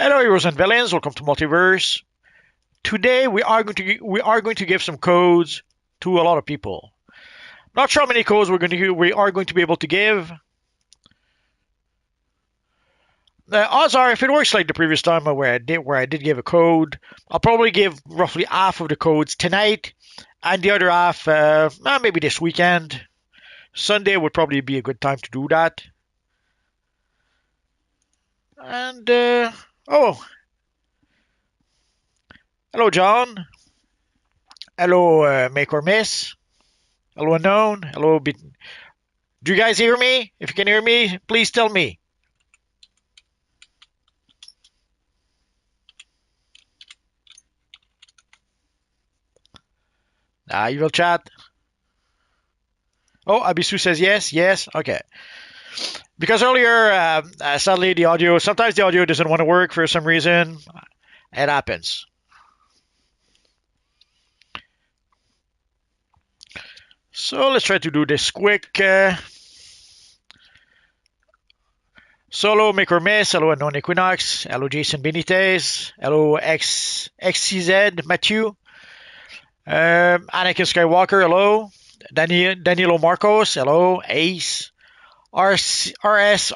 Hello, heroes and villains. Welcome to Multiverse. Today we are going to give some codes to a lot of people. Not sure how many codes we are going to be able to give. The odds are, if it works like the previous time where I did give a code, I'll probably give roughly half of the codes tonight, and the other half maybe this weekend. Sunday would probably be a good time to do that. And oh, hello, John. Hello, Make or Miss. Hello, Unknown. Hello, do you guys hear me? If you can hear me, please tell me. You will chat. Oh, Abisu says yes, yes. Okay. Because earlier, sadly, sometimes the audio doesn't want to work for some reason. It happens. So let's try to do this quick. Solo, Make or Miss. Hello, Unknown Equinox. Hello, Jason Benitez. Hello, XCZ Matthew. Anakin Skywalker. Hello. Danilo Marcos. Hello. Ace. RSRCH.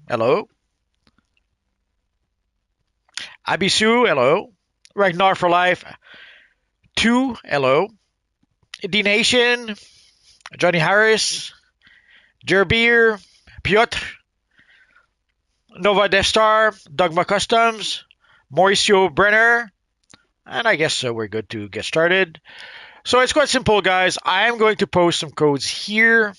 Hello. Abisu. Hello. Ragnar for Life. 2. Hello. D Nation. Johnny Harris. Jerbeer. Piotr, Nova Death Star, Dogma Customs, Mauricio Brenner, and I guess we're good to get started. So it's quite simple, guys. I am going to post some codes here,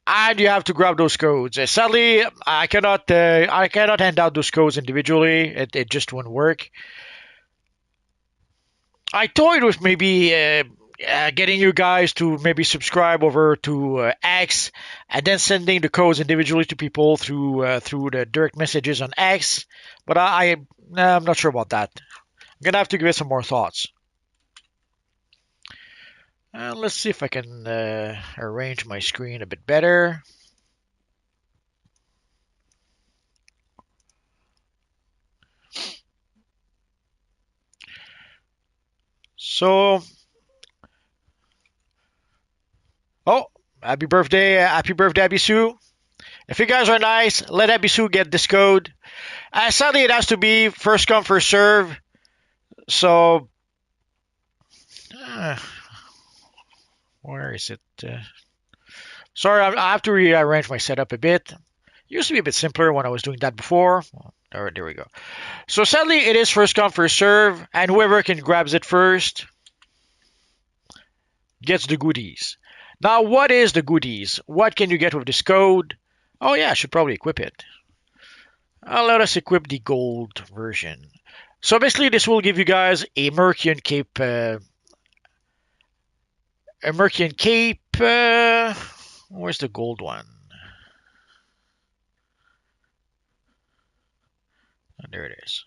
and you have to grab those codes. Sadly, I cannot hand out those codes individually. It just won't work. I toyed with maybe getting you guys to maybe subscribe over to X and then sending the codes individually to people through the direct messages on X, but I'm not sure about that. I'm gonna have to give it some more thoughts. Let's see if I can arrange my screen a bit better. So, oh, happy birthday, Abisu. If you guys are nice, let Abisu get this code. Sadly, it has to be first come, first serve. So, where is it? Sorry, I have to rearrange my setup a bit. It used to be a bit simpler when I was doing that before. There we go. So sadly, it is first come, first serve, and whoever can grabs it first gets the goodies. Now, what is the goodies? What can you get with this code? Oh yeah, I should probably equip it. Let us equip the gold version. So basically, this will give you guys a Mearcian cape. Where's the gold one? Oh, there it is.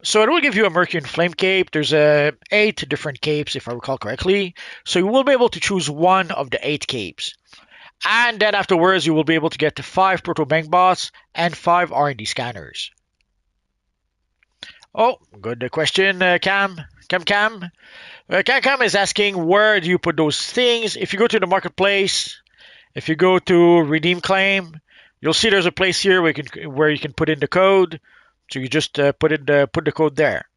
So it will give you a Mearcian flame cape. There's 8 different capes, if I recall correctly. So you will be able to choose one of the 8 capes. And then afterwards, you will be able to get 5 Proto Bank Bots and 5 R&D scanners. Oh, good question, Cam. Cam is asking, where do you put those things? If you go to the marketplace, if you go to redeem claim, you'll see there's a place here where you can put in the code. So you just put the code there.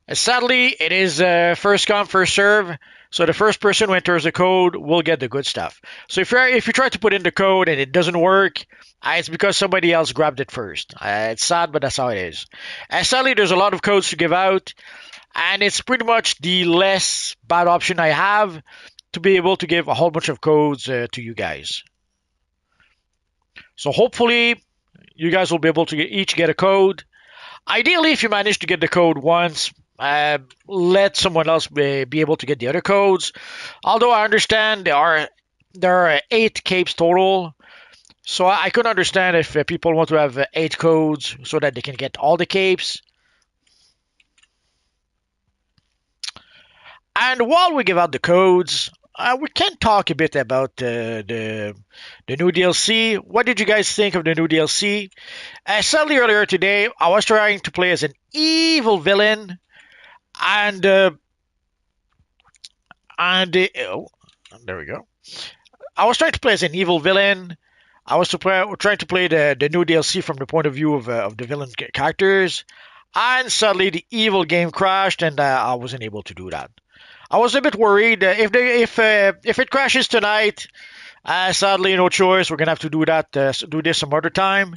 And sadly, it is first come, first serve. So the first person who enters the code will get the good stuff. So if you try to put in the code and it doesn't work, it's because somebody else grabbed it first. It's sad, but that's how it is. And sadly, there's a lot of codes to give out, and it's pretty much the less bad option I have to be able to give a whole bunch of codes to you guys. So hopefully, you guys will be able to each get a code. Ideally, if you manage to get the code once, let someone else be able to get the other codes. Although I understand there are 8 capes total, so I could understand if people want to have 8 codes so that they can get all the capes. And while we give out the codes, we can talk a bit about the new DLC. What did you guys think of the new DLC? Sadly, earlier today, I was trying to play as an evil villain, and oh, there we go. I was trying to play as an evil villain. I was trying to play the new DLC from the point of view of the villain characters, and sadly, the evil game crashed, and I wasn't able to do that. I was a bit worried if it crashes tonight. Sadly, no choice. We're gonna have to do that. Do this some other time.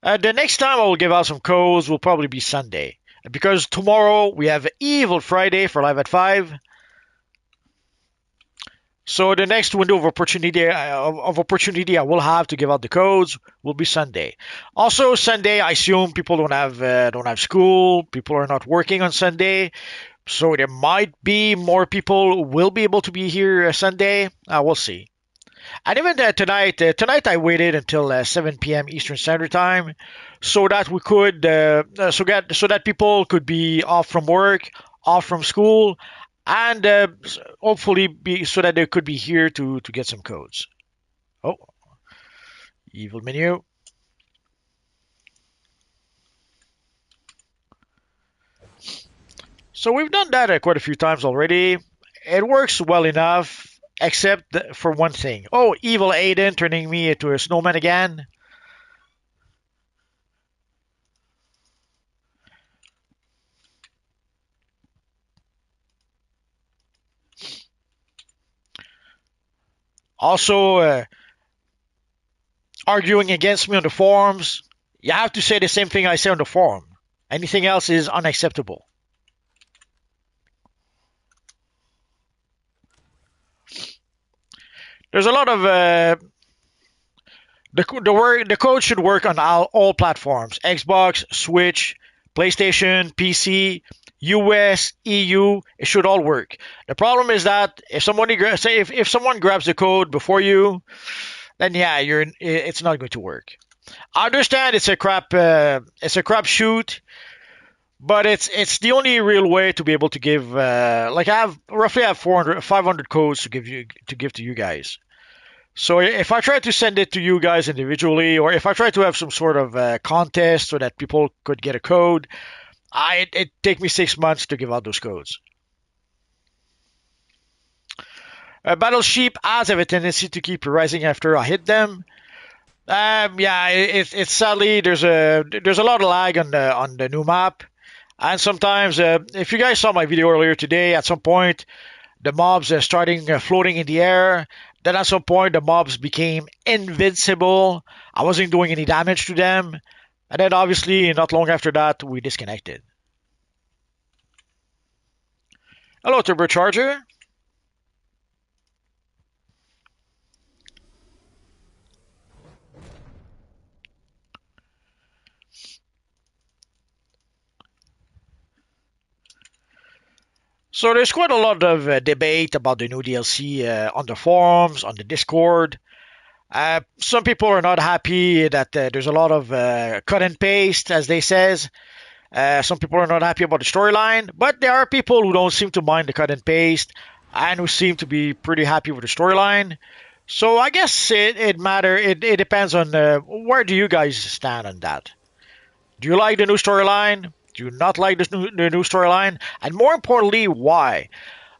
The next time I will give out some codes will probably be Sunday, because tomorrow we have Evil Friday for Live at 5. So the next window of opportunity I will have to give out the codes will be Sunday. Also Sunday, I assume people don't have school. People are not working on Sunday, so there might be more people who will be able to be here Sunday. We'll see. And even tonight I waited until 7 p.m. Eastern Standard Time, so that we could so that people could be off from work, off from school, and hopefully be so that they could be here to get some codes. Oh, evil menu. So we've done that quite a few times already. It works well enough, except for one thing. Oh, evil Aiden turning me into a snowman again. Also, arguing against me on the forums. You have to say the same thing I say on the forum. Anything else is unacceptable. There's a lot of the code should work on all platforms: Xbox, Switch, PlayStation, PC, US, EU. It should all work. The problem is that if if someone grabs the code before you, then yeah, it's not going to work. I understand it's a crap shoot, but it's the only real way to be able to give like I have roughly have 500 codes to give to you guys. So if I try to send it to you guys individually, or if I try to have some sort of contest so that people could get a code, it take me 6 months to give out those codes. Battleship has a tendency to keep rising after I hit them. Yeah, it's sadly there's a lot of lag on the new map, and sometimes if you guys saw my video earlier today, at some point the mobs starting floating in the air. Then at some point the mobs became invincible. I wasn't doing any damage to them, and then obviously not long after that we disconnected. Hello, Turbocharger. So there's quite a lot of debate about the new DLC on the forums, on the Discord. Some people are not happy that there's a lot of cut and paste, as they says. Some people are not happy about the storyline, but there are people who don't seem to mind the cut and paste and who seem to be pretty happy with the storyline. So I guess it depends on where do you guys stand on that. Do you like the new storyline? Do you not like the new storyline? And more importantly, why?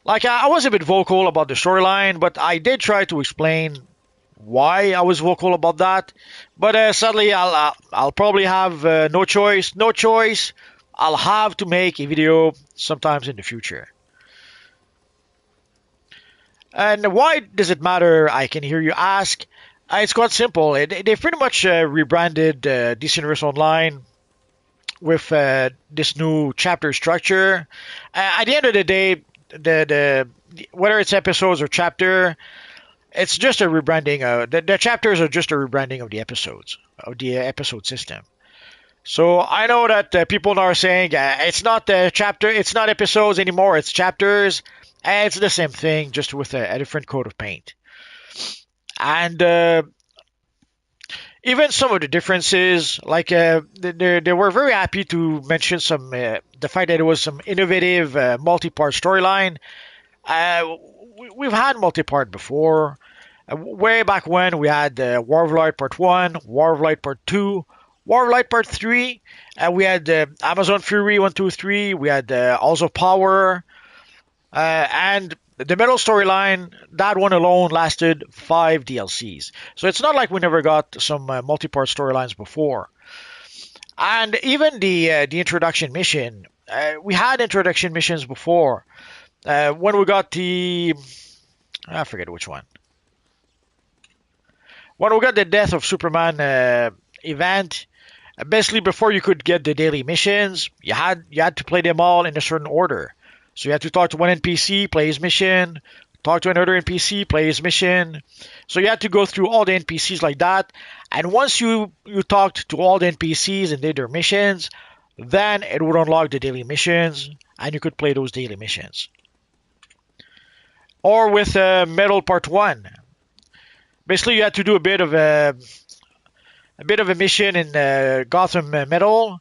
Like I was a bit vocal about the storyline, but I did try to explain why I was vocal about that. But sadly, I'll probably have no choice. No choice. I'll have to make a video sometimes in the future. And why does it matter? I can hear you ask. It's quite simple. They pretty much rebranded DC Universe Online with this new chapter structure. At the end of the day, the whether it's episodes or chapter, it's just a rebranding. The chapters are just a rebranding of the episodes of the episode system. So I know that people are saying it's not the chapter, it's not episodes anymore, it's chapters. And it's the same thing, just with a different coat of paint. And Even some of the differences, like they were very happy to mention some the fact that it was some innovative multi-part storyline. We've had multi-part before. Way back when we had War of Light Part 1, War of Light Part 2, War of Light Part 3, we had Amazon Fury 1, 2, 3, we had also Power, and the middle storyline, that one alone lasted 5 DLCs. So it's not like we never got some multi-part storylines before. And even the introduction mission, we had introduction missions before. When we got I forget which one. When we got the Death of Superman event, basically before you could get the daily missions, you had to play them all in a certain order. So you had to talk to one NPC, play his mission, talk to another NPC, play his mission. So you had to go through all the NPCs like that. And once you talked to all the NPCs and did their missions, then it would unlock the daily missions, and you could play those daily missions. Or with Metal Part 1. Basically, you had to do a bit of a mission in Gotham Metal,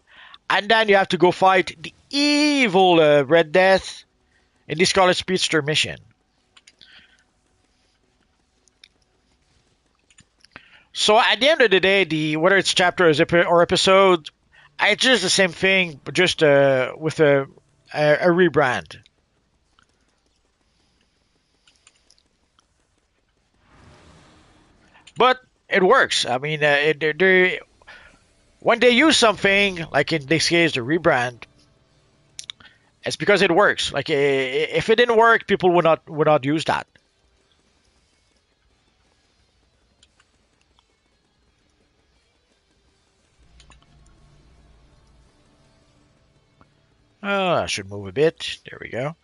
and then you have to go fight the evil Red Death in the Scarlet Speedster mission. So at the end of the day, whether it's chapter or episode, it's just the same thing, but just with a rebrand. But it works. I mean, when they use something, like in this case, the rebrand, it's because it works. Like if it didn't work, people would not use that. Oh, I should move a bit. There we go.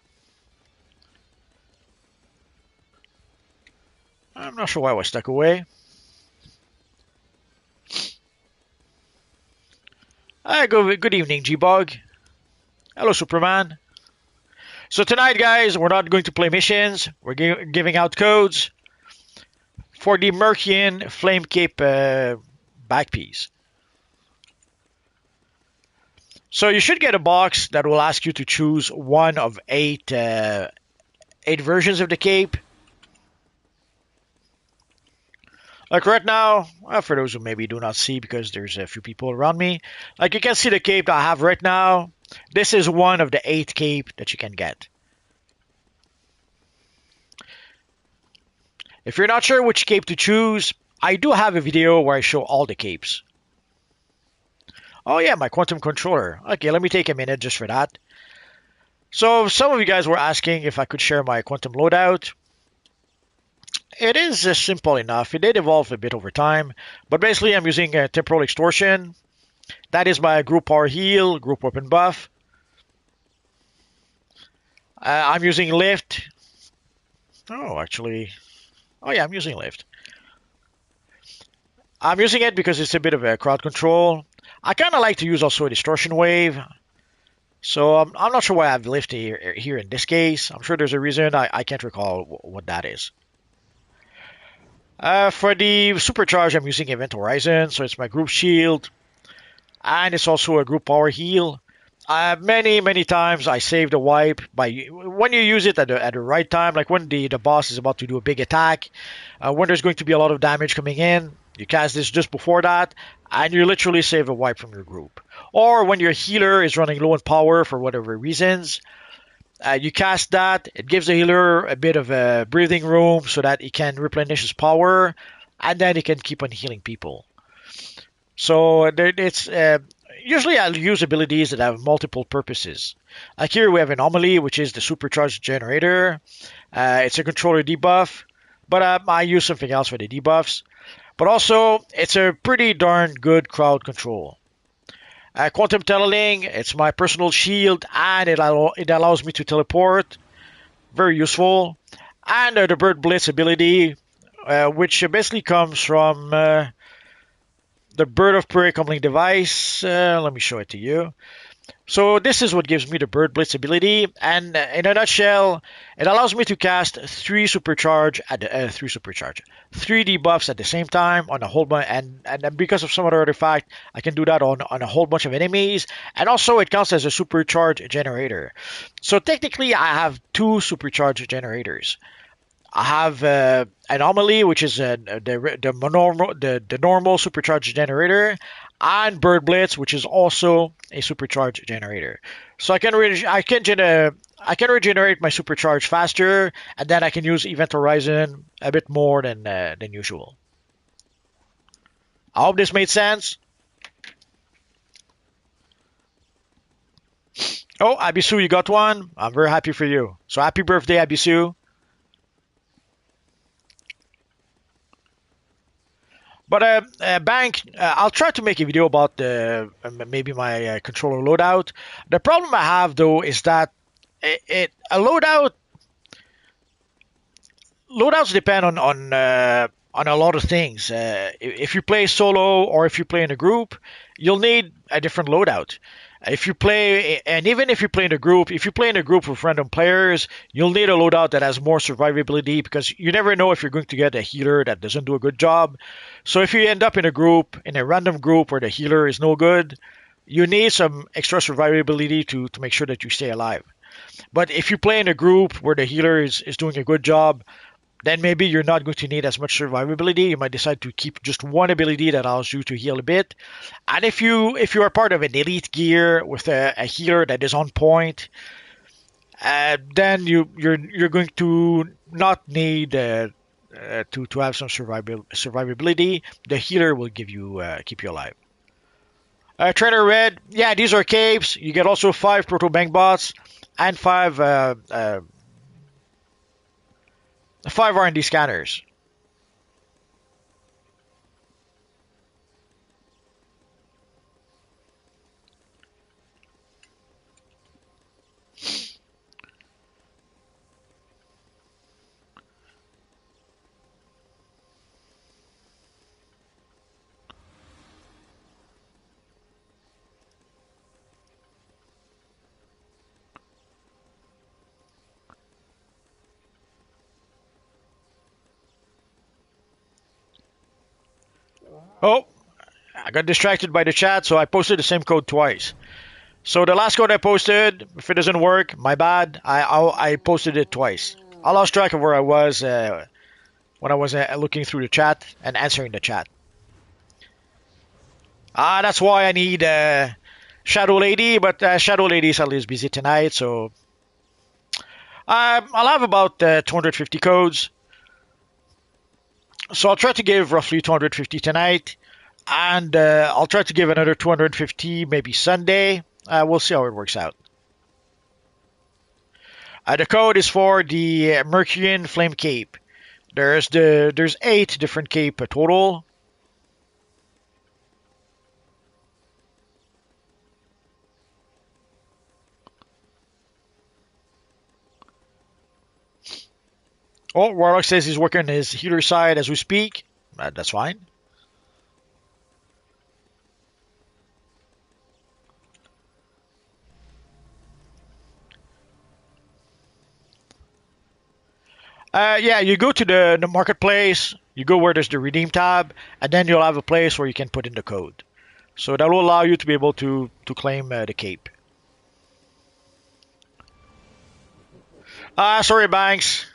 I'm not sure why I was stuck away. Good evening, G-Bug. Hello, Superman. So tonight, guys, we're not going to play missions. We're giving out codes for the Mearcian Flame Cape back piece. So you should get a box that will ask you to choose one of 8 versions of the cape. Like right now, for those who maybe do not see because there's a few people around me, like you can see the cape that I have right now. This is one of the 8 cape that you can get. If you're not sure which cape to choose, I do have a video where I show all the capes. Oh yeah, my quantum controller. Okay, let me take a minute just for that. So some of you guys were asking if I could share my quantum loadout. It is simple enough. It did evolve a bit over time, but basically I'm using temporal extortion. That is my group power heal, group weapon buff. I'm using lift. Oh, actually, yeah, I'm using lift. I'm using it because it's a bit of a crowd control. I kind of like to use also a distortion wave. So I'm not sure why I have lift here in this case. I'm sure there's a reason. I can't recall what that is. For the supercharge, I'm using Event Horizon, so it's my group shield, and it's also a group power heal. Many times I save the wipe when you use it at the right time, like when the boss is about to do a big attack, when there's going to be a lot of damage coming in, you cast this just before that, and you literally save a wipe from your group. Or when your healer is running low on power for whatever reasons, you cast that. It gives the healer a bit of a breathing room so that he can replenish his power, and then he can keep on healing people. So it's usually I'll use abilities that have multiple purposes. Like here we have Anomaly, which is the supercharged generator. It's a controller debuff, but I use something else for the debuffs. But also, it's a pretty darn good crowd control. Quantum Tunneling, it's my personal shield, and it allows me to teleport. Very useful. And the Bird Blitz ability, which basically comes from the Bird of Prey comlink device. Let me show it to you. So this is what gives me the Bird Blitz ability, and in a nutshell, it allows me to cast three debuffs at the same time on a whole bunch, and then because of some other artifact, I can do that on a whole bunch of enemies, and also it counts as a supercharge generator. So technically, I have two supercharge generators. I have Anomaly, which is the normal supercharged generator, and Bird Blitz, which is also a supercharged generator. So I can regenerate my supercharge faster, and then I can use Event Horizon a bit more than usual. I hope this made sense. Oh, Abisu, you got one. I'm very happy for you. So happy birthday, Abisu. But Bank, I'll try to make a video about maybe my controller loadout. The problem I have though is that a loadouts depend on a lot of things. If you play solo or if you play in a group, you'll need a different loadout. If you play, and even if you play in a group, if you play in a group with random players, you'll need a loadout that has more survivability because you never know if you're going to get a healer that doesn't do a good job. So if you end up in a random group where the healer is no good, you need some extra survivability to make sure that you stay alive. But if you play in a group where the healer is doing a good job, then maybe you're not going to need as much survivability. You might decide to keep just one ability that allows you to heal a bit. And if you are part of an elite gear with a healer that is on point, then you're going to not need to have some survivability. The healer will give you keep you alive. Trainer Red, yeah, these are capes. You get also 5 Proto Bank bots and 5 R&D scanners. Oh, I got distracted by the chat, so I posted the same code twice. So the last code I posted, if it doesn't work, my bad. I posted it twice. I lost track of where I was when I was looking through the chat and answering the chat. That's why I need Shadow Lady, but Shadow Lady sadly is busy tonight, so I'll have about 250 codes. So I'll try to give roughly 250 tonight, and I'll try to give another 250 maybe Sunday. We'll see how it works out. The code is for the Mearcian Flame Cape. There's 8 different cape total. Oh, Warlock says he's working on his healer side as we speak. That's fine. Yeah, you go to the marketplace, you go where there's the redeem tab, and then you'll have a place where you can put in the code. So that will allow you to be able to claim the cape. Sorry, Banks.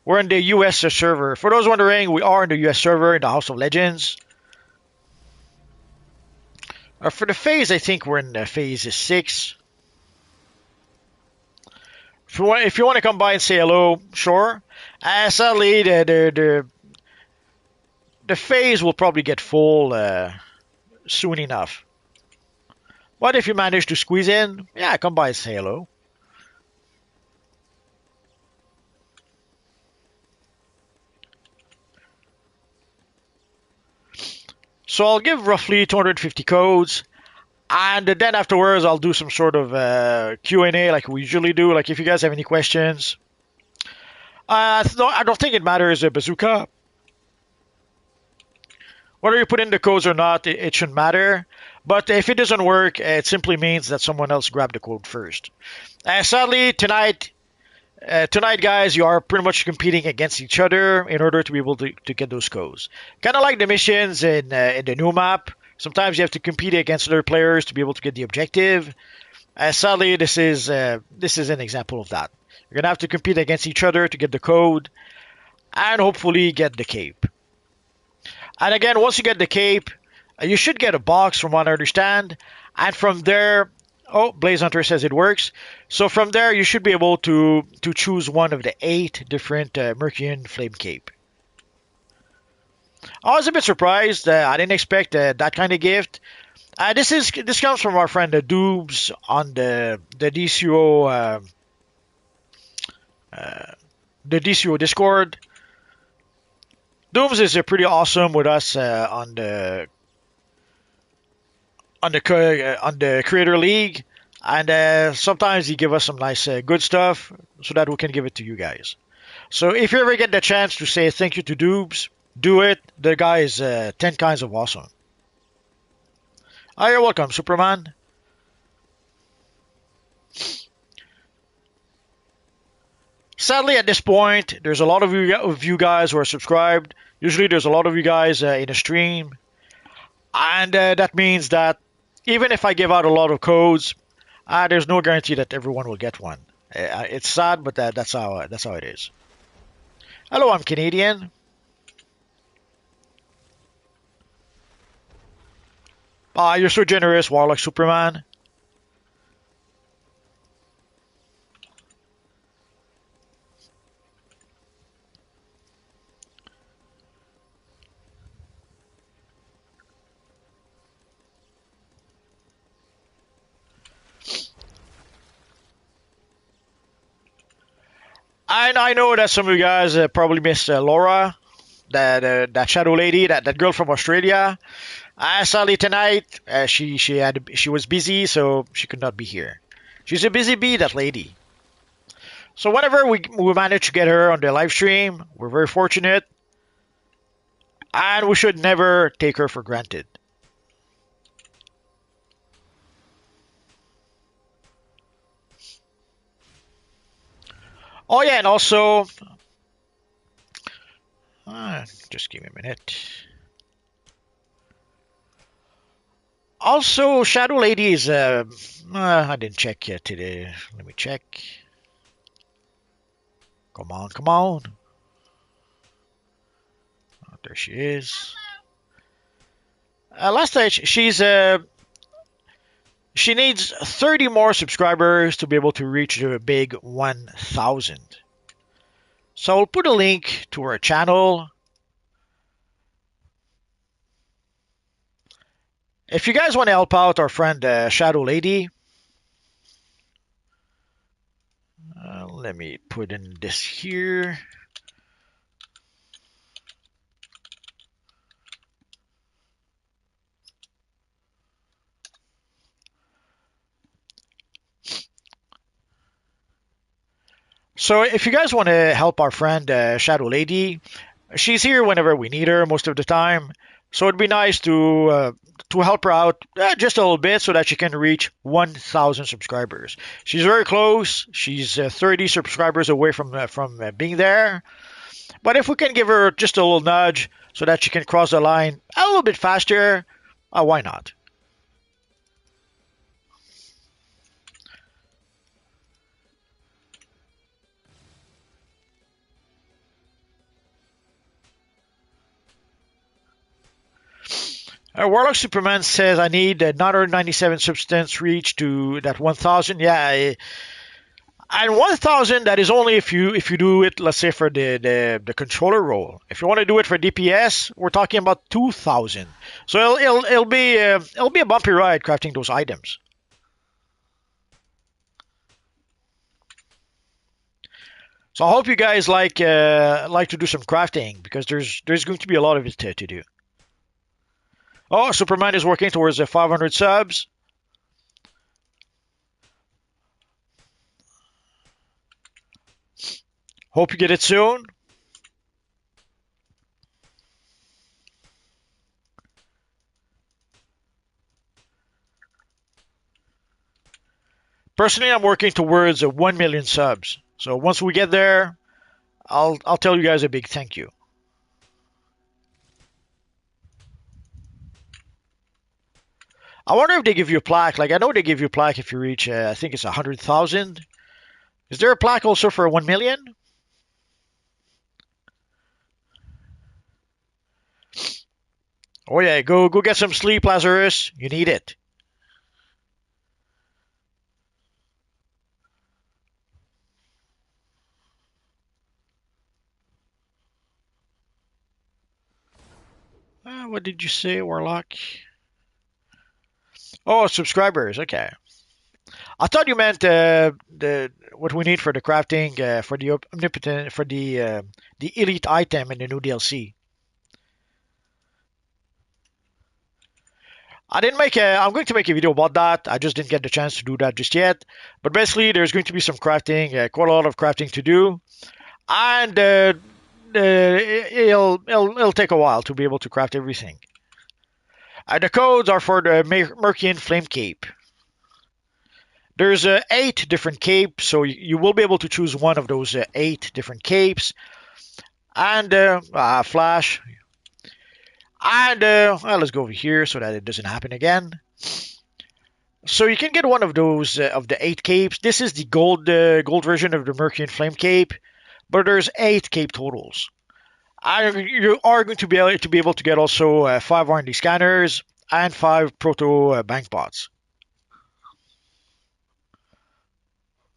We're in the US server. For those wondering, we are in the US server in the House of Legends. For the phase, I think we're in phase 6. If you want to come by and say hello, sure. Sadly, the phase will probably get full soon enough. But if you manage to squeeze in, yeah, come by and say hello. So I'll give roughly 250 codes, and then afterwards I'll do some sort of Q&A like we usually do. Like if you guys have any questions. I don't think it matters, Bazooka. Whether you put in the codes or not, it shouldn't matter. But if it doesn't work, it simply means that someone else grabbed the code first. Sadly, tonight, guys, you are pretty much competing against each other in order to be able to get those codes. Kind of like the missions in the new map. Sometimes you have to compete against other players to be able to get the objective. Sadly, this is an example of that. You're gonna have to compete against each other to get the code and hopefully get the cape. And again, once you get the cape, you should get a box from what I understand. And from there, oh, Blaze Hunter says it works. So from there, you should be able to choose one of the 8 different Mearcian Flame Cape. I was a bit surprised. I didn't expect that kind of gift. This comes from our friend Doobs on the DCUO the DCUO Discord. Dooms is pretty awesome with us on the Creator League, and sometimes he give us some nice good stuff so that we can give it to you guys. So if you ever get the chance to say thank you to Doobs, do it. The guy is 10 kinds of awesome. Oh, you're welcome, Superman. Sadly, at this point, there's a lot of you guys who are subscribed. Usually, there's a lot of you guys in a stream, and that means that even if I give out a lot of codes, there's no guarantee that everyone will get one. It's sad, but that's how it is. Hello, I'm Canadian. You're so generous, Warlock Superman. And I know that some of you guys probably missed Laura, that shadow lady, that girl from Australia. Sadly tonight, she was busy, so she could not be here. She's a busy bee, that lady. So whenever we manage to get her on the live stream, we're very fortunate, and we should never take her for granted. Oh yeah, and also, just give me a minute. Also, Shadow Lady is, I didn't check yet today. Let me check. Come on, come on. Oh, there she is. Last night, she needs 30 more subscribers to be able to reach the big 1,000. So I'll put a link to her channel. If you guys want to help out our friend Shadow Lady, let me put in this here. So if you guys want to help our friend Shadow Lady, she's here whenever we need her most of the time. So it'd be nice to help her out just a little bit so that she can reach 1,000 subscribers. She's very close. She's 30 subscribers away from being there. But if we can give her just a little nudge so that she can cross the line a little bit faster, why not? Warlock Superman says I need another 97 substance reach to that 1,000. Yeah, and 1,000 that is only if you do it, let's say for the controller role. If you want to do it for DPS, we're talking about 2,000. So it'll be a bumpy ride crafting those items. So I hope you guys like to do some crafting because there's going to be a lot of it to do. Oh, Superman is working towards the 500 subs. Hope you get it soon. Personally, I'm working towards 1 million subs. So once we get there, I'll tell you guys a big thank you. I wonder if they give you a plaque. Like I know they give you a plaque if you reach, I think it's 100,000. Is there a plaque also for 1 million? Oh yeah, go get some sleep, Lazarus. You need it. What did you say, Warlock? Oh, subscribers. Okay. I thought you meant the what we need for the crafting for the omnipotent for the elite item in the new DLC. I didn't make a. I'm going to make a video about that. I just didn't get the chance to do that just yet. But basically, there's going to be some crafting, quite a lot of crafting to do, and it'll take a while to be able to craft everything. The codes are for the Mearcian Flame Cape. There's 8 different capes, so you will be able to choose one of those 8 different capes. And flash. And well, let's go over here so that it doesn't happen again. So you can get one of those of the 8 capes. This is the gold version of the Mearcian Flame Cape, but there's 8 cape totals. You are going to be able to get also 5 R&D scanners and 5 proto bank bots.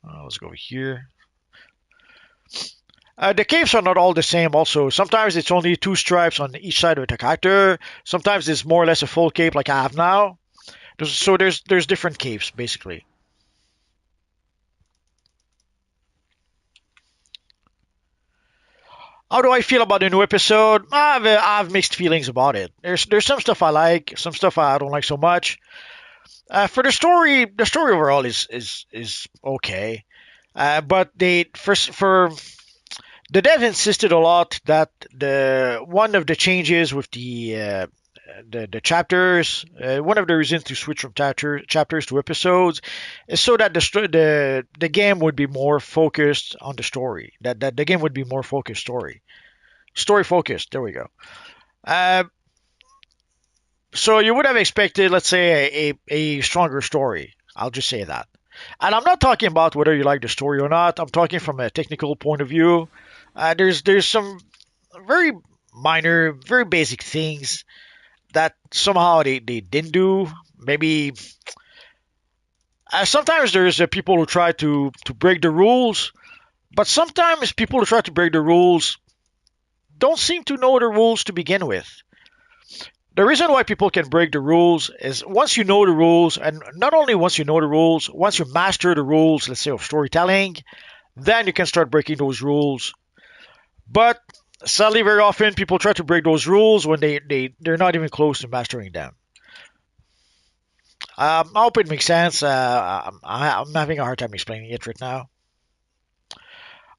Let's go over here. The capes are not all the same also. Sometimes it's only 2 stripes on each side of the character. Sometimes it's more or less a full cape like I have now. So there's different capes basically. How do I feel about the new episode? I have mixed feelings about it. There's some stuff I like, some stuff I don't like so much. For the story overall is okay. But for the dev insisted a lot that one of the changes with the chapters, one of the reasons to switch from chapters to episodes is so that the game would be more focused on the story. That the game would be more focused story focused. There we go. So you would have expected, let's say, a stronger story. I'll just say that. And I'm not talking about whether you like the story or not. I'm talking from a technical point of view. There's some very minor, very basic things that somehow they didn't do. Maybe sometimes there's people who try to break the rules, but sometimes people who try to break the rules don't seem to know the rules to begin with. The reason why people can break the rules is once you know the rules, and not only once you know the rules, once you master the rules, let's say, of storytelling, then you can start breaking those rules. But sadly, very often people try to break those rules when they're not even close to mastering them. I hope it makes sense. I'm having a hard time explaining it right now.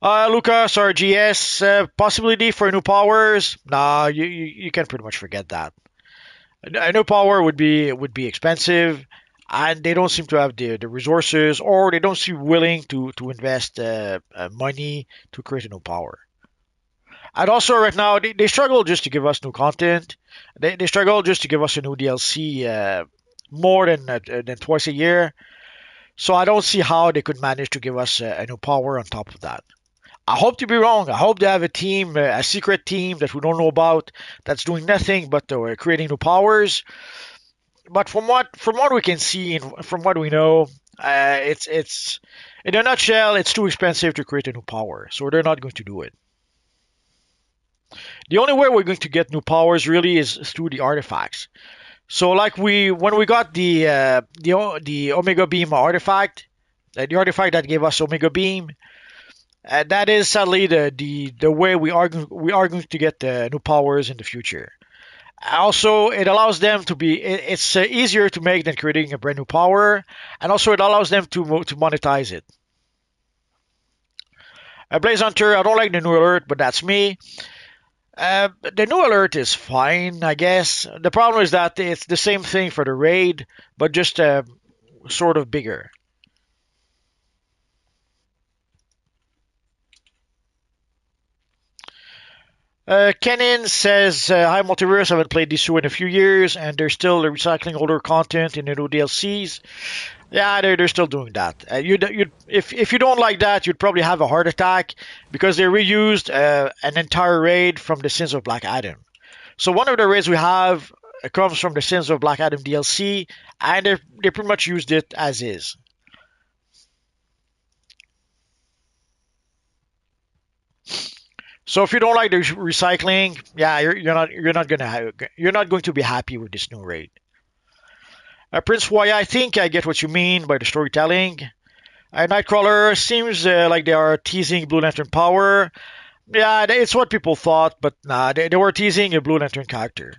Lucas, RGS, possibility for new powers? Nah, you can pretty much forget that. A new power would be expensive, and they don't seem to have the resources, or they don't seem willing to invest money to create a new power. And also, right now, they struggle just to give us new content. They struggle just to give us a new DLC more than twice a year. So I don't see how they could manage to give us a new power on top of that. I hope to be wrong. I hope they have a team, a secret team that we don't know about, that's doing nothing but creating new powers. But from what we can see and from what we know, it's in a nutshell, it's too expensive to create a new power, so they're not going to do it. The only way we're going to get new powers really is through the artifacts. So like when we got the Omega Beam artifact, the artifact that gave us Omega Beam. That is sadly the way we are going to get new powers in the future. Also, it allows them to be. It's easier to make than creating a brand new power, and also it allows them to monetize it. Blaze Hunter, I don't like the new alert, but that's me. The new alert is fine, I guess. The problem is that it's the same thing for the raid, but just sort of bigger. Kenin says, "Hi, Multiverse. I haven't played DCUO in a few years, and they're still recycling older content in the new DLCs. Yeah, they're still doing that. If you don't like that, you'd probably have a heart attack because they reused an entire raid from the Sins of Black Adam. So one of the raids we have comes from the Sins of Black Adam DLC, and they pretty much used it as is. So if you don't like the recycling, yeah, you're not going to be happy with this new raid. Prince Why, I think I get what you mean by the storytelling. Nightcrawler seems like they are teasing Blue Lantern power. Yeah, it's what people thought, but nah, they were teasing a Blue Lantern character.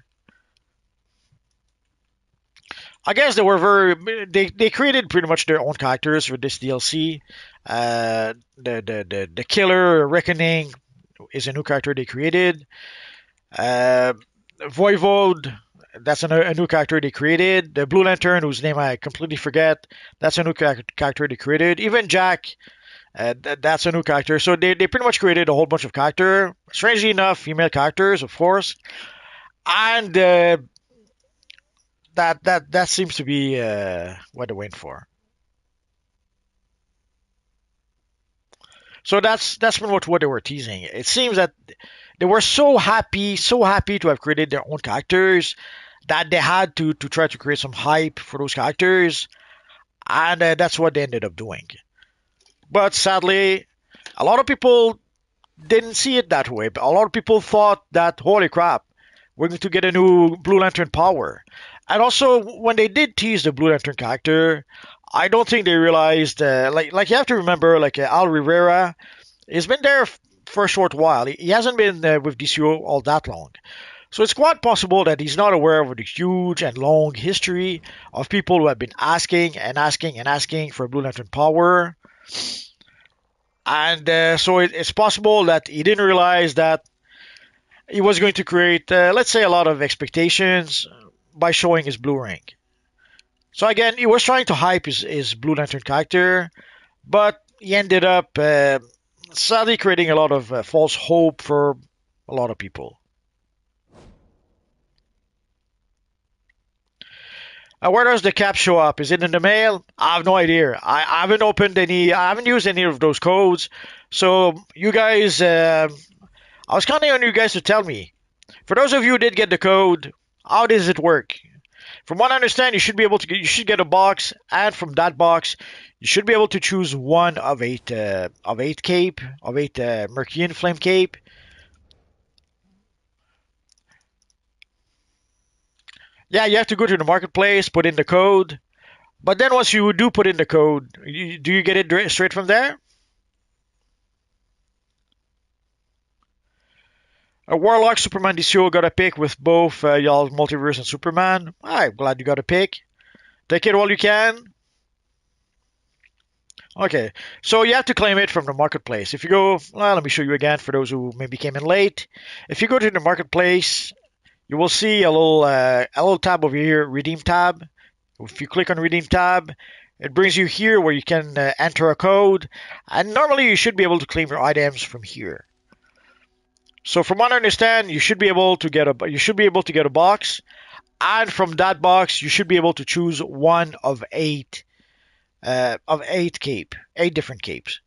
I guess they were they created pretty much their own characters for this DLC. The Killer Reckoning is a new character they created. Uh, Voivode, that's a new character they created. The Blue Lantern, whose name I completely forget, that's a new character they created. Even Jack, that's a new character. So they pretty much created a whole bunch of characters. Strangely enough, female characters, of course. And that seems to be what they're waiting for. So that's been what they were teasing. It seems that they were so happy to have created their own characters that they had to try to create some hype for those characters, and that's what they ended up doing. But sadly, a lot of people didn't see it that way. But a lot of people thought that, holy crap, we're going to get a new Blue Lantern power. And also, when they did tease the Blue Lantern character, I don't think they realized, like you have to remember, like Al Rivera, he's been there for a short while. He hasn't been with DCO all that long. So it's quite possible that he's not aware of the huge and long history of people who have been asking and asking and asking for Blue Lantern power. And so it's possible that he didn't realize that he was going to create, let's say, a lot of expectations by showing his blue ring. So again, he was trying to hype his Blue Lantern character, but he ended up sadly creating a lot of false hope for a lot of people. Where does the cap show up? Is it in the mail? I have no idea. I haven't opened any. I haven't used any of those codes. So you guys, I was counting on you guys to tell me. For those of you who did get the code, how does it work? From what I understand, you should be able to get. You should get a box, and from that box, you should be able to choose one of eight cape of eight Mearcian flame cape. Yeah, you have to go to the marketplace, put in the code. But then once you do put in the code, do you get it straight from there? A Warlock Superman DCO got a pick with both y'all Multiverse and Superman. I'm glad you got a pick. Take it while you can. Okay, so you have to claim it from the marketplace. If you go, well, let me show you again for those who maybe came in late. If you go to the marketplace, you will see a little tab over here, Redeem tab. If you click on Redeem tab, it brings you here where you can enter a code, and normally you should be able to claim your items from here. So from what I understand, you should be able to get a box, and from that box you should be able to choose one of eight different capes.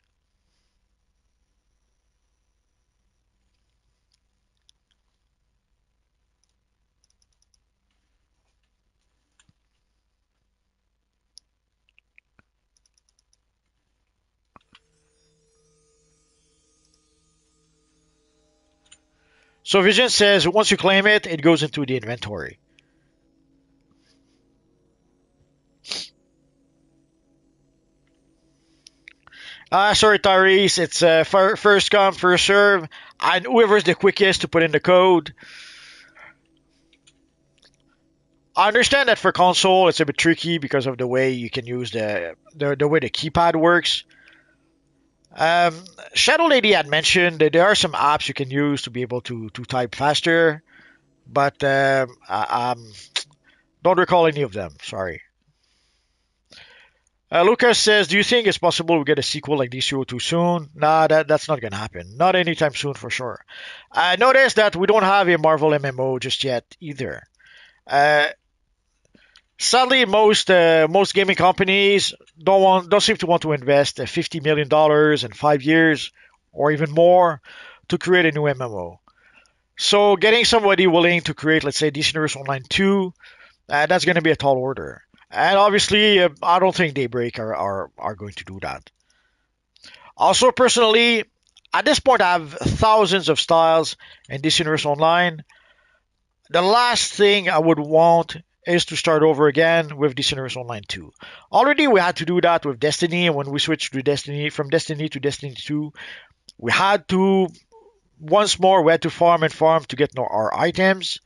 So Vision says once you claim it, it goes into the inventory. Sorry, Tyrese. It's first come, first serve, and whoever's the quickest to put in the code. I understand that for console it's a bit tricky because of the way you can use the way the keypad works. Um, Shadow Lady had mentioned that there are some apps you can use to be able to type faster, but I don't recall any of them. Sorry. Lucas says, "Do you think it's possible we get a sequel like DCUO too soon?" Nah, that's not gonna happen. Not anytime soon for sure. I noticed that we don't have a Marvel MMO just yet either. Uh, Sadly, most gaming companies don't seem to want to invest $50 million in 5 years or even more to create a new MMO. So getting somebody willing to create, let's say, DC Universe Online 2, that's going to be a tall order. And obviously, I don't think Daybreak are going to do that. Also, personally, at this point, I have thousands of styles in DC Universe Online. The last thing I would want is to start over again with DC Universe Online 2. Already, we had to do that with Destiny. When we switched to Destiny, from Destiny to Destiny 2, we had to, once more, we had to farm and farm to get our items.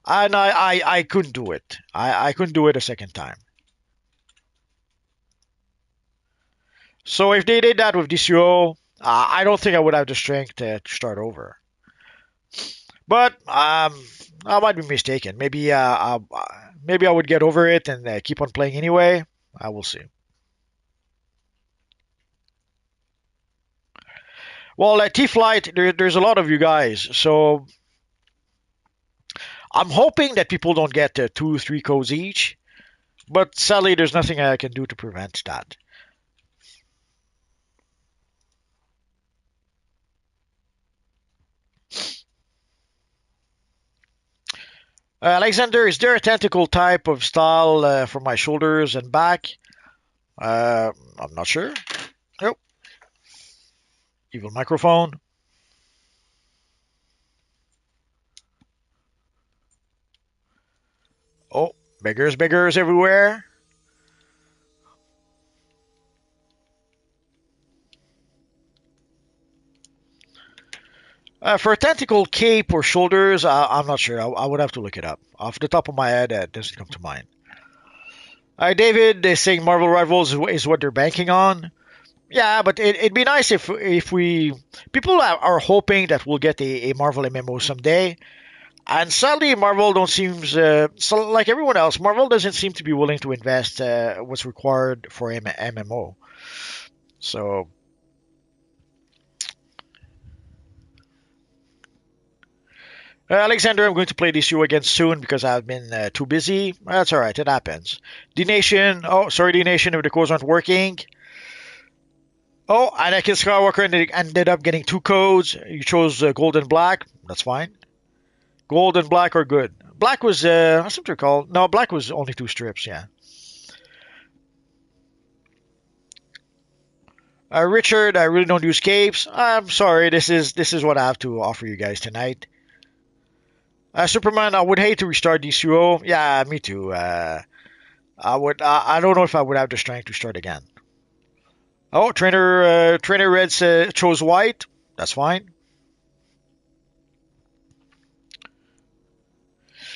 And I couldn't do it. I couldn't do it a second time. So if they did that with DCO, I don't think I would have the strength to start over. But I might be mistaken. Maybe I would get over it and keep on playing anyway. I will see. Well, at T-Flight, there's a lot of you guys, so I'm hoping that people don't get 2, 3 codes each. But sadly, there's nothing I can do to prevent that. Alexander, is there a tentacle type of style for my shoulders and back? I'm not sure. Nope. Evil microphone. Oh, beggars everywhere. For a tentacle cape or shoulders, I'm not sure. I would have to look it up. Off the top of my head, it doesn't come to mind. David is saying Marvel Rivals is what they're banking on. Yeah, but it'd be nice if we people are hoping that we'll get a Marvel MMO someday. And sadly, Marvel don't seems so like everyone else. Marvel doesn't seem to be willing to invest what's required for MMO. So Alexander, I'm going to play DCU again soon because I've been too busy. That's all right. It happens. D Nation. Oh, sorry, D Nation. If the codes aren't working. Oh, Anakin Skywalker ended up getting 2 codes. You chose gold and black. That's fine. Gold and black are good. Black was, I seem to recall. No, black was only 2 strips. Yeah. Richard, I really don't use capes. I'm sorry. This is what I have to offer you guys tonight. Superman, I would hate to restart DCUO. Yeah, me too. I would. I don't know if I would have the strength to start again. Oh, Trainer Reds chose white. That's fine.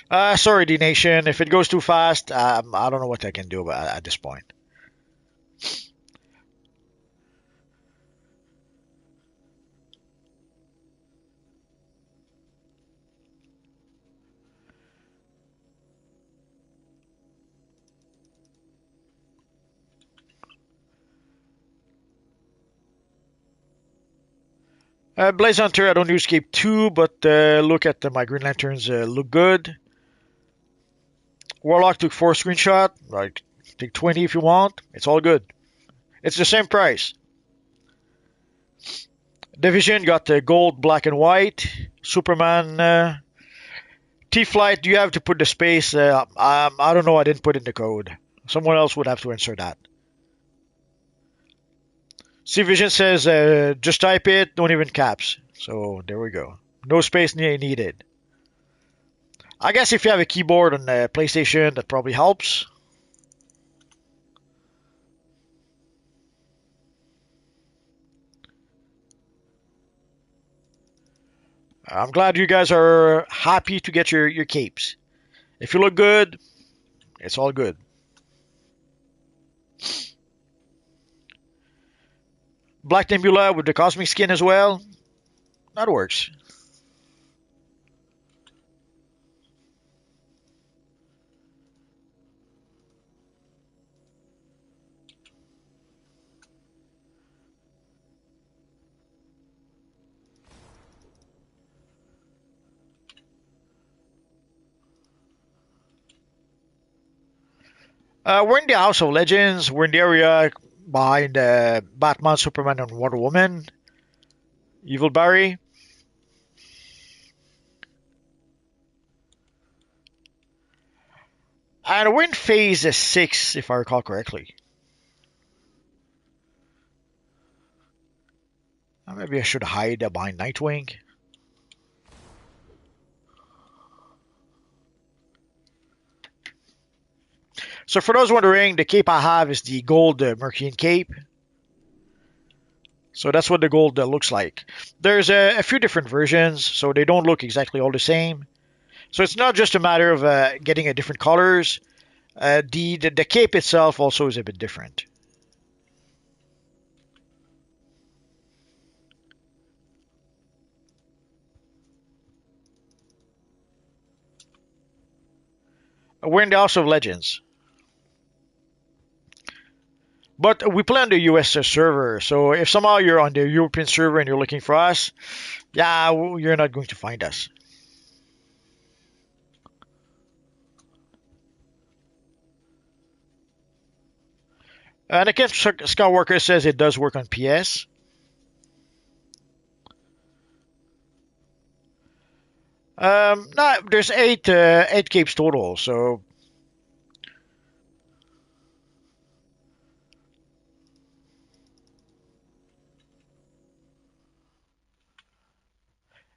Sorry, D Nation. If it goes too fast, I don't know what I can do at this point. Blaze Hunter, I don't use Cape 2, but look at my Green Lanterns look good. Warlock took 4 screenshot. Like, take 20 if you want. It's all good. It's the same price. Division got the gold, black, and white. Superman T-Flight, do you have to put the space? I don't know. I didn't put in the code. Someone else would have to answer that. C-Vision says just type it, don't even caps. So there we go. No space needed. I guess if you have a keyboard on the PlayStation, that probably helps. I'm glad you guys are happy to get your capes. If you look good, it's all good. Black Nebula with the cosmic skin as well. That works. We're in the House of Legends. We're in the area behind Batman, Superman, and Wonder Woman. Evil Barry. And we're in phase 6, if I recall correctly. Maybe I should hide behind Nightwing. So for those wondering, the cape I have is the gold Mearcian cape. So that's what the gold looks like. There's a few different versions, so they don't look exactly all the same. So it's not just a matter of getting a different colors. The cape itself also is a bit different. We're in the House of Legends. But we play on the US server, so if somehow you're on the European server and you're looking for us, yeah, you're not going to find us. And again, Skywalker says it does work on PS. No, there's eight capes total, so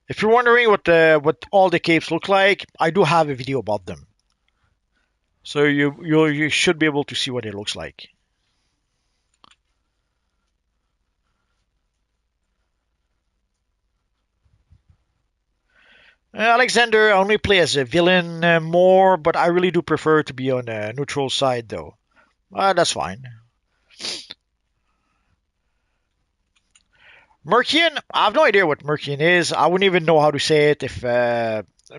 if you're wondering what all the capes look like, I do have a video about them. So you should be able to see what it looks like. Alexander, I only play as a villain more, but I really do prefer to be on a neutral side, though. That's fine. Mearcian, I have no idea what Mearcian is. I wouldn't even know how to say it. If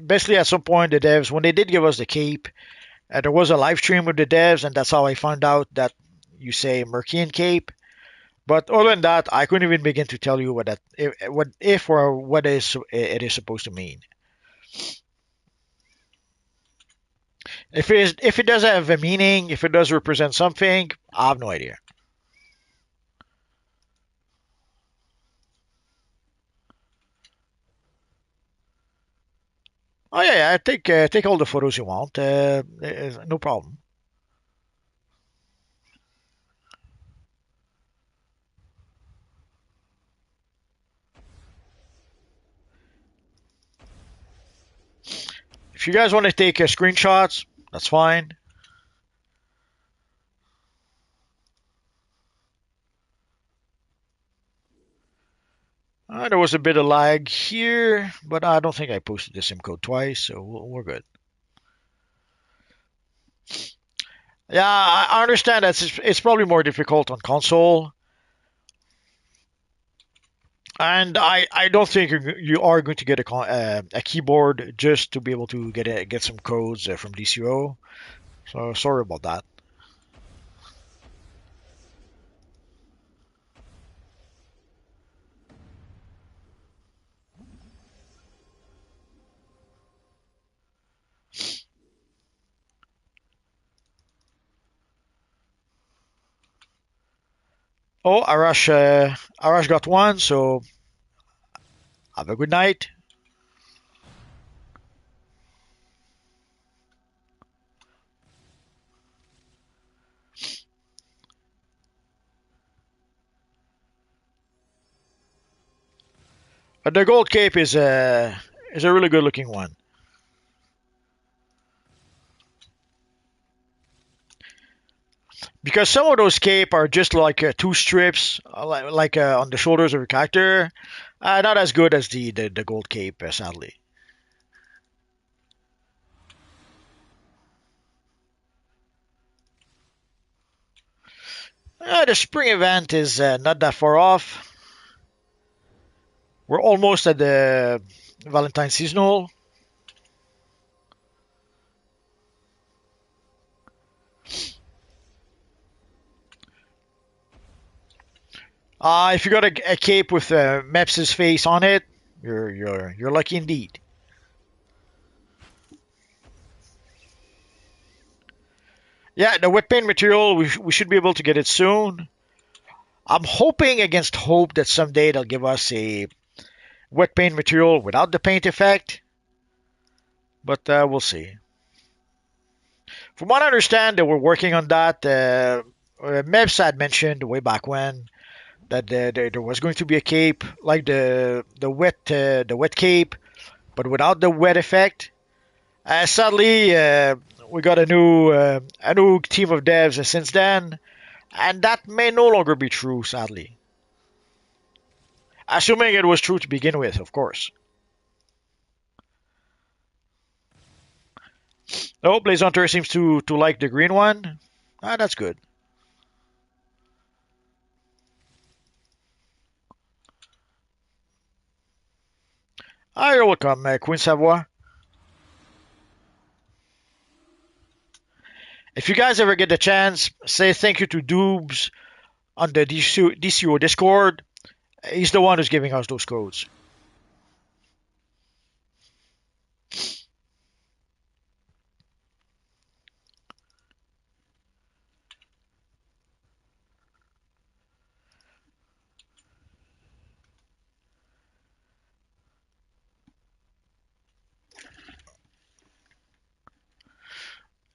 basically at some point the devs, when they did give us the cape, there was a live stream with the devs, and that's how I found out that you say Mearcian cape. But other than that, I couldn't even begin to tell you what if or what it is supposed to mean. If it does have a meaning, if it does represent something, I have no idea. Oh yeah, take all the photos you want. No problem. If you guys want to take screenshots, that's fine. There was a bit of lag here, but I don't think I posted the SIM code twice, so we're good. Yeah, I understand that it's probably more difficult on console, and I don't think you are going to get a keyboard just to be able to get some codes from DCUO. So sorry about that. Oh, Arash got one, so have a good night. The gold cape is a really good looking one. Because some of those cape are just like two strips, like on the shoulders of your character. Not as good as the gold cape, sadly. The spring event is not that far off. We're almost at the Valentine seasonal. If you got a cape with Meps's face on it, you're lucky indeed. Yeah, the wet paint material, we should be able to get it soon. I'm hoping against hope that someday they'll give us a wet paint material without the paint effect, but we'll see. From what I understand, they were working on that. Mebs had mentioned way back when that there was going to be a cape like the wet cape, but without the wet effect. Sadly, we got a new team of devs since then, and that may no longer be true. Sadly, assuming it was true to begin with, of course. Oh, Blaze Hunter seems to like the green one. Ah, that's good. Ah, you're welcome, Queen Savoy. If you guys ever get the chance, say thank you to Doobs on the DCUO Discord. He's the one who's giving us those codes.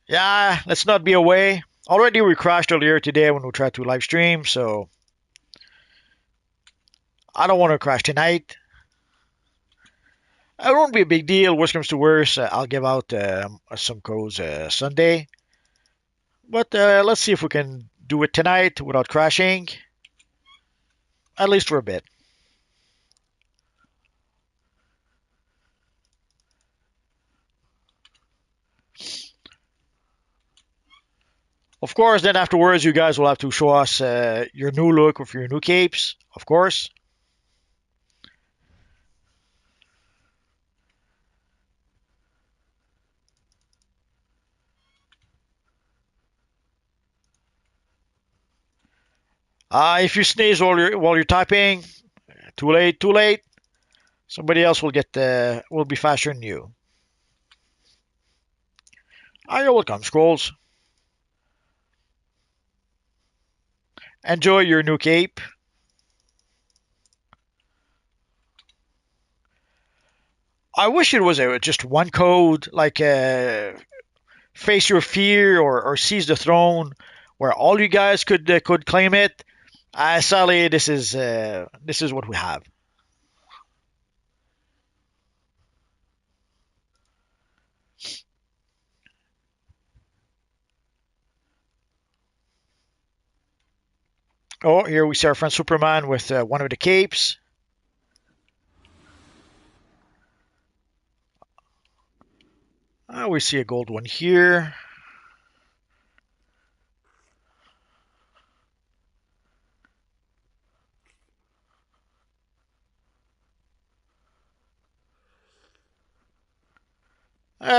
Yeah, let's not be away. Already we crashed earlier today when we tried to live stream, so I don't want to crash tonight. It won't be a big deal. Worst comes to worst, I'll give out some codes Sunday. But let's see if we can do it tonight without crashing, at least for a bit. Of course, then afterwards, you guys will have to show us your new look with your new capes, of course. If you sneeze while you're typing, too late, too late. Somebody else will be faster than you. Ah, you're welcome, Scrolls. Enjoy your new cape. I wish it was just one code, like Face Your Fear or Seize the Throne, where all you guys could claim it. Sadly, this is what we have. Oh, here we see our friend Superman with one of the capes. We see a gold one here.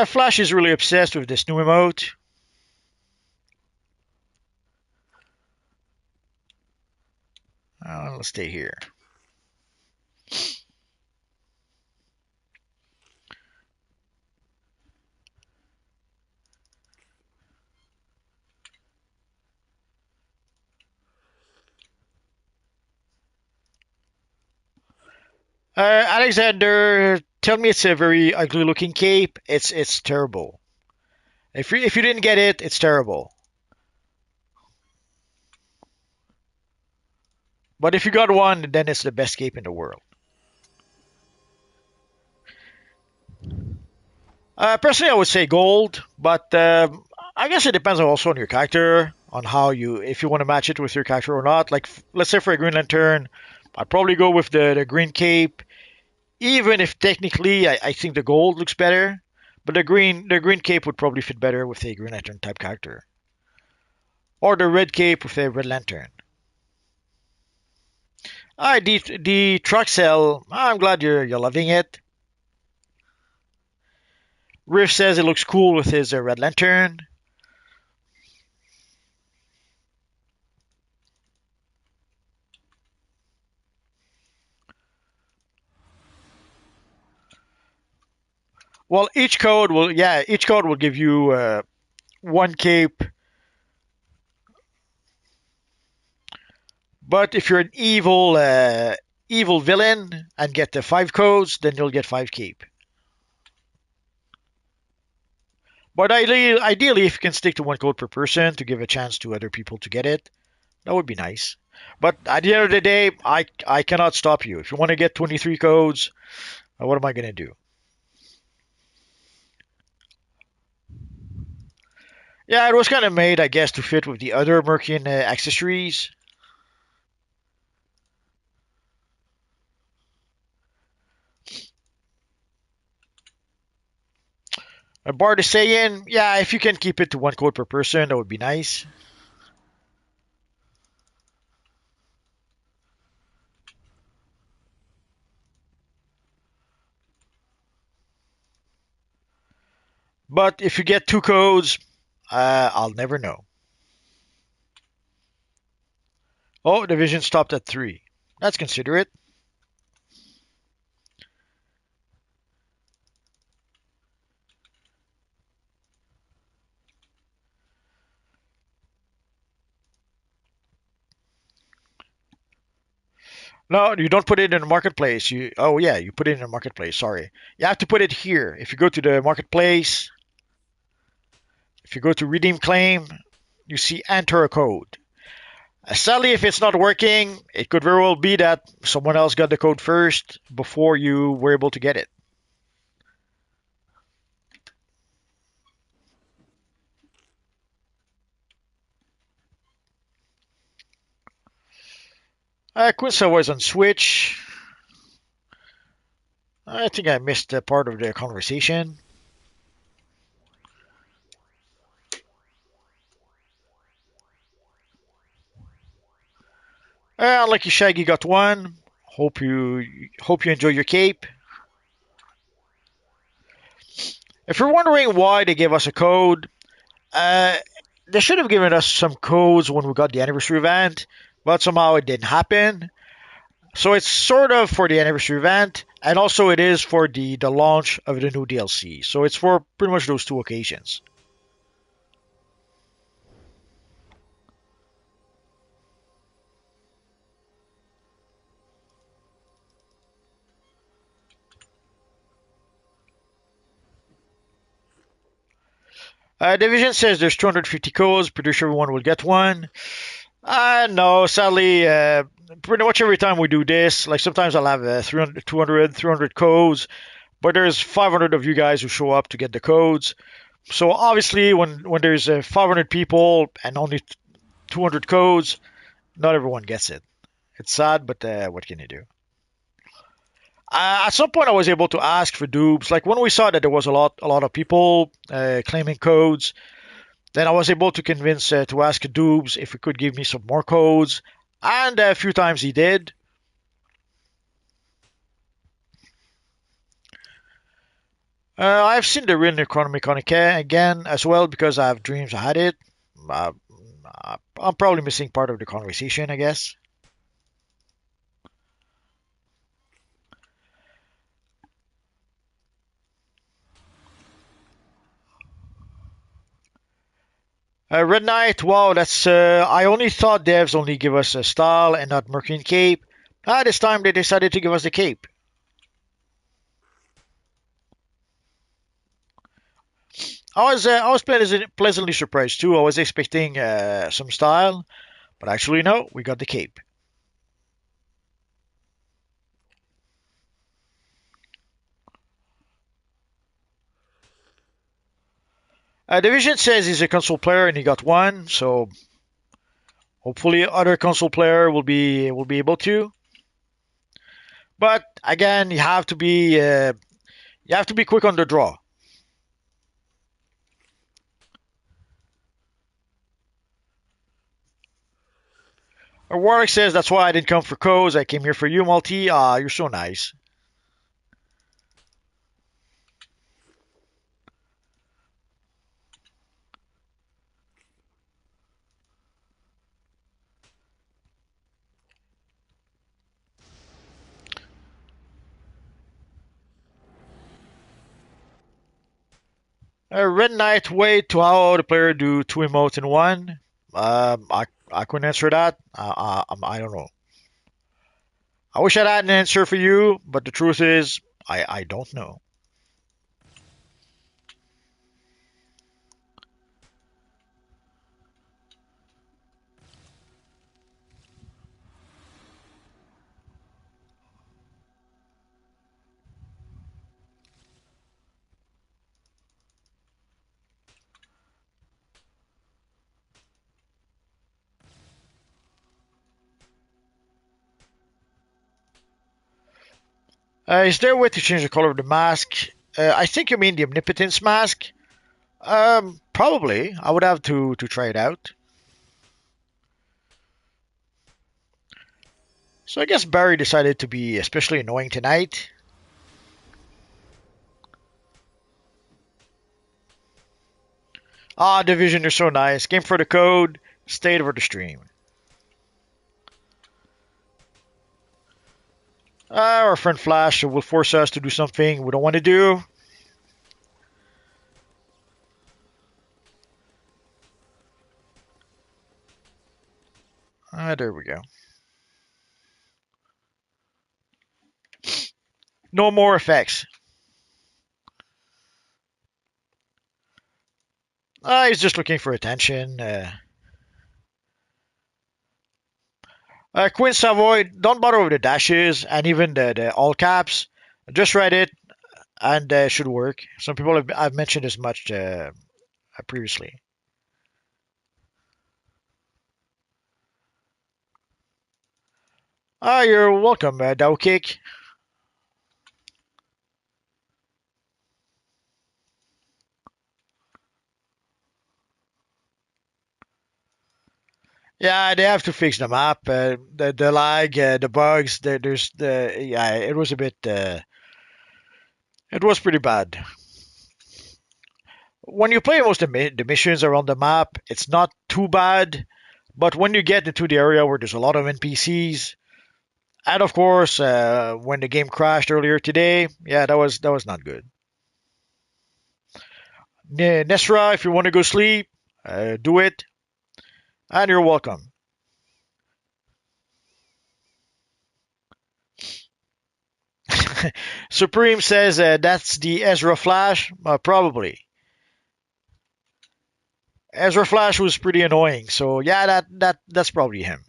Flash is really obsessed with this new emote. Let's stay here. Alexander, tell me it's a very ugly looking cape. It's terrible. If you didn't get it, it's terrible. But if you got one, then it's the best cape in the world. Personally, I would say gold, but I guess it depends also on your character, on how you if you want to match it with your character or not. Like let's say for a Green Lantern, I'd probably go with the green cape, even if technically I think the gold looks better. But the green cape would probably fit better with a Green Lantern type character, or the red cape with a Red Lantern. Alright, the truck cell. I'm glad you're loving it. Riff says it looks cool with his Red Lantern. Well, each code will give you one cape But if you're an evil villain and get the 5 codes, then you'll get 5 keep. But ideally, if you can stick to 1 code per person to give a chance to other people to get it, that would be nice. But at the end of the day, I cannot stop you. If you want to get 23 codes, what am I going to do? Yeah, it was kind of made, I guess, to fit with the other Mearcian accessories. Bard is saying, yeah, if you can keep it to 1 code per person, that would be nice. But if you get 2 codes, I'll never know. Oh, the vision stopped at 3. That's considerate. No, you don't put it in the marketplace. Oh yeah, you put it in the marketplace. Sorry, you have to put it here. If you go to the marketplace, if you go to redeem claim, you see enter a code. Sadly, if it's not working, it could very well be that someone else got the code first before you were able to get it. Quincy was on Switch. I think I missed a part of the conversation. Lucky Shaggy got 1. Hope you enjoy your cape. If you're wondering why they gave us a code, uh, they should have given us some codes when we got the anniversary event, but somehow it didn't happen. So it's sort of for the anniversary event, and also it is for the launch of the new DLC. So it's for pretty much those 2 occasions. Division says there's 250 codes. Pretty sure everyone will get 1. No, sadly, pretty much every time we do this, like sometimes I'll have 300, 200, 300 codes, but there's 500 of you guys who show up to get the codes. So obviously, when there's 500 people and only 200 codes, not everyone gets it. It's sad, but what can you do? At some point, I was able to ask for dupes. Like when we saw that there was a lot of people claiming codes, then I was able to convince to ask dupes if he could give me some more codes, and a few times he did. I've seen the real Necronomicon again as well because I have dreams I had it. Uh, I'm probably missing part of the conversation, I guess. Red Knight, wow, that's. I only thought devs only give us a style and not Mercury Cape. This time they decided to give us the cape. I was pleasantly surprised too. I was expecting some style, but actually no, we got the cape. Division says he's a console player and he got 1, so hopefully other console player will be able to. But again, you have to be quick on the draw. Warwick says that's why I didn't come for codes. I came here for you, Multi. Ah, you're so nice. Red Knight, wait to how the player do 2 emotes in one. I couldn't answer that. I don't know. I wish I had an answer for you, but the truth is, I don't know. Is there a way to change the color of the mask? I think you mean the omnipotence mask. Probably. I would have to try it out. So I guess Barry decided to be especially annoying tonight. Ah, Division, you're so nice. Game for the code. Stayed over the stream. Our friend Flash will force us to do something we don't want to do. There we go. No more effects. He's just looking for attention. Queen Savoy, don't bother with the dashes and even the all caps. Just write it and it should work. Some people have mentioned as much previously. You're welcome, Dow Kick. Yeah, they have to fix the map. The lag, the bugs. There's the yeah. It was a bit. It was pretty bad. When you play most of the missions around the map, it's not too bad. But when you get into the area where there's a lot of NPCs, and of course, when the game crashed earlier today, yeah, that was not good. Nesra, if you want to go sleep, do it, and you're welcome. Supreme says that's the Ezra Flash, probably. Ezra Flash was pretty annoying, so yeah, that's probably him.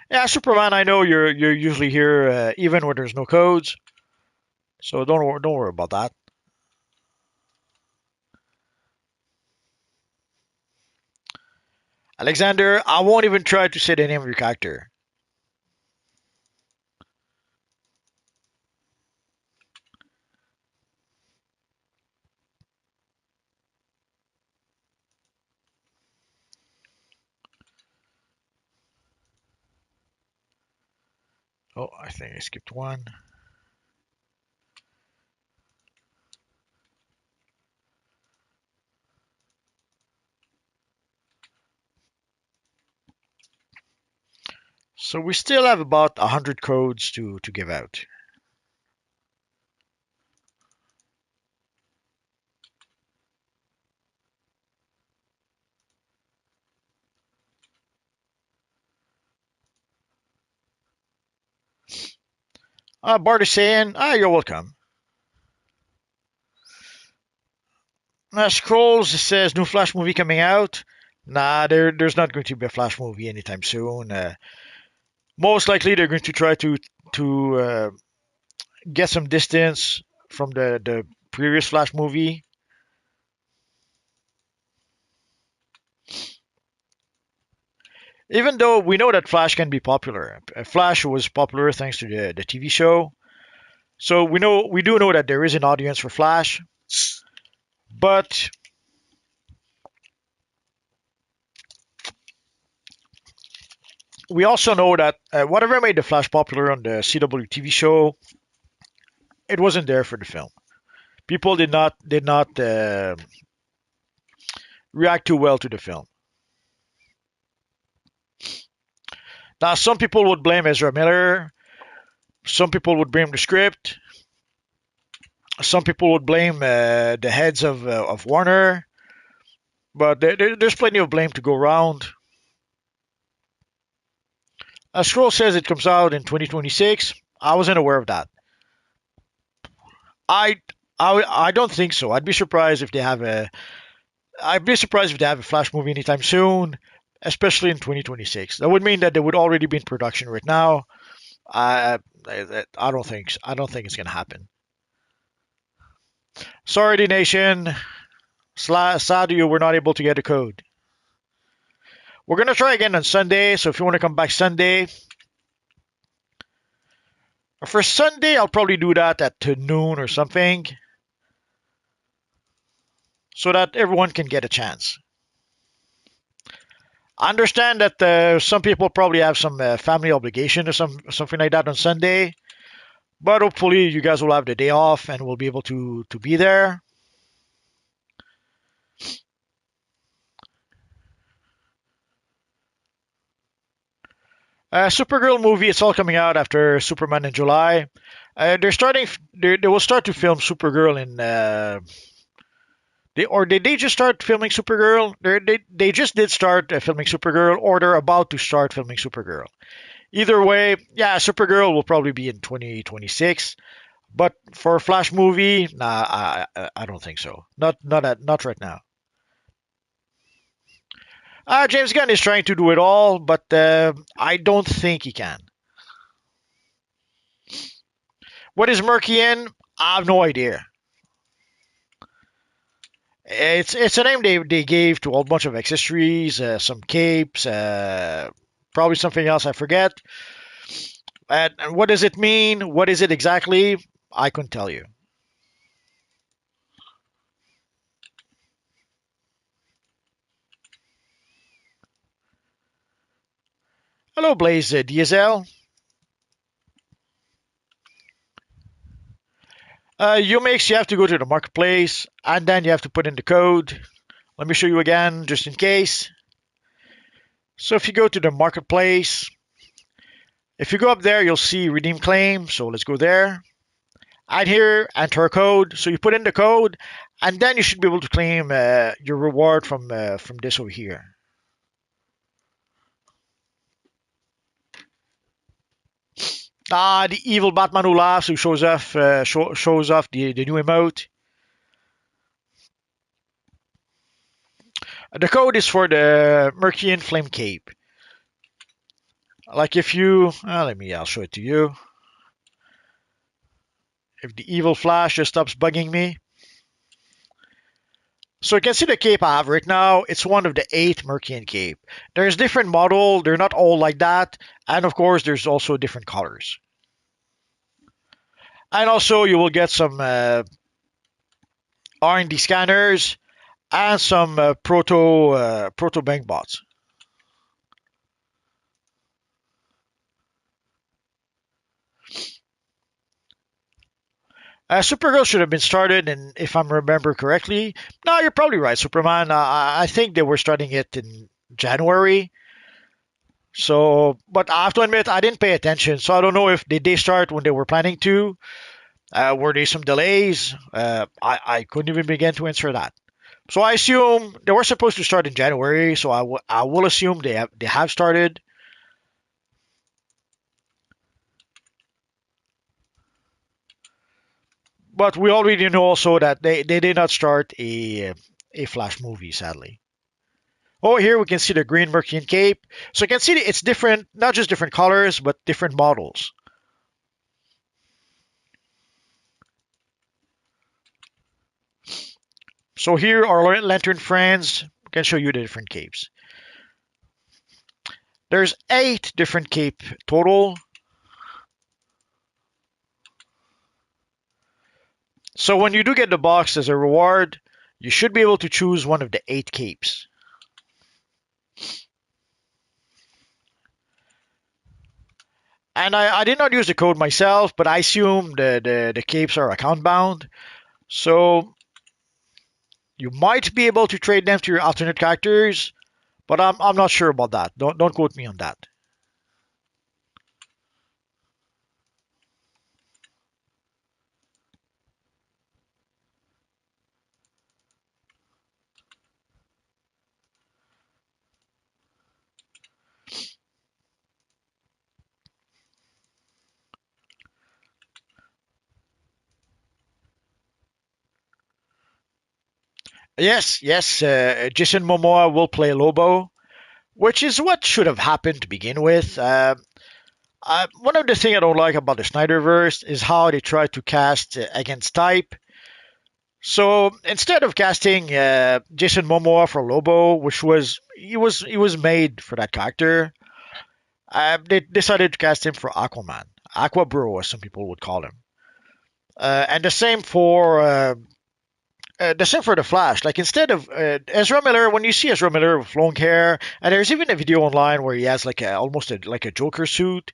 Yeah, Superman, I know you're usually here even when there's no codes, so don't worry about that. Alexander, I won't even try to say the name of your character. Oh, I think I skipped one. So we still have about 100 codes to give out. Bart is saying, you're welcome. Scrolls says new Flash movie coming out. Nah, there's not going to be a Flash movie anytime soon. Most likely they're going to try to get some distance from the previous Flash movie. Even though we know that Flash can be popular, Flash was popular thanks to the TV show. So we do know that there is an audience for Flash, but we also know that whatever made the Flash popular on the CW TV show, it wasn't there for the film. People did not react too well to the film. Now, some people would blame Ezra Miller. Some people would blame the script. Some people would blame the heads of Warner, but there's plenty of blame to go around. Scroll says it comes out in 2026. I wasn't aware of that. I, I don't think so. I'd be surprised if they have a. I'd be surprised if they have a Flash movie anytime soon, especially in 2026. That would mean that they would already be in production right now. I don't think. I don't think it's gonna happen. Sorry, D Nation. Sad you were not able to get a code. We're gonna try again on Sunday. So if you want to come back Sunday, for Sunday, I'll probably do that at noon or something, so that everyone can get a chance. I understand that some people probably have some family obligation or something like that on Sunday, but hopefully you guys will have the day off and will be able to be there. Supergirl movie, it's all coming out after Superman in July. They're starting. They will start to film Supergirl in. Did they just start filming Supergirl? They just did start filming Supergirl, or they're about to start filming Supergirl. Either way, yeah, Supergirl will probably be in 2026. But for a Flash movie, nah, I don't think so. Not right now. James Gunn is trying to do it all, but I don't think he can. What is Mearcian? I have no idea. It's a name they gave to a whole bunch of accessories, some capes, probably something else I forget. And what does it mean? What is it exactly? I couldn't tell you. Hello, Blaze DSL. You have to go to the marketplace and then you have to put in the code. Let me show you again, just in case. So if you go to the marketplace, if you go up there, you'll see redeem claim. So let's go there. Add here, enter a code. So you put in the code, and then you should be able to claim your reward from this over here. The evil Batman who laughs, who shows off the new emote. The code is for the Mearcian Flame Cape. Like if you, I'll show it to you. If the evil Flash just stops bugging me. So you can see the cape I have right now. It's one of the 8 Mearcian cape. There's different model. They're not all like that. And of course, there's also different colors. And also, you will get some R&D scanners and some proto bank bots. Supergirl should have been started, and if I remember correctly, no, you're probably right, Superman. I think they were starting it in January. So, but I have to admit, I didn't pay attention, so I don't know if did they start when they were planning to. Were there some delays? I couldn't even begin to answer that. So I assume they were supposed to start in January. So I will assume they have started. But we already know also that they did not start a Flash movie, sadly. Oh, here we can see the green Mearcian cape. So you can see it's different, not just different colors, but different models. So here our Lantern friends can show you the different capes. There's 8 different cape total. So when you do get the box as a reward, you should be able to choose one of the 8 capes. And I did not use the code myself, but I assume the capes are account bound. So you might be able to trade them to your alternate characters, but I'm not sure about that. Don't quote me on that. Yes, yes. Jason Momoa will play Lobo, which is what should have happened to begin with. One of the things I don't like about the Snyderverse is how they try to cast against type. So instead of casting Jason Momoa for Lobo, which was made for that character, they decided to cast him for Aquaman, Aqua Bro, as some people would call him. And the same for the Flash. Like instead of Ezra Miller, when you see Ezra Miller with long hair, and there's even a video online where he has like like a Joker suit.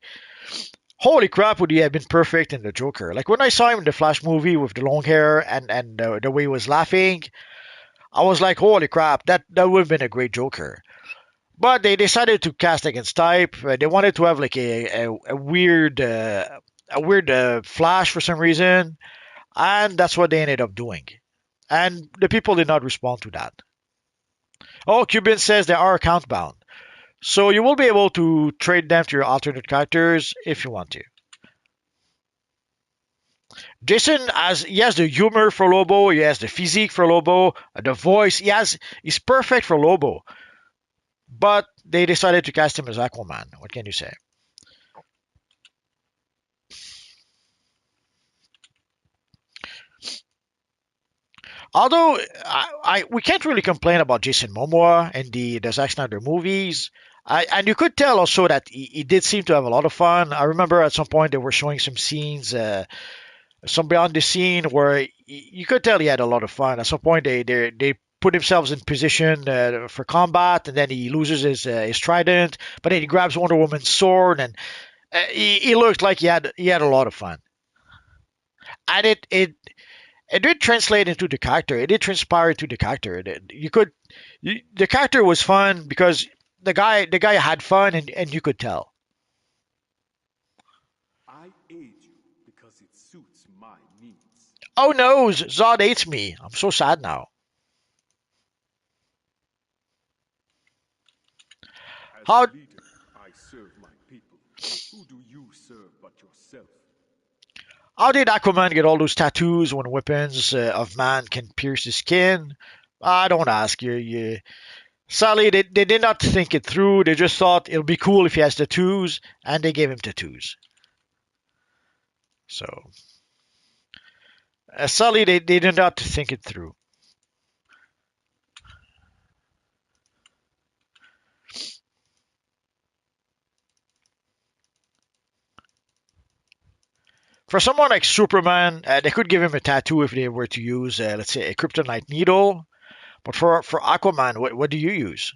Holy crap, would he have been perfect in the Joker? Like when I saw him in the Flash movie with the long hair and the way he was laughing, I was like, holy crap, that would have been a great Joker. But they decided to cast against type. They wanted to have like a weird Flash for some reason, and that's what they ended up doing. And the people did not respond to that. Oh, Cuban says they are account bound. So you will be able to trade them to your alternate characters if you want to. Jason he has the humor for Lobo, he has the physique for Lobo, the voice, he's perfect for Lobo. But they decided to cast him as Aquaman. What can you say? Although we can't really complain about Jason Momoa and the Zack Snyder movies. And you could tell also that he did seem to have a lot of fun. I remember at some point they were showing some scenes, some beyond the scene where you could tell he had a lot of fun. At some point they put themselves in position for combat, and then he loses his trident, but then he grabs Wonder Woman's sword, and he looked like he had a lot of fun. And it did translate into the character. It did transpire into the character. The character was fun because the guy had fun, and you could tell. I aid you because it suits my needs. Oh no, Zod hates me. I'm so sad now. As a How leader, I serve my people. Who do you serve but yourself? how did Aquaman get all those tattoos when weapons of man can pierce his skin? I don't ask you. Sadly, they did not think it through. They just thought it'll be cool if he has tattoos, and they gave him tattoos. So sadly, they did not think it through. For someone like Superman, they could give him a tattoo if they were to use, let's say, a kryptonite needle. But for Aquaman, what do you use?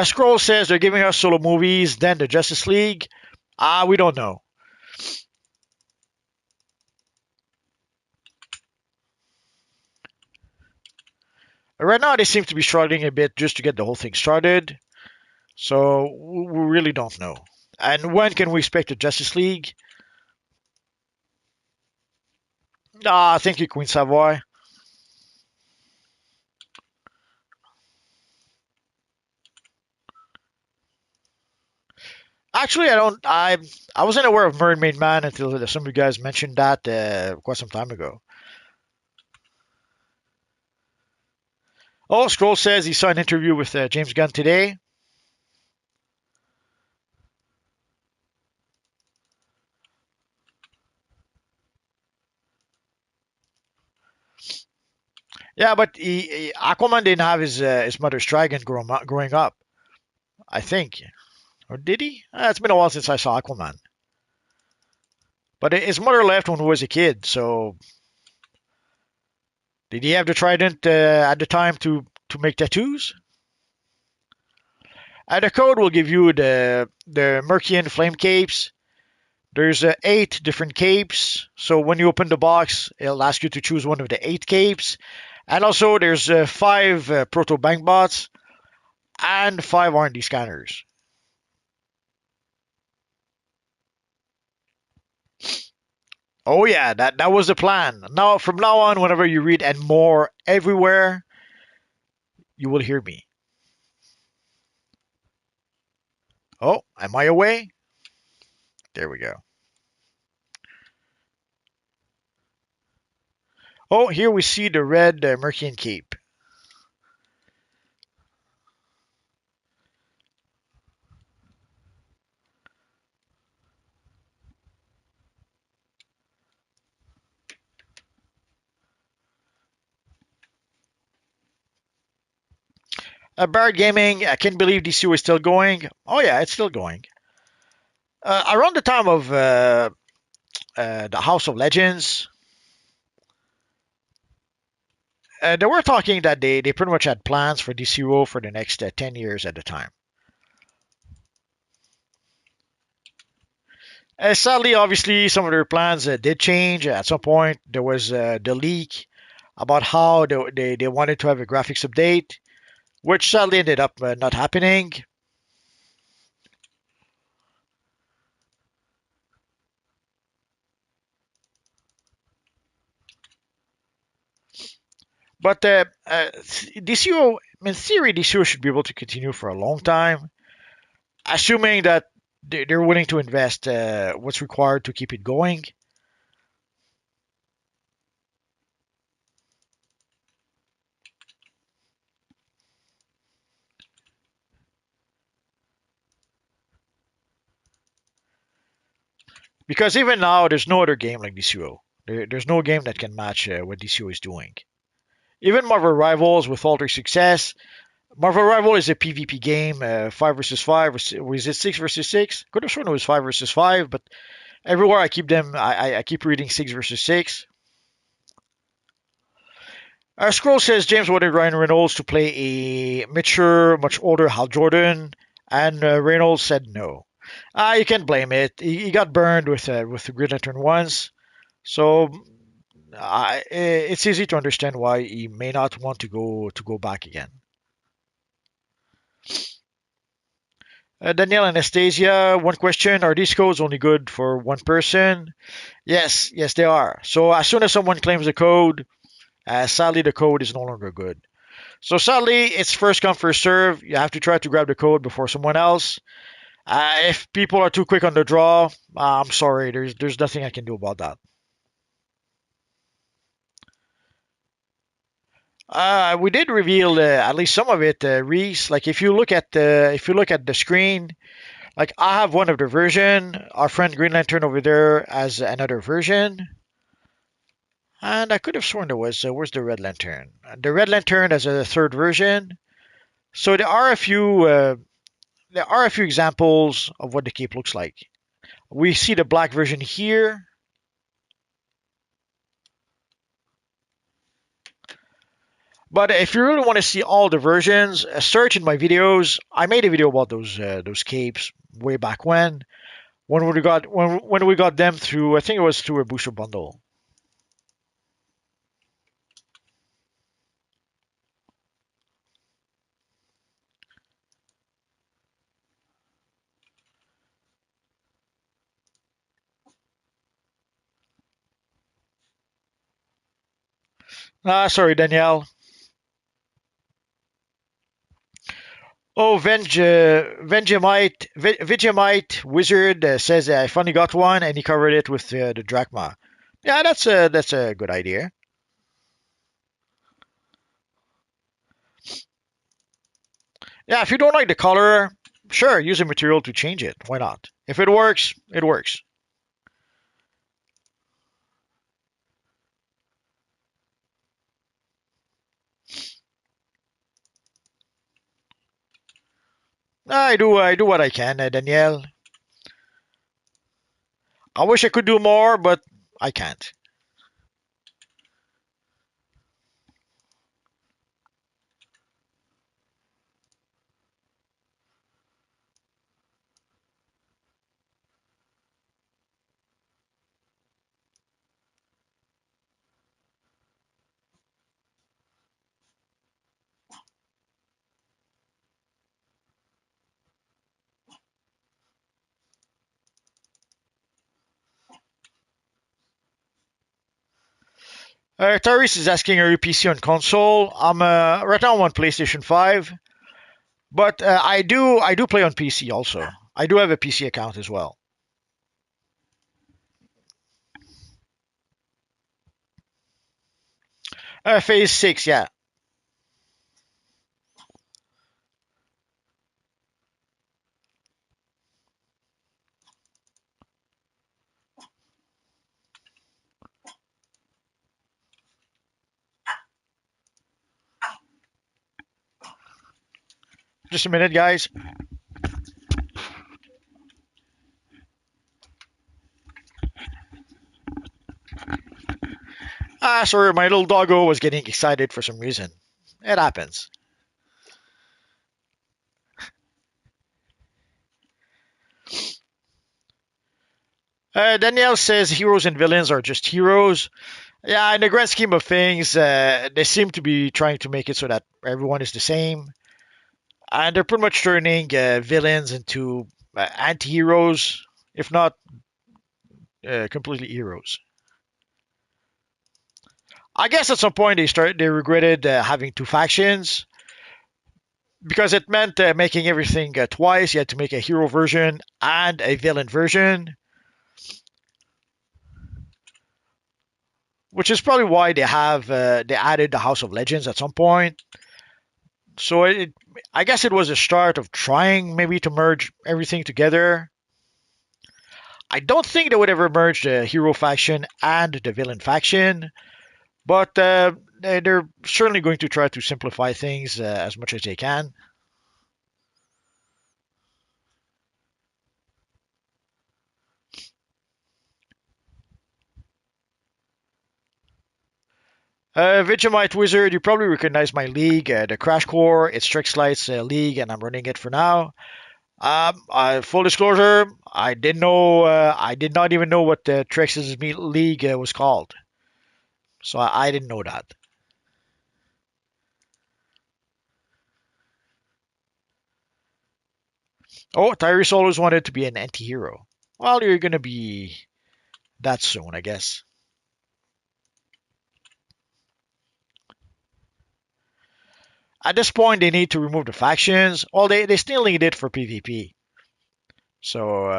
Scroll says they're giving us solo movies, then the Justice League. We don't know. Right now, they seem to be struggling a bit just to get the whole thing started. So we really don't know. And when can we expect the Justice League? Thank you, Queen Savoy. Actually, I don't. I wasn't aware of Mermaid Man until some of you guys mentioned that quite some time ago. Oh, Scroll says he saw an interview with James Gunn today. Yeah, but Aquaman didn't have his mother's dragon growing up. I think, or did he? It's been a while since I saw Aquaman. But his mother left when he was a kid. So did he have the trident at the time to make tattoos? The code will give you the Mearcian flame capes. There's 8 different capes. So when you open the box, it'll ask you to choose one of the 8 capes. And also there's 5 proto bank bots and 5 R&D scanners. Oh yeah, that was the plan. Now from now on, whenever you read and more everywhere, you will hear me. Oh, am I away? There we go. Oh, here we see the red Mearcian cape. Barrett Gaming, I can't believe DCUO is still going. Oh yeah, it's still going. Around the time of the House of Legends, they were talking that they pretty much had plans for DCUO for the next 10 years at the time. Sadly, obviously, some of their plans did change. At some point, there was the leak about how they wanted to have a graphics update, which sadly ended up not happening. But DCO, in theory, DCO should be able to continue for a long time, assuming that they're willing to invest what's required to keep it going. Because even now, there's no other game like DCO. There's no game that can match what DCO is doing. Even Marvel Rivals, with all their success, Marvel Rival is a PvP game, 5 versus 5, or is it 6 versus 6? Could have sworn it was 5 versus 5, but everywhere I keep them, I keep reading 6 versus 6. Scroll says James wanted Ryan Reynolds to play a mature, much older Hal Jordan, and Reynolds said no. You can't blame it. He got burned with the Green Lantern once, so it's easy to understand why he may not want to go back again. Danielle Anastasia, one question: are these codes only good for one person? Yes, yes, they are. So as soon as someone claims the code, sadly the code is no longer good. So sadly, it's first come first serve. You have to try to grab the code before someone else. If people are too quick on the draw, I'm sorry. There's nothing I can do about that. We did reveal at least some of it, Reese. Like if you look at the screen, like I have one of the version. Our friend Green Lantern over there has another version. And I could have sworn there was. Where's the Red Lantern? The Red Lantern has a third version. So there are a few examples of what the cape looks like. We see the black version here. But if you really want to see all the versions, search in my videos. I made a video about those capes way back when we got them through. I think it was through a booster bundle. Sorry, Danielle. Oh, Vegemite Wizard says I finally got one, and he covered it with the drachma. Yeah, that's a good idea. Yeah, if you don't like the color, sure, use a material to change it. Why not? If it works, it works. I do what I can, Danielle. I wish I could do more, but I can't. Tyrese is asking, are you PC on console? I'm right now I'm on PlayStation 5, but I do play on PC also. I do have a PC account as well. Phase 6, yeah. Just a minute, guys. Sorry, my little doggo was getting excited for some reason. It happens. Danielle says heroes and villains are just heroes. Yeah, in the grand scheme of things, they seem to be trying to make it so that everyone is the same. And they're pretty much turning villains into anti-heroes, if not completely heroes. I guess at some point they regretted having two factions because it meant making everything twice. You had to make a hero version and a villain version, which is probably why they added the House of Legends at some point. So I guess it was a start of trying maybe to merge everything together. I don't think they would ever merge the hero faction and the villain faction, but they're certainly going to try to simplify things as much as they can. Vegemite Wizard, you probably recognize my league, the Crash Core. It's Trixlight's league, and I'm running it for now. Full disclosure, I did not even know what the Trix's league was called, so I didn't know that. Oh, Tyrese always wanted to be an anti-hero. Well, you're gonna be that soon, I guess. At this point, they need to remove the factions. Well, they still need it for PvP. So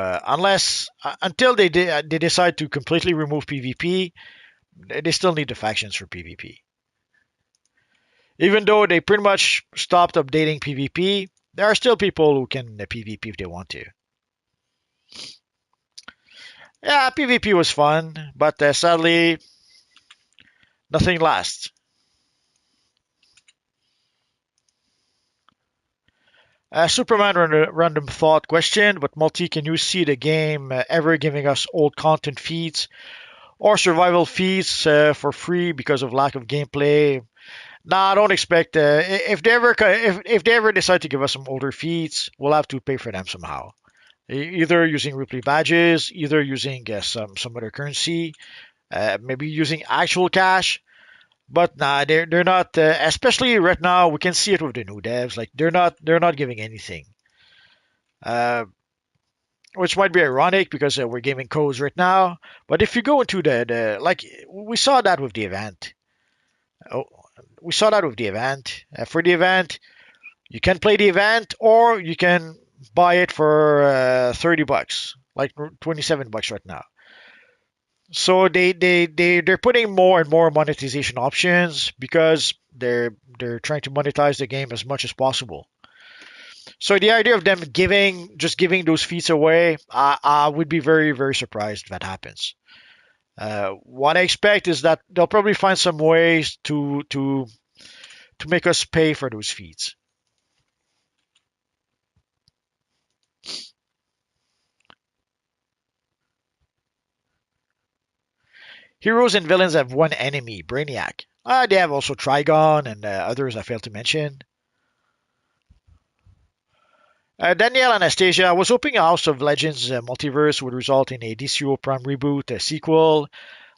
until they decide to completely remove PvP, they still need the factions for PvP. Even though they pretty much stopped updating PvP, there are still people who can PvP if they want to. Yeah, PvP was fun, but sadly, nothing lasts. Superman random thought question, but Multi, can you see the game ever giving us old content feeds or survival feeds for free because of lack of gameplay? Nah, I don't expect. If they ever decide to give us some older feeds, we'll have to pay for them somehow. Either using replay badges, either using some other currency, maybe using actual cash. But nah, they're not. Especially right now, we can see it with the new devs. Like they're not giving anything. Uh, which might be ironic because we're giving codes right now. But if you go into the like we saw that with the event. Oh, we saw that with the event. For the event, you can play the event or you can buy it for $30, like $27 right now. So they're putting more and more monetization options because they're trying to monetize the game as much as possible. So the idea of them giving those feats away, I would be very very surprised if that happens. What I expect is that they'll probably find some ways to make us pay for those feats. Heroes and villains have one enemy, Brainiac. They have also Trigon and others I failed to mention. Danielle Anastasia, I was hoping a House of Legends multiverse would result in a DCUO Prime reboot, a sequel,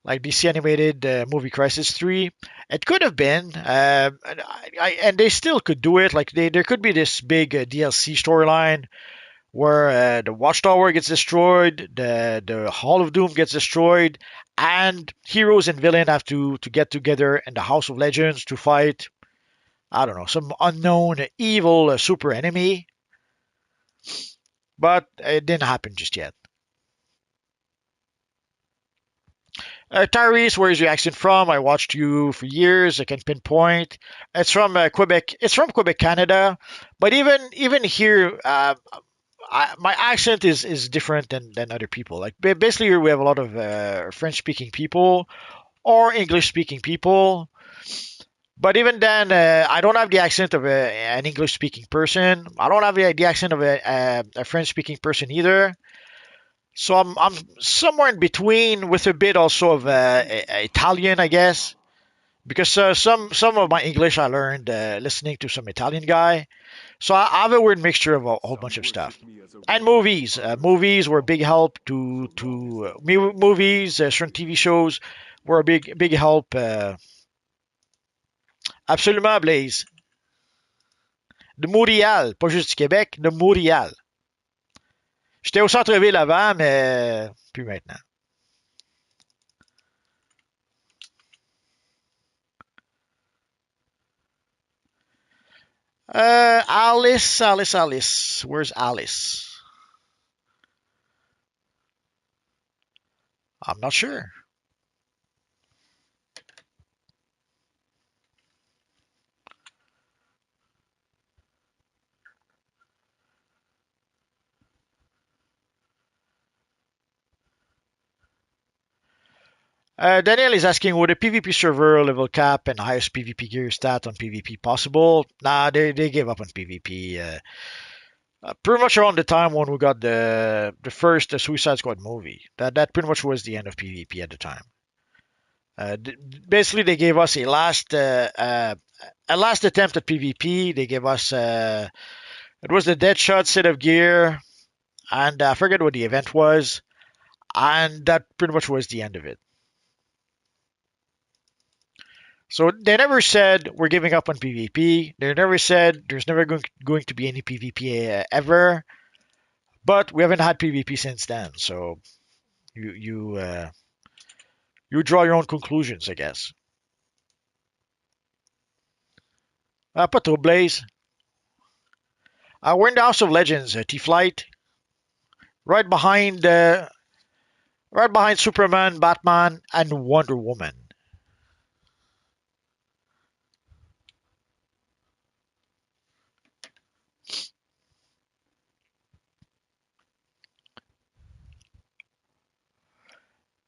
like DC animated movie Crisis 3. It could have been, and they still could do it. Like there could be this big DLC storyline where the Watchtower gets destroyed, the Hall of Doom gets destroyed, and heroes and villain have to get together in the House of Legends to fight. I don't know, some unknown evil super enemy, but it didn't happen just yet. Tyrese, where's your accent from? I watched you for years. I can pinpoint. It's from Quebec. It's from Quebec, Canada. But even here, my accent is different than other people. Like basically, we have a lot of French speaking people or English speaking people. But even then, I don't have the accent of an English speaking person. I don't have the accent of a French speaking person either. So I'm somewhere in between with a bit also of Italian, I guess, because some of my English I learned listening to some Italian guy. So I have a weird mixture of a whole bunch Some of stuff. worship me as a And god, movies, others movies were a big help to movies, certain TV shows were a big help. Absolument, Blaze. De Montréal, pas juste du Québec, de Montréal. J'étais au centre-ville avant, mais plus maintenant. Alice. Where's Alice? I'm not sure. Daniel is asking, would a PvP server level cap and highest PvP gear stat on PvP possible? Nah, they gave up on PvP. Pretty much around the time when we got the first Suicide Squad movie. That pretty much was the end of PvP at the time. Basically, they gave us a last attempt at PvP. They gave us it was the Deadshot set of gear, and I forget what the event was, and that pretty much was the end of it. So they never said we're giving up on PvP. They never said there's never going to be any PvP ever. But we haven't had PvP since then. So you draw your own conclusions, I guess. Pas trop, Blaze. We're in the House of Legends, T-Flight, right behind right behind Superman, Batman, and Wonder Woman.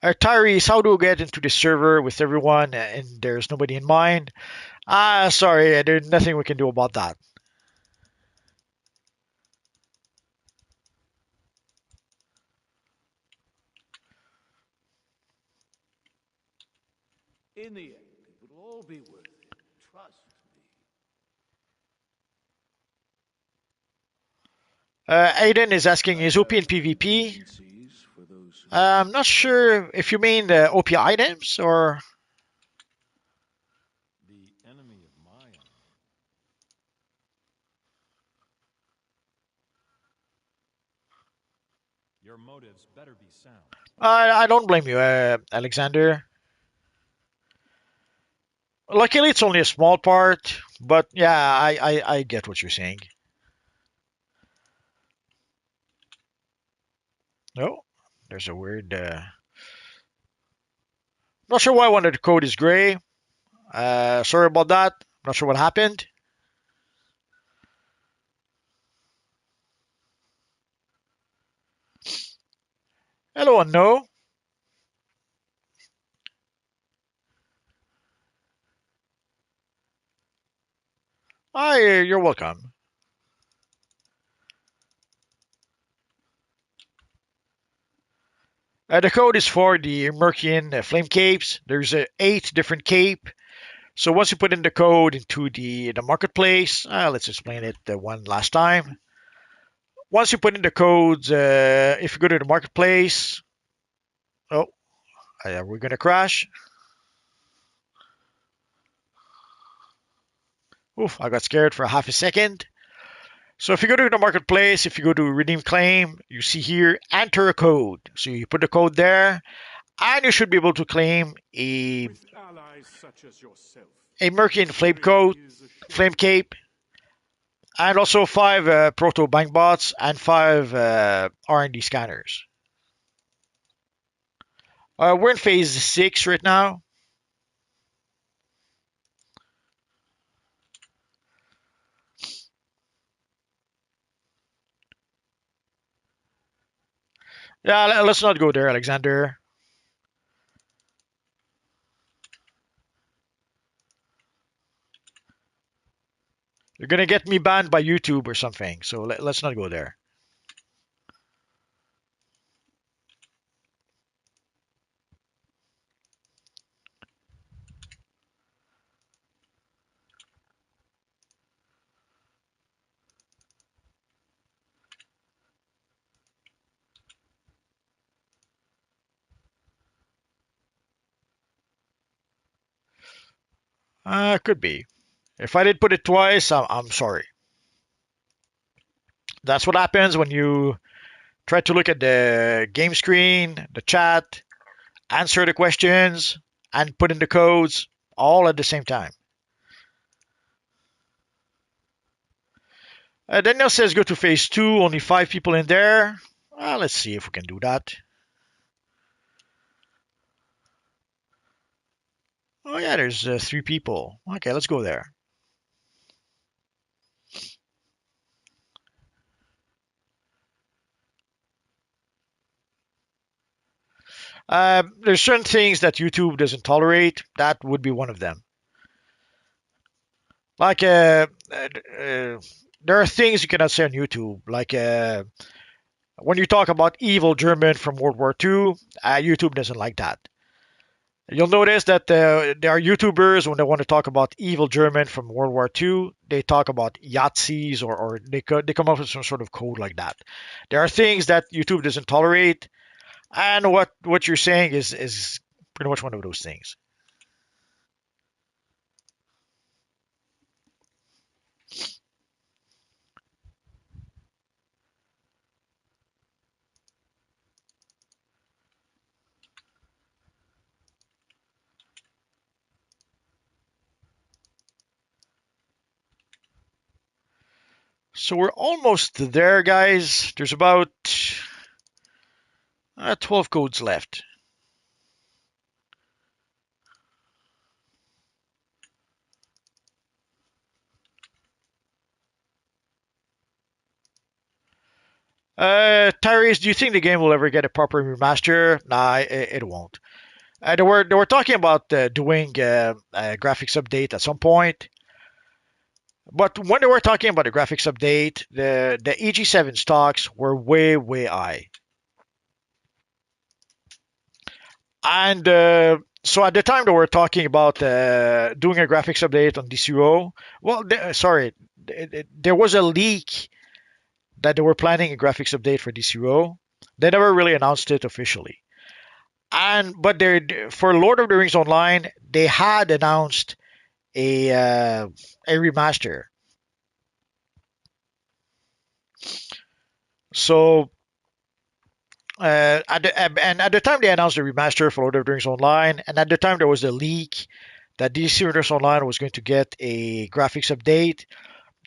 Tyrese, how do we get into the server with everyone and there's nobody in mind? Sorry, there's nothing we can do about that. In the end, it will all be worth it. Trust me. Aiden is asking, is OP in PvP? Vacancies for those who I'm not sure if you mean the OP items or. the enemy of my enemy. Your motives better be sound. I don't blame you, Alexander. Luckily, it's only a small part, but yeah, I get what you're saying. No, there's a weird. Not sure why one of the code is gray. Sorry about that. Not sure what happened. Hello and no. Hi, you're welcome. The code is for the Mearcian flame capes. There's 8 different cape. So once you put in the code into the marketplace, let's explain it one last time. Once you put in the codes, if you go to the marketplace, oh, we're gonna crash. Oof, I got scared for a half a second. So if you go to the marketplace, if you go to redeem claim, you see here enter a code. So you put the code there, and you should be able to claim with allies such as yourself. a Mearcian flame Victory coat, is assured. flame cape, and also 5 proto bank bots and 5 R&D scanners. We're in phase 6 right now. Yeah, let's not go there, Alexander. You're gonna get me banned by YouTube or something. So let's not go there. Could be. If I did put it twice, I'm sorry. That's what happens when you try to look at the game screen, the chat, answer the questions, and put in the codes all at the same time. Daniel says go to phase 2, only 5 people in there. Let's see if we can do that. Oh, yeah, there's 3 people. Okay, let's go there. There's certain things that YouTube doesn't tolerate. That would be one of them. Like, there are things you cannot say on YouTube. Like, when you talk about evil German from World War II, YouTube doesn't like that. You'll notice that there are YouTubers when they want to talk about evil German from World War II, they talk about Yahtzees or they come up with some sort of code like that. There are things that YouTube doesn't tolerate, and what you're saying is pretty much one of those things. So we're almost there, guys. There's about 12 codes left. Tyrese, do you think the game will ever get a proper remaster? Nah, it won't. They were talking about doing a graphics update at some point, but when they were talking about the graphics update, the EG7 stocks were way high, and so at the time they were talking about doing a graphics update on DCUO. Well, sorry, there was a leak that they were planning a graphics update for DCUO. They never really announced it officially. And but they for Lord of the Rings Online, they had announced a remaster. So and at the time they announced the remaster for Lord of the Rings Online, and at the time there was a leak that DC Universe Online was going to get a graphics update.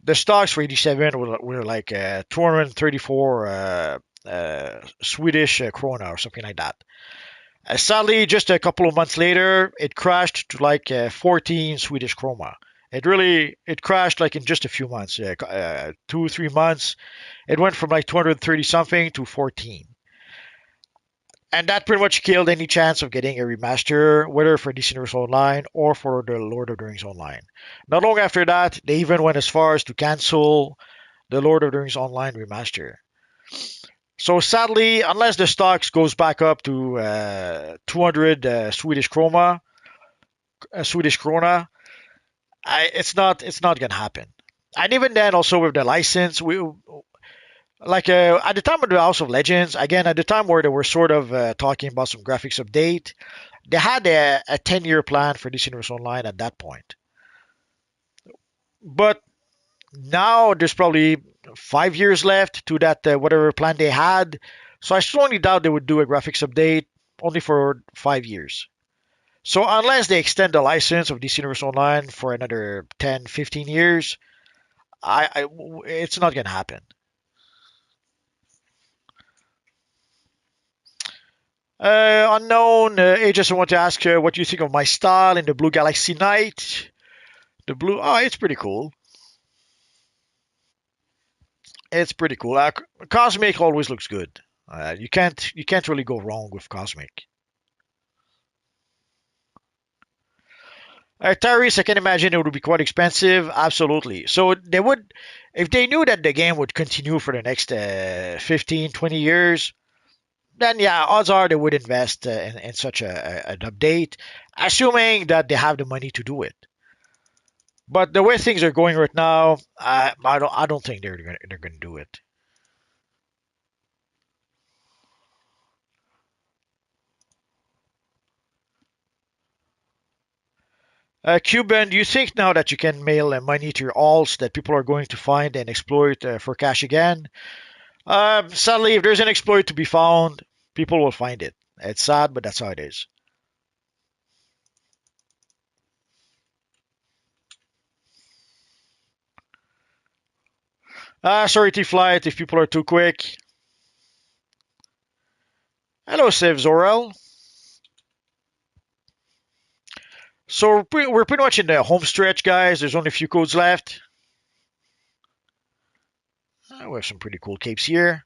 The stocks for 87 were like 234 Swedish krona or something like that. Sadly, just a couple of months later, it crashed to like 14 Swedish krona. It crashed like in just a few months, 2 3 months. It went from like 230 something to 14, and that pretty much killed any chance of getting a remaster, whether for DC Universe Online or for the Lord of the Rings Online. Not long after that, they even went as far as to cancel the Lord of the Rings Online remaster. So sadly, unless the stocks goes back up to 200 Swedish krona, it's not gonna happen. And even then, also with the license, we like at the time of the House of Legends, again at the time where they were sort of talking about some graphics update, they had a 10-year plan for this Universe Online at that point. But now there's probably 5 years left to that whatever plan they had. So I strongly doubt they would do a graphics update only for 5 years. So unless they extend the license of DC Universe Online for another 10, 15 years, it's not gonna happen. Unknown, I just want to ask what you think of my style in the Blue Galaxy Knight. The blue, oh, it's pretty cool. It's pretty cool. Cosmic always looks good. You can't really go wrong with Cosmic. Tyrese, I can imagine it would be quite expensive. Absolutely. So they would, if they knew that the game would continue for the next 15, 20 years, then yeah, odds are they would invest in such an update, assuming that they have the money to do it. But the way things are going right now, I don't think they're gonna do it. Cuban, do you think now that you can mail money to your alts that people are going to find and exploit for cash again? Sadly, if there's an exploit to be found, people will find it. It's sad, but that's how it is. Sorry, T-Flight, if people are too quick. Hello, Civ Zorel. So we're pretty much in the home stretch, guys. There's only a few codes left. We have some pretty cool capes here.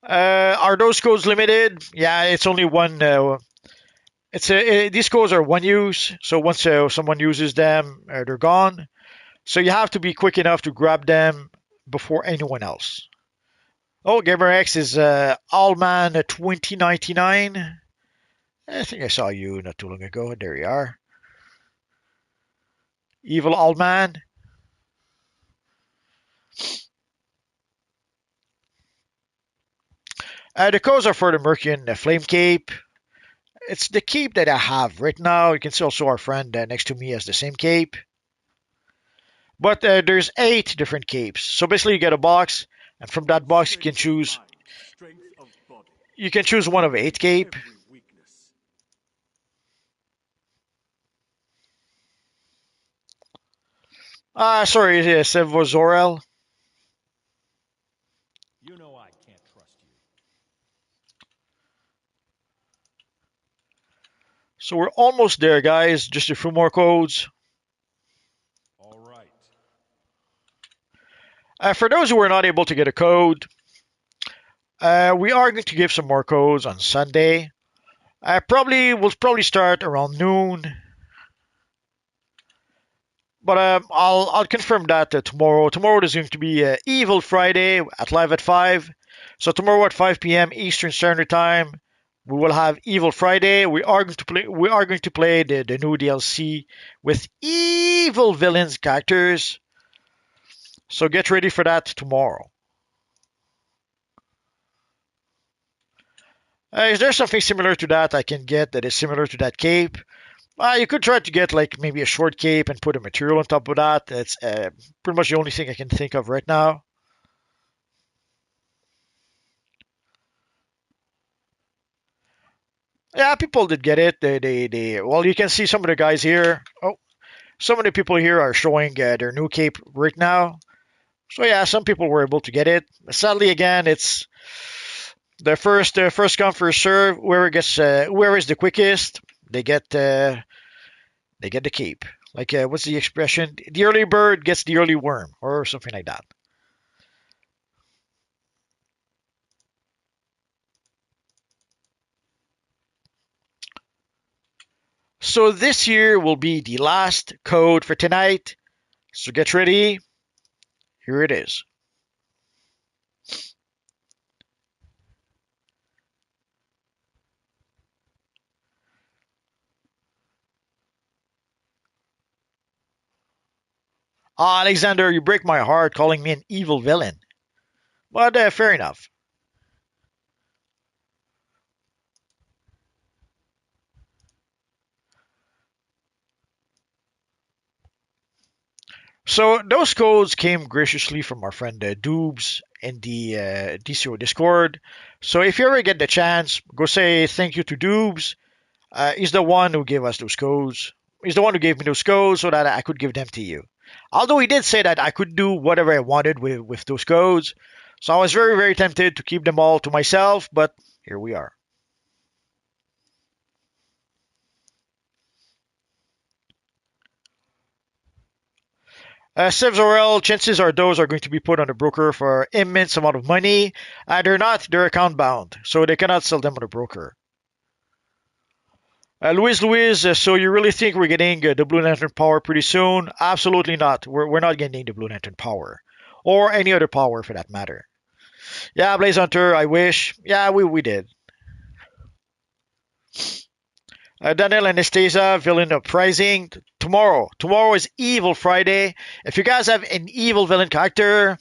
Are those codes limited? Yeah, it's only one. These codes are one use, so once someone uses them, they're gone. So you have to be quick enough to grab them before anyone else. Oh, GamerX is Allman 2099. I think I saw you not too long ago. There you are. Evil Allman. The codes are for the Mearcian Flame Cape. It's the cape that I have right now. You can see also our friend next to me has the same cape. But there's 8 different capes. So basically you get a box, and from that box you can choose one of 8 cape. Sorry, Sevo Zorel. You know I can't trust you. So we're almost there, guys. Just a few more codes. All right. For those who were not able to get a code, we are going to give some more codes on Sunday. We'll probably start around noon, but I'll confirm that tomorrow. Tomorrow is going to be Evil Friday at live at 5. So tomorrow at 5 p.m. Eastern Standard Time, we will have Evil Friday. We are going to play the new DLC with evil villains characters. So get ready for that tomorrow. Is there something similar to that I can get that is similar to that cape? You could try to get like maybe a short cape and put a material on top of that. That's pretty much the only thing I can think of right now. Yeah, people did get it. Well, you can see some of the guys here. Oh, some of the people here are showing their new cape right now. So yeah, some people were able to get it. Sadly, again, it's the first come first serve. Whoever is the quickest, they get the cape. Like what's the expression? The early bird gets the early worm, or something like that. So this here will be the last code for tonight. So get ready. Here it is. Alexander, you break my heart calling me an evil villain. But fair enough. So those codes came graciously from our friend Doobs in the DCUO Discord. So if you ever get the chance, go say thank you to Doobs. He's the one who gave us those codes. He's the one who gave me those codes so that I could give them to you. Although he did say that I could do whatever I wanted with those codes. So I was very, very tempted to keep them all to myself, but here we are. Civs Orel, chances are those are going to be put on the broker for immense amount of money. They're not, they're account bound, so they cannot sell them on the broker. Louise, so you really think we're getting the Blue Lantern power pretty soon? Absolutely not. We're not getting the Blue Lantern power. Or any other power for that matter. Yeah, Blaze Hunter, I wish. Yeah, we did. Daniel Anastasia, Villain Uprising. Tomorrow is Evil Friday. If you guys have an evil villain character,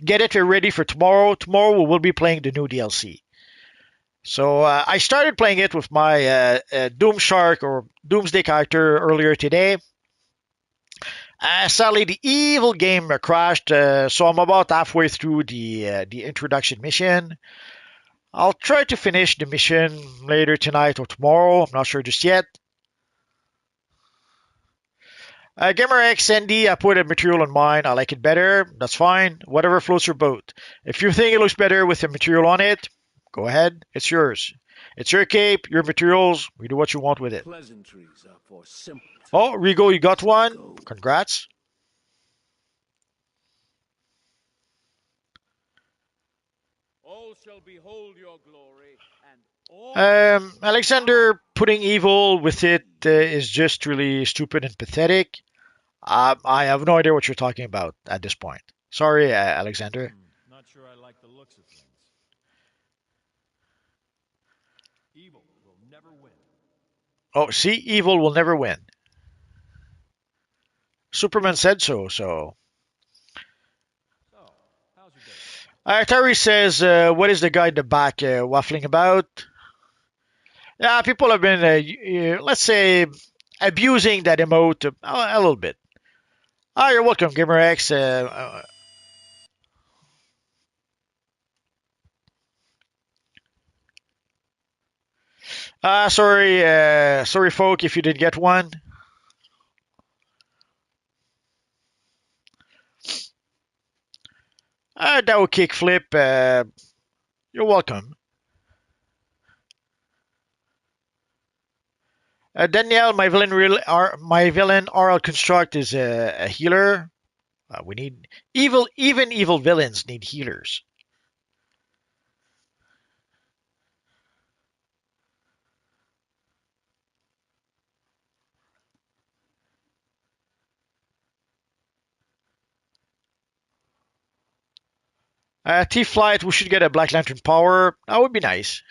get it ready for tomorrow. Tomorrow we will be playing the new DLC. So I started playing it with my Doom Shark or Doomsday character earlier today. Sadly, the evil game crashed, so I'm about halfway through the introduction mission. I'll try to finish the mission later tonight or tomorrow. I'm not sure just yet. Gamer X Sandy, I put a material on mine. I like it better. That's fine. Whatever floats your boat. If you think it looks better with the material on it, go ahead. It's yours. It's your cape, your materials. You do what you want with it. Pleasantries are for simple. Oh, Rigo, you got one. Congrats. All shall behold your glory, and all Alexander, putting evil with it is just really stupid and pathetic. I have no idea what you're talking about at this point. Sorry, Alexander. Not sure I like the looks of things. Evil will never win. Oh, see, evil will never win. Superman said so, so. So, how's your day? Terry says, what is the guy in the back waffling about? Yeah, people have been, let's say, abusing that emote a little bit. You're welcome, GamerX. Sorry, folk, if you did get one. That would kickflip. You're welcome. Danielle, my villain RL Construct is a healer. We need even evil villains need healers. T-Flight, we should get a Black Lantern power. That would be nice.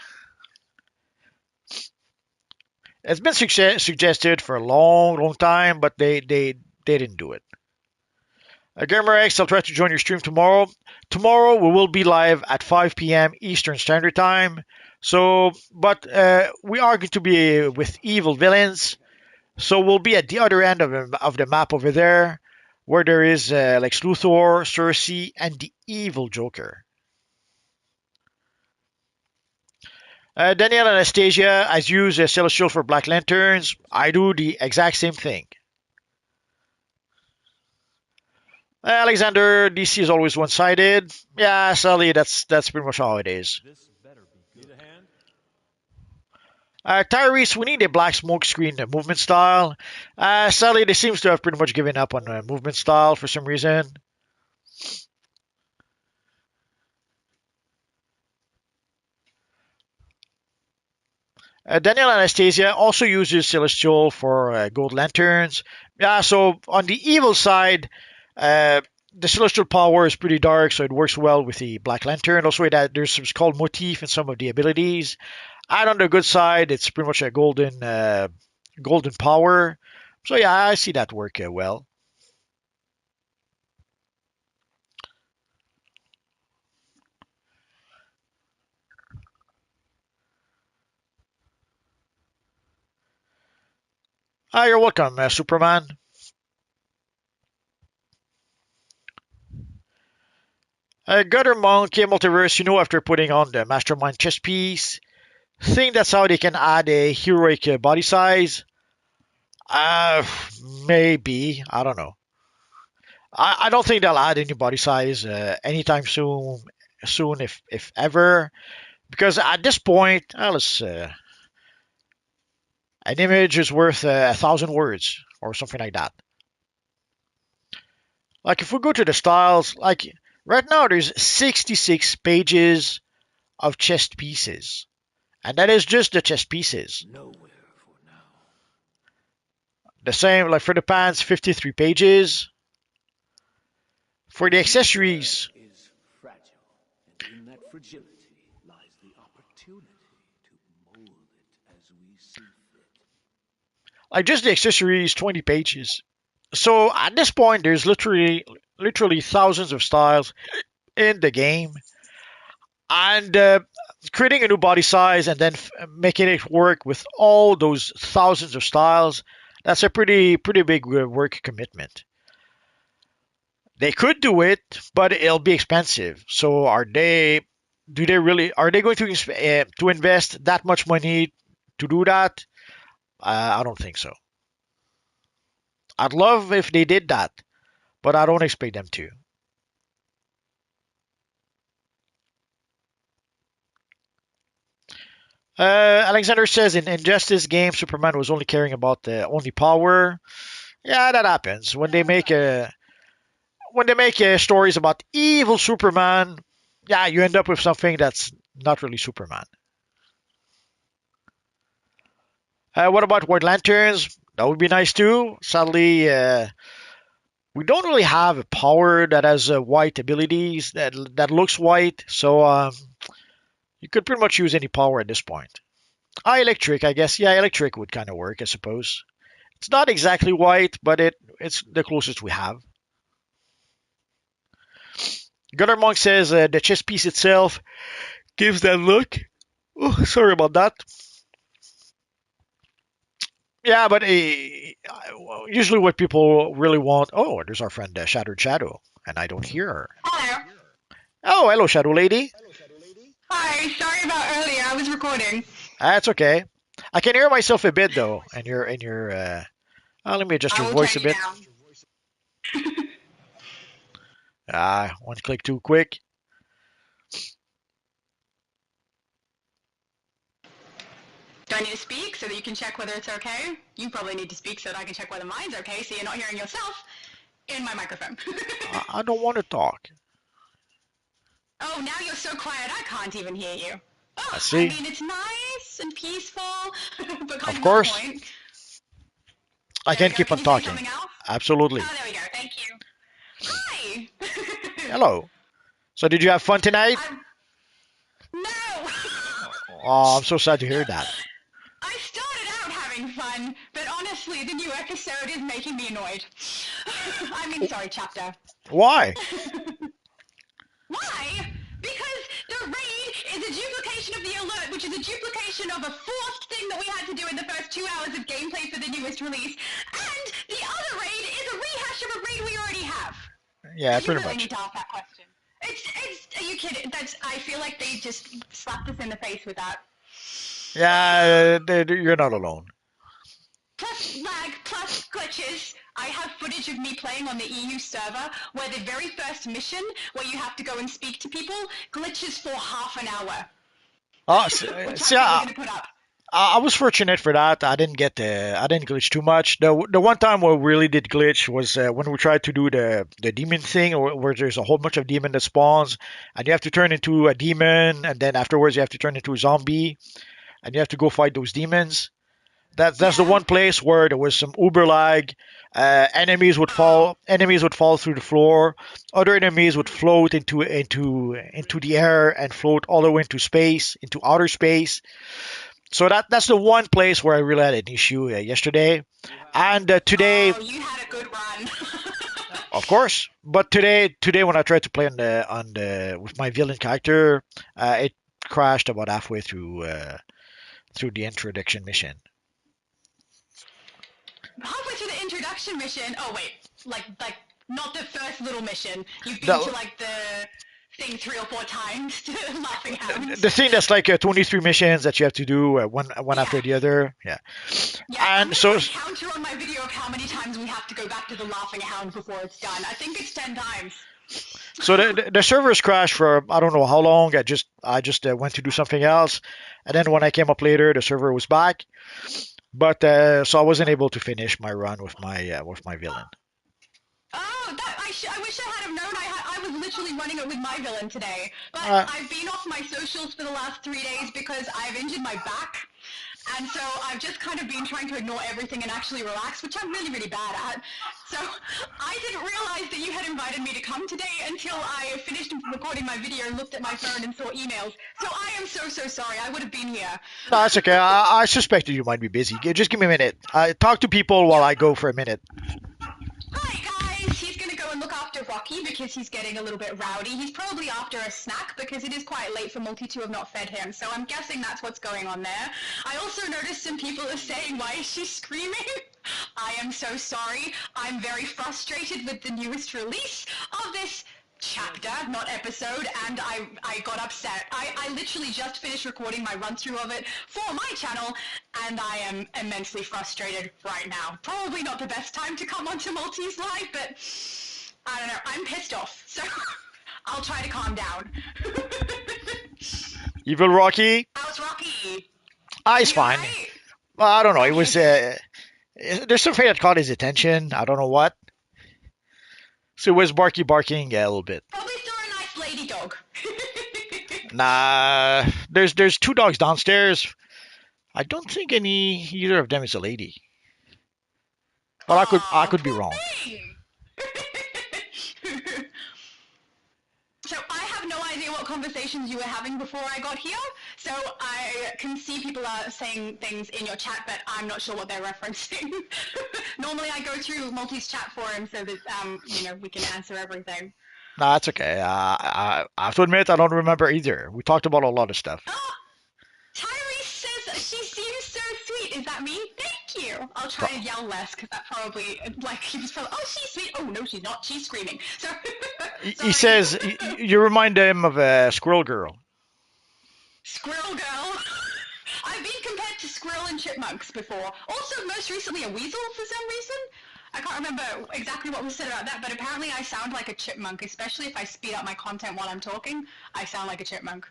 It's been suggested for a long, long time, but they didn't do it. Gamer X, I'll try to join your stream tomorrow. Tomorrow we will be live at 5 p.m. Eastern Standard Time. So, but we are going to be with evil villains. So we'll be at the other end of the map over there, where there is Lex Luthor, Cersei, and the evil Joker. Daniel Anastasia, as use Celestial for Black Lanterns. I do the exact same thing. Alexander, DC is always one-sided. Yeah, Sally, that's pretty much how it is. This better be good. Need a hand? Tyrese, we need a black smoke screen movement style. Sally, they seems to have pretty much given up on movement style for some reason. Daniel Anastasia also uses Celestial for gold lanterns. Yeah, so on the evil side, the Celestial power is pretty dark, so it works well with the Black Lantern. Also, there's what's called motif in some of the abilities. And on the good side, it's pretty much a golden power. So yeah, I see that work well. You're welcome, Superman. Gutter Monk, Multiverse, after putting on the Mastermind chest piece, think that's how they can add a heroic body size. Uh, Maybe. I don't know. I don't think they'll add any body size anytime soon. soon, if ever. Because at this point, an image is worth 1,000 words or something like that. Like if we go to the styles, like right now there's 66 pages of chest pieces, and that is just the chest pieces. Nowhere for now. The same like for the pants, 53 pages. For the accessories, Is fragile, and in that fragility lies the opportunity to mold it as we see fit. like just the accessories, 20 pages. So at this point, there's literally thousands of styles in the game, and creating a new body size and then making it work with all those thousands of styles, that's a pretty big work commitment. They could do it, but it'll be expensive. So are they? Do they really? Are they going to invest that much money to do that? I don't think so. I'd love if they did that, but I don't expect them to. Alexander says in Injustice game, Superman was only caring about the only power. Yeah, that happens when they make stories about evil Superman. Yeah, you end up with something that's not really Superman. What about White Lanterns? That would be nice too. Sadly, we don't really have a power that has white abilities that looks white. So you could pretty much use any power at this point. Electric, I guess. Yeah, electric would kind of work, I suppose. It's not exactly white, but it's the closest we have. Gunnar Monk says the chess piece itself gives that look. Oh, sorry about that. Yeah, but usually what people really want. Oh, there's our friend Shattered Shadow, and I don't hear her. Hello. Oh, hello, Shadow Lady. Hi, sorry about earlier. I was recording. That's okay. I can hear myself a bit though, and your. Let me adjust I your will voice a turn you bit. down. One click too quick. Do I need to speak so that you can check whether it's okay? You probably need to speak so that I can check whether mine's okay so you're not hearing yourself in my microphone. I don't want to talk. Oh, now you're so quiet I can't even hear you. Oh, I I see. mean, it's nice and peaceful, but kind Of of not the course, point. I There we can go. keep Can on you say talking. something else? Absolutely. Oh, there we go. Thank you. Hi. Hello. So did you have fun tonight? I'm... No. Oh, I'm so sad to hear that. I started out having fun, but honestly, the new episode is making me annoyed. I mean, sorry, chapter. Why? Why? Because the raid is a duplication of the alert, which is a duplication of a forced thing that we had to do in the first 2 hours of gameplay for the newest release, and the other raid is a rehash of a raid we already have. Yeah, You pretty really much. need to ask that question. Are you kidding? I feel like they just slapped us in the face with that. Yeah, you're not alone. Plus lag, plus glitches. I have footage of me playing on the EU server where the very first mission, where you have to go and speak to people, glitches for half an hour. Oh, Which see, I'm probably going to put up. I was fortunate for that. I didn't glitch too much. The one time where we really did glitch was when we tried to do the demon thing, where there's a whole bunch of demon that spawns, and you have to turn into a demon, and then afterwards you have to turn into a zombie, and you have to go fight those demons. That's the Yeah. one place where there was some uber lag. Enemies would fall through the floor. Other enemies would float into the air and float all the way into space, into outer space. So that's the one place where I really had an issue yesterday, and today, Oh, you had a good run. of course. But today when I tried to play on the with my villain character, it crashed about halfway through the introduction mission. Halfway through the introduction mission. Oh wait, like not the first little mission. You've been to The, like the thing 3 or 4 times to Laughing Hounds. the thing that's like 23 missions that you have to do one Yeah. after the other. Yeah, Yeah, I'm and gonna so put a counter on my video of how many times we have to go back to the Laughing Hound before it's done. I think it's 10 times. So the servers crashed for I don't know how long. I just went to do something else, and then when I came up later, the server was back. But so I wasn't able to finish my run with my villain. Oh, I wish I had have known. I was literally running it with my villain today. But Uh, I've been off my socials for the last 3 days because I've injured my back. And so I've just kind of been trying to ignore everything and actually relax, which I'm really, really bad at. So I didn't realize that you had invited me to come today until I finished recording my video and looked at my phone and saw emails. So I am so, so sorry. I would have been here. no, it's okay. I suspected you might be busy. Just give me a minute. Talk to people while I go for a minute. Hi guys, he's gonna go and look after Rocky because he's getting a little bit rowdy. He's probably after a snack because it is quite late for Multi to have not fed him, so I'm guessing that's what's going on there. I also noticed some people are saying, why is she screaming? I am so sorry. I'm very frustrated with the newest release of this chapter, not episode, and I got upset. I literally just finished recording my run-through of it for my channel, and I am immensely frustrated right now. Probably not the best time to come onto Multi's live, but I don't know, I'm pissed off, so I'll try to calm down. Evil Rocky. How's Rocky? He's You fine. alright? Well, I don't know. It was there's something that caught his attention. I don't know what. So it was barking a little bit. Probably still a nice lady dog. Nah, there's two dogs downstairs. I don't think either of them is a lady. But I could be wrong. So I have no idea what conversations you were having before I got here. So I can see people are saying things in your chat, but I'm not sure what they're referencing. Normally I go through Multi's chat forum so that we can answer everything. Nah, it's okay. I have to admit I don't remember either. We talked about a lot of stuff. Oh, Tyrese says she seems so sweet. Is that me? Thank you. I'll try to yell less because that probably he was probably, oh, she's sweet. Oh no, she's not. She's screaming. So He says you remind him of a squirrel girl. Squirrel girl. I've been compared to squirrel and chipmunks before. Also, most recently, a weasel for some reason. I can't remember exactly what was said about that, but apparently I sound like a chipmunk, especially if I speed up my content while I'm talking. I sound like a chipmunk.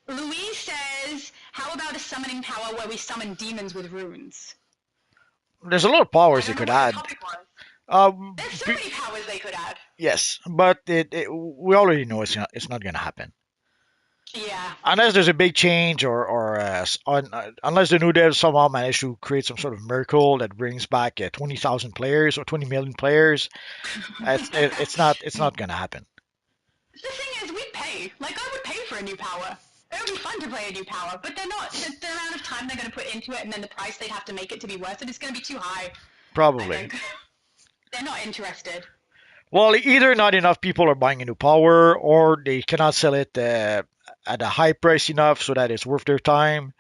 Louise says, how about a summoning power where we summon demons with runes? There's a lot of powers they could add. There's so many powers they could add. Yes, but we already know it's not going to happen. Yeah. Unless there's a big change, unless the new devs somehow manage to create some sort of miracle that brings back 20,000 players or 20 million players, it's not going to happen. The thing is, we'd pay. Like, I would pay for a new power. It would be fun to play a new power, but they're not. The amount of time they're going to put into it and then the price they'd have to make it to be worth it is going to be too high. Probably. They're not interested. Well, either not enough people are buying a new power, or they cannot sell it at a high price enough so that it's worth their time.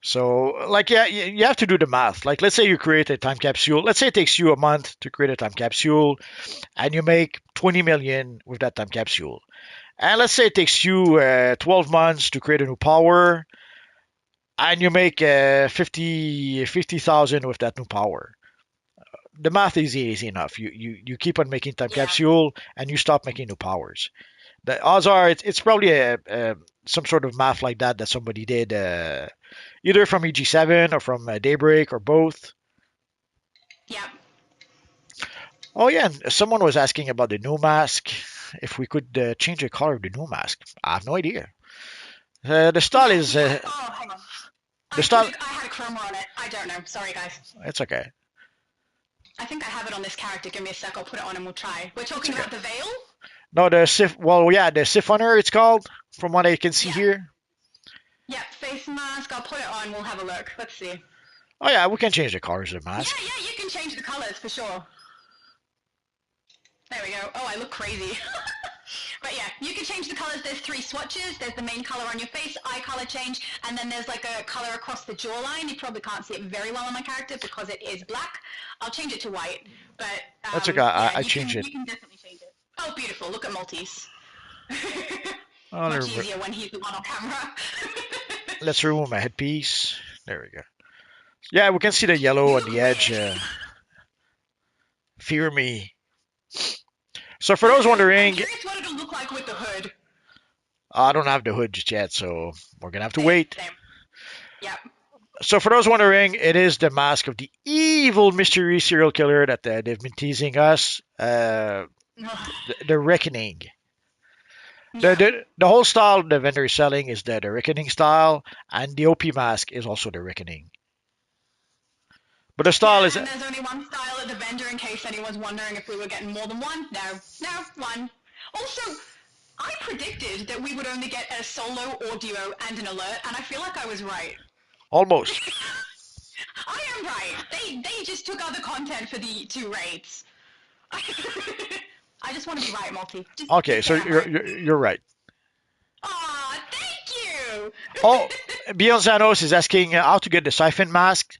So, like, yeah, you have to do the math. Like, let's say you create a time capsule. Let's say it takes you a month to create a time capsule, and you make 20 million with that time capsule. And let's say it takes you 12 months to create a new power, and you make 50,000 with that new power. The math is easy enough. You keep on making time capsule, and you stop making new powers. The odds are it's probably some sort of math like that somebody did, either from EG7 or from Daybreak or both. Yeah. Oh yeah, and someone was asking about the new mask. If we could change the color of the new mask, I have no idea. The style is. Oh, hang on. The style. I had a chroma on it. I don't know. Sorry, guys. It's okay. I think I have it on this character. Give me a sec. I'll put it on and we'll try. We're talking about the veil? No, the Sif. Well, yeah, the Siphoner. It's called, from what I can see here. Yeah, face mask. I'll put it on. We'll have a look. Let's see. Oh yeah, we can change the colors of the mask. Yeah, you can change the colors for sure. There we go. Oh, I look crazy. But yeah, you can change the colors. There's 3 swatches. There's the main color on your face, eye color change, and then there's like a color across the jawline. You probably can't see it very well on my character because it is black. I'll change it to white, but that's okay. Yeah, I change it. You can definitely change it. Oh, beautiful. Look at Maltese. Oh, Much easier when he's the one on camera. Let's remove my headpiece. There we go. Yeah, we can see the yellow on the edge. Fear me. So for those I'm wondering, curious what it'll look like with the hood. I don't have the hood just yet, so we're gonna have to wait. Same. Yep. So for those wondering, it is the mask of the evil mystery serial killer that they've been teasing us. The Reckoning. The, Yeah. the the whole style the vendor is selling is the Reckoning style, and the OP mask is also the Reckoning. But the style Yeah, is and there's only one style at the vendor in case anyone's wondering if we were getting more than one. No, one. Also, I predicted that we would only get a solo audio and an alert, and I feel like I was right. almost. I am right. They just took other content for the 2 raids. I just want to be right, Multi. Okay, Just so say I'm right. you're right. Aw, thank you! Oh, Beyond Zanos is asking how to get the Siphon mask.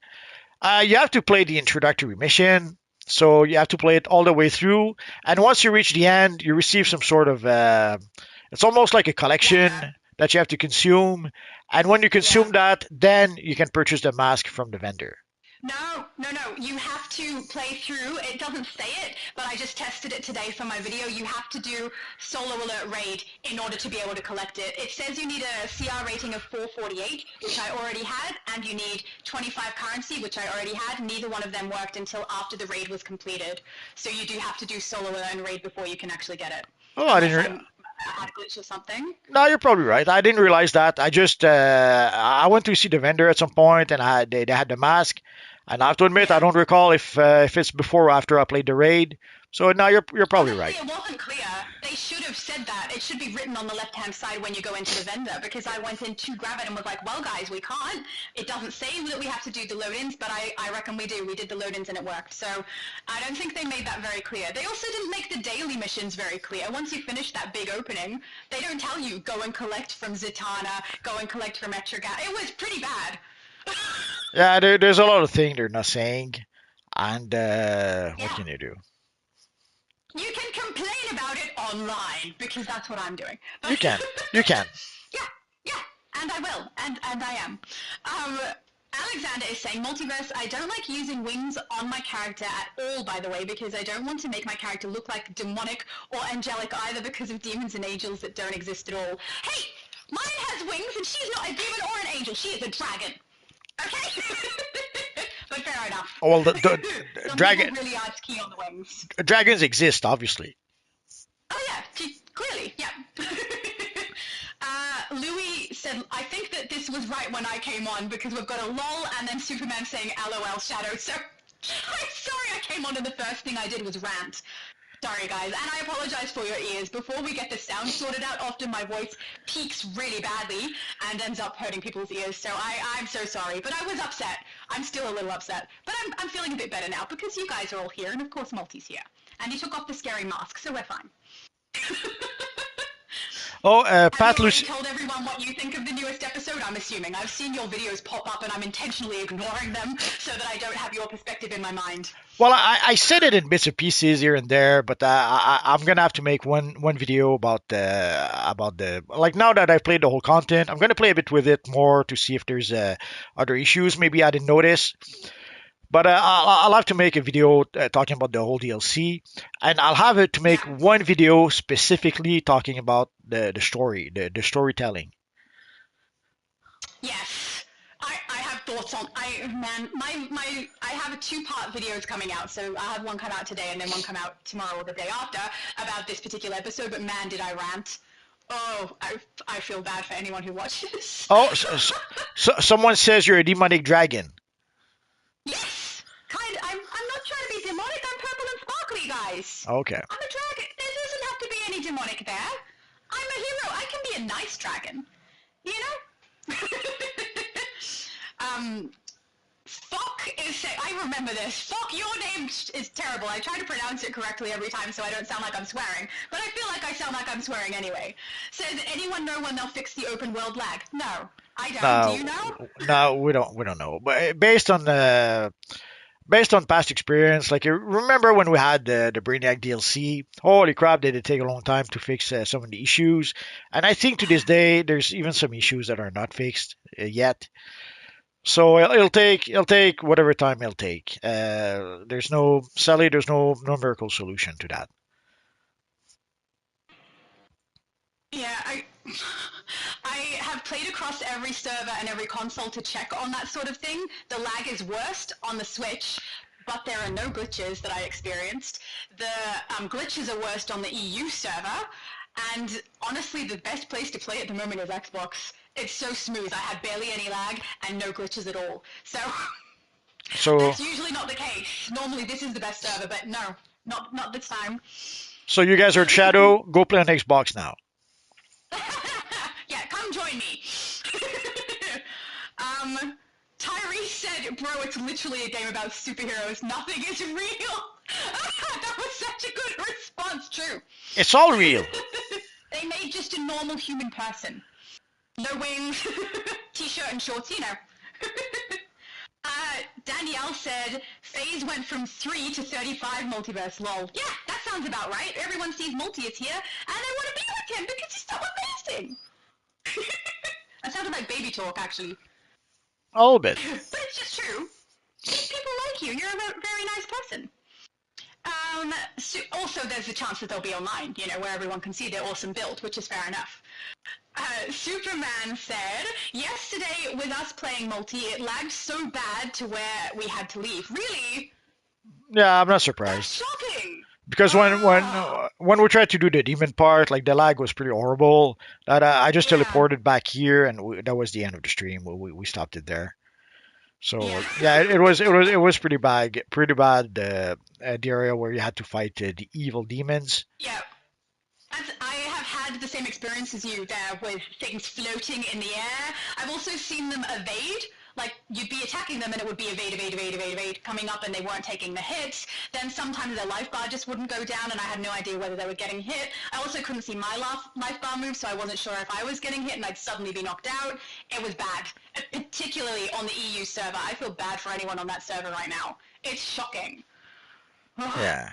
You have to play the introductory mission, so you have to play it all the way through. And once you reach the end, you receive some sort of it's almost like a collection Yeah. that you have to consume. And when you Yeah. consume that, then you can purchase the mask from the vendor. No. You have to play through. It doesn't say it, but I just tested it today for my video. You have to do Solo Alert Raid in order to be able to collect it. It says you need a CR rating of 448, which I already had, and you need 25 currency, which I already had. Neither one of them worked until after the raid was completed. So you do have to do Solo Alert and Raid before you can actually get it. Oh, I Unless didn't. I had a glitch or something. No, you're probably right. I didn't realize that. I just I went to see the vendor at some point, and they had the mask. And I have to admit, I Yeah. don't recall if it's before or after I played the raid. So now you're probably Honestly, right. it wasn't clear. They should have said that. It should be written on the left-hand side when you go into the vendor, because I went in to grab it and was like, well, guys, we can't. It doesn't say that we have to do the load-ins, but I reckon we do. We did the load-ins and it worked. So I don't think they made that very clear. They also didn't make the daily missions very clear. Once you finish that big opening, they don't tell you, go and collect from Zatanna, go and collect from Etrigan. It was pretty bad. Yeah, there's a lot of things they're not saying, and what Yeah. can you do? You can complain about it online, because that's what I'm doing. You can, you can. Yeah, and I will, and I am. Alexander is saying, Multiverse, I don't like using wings on my character at all, by the way, because I don't want to make my character look like demonic or angelic either because of demons and angels that don't exist at all. Hey, mine has wings and she's not a demon or an angel, she is a dragon. Okay? But fair enough. Oh, well, Some dragon people really are key on the wings. dragons exist, obviously. Oh yeah, clearly, yeah. Louis said, I think that this was right when I came on because we've got a lol and then Superman saying LOL Shadow. So I'm sorry I came on and the first thing I did was rant. Sorry guys, and I apologize for your ears. Before we get the sound sorted out, often my voice peaks really badly and ends up hurting people's ears. So I'm so sorry, but I was upset. I'm still a little upset, but I'm feeling a bit better now because you guys are all here and of course Multi's here. And he took off the scary mask, so we're fine. Oh, Have Pat you already Lucy. told everyone what you think of the newest episode? I'm assuming. I've seen your videos pop up and I'm intentionally ignoring them so that I don't have your perspective in my mind. Well, I said it in bits and pieces here and there, but I'm gonna have to make one video about the like now that I've played the whole content, I'm gonna play a bit with it more to see if there's other issues maybe I didn't notice. But I'll have to make a video talking about the whole DLC, and I'll have it to make Yeah. one video specifically talking about the story, the storytelling. Yes. I have thoughts on I have a 2-part videos coming out, so I have one come out today and then one come out tomorrow or the day after about this particular episode, but man did I rant. Oh, I feel bad for anyone who watches. Oh, someone says you're a demonic dragon. Yes! I'm not trying to be demonic, I'm purple and sparkly, guys. Okay. I'm a dragon. There doesn't have to be any demonic there. I'm a hero. I can be a nice dragon. You know? Fuck is say I remember this. Fuck, your name is terrible. I try to pronounce it correctly every time so I don't sound like I'm swearing, but I feel like I sound like I'm swearing anyway. Says anyone know when they'll fix the open world lag? No, I don't. No, Do you know? no, we don't know. But based on past experience, like you remember when we had the Brainiac DLC? Holy crap, did it take a long time to fix some of the issues? And I think to this day, there's even some issues that are not fixed yet. So it'll take whatever time it'll take. Sadly, there's no miracle solution to that. Yeah, I have played across every server and every console to check on that sort of thing. The lag is worst on the Switch, but there are no glitches that I experienced. The glitches are worst on the EU server, and honestly, the best place to play at the moment is Xbox. It's so smooth. I had barely any lag and no glitches at all. So So that's usually not the case. Normally, this is the best server, but no, not this time. so you guys are at Shadow. Go play on Xbox now. Yeah, come join me. Tyrese said, bro, it's literally a game about superheroes. Nothing is real. That was such a good response. True. It's all real. They made just a normal human person. No wings, t-shirt and shorts, you know. Danielle said, FaZe went from 3 to 35 multiverse, lol. Yeah, that sounds about right. Everyone sees Multi is here, and they want to be with him because he's so amazing. That sounded like baby talk, actually. A little bit. But it's just true. People like you. You're a very nice person. Also, there's a chance that they'll be online, you know, where everyone can see their awesome build, which is fair enough. Superman said, yesterday with us playing multi, it lagged so bad to where we had to leave. Really? Yeah, I'm not That's surprised. shocking. Because when we tried to do the demon part, like the lag was pretty horrible. That I just Yeah. teleported back here, and that was the end of the stream. We stopped it there. So Yeah. yeah, it was pretty bad. The area where you had to fight the evil demons. Yeah. I have had the same experience as you there with things floating in the air. I've also seen them evade. Like, you'd be attacking them and it would be evade, coming up and they weren't taking the hits. Then sometimes their life bar just wouldn't go down and I had no idea whether they were getting hit. I also couldn't see my life bar move, so I wasn't sure if I was getting hit and I'd suddenly be knocked out. It was bad, particularly on the EU server. I feel bad for anyone on that server right now. It's shocking. Yeah.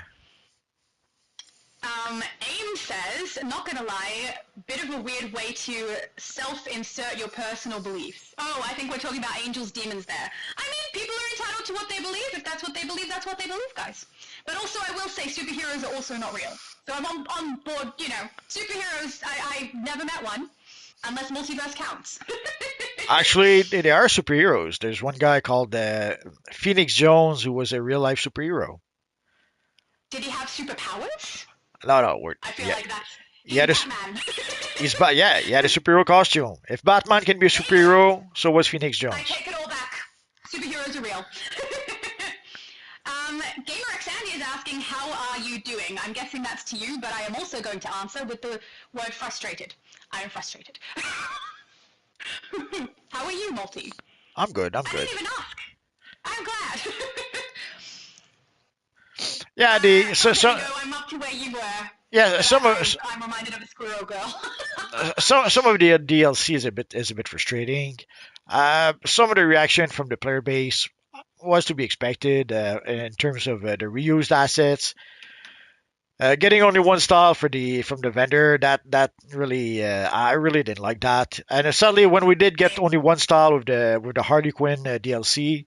AIM says, not gonna lie, bit of a weird way to self-insert your personal beliefs. Oh, I think we're talking about angels, demons there. I mean, people are entitled to what they believe. If that's what they believe, that's what they believe, guys. But also, I will say, superheroes are also not real. So I'm on board, you know, superheroes, I never met one, unless multiverse counts. Actually, they are superheroes. There's one guy called Phoenix Jones who was a real life superhero. Did he have superpowers? No, I feel yeah, like that's... yeah, He's Batman. yeah, he had a superhero costume. If Batman can be a superhero, so was Phoenix I Jones. take it all back. Superheroes are real. Gamer Xandy is asking, how are you doing? I'm guessing that's to you, but I am also going to answer with the word frustrated. I am frustrated. How are you, Multi? I'm good. I'm I good. didn't even ask. I'm glad. Yeah, There you go, I'm up to where you were. yeah, I'm reminded of a Squirrel Girl. some of the DLC is a bit frustrating. Some of the reaction from the player base was to be expected in terms of the reused assets. Getting only one style from the vendor, that really I really didn't like that. And suddenly when we did get only one style with the Harley Quinn DLC,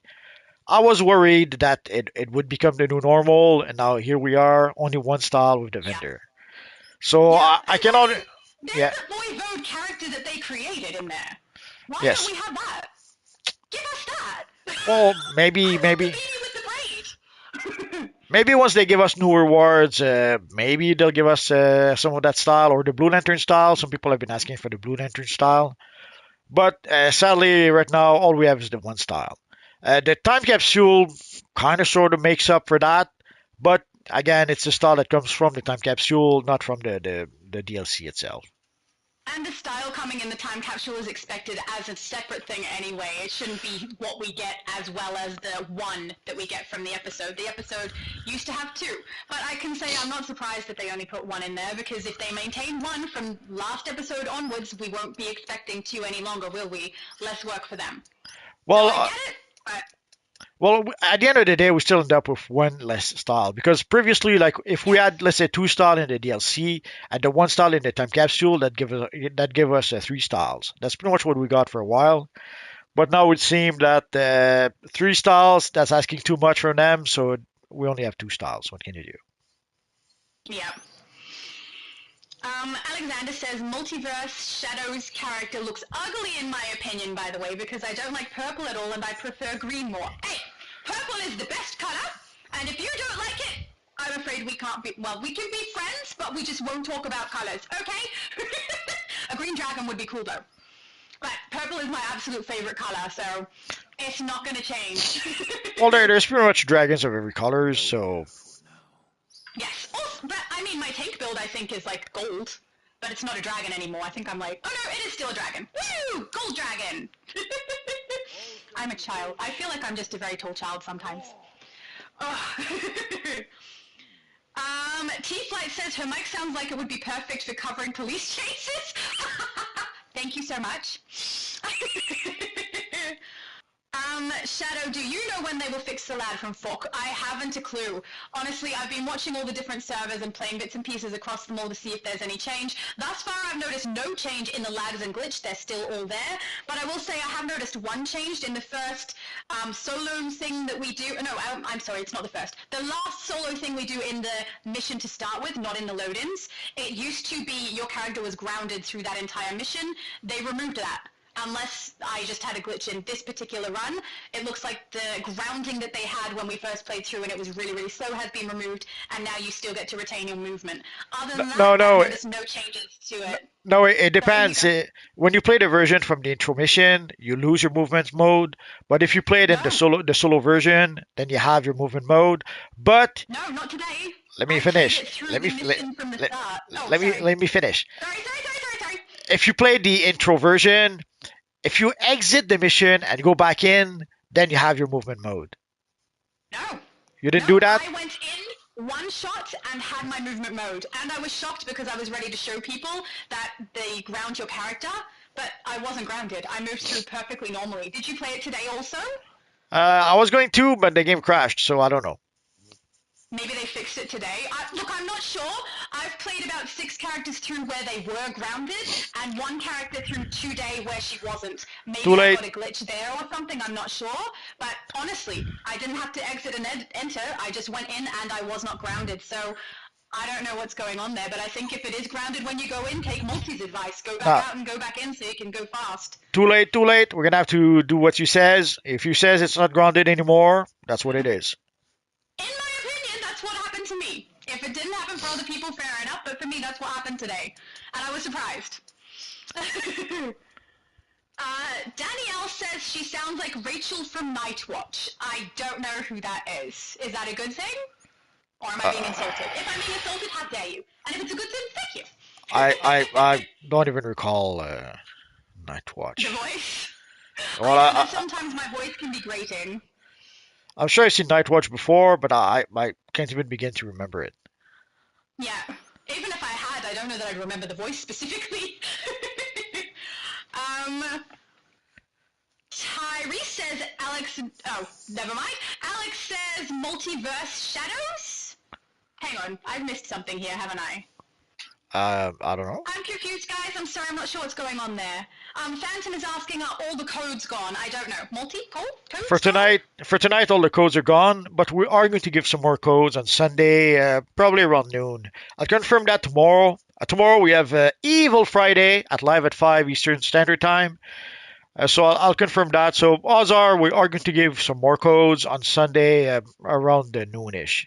I was worried that it would become the new normal, and now here we are, only one style with the Yeah. vendor. So Yeah, I cannot. there's Yeah. a Voivode character that they created in there. Why Yes. don't we have that? Give us that. Well, I maybe want the maybe baby with the braid. maybe once they give us new rewards, maybe they'll give us some of that style or the Blue Lantern style. Some people have been asking for the Blue Lantern style, but sadly, right now all we have is the one style. The time capsule kind of sort of makes up for that, but again, it's a style that comes from the time capsule, not from the DLC itself. And the style coming in the time capsule is expected as a separate thing anyway. It shouldn't be what we get as well as the one that we get from the episode. The episode used to have two. But I can say I'm not surprised that they only put one in there, because if they maintain one from last episode onwards, we won't be expecting two any longer, will we? Less work for them. Well, So I get it, but Well, at the end of the day, we still end up with one less style because previously, like if we had, let's say, two style in the DLC and the one style in the time capsule, that give us three styles. That's pretty much what we got for a while. But now it seemed that 3 styles, that's asking too much from them, so we only have 2 styles. What can you do? Yeah. Alexander says Multiverse Shadow's character looks ugly in my opinion, by the way, because I don't like purple at all and I prefer green more. Hey, purple is the best color, and if you don't like it, I'm afraid we can't be, well, we can be friends, but we just won't talk about colors, okay? A green dragon would be cool though. But purple is my absolute favorite color, so it's not going to change. Well, there's pretty much dragons of every color, so Yes. Also, but I mean, my tank build I think is like gold, but it's not a dragon anymore. I think I'm like, oh no, it is still a dragon. Woo! Gold dragon. I'm a child. I feel like I'm just a very tall child sometimes. Oh. T-Flight says her mic sounds like it would be perfect for covering police chases. Thank you so much. Shadow, do you know when they will fix the lad from Fork? I haven't a clue. Honestly, I've been watching all the different servers and playing bits and pieces across them all to see if there's any change. Thus far, I've noticed no change in the ladders and glitch. They're still all there. But I will say I have noticed one change in the first solo thing that we do. No, I'm sorry, it's not the first. The last solo thing we do in the mission to start with, not in the load-ins. It used to be your character was grounded through that entire mission. They removed that. Unless I just had a glitch in this particular run, it looks like the grounding that they had when we first played through and it was really, really slow has been removed, and now you still get to retain your movement. Other than that, no, I've no, noticed no changes to it. no. It So depends. you When you play the version from the intro mission, you lose your movement mode. But if you play it in No, the solo version, then you have your movement mode. But no, not today. let me I played finish. it through Let the me let, mission from the let, start. Oh, let me sorry. let me finish. Sorry. If you play the intro version, if you exit the mission and go back in, then you have your movement mode. No. You didn't No, do that? I went in one shot and had my movement mode, and I was shocked because I was ready to show people that they ground your character, but I wasn't grounded. I moved through perfectly normally. Did you play it today also? I was going to, but the game crashed, so I don't know. Maybe they fixed it today. Look, I'm not sure. I've played about 6 characters through where they were grounded, and 1 character through today where she wasn't. Too Maybe I late. got a glitch there or something, I'm not sure. But honestly, I didn't have to exit and enter. I just went in and I was not grounded. So I don't know what's going on there, but I think if it is grounded when you go in, take Multi's advice. Go back Nah, out and go back in so you can go fast. too late, too late. We're gonna have to do what you says. If you says it's not grounded anymore, that's what it is. In my opinion, that's what happened to me. If it didn't happen for other people, fair enough, but for me, that's what happened today. And I was surprised. Danielle says she sounds like Rachel from Nightwatch. I don't know who that is. Is that a good thing? Or am I being insulted? If I'm being insulted, how dare you? And if it's a good thing, thank you. I don't even recall The Nightwatch. voice. Well, I know that sometimes my voice can be grating. I'm sure I've seen Nightwatch before, but I can't even begin to remember it. Yeah. Even if I had, I don't know that I'd remember the voice specifically. Tyrese says Alex... Oh, never mind. Alex says Multiverse Shadows? Hang on, I've missed something here, haven't I? I don't know. I'm confused, guys. I'm sorry, I'm not sure what's going on there. Phantom is asking, are all the codes gone? I don't know. Codes For tonight, all the codes are gone, but we are going to give some more codes on Sunday, probably around noon. I'll confirm that tomorrow. Tomorrow we have Evil Friday at live at 5 Eastern Standard Time. So I'll confirm that. So odds are we are going to give some more codes on Sunday around noonish.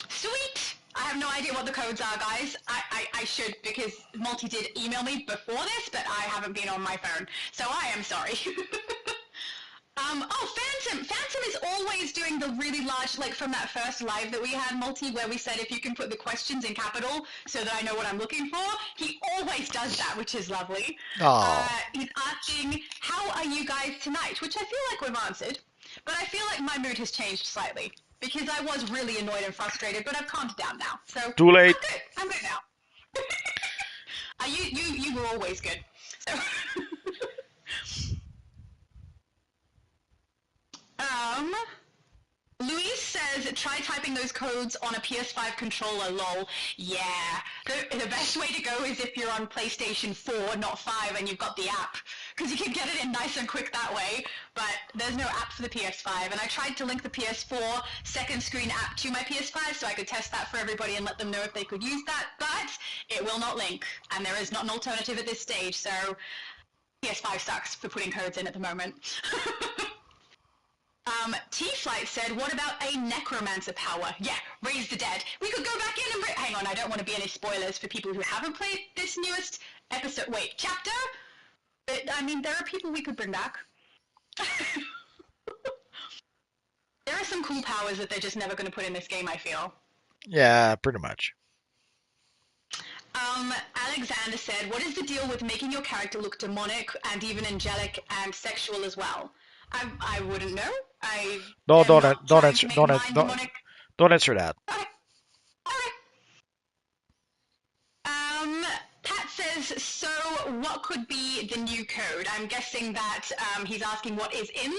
Sweet! I have no idea what the codes are, guys. I should, because Multi did email me before this, but I haven't been on my phone, so I am sorry. Phantom is always doing the really large, like from that first live that we had, Multi, where we said if you can put the questions in capital so that I know what I'm looking for. He always does that, which is lovely. Oh. He's asking, how are you guys tonight? Which I feel like we've answered, but I feel like my mood has changed slightly. Because I was really annoyed and frustrated, but I've calmed down now. So Too late. I'm good now. You were always good. So Louise says says, try typing those codes on a PS5 controller, lol. Yeah. The best way to go is if you're on PlayStation 4, not 5, and you've got the app. Because you can get it in nice and quick that way, but there's no app for the PS5. And I tried to link the PS4 second screen app to my PS5 so I could test that for everybody and let them know if they could use that, but it will not link. And there is not an alternative at this stage, so PS5 sucks for putting codes in at the moment. T-Flight said, what about a necromancer power? Yeah, raise the dead. We could go back in and... Hang on, I don't want to be any spoilers for people who haven't played this newest episode... Wait, chapter? I mean, there are people we could bring back. There are some cool powers that they're just never going to put in this game, I feel. Yeah, pretty much. Alexander said, what is the deal with making your character look demonic and even angelic and sexual as well? I wouldn't know. No, don't answer that. Okay. Pat says, so what could be the new code? I'm guessing that he's asking what is in,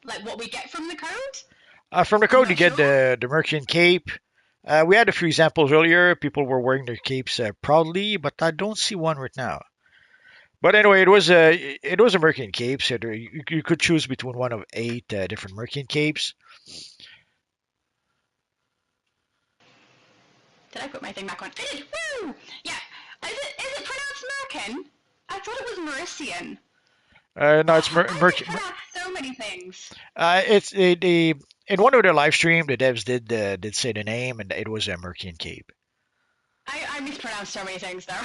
like what we get from the code? From the code, you get the Mearcian cape. We had a few examples earlier. People were wearing their capes proudly, but I don't see one right now. But anyway, it was a Mearcian cape, so you could choose between one of 8 different Mearcian capes. Did I put my thing back on? I did! Woo! Yeah. Is it pronounced Mearcian? I thought it was Mearcian. No, it's Mearcian. So many things. In one of their live stream, the devs did say the name, and it was a Mearcian cape. I mispronounced so many things, though.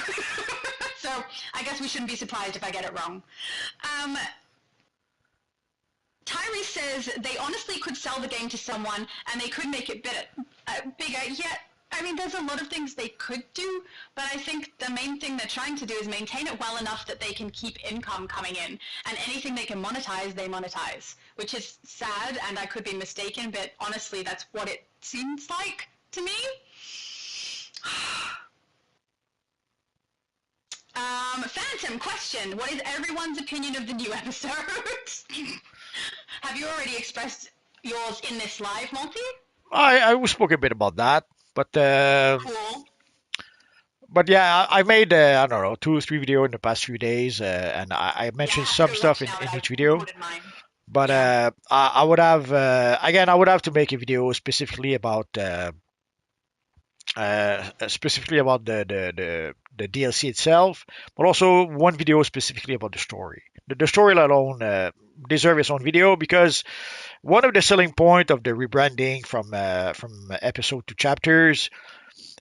So I guess we shouldn't be surprised if I get it wrong. Tyrese says they honestly could sell the game to someone and they could make it bigger. Yeah, I mean, there's a lot of things they could do, but I think the main thing they're trying to do is maintain it well enough that they can keep income coming in. And anything they can monetize, they monetize, which is sad, and I could be mistaken, but honestly, that's what it seems like to me. Phantom question. What is everyone's opinion of the new episode? Have you already expressed yours in this live, Monty? I spoke a bit about that, but Cool. but yeah, I made I don't know 2 or 3 videos in the past few days, and I mentioned some stuff in each video. But I would have again, I would have to make a video specifically about the DLC itself, but also one video specifically about the story. The story alone deserves its own video, because one of the selling point of the rebranding from episode to chapters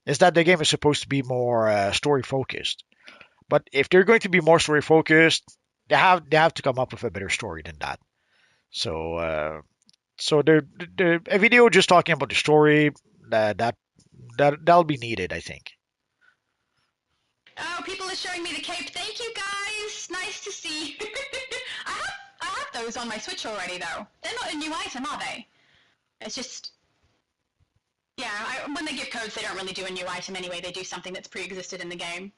is that the game is supposed to be more story focused. But if they're going to be more story focused, they have to come up with a better story than that. So a video just talking about the story that'll be needed, I think. Oh, people are showing me the cape. Thank you, guys. Nice to see. I have those on my Switch already, though. They're not a new item, are they? It's just... Yeah, when they give codes, they don't really do a new item anyway. They do something that's pre-existed in the game.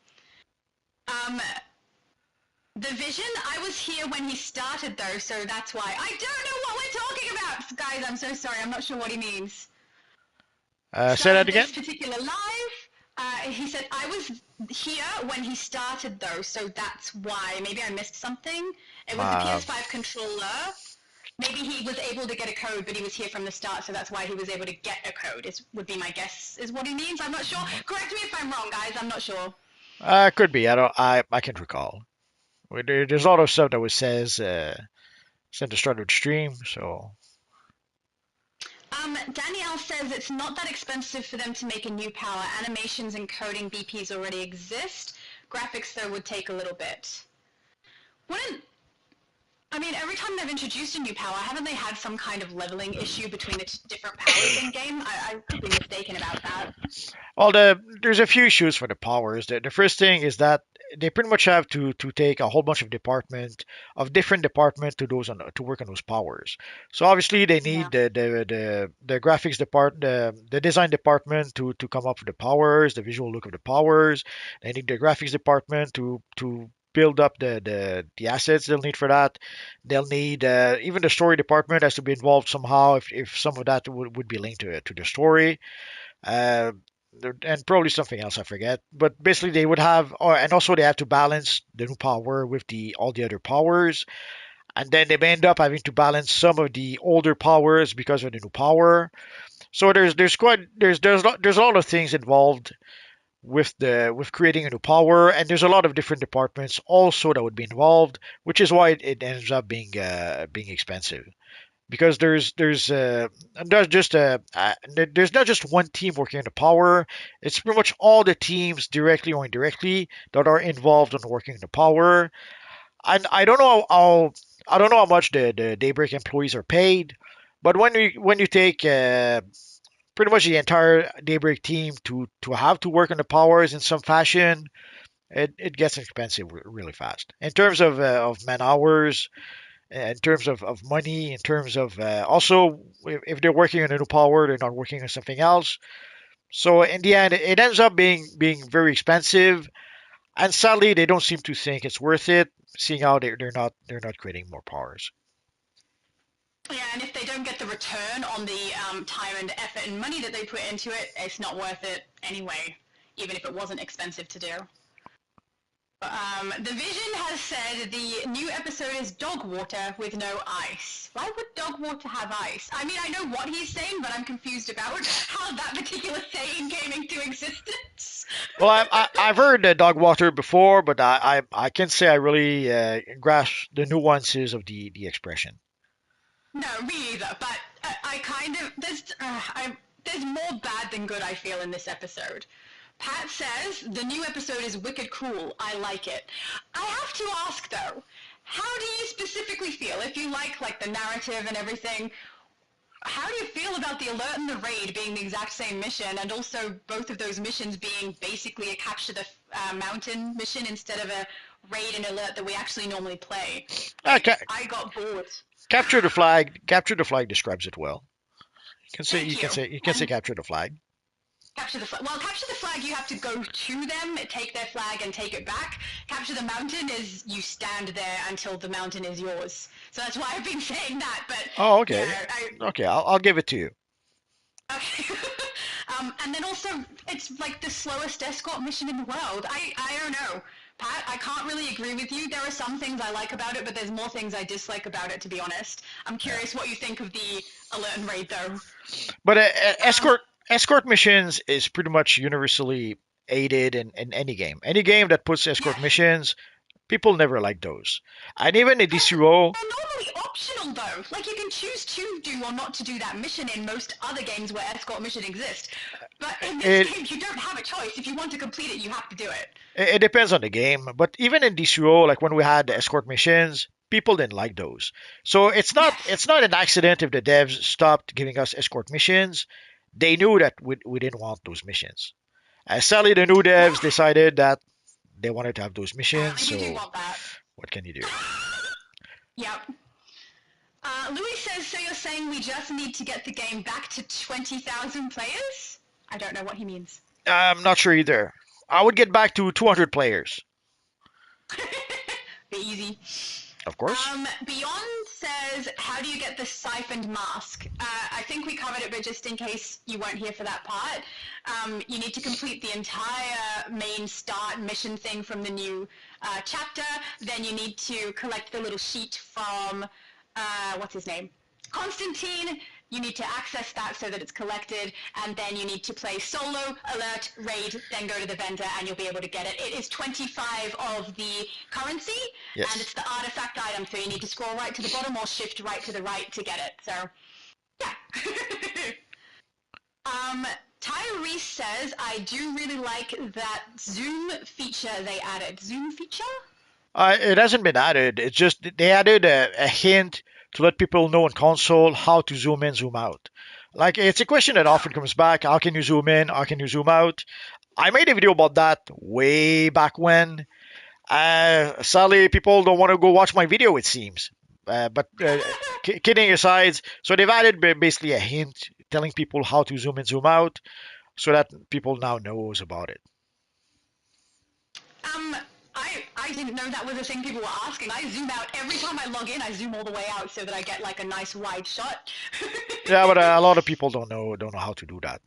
The Vision, I was here when he started, though, so that's why. I don't know what we're talking about! Guys, I'm so sorry. I'm not sure what he means. Say that again? This particular live, he said, I was here when he started, though, so that's why. Maybe I missed something. It was the PS5 controller. Maybe he was able to get a code, but he was here from the start, so that's why he was able to get a code, would be my guess, is what he means. I'm not sure. Correct me if I'm wrong, guys. I'm not sure. Could be. I can't recall. There's a lot of stuff that was says since the start of the stream, so... Danielle says it's not that expensive for them to make a new power. Animations and coding BPs already exist. Graphics, though, would take a little bit. I mean, every time they've introduced a new power, haven't they had some kind of leveling issue between the different powers in game? I could be mistaken about that. Well, there's a few issues for the powers. The first thing is that they pretty much have to take a whole bunch of different departments to work on those powers. So obviously they need the graphics the design department to come up with the powers, the visual look of the powers. They need the graphics department to build up the assets they'll need for that. They'll need even the story department has to be involved somehow if some of that would be linked to the story. Uh, and probably something else I forget. But basically, they would have, and also they have to balance the new power with the all the other powers, and then they may end up having to balance some of the older powers because of the new power. So there's a lot of things involved with creating a new power, and there's a lot of different departments also that would be involved, which is why it ends up being expensive because there's not just one team working on the power. It's pretty much all the teams directly or indirectly that are involved in working on the power. And I don't know how much the Daybreak employees are paid, but when you take pretty much the entire Daybreak team to have to work on the powers in some fashion, it gets expensive really fast. In terms of man hours, in terms of money, in terms of also if they're working on a new power, they're not working on something else. So in the end, it ends up being very expensive, and sadly, they don't seem to think it's worth it, seeing how they're not creating more powers. Yeah, and if they don't get the return on the time and effort and money that they put into it, it's not worth it anyway, even if it wasn't expensive to do. The Vision has said the new episode is dog water with no ice. Why would dog water have ice? I mean, I know what he's saying, but I'm confused about how that particular saying came into existence. Well, I've heard dog water before, but I can't say I really grasp the nuances of the expression. No, me either. But I kind of there's more bad than good I feel in this episode. Pat says the new episode is wicked cool. I like it. I have to ask though, how do you specifically feel? If you like the narrative and everything, how do you feel about the alert and the raid being the exact same mission, and also both of those missions being basically a capture the mountain mission instead of a raid and alert that we actually normally play? I got bored. Capture the flag. Capture the flag describes it well. Thank you. You can say capture the flag. Capture the flag. Well, capture the flag, you have to go to them, take their flag, and take it back. Capture the mountain is you stand there until the mountain is yours. So that's why I've been saying that. But Oh, okay. yeah, Okay, I'll give it to you. okay. And then also, it's like the slowest escort mission in the world. I don't know. Pat, I can't really agree with you. There are some things I like about it, but there's more things I dislike about it, to be honest. I'm curious what you think of the alert and raid, though. But escort missions is pretty much universally aided in any game. Any game that puts escort Yeah. missions, people never like those. And even in DCUO, They're normally optional, though. Like, you can choose to do or not to do that mission in most other games where escort mission exists. But in this it game, you don't have a choice. If you want to complete it, you have to do it. it depends on the game. But even in DCUO, like when we had the escort missions, people didn't like those. So Yes. it's not an accident if the devs stopped giving us escort missions. They knew that we didn't want those missions. Sadly, the new devs decided that they wanted to have those missions. You do So want that. what can you do? Yep. Louis says, so you're saying we just need to get the game back to 20,000 players? I don't know what he means. I'm not sure either. I would get back to 200 players, Be easy. of course. Beyond says, how do you get the siphoned mask? I think we covered it, but just in case you weren't here for that part, you need to complete the entire main start mission thing from the new chapter. Then you need to collect the little sheet from, what's his name? Constantine. You need to access that so that it's collected, and then you need to play solo, alert, raid, then go to the vendor, and you'll be able to get it. It is 25 of the currency, Yes. and it's the artifact item, so you need to scroll right to the bottom or shift right to the right to get it. So, yeah. Tyrese says, I do really like that zoom feature they added. Zoom feature? It hasn't been added. It's just they added a hint to let people know on console how to zoom in, zoom out. Like it's a question that often comes back. How can you zoom in? How can you zoom out? I made a video about that way back when. Sadly, people don't want to go watch my video. It seems. But kidding aside, so they've added basically a hint telling people how to zoom in, zoom out, so that people now knows about it. I I didn't know that was a thing people were asking. I zoom out every time I log in. I zoom all the way out so that I get like a nice wide shot. Yeah, but a lot of people don't know how to do that.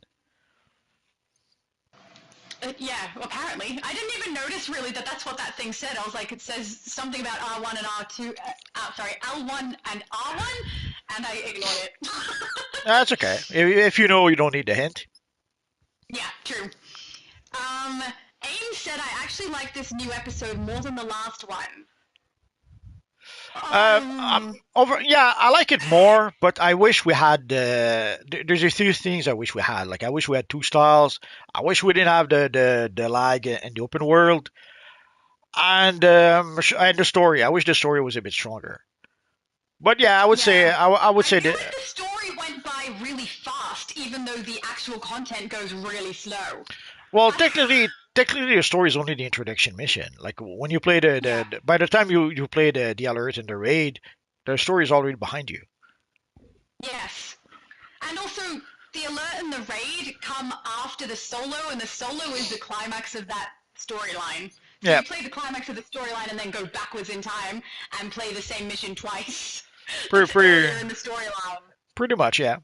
Yeah, apparently. I didn't even notice really that that's what that thing said. I was like, it says something about R1 and R2, sorry, L1 and R1, and I ignored it. That's okay. If you know, you don't need the hint. Yeah, true. Aim said I actually like this new episode more than the last one. I like it more, but I wish we had. There's a few things I wish we had. Like I wish we had two styles. I wish we didn't have the lag in the open world, and the story. I wish the story was a bit stronger. But yeah, I would say I would say feel that. like the story went by really fast, even though the actual content goes really slow. Well, technically, the story is only the introduction mission. Like when you play by the time you play the alert and the raid, the story is already behind you. Yes. And also, the alert and the raid come after the solo, and the solo is the climax of that storyline. So Yeah. you play the climax of the storyline and then go backwards in time and play the same mission twice. Pretty, Earlier in the storyline. pretty much, yeah.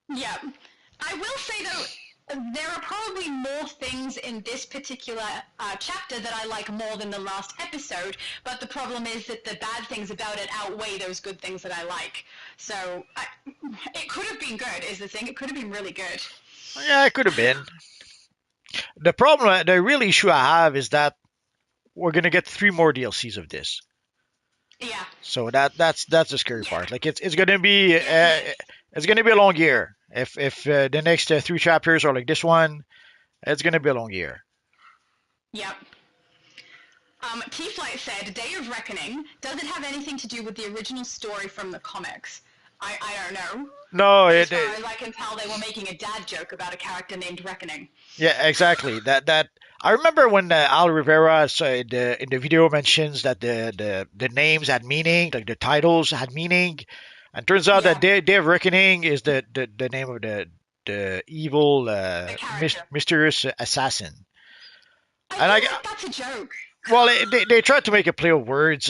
Yeah. I will say, though, there are probably more things in this particular chapter that I like more than the last episode, but the problem is that the bad things about it outweigh those good things that I like. So, it could have been good, is the thing. It could have been really good. Yeah, it could have been. The real issue I have is that we're gonna get 3 more DLCs of this. Yeah. So that's the scary part. Like it's gonna be a long year. If the next 3 chapters are like this one, it's gonna be a long year. Yep. T-Flight said, Day of Reckoning, does it have anything to do with the original story from the comics? I don't know. No, As far as I can tell, they were making a dad joke about a character named Reckoning. yeah, exactly. That I remember when Al Rivera in the video mentions that the names had meaning, like the titles had meaning, and turns out that Day of Reckoning is the name of the evil mysterious assassin. I feel like that's a joke. Well, they tried to make a play of words.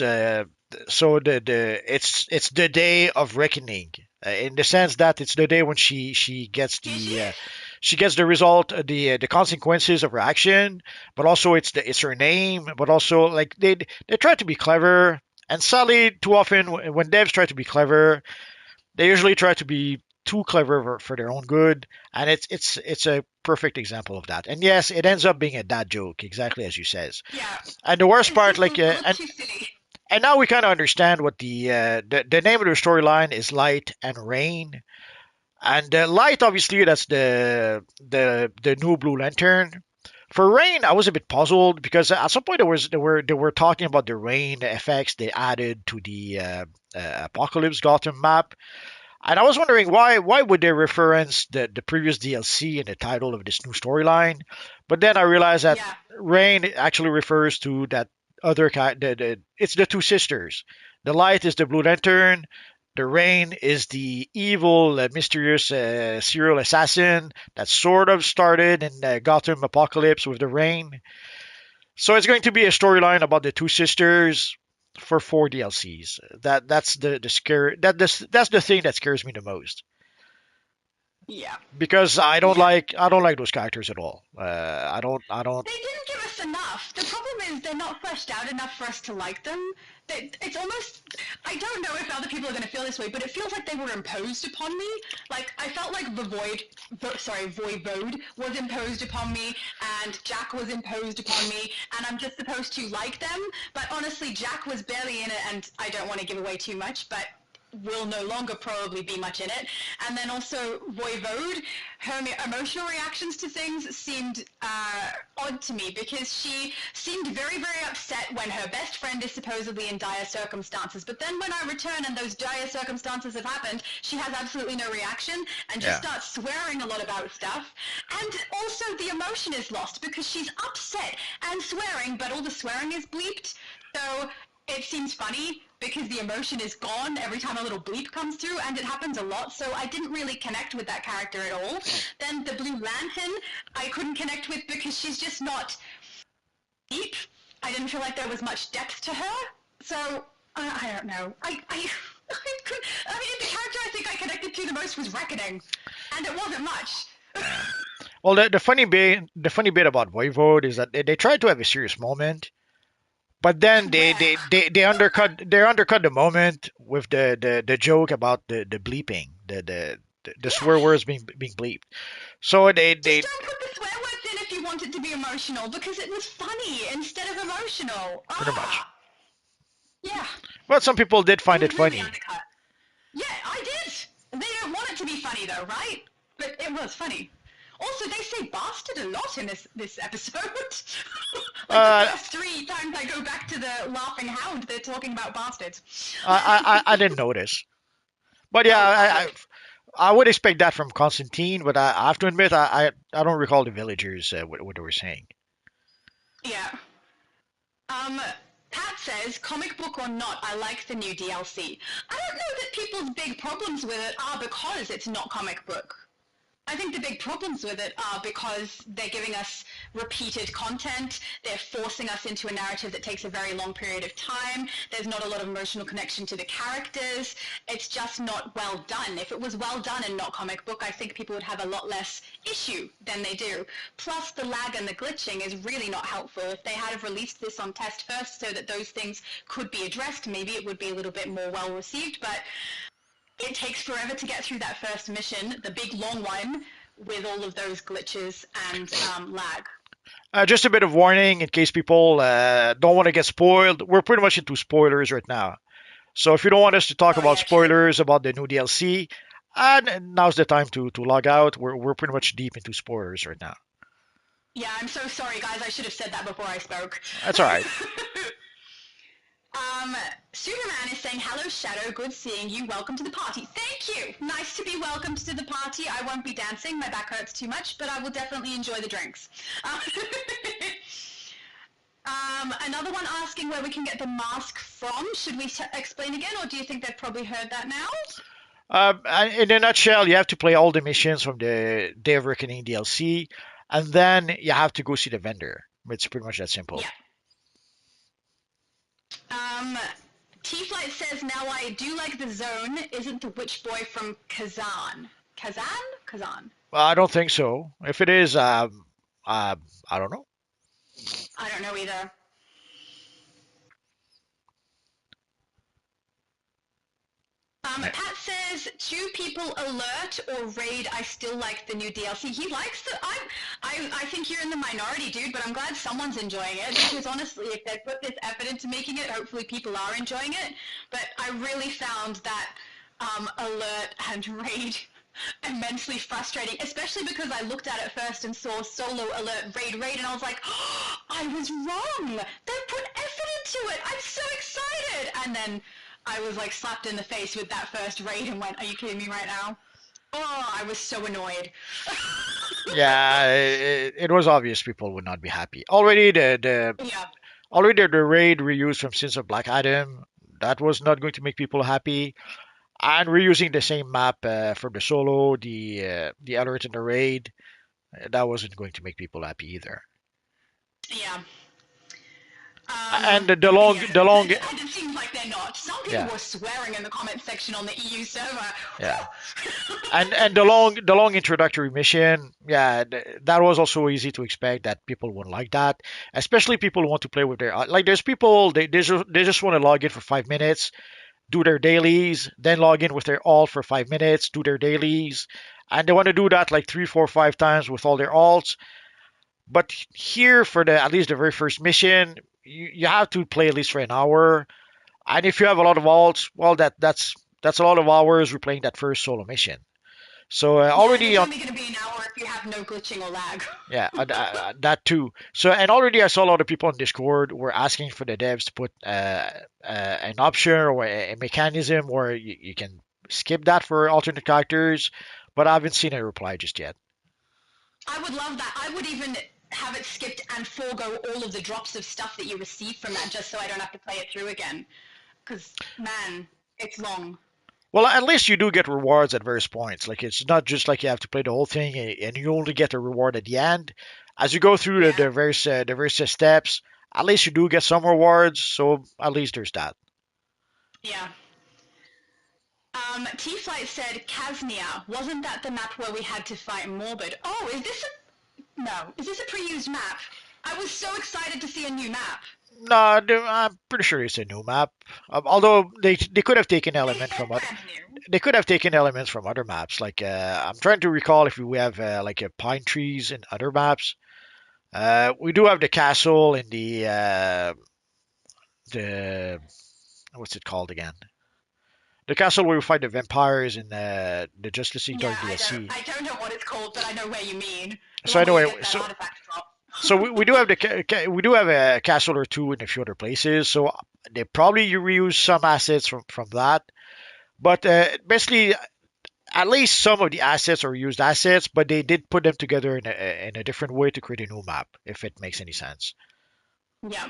So it's the day of reckoning, in the sense that it's the day when she gets the result, the consequences of her action, but also it's her name, but also like they try to be clever, and sadly too often when devs try to be clever, they usually try to be too clever for their own good, and it's a perfect example of that. And yes, it ends up being a dad joke, exactly as you says. Yeah. And the worst part, like, too silly. and now we kind of understand what the name of the storyline is: Light and Rain. And Light, obviously, that's the new Blue Lantern. For Rain, I was a bit puzzled because at some point they were talking about the rain effects they added to the Apocalypse Gotham map, and I was wondering why would they reference the previous DLC in the title of this new storyline. But then I realized that Rain actually refers to that other kind. It's the two sisters. The Light is the Blue Lantern. The Rain is the evil, mysterious serial assassin that sort of started in Gotham Apocalypse with the Rain. So it's going to be a storyline about the two sisters for 4 DLCs. That's the scare. That's the thing that scares me the most. Yeah. Because I don't like those characters at all. I don't. They didn't give us enough. The problem is they're not fleshed out enough for us to like them. It's almost, I don't know if other people are going to feel this way, but it feels like they were imposed upon me. Like, I felt like Voivode was imposed upon me, and Jack was imposed upon me, and I'm just supposed to like them. But honestly, Jack was barely in it, and I don't want to give away too much, but will no longer probably be much in it. And then also Voivode, her emotional reactions to things seemed odd to me, because she seemed very, very upset when her best friend is supposedly in dire circumstances. But then when I return and those dire circumstances have happened, she has absolutely no reaction and just starts swearing a lot about stuff. And also the emotion is lost because she's upset and swearing, but all the swearing is bleeped. So it seems funny because the emotion is gone every time a little bleep comes through, and it happens a lot, so I didn't really connect with that character at all. Then the Blue Lantern, I couldn't connect with because she's just not deep. I didn't feel like there was much depth to her. So I don't know. I mean, the character I think I connected to the most was Reckoning, and it wasn't much. Well, the funny bit about Voivode is that they tried to have a serious moment, but then they Where? they, they, they undercut the moment with the joke about the bleeping, the Yeah. swear words being bleeped. So Just they don't put the swear words in if you want it to be emotional, because it was funny instead of emotional. pretty much. Yeah. But some people did It find it was really funny. undercut. Yeah, I did. They don't want it to be funny though, right? But it was funny. Also, they say bastard a lot in this episode. Like the Uh, first 3 times I go back to the laughing hound, they're talking about bastards. I didn't notice, but yeah, Oh, I I did. I would expect that from Constantine, but I have to admit I don't recall the villagers what they were saying. Yeah. Um, Pat says, comic book or not, I like the new DLC. I don't know that people's big problems with it are because it's not comic book. I think the big problems with it are because they're giving us repeated content, they're forcing us into a narrative that takes a very long period of time, there's not a lot of emotional connection to the characters, it's just not well done. If it was well done and not comic book, I think people would have a lot less issue than they do. Plus, the lag and the glitching is really not helpful. If they had have released this on test first so that those things could be addressed, maybe it would be a little bit more well received, but it takes forever to get through that first mission, the big long one, with all of those glitches and lag. Just a bit of warning in case people don't want to get spoiled. We're pretty much into spoilers right now. So if you don't want us to talk Oh about yeah, true. spoilers about the new DLC, now's the time to log out. We're pretty much deep into spoilers right now. Yeah, I'm so sorry, guys. I should have said that before I spoke. That's all right. Superman is saying, hello, Shadow. Good seeing you. Welcome to the party. Thank you. Nice to be welcomed to the party. I won't be dancing. My back hurts too much, but I will definitely enjoy the drinks. Another one asking where we can get the mask from. Should we explain again, or do you think they've probably heard that now? In a nutshell, you have to play all the missions from the Day of Reckoning DLC, and then you have to go see the vendor. It's pretty much that simple. Yeah. T-Flight says, now I do like the zone. Isn't the witch boy from Kazan? Kazan? Kazan. Well, I don't think so. If it is, I don't know. I don't know either. Pat says, two people alert or raid. I still like the new DLC. He likes the. I think you're in the minority, dude. But I'm glad someone's enjoying it because honestly, if they put this effort into making it, hopefully people are enjoying it. But I really found that alert and raid immensely frustrating, especially because I looked at it first and saw solo alert raid, and I was like, oh, I was wrong. They put effort into it. I'm so excited, and then I was like slapped in the face with that first raid and went, are you kidding me right now? Oh, I was so annoyed. Yeah, it was obvious people would not be happy. Yeah. Already the raid reused from Sins of Black Adam, that was not going to make people happy. And reusing the same map from the solo, the alert in the raid, that wasn't going to make people happy either. Yeah. And the long, And it seems like they're not. Some people yeah, were swearing in the comment section on the EU server. yeah. And the long introductory mission, yeah, that was also easy to expect that people wouldn't like that, especially people who want to play with their like. There's people they just want to log in for 5 minutes, do their dailies, then log in with their alt for 5 minutes, do their dailies, and they want to do that like three, four, 5 times with all their alts. But here, for the at least the very first mission, you have to play at least for an hour. And if you have a lot of alts, well, that's a lot of hours replaying that first solo mission. So Yeah, and already it's on only going to be an hour if you have no glitching or lag. yeah, that too. So and already I saw a lot of people on Discord were asking for the devs to put an option or a mechanism where you can skip that for alternate characters, but I haven't seen a reply just yet. I would love that. I would even have it skipped and forego all of the drops of stuff that you receive from that just so I don't have to play it through again. Because, man, it's long. Well, at least you do get rewards at various points. Like it's not just like you have to play the whole thing and you only get a reward at the end. As you go through Yeah. the various steps, at least you do get some rewards. So at least there's that. Yeah. T-Flight said Kaznia. Wasn't that the map where we had to fight Morbid? Oh, is this a... No. Is this a pre-used map? I was so excited to see a new map. No, I'm pretty sure it's a new map. Although they could have taken They element said from other, brand new. they could have taken elements from other maps. Like I'm trying to recall if we have like a pine trees in other maps. We do have the castle in the what's it called again? The castle where we fight the vampires in the Justice League Yeah, Dark DLC. I don't know what it's called, but I know where you mean. The So one where you anyway, get that so artifact drop. so we do have we do have a castle or two in a few other places. So they probably reuse some assets from that. But basically, at least some of the assets are used assets, but they did put them together in a different way to create a new map, if it makes any sense. Yeah.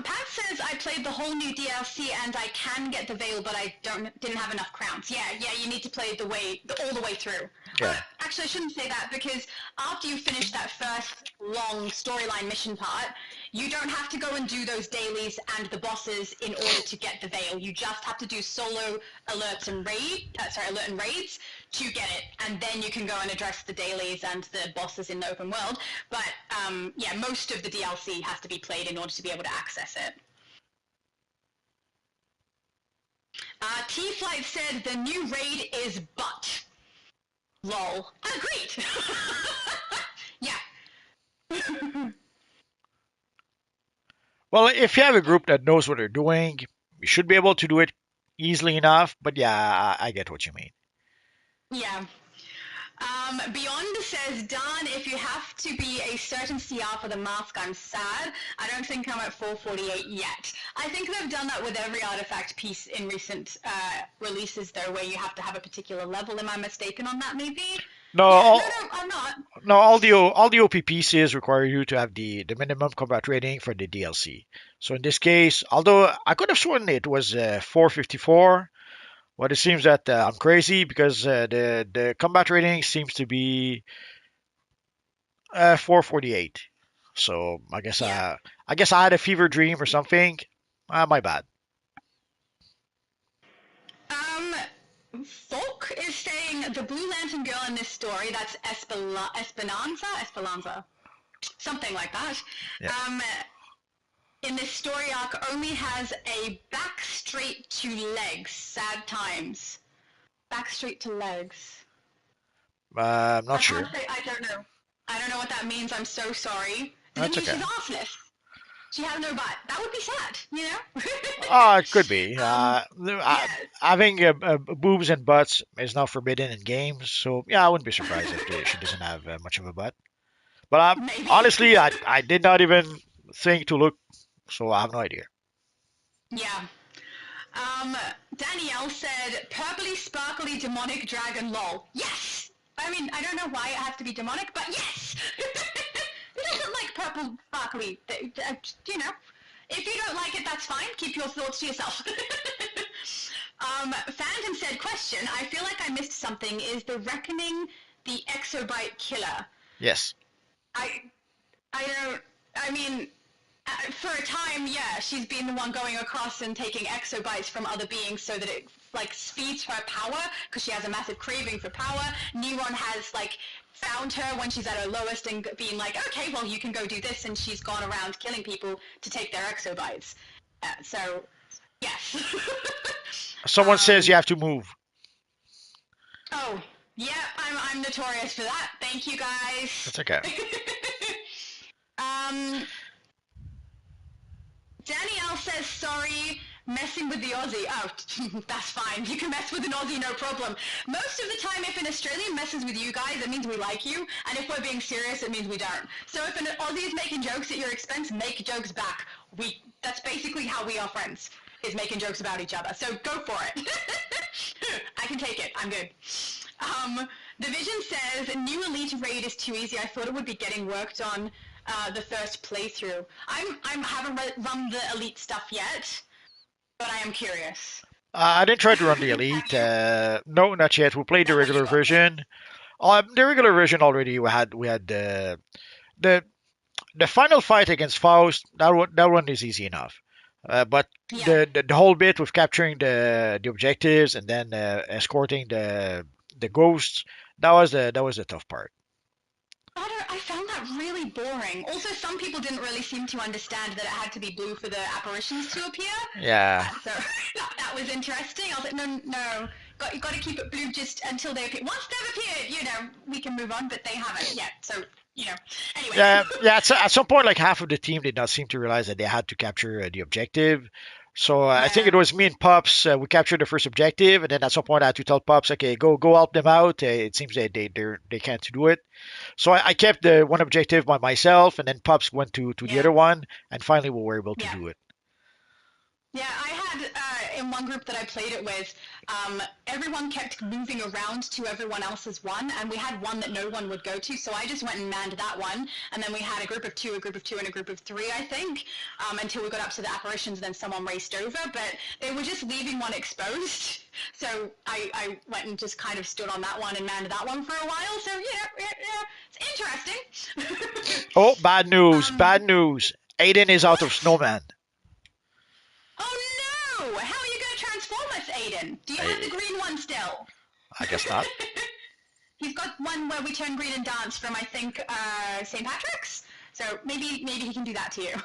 Pat says I played the whole new DLC and I can get the Veil, but I didn't have enough crowns. Yeah, you need to play all the way through. Yeah. Actually, I shouldn't say that because after you finish that first long storyline mission part, you don't have to go and do those dailies and the bosses in order to get the Veil. You just have to do solo alerts and alert and raids to get it, and then you can go and address the dailies and the bosses in the open world. But yeah, most of the DLC has to be played in order to be able to access it. T-Flight said the new raid is butt. Lol. Agreed. Yeah. Well, if you have a group that knows what they're doing, you should be able to do it easily enough. But yeah, I get what you mean. Yeah. Beyond says, Don, if you have to be a certain CR for the mask, I'm sad. I don't think I'm at 448 yet. I think they've done that with every artifact piece in recent releases, though, where you have to have a particular level. Am I mistaken on that, maybe? No, Yeah, all, no, I'm not. no, all the OP pieces require you to have the minimum combat rating for the DLC. So in this case, although I could have sworn it was 454. But it seems that I'm crazy because the combat rating seems to be 448. So Yeah. I guess I had a fever dream or something. My bad. Folk is saying the Blue Lantern girl in this story, that's Esperanza? Something like that. Yeah. In this story arc only has a back straight to legs. Sad times. Back straight to legs. I'm not I can't sure. say. I don't know. I don't know what that means. I'm so sorry. Does it That's mean okay. she's arseless? She has no butt. That would be sad, you know? Oh, it could be. Yeah. Having boobs and butts is now forbidden in games, so yeah, I wouldn't be surprised if she doesn't have much of a butt. But Maybe. honestly, I did not even think to look, so I have no idea. Yeah. Danielle said, purpley, sparkly, demonic dragon, lol. Yes! I mean, I don't know why it has to be demonic, but yes! Who doesn't like purple, sparkly? You know, if you don't like it, that's fine. Keep your thoughts to yourself. Phantom said, question, I feel like I missed something. Is the Reckoning the exobyte killer? Yes. I don't, I mean, for a time, yeah, she's been the one going across and taking exobytes from other beings so that it, like, speeds her power, because she has a massive craving for power. Neuron has, like, found her when she's at her lowest and being like, okay, well, you can go do this, and she's gone around killing people to take their exobytes. So, yes. Someone says you have to move. Oh, yeah, I'm notorious for that. Thank you, guys. That's okay. Danielle says, sorry, messing with the Aussie. Oh, that's fine. You can mess with an Aussie, no problem. Most of the time, if an Australian messes with you guys, it means we like you. And if we're being serious, it means we don't. So if an Aussie is making jokes at your expense, make jokes back. That's basically how we are friends, is making jokes about each other. So go for it. I can take it. I'm good. The Vision says, new Elite raid is too easy. I thought it would be getting worked on the first playthrough. I haven't run the Elite stuff yet, but I am curious. I didn't try to run the Elite. No, not yet. We played the regular version. The regular version already. We had the the final fight against Faust, that one is easy enough. But Yeah. the whole bit with capturing the objectives and then escorting the ghosts, that was the tough part. I found that really boring. Also, some people didn't really seem to understand that it had to be blue for the apparitions to appear. Yeah. So that was interesting. I was like, no, you got to keep it blue just until they appear. Once they've appeared, we can move on, but they haven't yet. So, anyway. Yeah. At some point, like half of the team did not seem to realize that they had to capture the objective. So I think Yeah. it was me and Pups. We captured the first objective, and then at some point I had to tell Pups, okay, go help them out. It seems they can't do it. So I kept the one objective by myself, and then Pups went to the Yeah. other one, and finally we were able to Yeah. do it. Yeah, I had in one group that I played it with, everyone kept moving around to everyone else's one, and we had one that no one would go to, so I just went and manned that one, and then we had a group of two, and a group of three, I think, until we got up to the apparitions, then someone raced over, but they were just leaving one exposed, so I went and just kind of stood on that one and manned that one for a while, so it's interesting. Oh, bad news! Bad news! Aiden is out of Snowman. Oh no! How are you going to transform us, Aiden? Do you have the green one still? I guess not. He's got one where we turn green and dance from, I think, St. Patrick's. So maybe he can do that to you.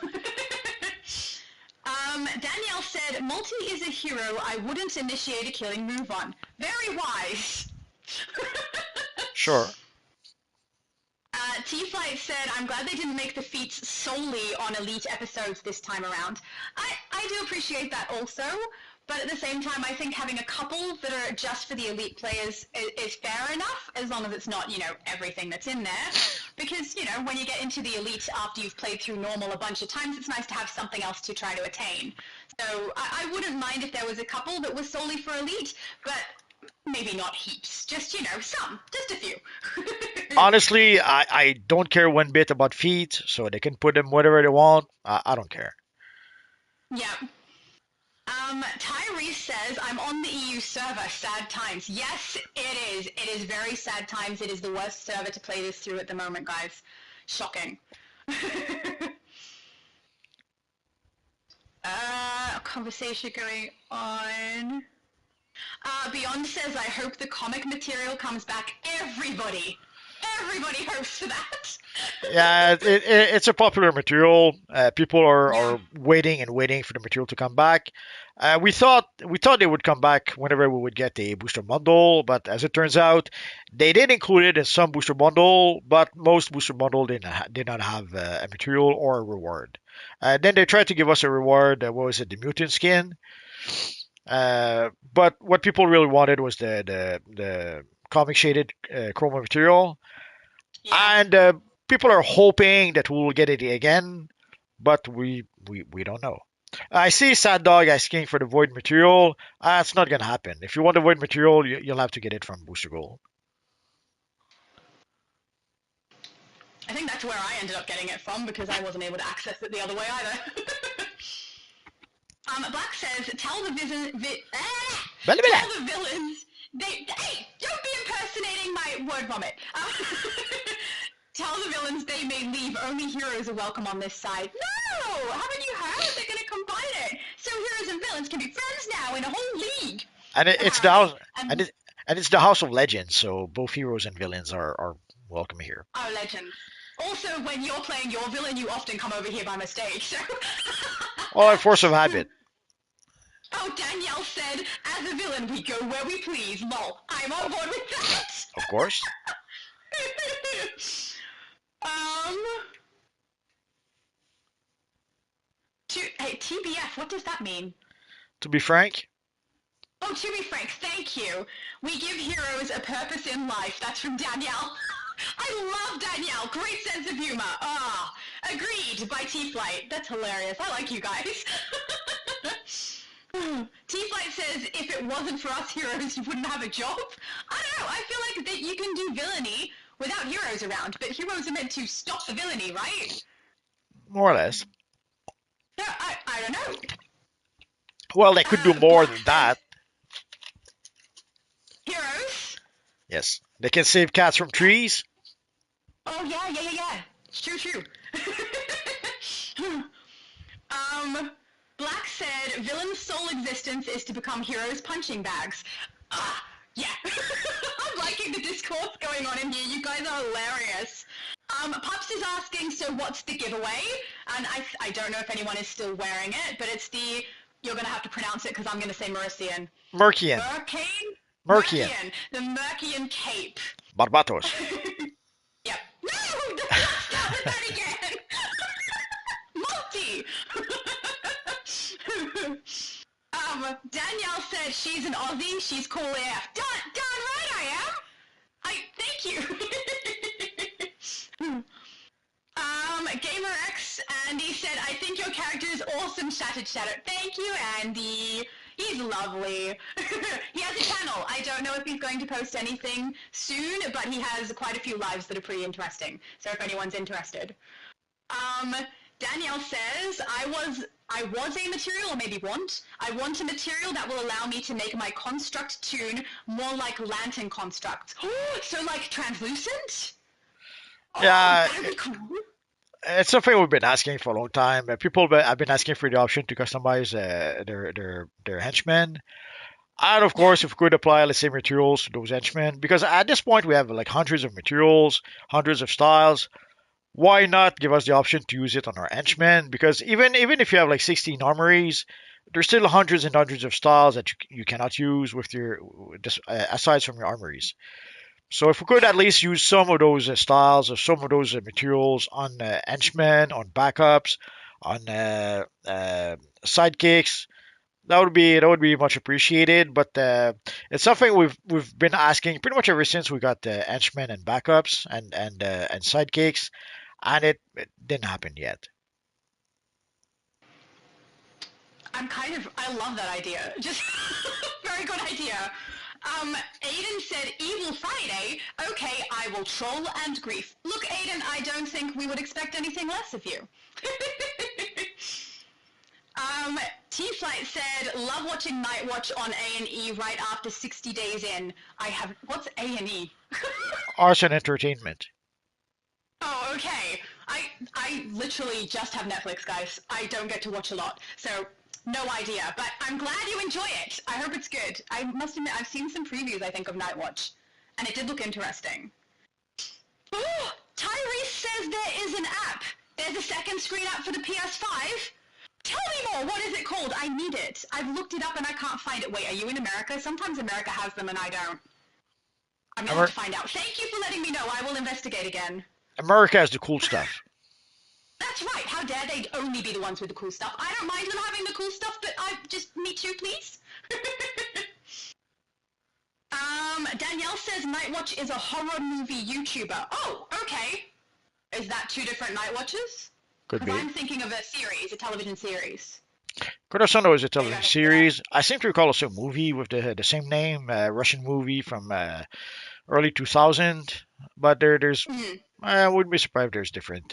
Danielle said, Multi is a hero I wouldn't initiate a killing move on. Very wise. Sure. T-Flight said, I'm glad they didn't make the feats solely on Elite episodes this time around. I do appreciate that also, but at the same time, I think having a couple that are just for the Elite players is fair enough, as long as it's not, everything that's in there. Because, when you get into the Elite after you've played through normal a bunch of times, it's nice to have something else to try to attain. So I wouldn't mind if there was a couple that was solely for Elite, but maybe not heaps. Just, some. Just a few. Honestly, I don't care one bit about feet, so they can put them whatever they want. I don't care. Yeah. Tyrese says, I'm on the EU server, sad times. Yes, it is. It is very sad times. It is the worst server to play this through at the moment, guys. Shocking. Conversation going on. Beyond says, I hope the comic material comes back. Everybody hopes for that. Yeah, it's a popular material. People are waiting and waiting for the material to come back. We thought they would come back whenever we would get a booster bundle, but as it turns out, they did include it in some booster bundle, but most booster bundle did not have a material or a reward. Then they tried to give us a reward. What was it? The mutant skin. But what people really wanted was the comic shaded chroma material. Yeah. And people are hoping that we'll get it again, but we don't know. I see Sad Dog asking for the void material. It's not gonna happen. If you want the void material, you'll have to get it from Booster Gold. I think that's where I ended up getting it from because I wasn't able to access it the other way either. Black says, tell the villains, hey, don't be impersonating my word vomit. Tell the villains they may leave. Only heroes are welcome on this side. No! Haven't you heard? They're going to combine it. So heroes and villains can be friends now in a whole league. And it's the house, and it's the House of Legends, so both heroes and villains are welcome here. Oh, legends. Also, when you're playing your villain, you often come over here by mistake, so... Or force of habit. Oh, Danielle said, as a villain, we go where we please. Lol. I'm on board with that. Of course. Hey, TBF, what does that mean? To be frank. Oh, to be frank, thank you. We give heroes a purpose in life. That's from Danielle. I love Danielle. Great sense of humor. Agreed by T-Flight. That's hilarious. I like you guys. T-Flight says, if it wasn't for us heroes, you wouldn't have a job. I don't know. I feel like that you can do villainy without heroes around, but heroes are meant to stop the villainy, right? More or less. Yeah, I don't know. Well, they could do more than that. Heroes? Yes. They can save cats from trees. Oh, yeah. It's true. Black said, villain's sole existence is to become heroes' punching bags. Yeah. I'm liking the discourse going on in here. You guys are hilarious. Pups is asking, so what's the giveaway? And I don't know if anyone is still wearing it, but it's the, you're going to have to pronounce it because I'm going to say Mearcian. Mearcian. Mearcian. The Mearcian cape. Barbatos. Yep. No! Don't start with that again! Multi! Danielle said she's an Aussie, she's cool AF. Darn right I am! Thank you! GamerX Andy said, I think your character is awesome, Shattered Shadow. Thank you, Andy. He's lovely. He has a channel. I don't know if he's going to post anything soon, but he has quite a few lives that are pretty interesting. So if anyone's interested. Danielle says, I was a material, or maybe want. I want a material that will allow me to make my construct tune more like lantern constructs. So like translucent? Yeah. That'd be cool. It's something we've been asking for a long time. People have been asking for the option to customize their henchmen. And of course, if we could apply, let's say, materials to those henchmen, because at this point we have like hundreds of materials, hundreds of styles. Why not give us the option to use it on our henchmen? Because even if you have like 16 armories, there's still hundreds and hundreds of styles that you cannot use with your aside from your armories. So if we could at least use some of those styles or some of those materials on henchmen, on backups, on sidekicks, that would be much appreciated. But it's something we've been asking pretty much ever since we got the henchmen and backups and sidekicks, and it didn't happen yet. I love that idea. Just very good idea. Aiden said, Evil Friday. Okay, I will troll and grief. Look, Aiden, I don't think we would expect anything less of you. T-Flight said, love watching Night Watch on A&E right after 60 days in. What's A&E? Arts and entertainment. Oh, okay. I literally just have Netflix, guys. I don't get to watch a lot, so no idea. But I'm glad you enjoy it. I hope it's good. I must admit, I've seen some previews, I think, of Night Watch, and it did look interesting. Oh, Tyrese says there is an app. There's a second screen app for the PS5. Tell me more. What is it called? I need it. I've looked it up and I can't find it. Wait, are you in America? Sometimes America has them and I don't. I'm going to have to find out. Thank you for letting me know. I will investigate again. America has the cool stuff. That's right. How dare they only be the ones with the cool stuff? I don't mind them having the cool stuff, but me too, please. Danielle says Night Watch is a horror movie YouTuber. Oh, okay. Is that two different Night Watches? Could be. I'm thinking of a series, a television series. Corazon is a television series. I seem to recall also a movie with the same name, a Russian movie from early 2000. But there's, I wouldn't be surprised if there's different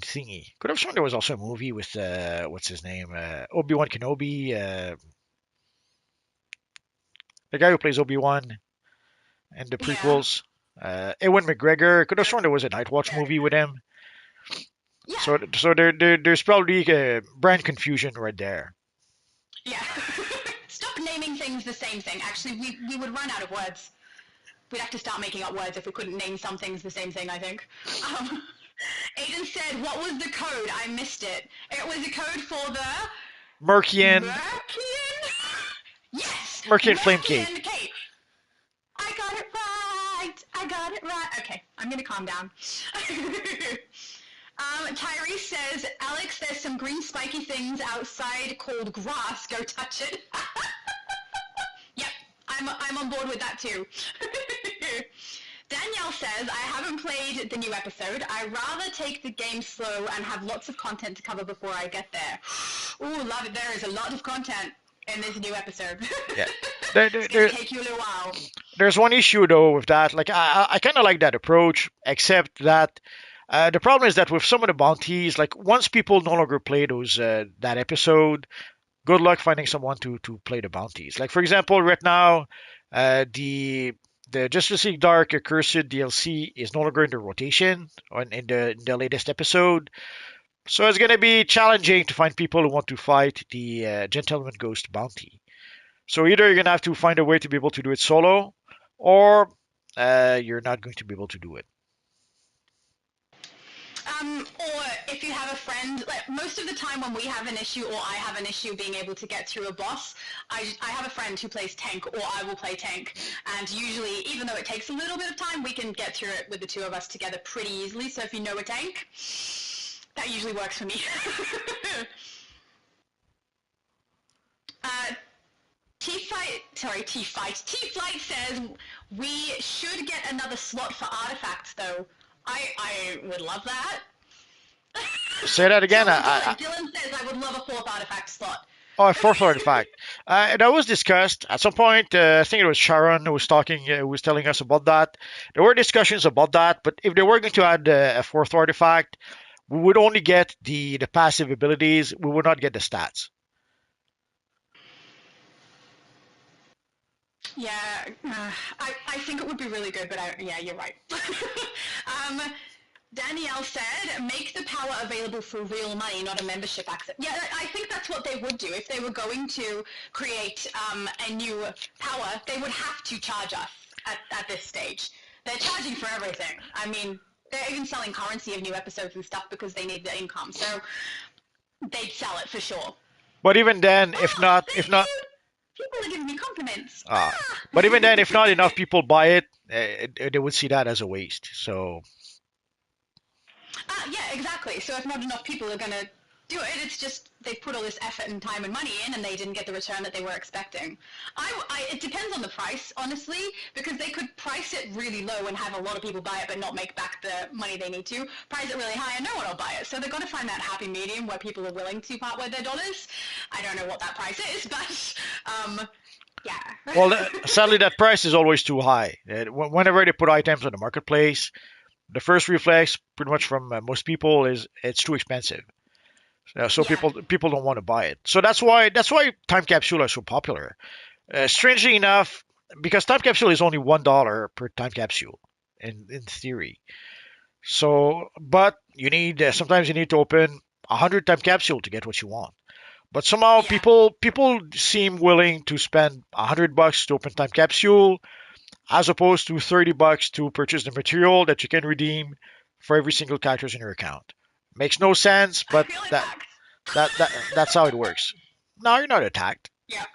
thingy. Could have sworn there was also a movie with what's his name, Obi-Wan Kenobi, the guy who plays Obi-Wan in the prequels. Ewan McGregor. Could have sworn there was a Night Watch movie with him. Yeah. So there's probably brand confusion right there. Yeah. Stop naming things the same thing. Actually, we would run out of words. We'd have to start making up words if we couldn't name some things the same thing, I think. Aiden said, what was the code? I missed it. It was a code for the... Mearcian. Yes! Mearcian Flame Cape. I got it right. Okay, I'm going to calm down. Tyrese says, Alex, there's some green spiky things outside called grass. Go touch it. Yep, I'm on board with that too. Danielle says, I haven't played the new episode. I rather take the game slow and have lots of content to cover before I get there. Ooh, love it. There is a lot of content in this new episode. Yeah. It's going to take you a little while. There's one issue though with that. Like I kind of like that approach, except that the problem is that with some of the bounties, like once people no longer play those that episode, good luck finding someone to play the bounties. Like for example, right now, the Justice League Dark Accursed DLC is no longer in the rotation in the latest episode. So it's going to be challenging to find people who want to fight the Gentleman Ghost bounty. So either you're going to have to find a way to be able to do it solo, or you're not going to be able to do it. Or if you have a friend, like most of the time when we have an issue or I have an issue being able to get through a boss, I have a friend who plays tank or I will play tank. And usually, even though it takes a little bit of time, we can get through it with the two of us together pretty easily. So if you know a tank, that usually works for me. T-Flight says, we should get another slot for artifacts though. I would love that. Say that again. Dylan says I would love a fourth artifact slot. Oh, a fourth artifact. That was discussed at some point. I think it was Sharon who was talking, who was telling us about that. There were discussions about that, but if they were going to add a fourth artifact, we would only get the passive abilities. We would not get the stats. Yeah, I think it would be really good, but yeah, you're right. Danielle said, make the power available for real money, not a membership access. Yeah, I think that's what they would do. If they were going to create a new power, they would have to charge us at this stage. They're charging for everything. I mean, they're even selling currency of new episodes and stuff because they need the income. So they'd sell it for sure. But even then, if not, People are giving me compliments. But even then, if not enough people buy it, they would see that as a waste. So. Yeah, exactly. So if not enough people are going to do it, it's just they put all this effort and time and money in and they didn't get the return that they were expecting. It depends on the price, honestly, because they could price it really low and have a lot of people buy it but not make back the money they need to. Price it really high and no one will buy it. So they've got to find that happy medium where people are willing to part with their dollars. I don't know what that price is, but yeah. Well, sadly, that price is always too high. Whenever they put items on the marketplace, the first reflex, pretty much from most people, is it's too expensive. So Yeah. people don't want to buy it. So that's why time capsule are so popular. Strangely enough, because time capsule is only $1 per time capsule in theory. So, but you need sometimes you need to open 100 time capsule to get what you want. But somehow Yeah. people seem willing to spend $100 to open time capsule, as opposed to $30 to purchase the material that you can redeem for every single characters in your account. Makes no sense, I but feel attacked. that's how it works. No, you're not attacked. Yeah.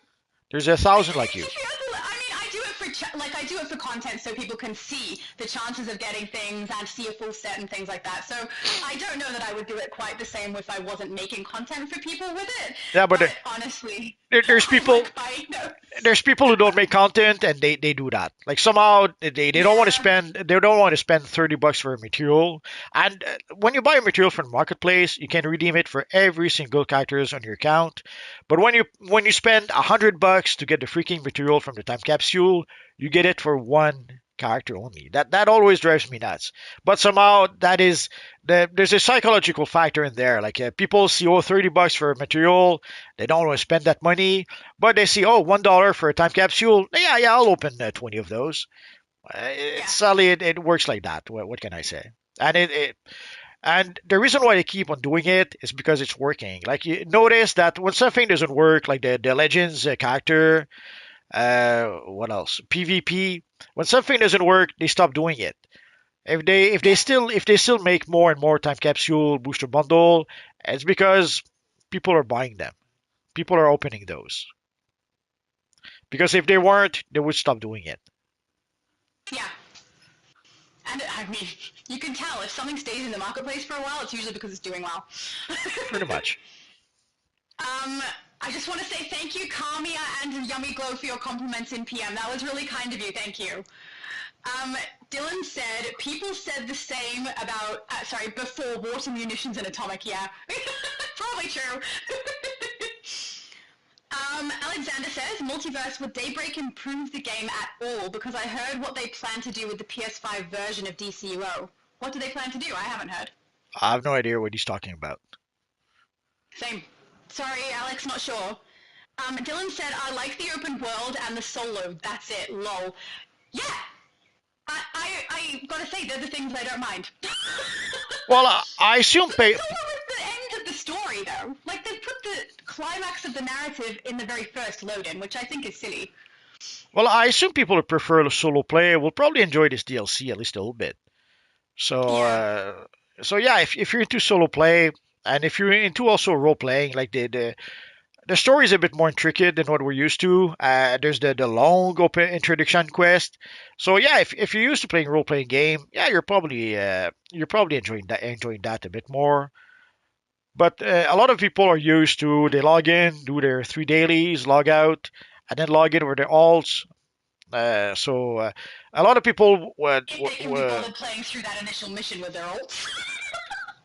There's 1,000 like you. I mean, I do it for I do it for content so people can see the chances of getting things and see a full set and things like that. So I don't know that I would do it quite the same if I wasn't making content for people with it. Yeah, but honestly, there's I people like buying notes. there's people who don't make content and they do that. Like somehow they don't want to spend $30 for a material. And when you buy a material from the marketplace, you can redeem it for every single characters on your account. But when you spend $100 to get the freaking material from the time capsule, you get it for one character only. That always drives me nuts. But somehow there's a psychological factor in there. Like people see $30 for a material, they don't want to spend that money, but they see $1 for a time capsule. Yeah, I'll open 20 of those. Sadly, it works like that. What can I say? And the reason why they keep on doing it is because it's working. Like you notice that when something doesn't work, like the Legends character, what else? PvP. When something doesn't work, they stop doing it. If they still make more and more time capsule booster bundle, it's because people are buying them. People are opening those. Because if they weren't, they would stop doing it. Yeah. And I mean, you can tell if something stays in the marketplace for a while, it's usually because it's doing well. Pretty much. I just want to say thank you, Kamiya and Yummy Glow, for your compliments in PM. That was really kind of you. Thank you. Dylan said, people said the same about, before water munitions and atomic. Yeah, probably true. Alexander says, Multiverse, would Daybreak improve the game at all? Because I heard what they plan to do with the PS5 version of DCUO. What do they plan to do? I haven't heard. I have no idea what he's talking about. Same. Sorry, Alex, not sure. Dylan said, I like the open world and the solo. That's it. Lol. Yeah. I gotta say, they're the things I don't mind. Well, I assume Solo is the end story, though. Like, they've put the climax of the narrative in the very first load-in, which I think is silly. Well, I assume people who prefer solo play will probably enjoy this DLC at least a little bit. So, Yeah. yeah, if you're into solo play and if you're into also role playing, like the story is a bit more intricate than what we're used to. There's the long open introduction quest. So yeah, if you're used to playing role playing game, yeah, you're probably enjoying that a bit more. But a lot of people are used to they log in, do their 3 dailies, log out, and then log in with their alts. So a lot of people If they can be bothered playing through that initial mission with their ults.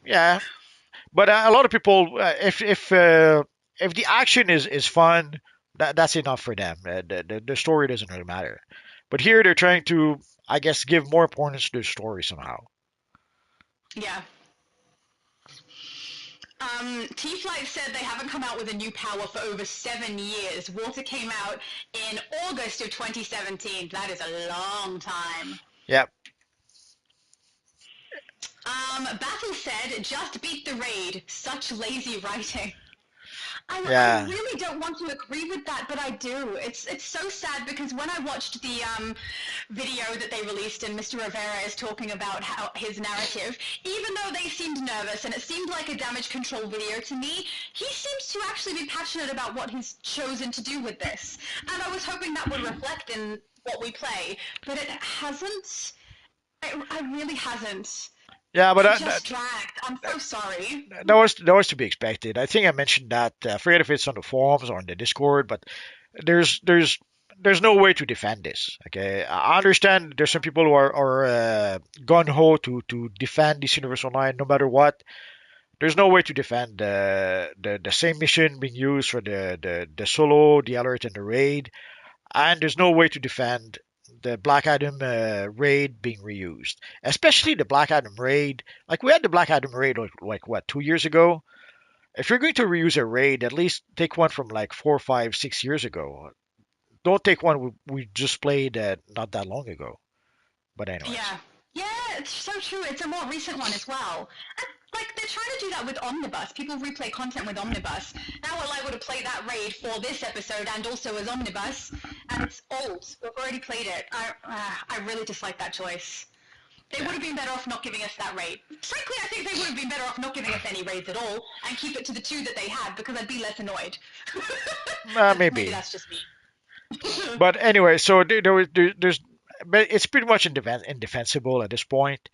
yeah, but a lot of people if the action is fun, that's enough for them. The story doesn't really matter. But here they're trying to, I guess, give more importance to the story somehow. Yeah. T-Flight said they haven't come out with a new power for over 7 years. Water came out in August of 2017. That is a long time. Yep. Battle said, just beat the raid. Such lazy writing. I Yeah. really don't want to agree with that, but I do. It's so sad because when I watched the video that they released and Mr. Rivera is talking about how his narrative, even though they seemed nervous and it seemed like a damage control video to me, he seems to actually be passionate about what he's chosen to do with this. And I was hoping that would reflect in what we play, but it hasn't. It really hasn't. Yeah, but It just dragged. I'm so sorry. that was to be expected. I think I mentioned that. I forget if it's on the forums or on the Discord, but there's there's there's no way to defend this. Okay, I understand there's some people who are gun ho to defend this Universe Online no matter what. There's no way to defend the same mission being used for the solo, the alert, and the raid, and there's no way to defend the Black Adam raid being reused, especially the Black Adam raid. Like we had the Black Adam raid like what 2 years ago. If you're going to reuse a raid, at least take one from like 4, 5, 6 years ago. Don't take one we just played not that long ago. But anyways, Yeah. Yeah, it's so true. It's a more recent one as well. And, like, they're trying to do that with Omnibus. People replay content with Omnibus. Now we're liable to play that raid for this episode and also as Omnibus, and it's old. We've already played it. I really dislike that choice. They would have been better off not giving us that raid. Frankly, I think they would have been better off not giving us any raids at all and keep it to the 2 that they had because I'd be less annoyed. Maybe maybe. that's just me. But anyway, so there's but it's pretty much indefensible at this point.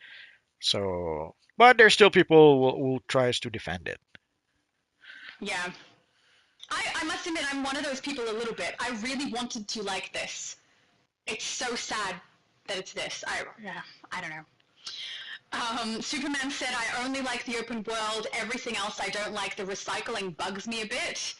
So, but there's still people who tries to defend it. Yeah. I must admit, I'm one of those people a little bit. I really wanted to like this. It's so sad that it's this. I don't know. Superman said, I only like the open world. Everything else I don't like. The recycling bugs me a bit.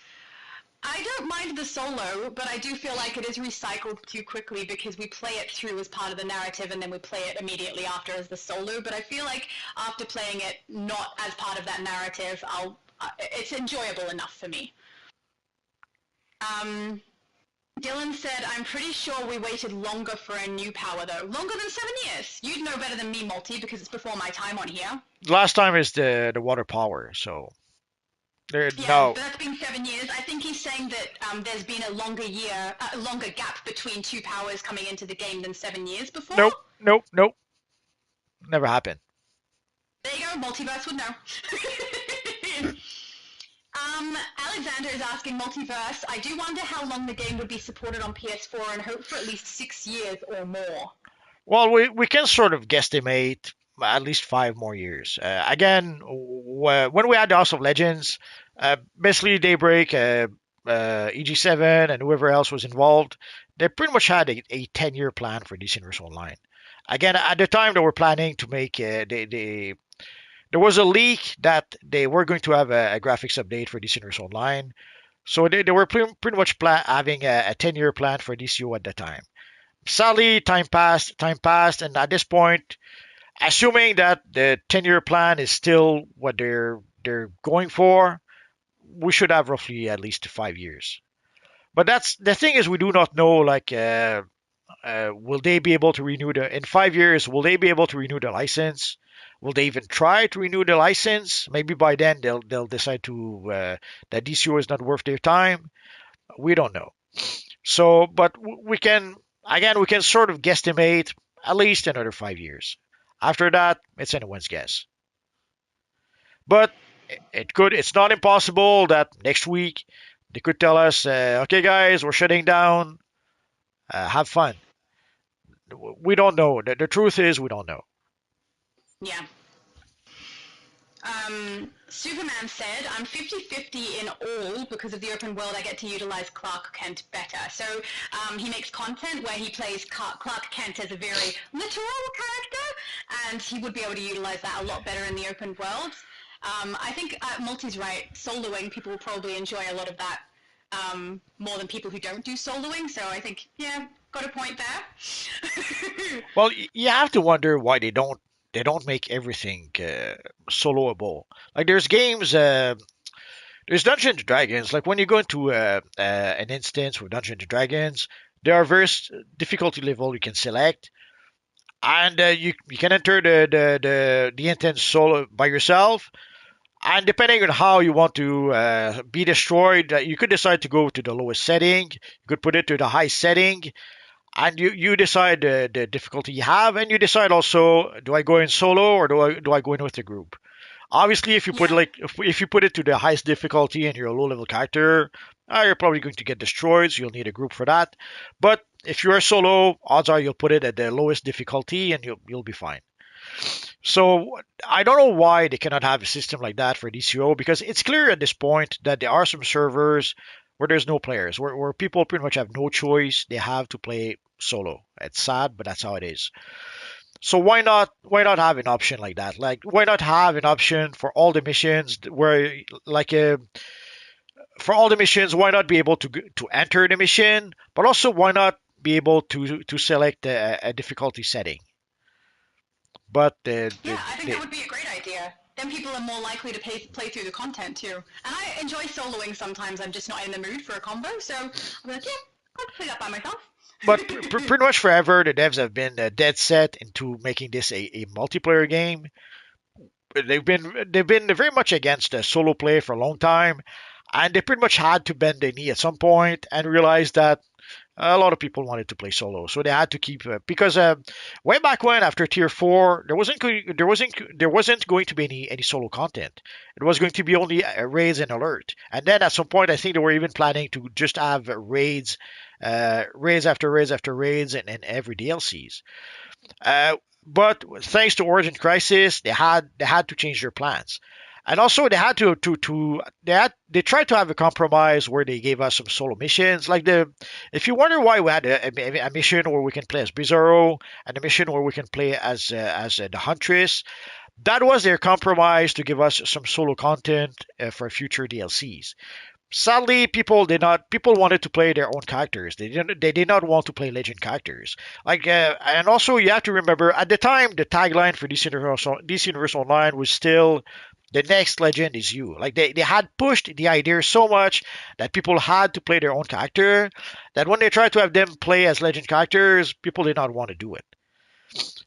I don't mind the solo, but I do feel like it is recycled too quickly because we play it through as part of the narrative and then we play it immediately after as the solo. But I feel like after playing it not as part of that narrative, it's enjoyable enough for me. Dylan said, I'm pretty sure we waited longer for a new power, though. Longer than 7 years. You'd know better than me, Multi, because it's before my time on here. Last time is the water power, so there Yeah, no. but that's been 7 years. I think he's saying that there's been a longer gap between 2 powers coming into the game than 7 years before. Nope. Never happened. There you go, Multiverse would know. Alexander is asking Multiverse, I do wonder how long the game would be supported on PS4 and hope for at least 6 years or more. Well, we can sort of guesstimate at least 5 more years. Again, when we had the House of Legends, basically Daybreak, EG7, and whoever else was involved, they pretty much had a 10-year plan for DC Universe Online. Again, at the time they were planning to make there was a leak that they were going to have a graphics update for DC Universe Online. So they were pretty much having a 10-year plan for DCUO at the time. Sadly, time passed, and at this point, assuming that the 10-year plan is still what they're going for, we should have roughly at least 5 years. But that's the thing is we do not know like will they be able to renew in 5 years? Will they be able to renew the license? Will they even try to renew the license? Maybe by then they'll decide to that DCUO is not worth their time. We don't know. So, but we can again we can sort of guesstimate at least another 5 years. After that, it's anyone's guess. But it could. It's not impossible that next week they could tell us, okay, guys, we're shutting down. Have fun. We don't know. The truth is, we don't know. Yeah. Superman said, I'm 50-50 in all because of the open world. I get to utilize Clark Kent better. So he makes content where he plays Clark Kent as a very literal character, and he would be able to utilize that a lot better in the open world. I think Multi's right. Soloing, people will probably enjoy a lot of that more than people who don't do soloing. So I think, yeah, got a point there. Well, you have to wonder why they don't make everything soloable. Like there's games, there's Dungeons and Dragons. Like when you go into an instance with Dungeons and Dragons, there are various difficulty level you can select, and you can enter the instance solo by yourself. And depending on how you want to be destroyed, you could decide to go to the lowest setting. You could put it to the high setting, and you decide the difficulty you have, and you decide also, do I go in solo or do I go in with the group? Obviously, if you put Yeah. if you put it to the highest difficulty and you're a low level character, you're probably going to get destroyed. So you'll need a group for that. But if you're a solo, odds are you'll put it at the lowest difficulty and you'll be fine. So I don't know why they cannot have a system like that for DCO, because it's clear at this point that there are some servers where there's no players, where people pretty much have no choice. They have to play solo. It's sad, but that's how it is. So why not have an option like that? Like why not have an option for all the missions where like for all the missions, why not be able to enter the mission, but also why not be able to select a difficulty setting? But Yeah, I think that would be a great idea. Then people are more likely to play through the content too. And I enjoy soloing sometimes. I'm just not in the mood for a combo, so I'm like, yeah, I'll play that by myself. pretty much forever the devs have been dead set into making this a multiplayer game. They've been very much against solo play for a long time, and they pretty much had to bend their knee at some point and realize that a lot of people wanted to play solo, so they had to keep because way back when after tier four there wasn't going to be any solo content. It was going to be only raids and alert, and then at some point I think they were even planning to just have raids after raids after raids and every DLCs. Uh, but thanks to Origin Crisis, they had to change their plans, and also they had to they tried to have a compromise where they gave us some solo missions. Like the if you wonder why we had a mission where we can play as Bizarro and a mission where we can play as the Huntress, that was their compromise to give us some solo content for future DLCs. Sadly, people wanted to play their own characters. They did not want to play legend characters. Like and also you have to remember at the time the tagline for DC Universe Online was still the next legend is you. Like they had pushed the idea so much that people had to play their own character, that when they tried to have them play as legend characters, people did not want to do it.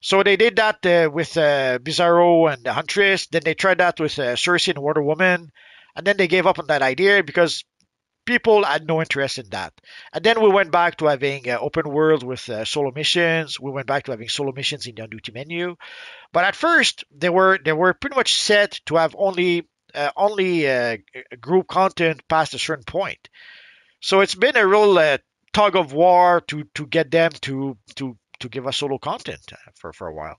So they did that with Bizarro and the Huntress. Then they tried that with Cersei and Wonder Woman, and then they gave up on that idea because people had no interest in that. And then we went back to having open world with solo missions. We went back to having solo missions in the on duty menu. But at first, they were pretty much set to have only group content past a certain point. So it's been a real tug of war to get them to give us solo content for a while.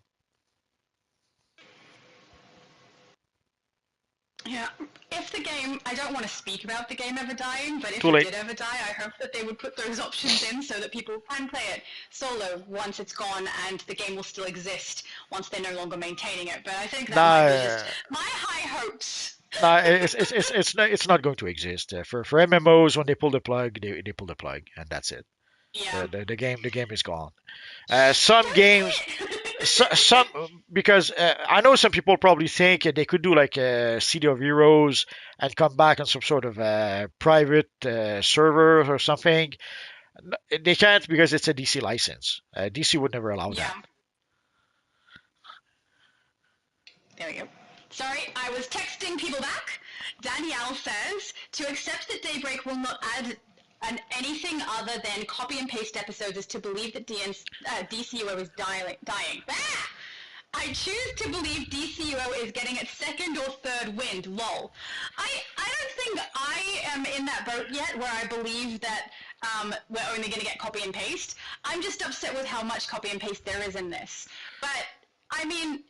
Yeah. If the game, I don't want to speak about the game ever dying, but if Too it late. did ever die, I hope that they would put those options in so that people can play it solo once it's gone, and the game will still exist once they're no longer maintaining it. But I think that might be just Nah, my high hopes. nah, it's not going to exist for MMOs. When they pull the plug, they pull the plug, and that's it. Yeah. The game is gone. Some Don't games, say it. some because I know some people probably think they could do like a City of Heroes and come back on some sort of private server or something. They can't because it's a DC license. DC would never allow that. Yeah. There we go. Sorry, I was texting people back. Danielle says, to accept that Daybreak will not add anything other than copy and paste episodes is to believe that DCUO is dying. Ah! I choose to believe DCUO is getting its second or third wind, lol. I don't think I am in that boat yet where I believe that we're only going to get copy and paste. I'm just upset with how much copy and paste there is in this. But, I mean,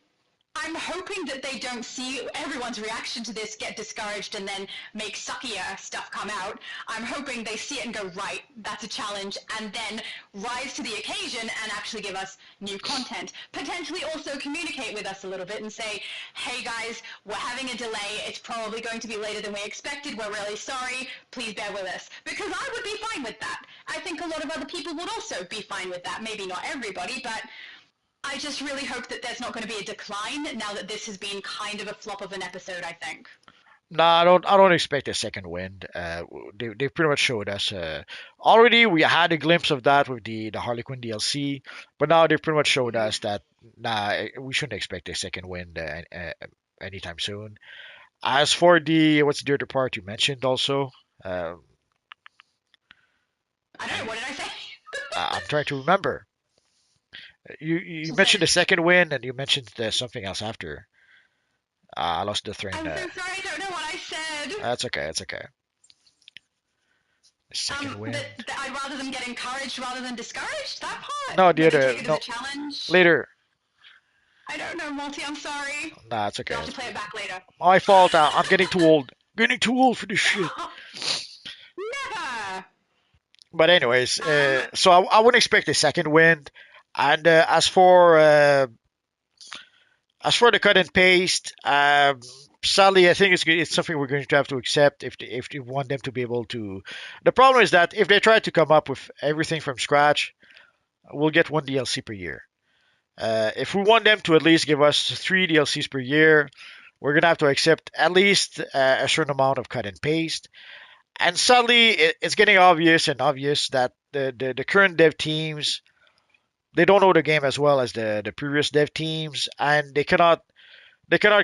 I'm hoping that they don't see everyone's reaction to this get discouraged and then make suckier stuff come out. I'm hoping they see it and go, right, that's a challenge, and then rise to the occasion and actually give us new content. Potentially also communicate with us a little bit and say, hey guys, we're having a delay. It's probably going to be later than we expected. We're really sorry. Please bear with us. Because I would be fine with that. I think a lot of other people would also be fine with that. Maybe not everybody, but I just really hope that there's not going to be a decline now that this has been kind of a flop of an episode, I think. No, I don't expect a second wind. They've pretty much showed us. Already we had a glimpse of that with the Harley Quinn DLC, but now they've pretty much showed us that we shouldn't expect a second wind anytime soon. As for what's the other part you mentioned also? I don't know, what did I say? I'm trying to remember. You So mentioned the second wind and you mentioned something else after. I lost the thread. I'm so sorry, I don't know what I said. That's okay. That's okay. The second wind. That I'd rather them get encouraged rather than discouraged, that part? No, the Maybe other. take it as No, a challenge? later. I don't know, Multi, I'm sorry. Nah, it's okay. You'll have to play it back later. My fault. I'm getting too old. Getting too old for this shit. Never! But anyways, so I wouldn't expect a second wind. And as for the cut and paste, sadly, I think it's something we're going to have to accept if they want them to be able to. The problem is that if they try to come up with everything from scratch, we'll get one DLC per year. If we want them to at least give us 3 DLCs per year, we're gonna have to accept at least a certain amount of cut and paste. And sadly, it's getting obvious that the current dev teams, they don't know the game as well as the previous dev teams, and they cannot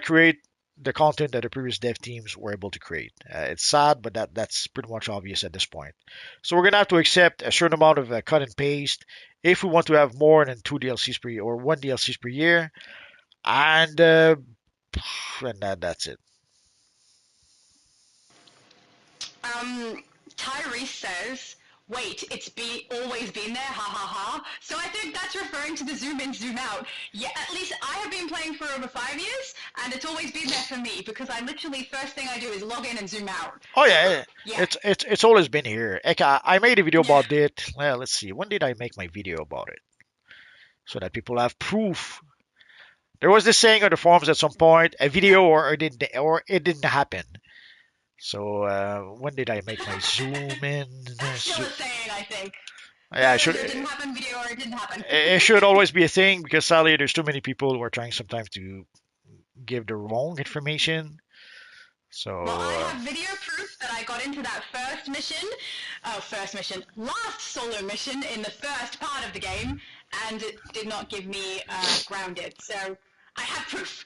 create the content that the previous dev teams were able to create. It's sad, but that's pretty much obvious at this point. So we're gonna have to accept a certain amount of cut and paste if we want to have more than 2 DLCs per year or 1 DLCs per year, and that's it. Tyrese says, wait, it's always been there, ha ha ha. So I think that's referring to the zoom in, zoom out. Yeah, at least I have been playing for over 5 years, and it's always been there for me, because I literally, first thing I do is log in and zoom out. Oh yeah, Yeah. it's always been here. I made a video about it. Well, let's see. When did I make my video about it? So that people have proof. There was this saying on the forums at some point, a video or it didn't happen. So when did I make my zoom in? That's still a saying, I think. Yeah, I should. It didn't happen, video, or it didn't happen. It should always be a thing because sadly there's too many people who are trying sometimes to give the wrong information. So Well, I have video proof that I got into that last solo mission in the first part of the game, and it did not give me grounded. So I have proof.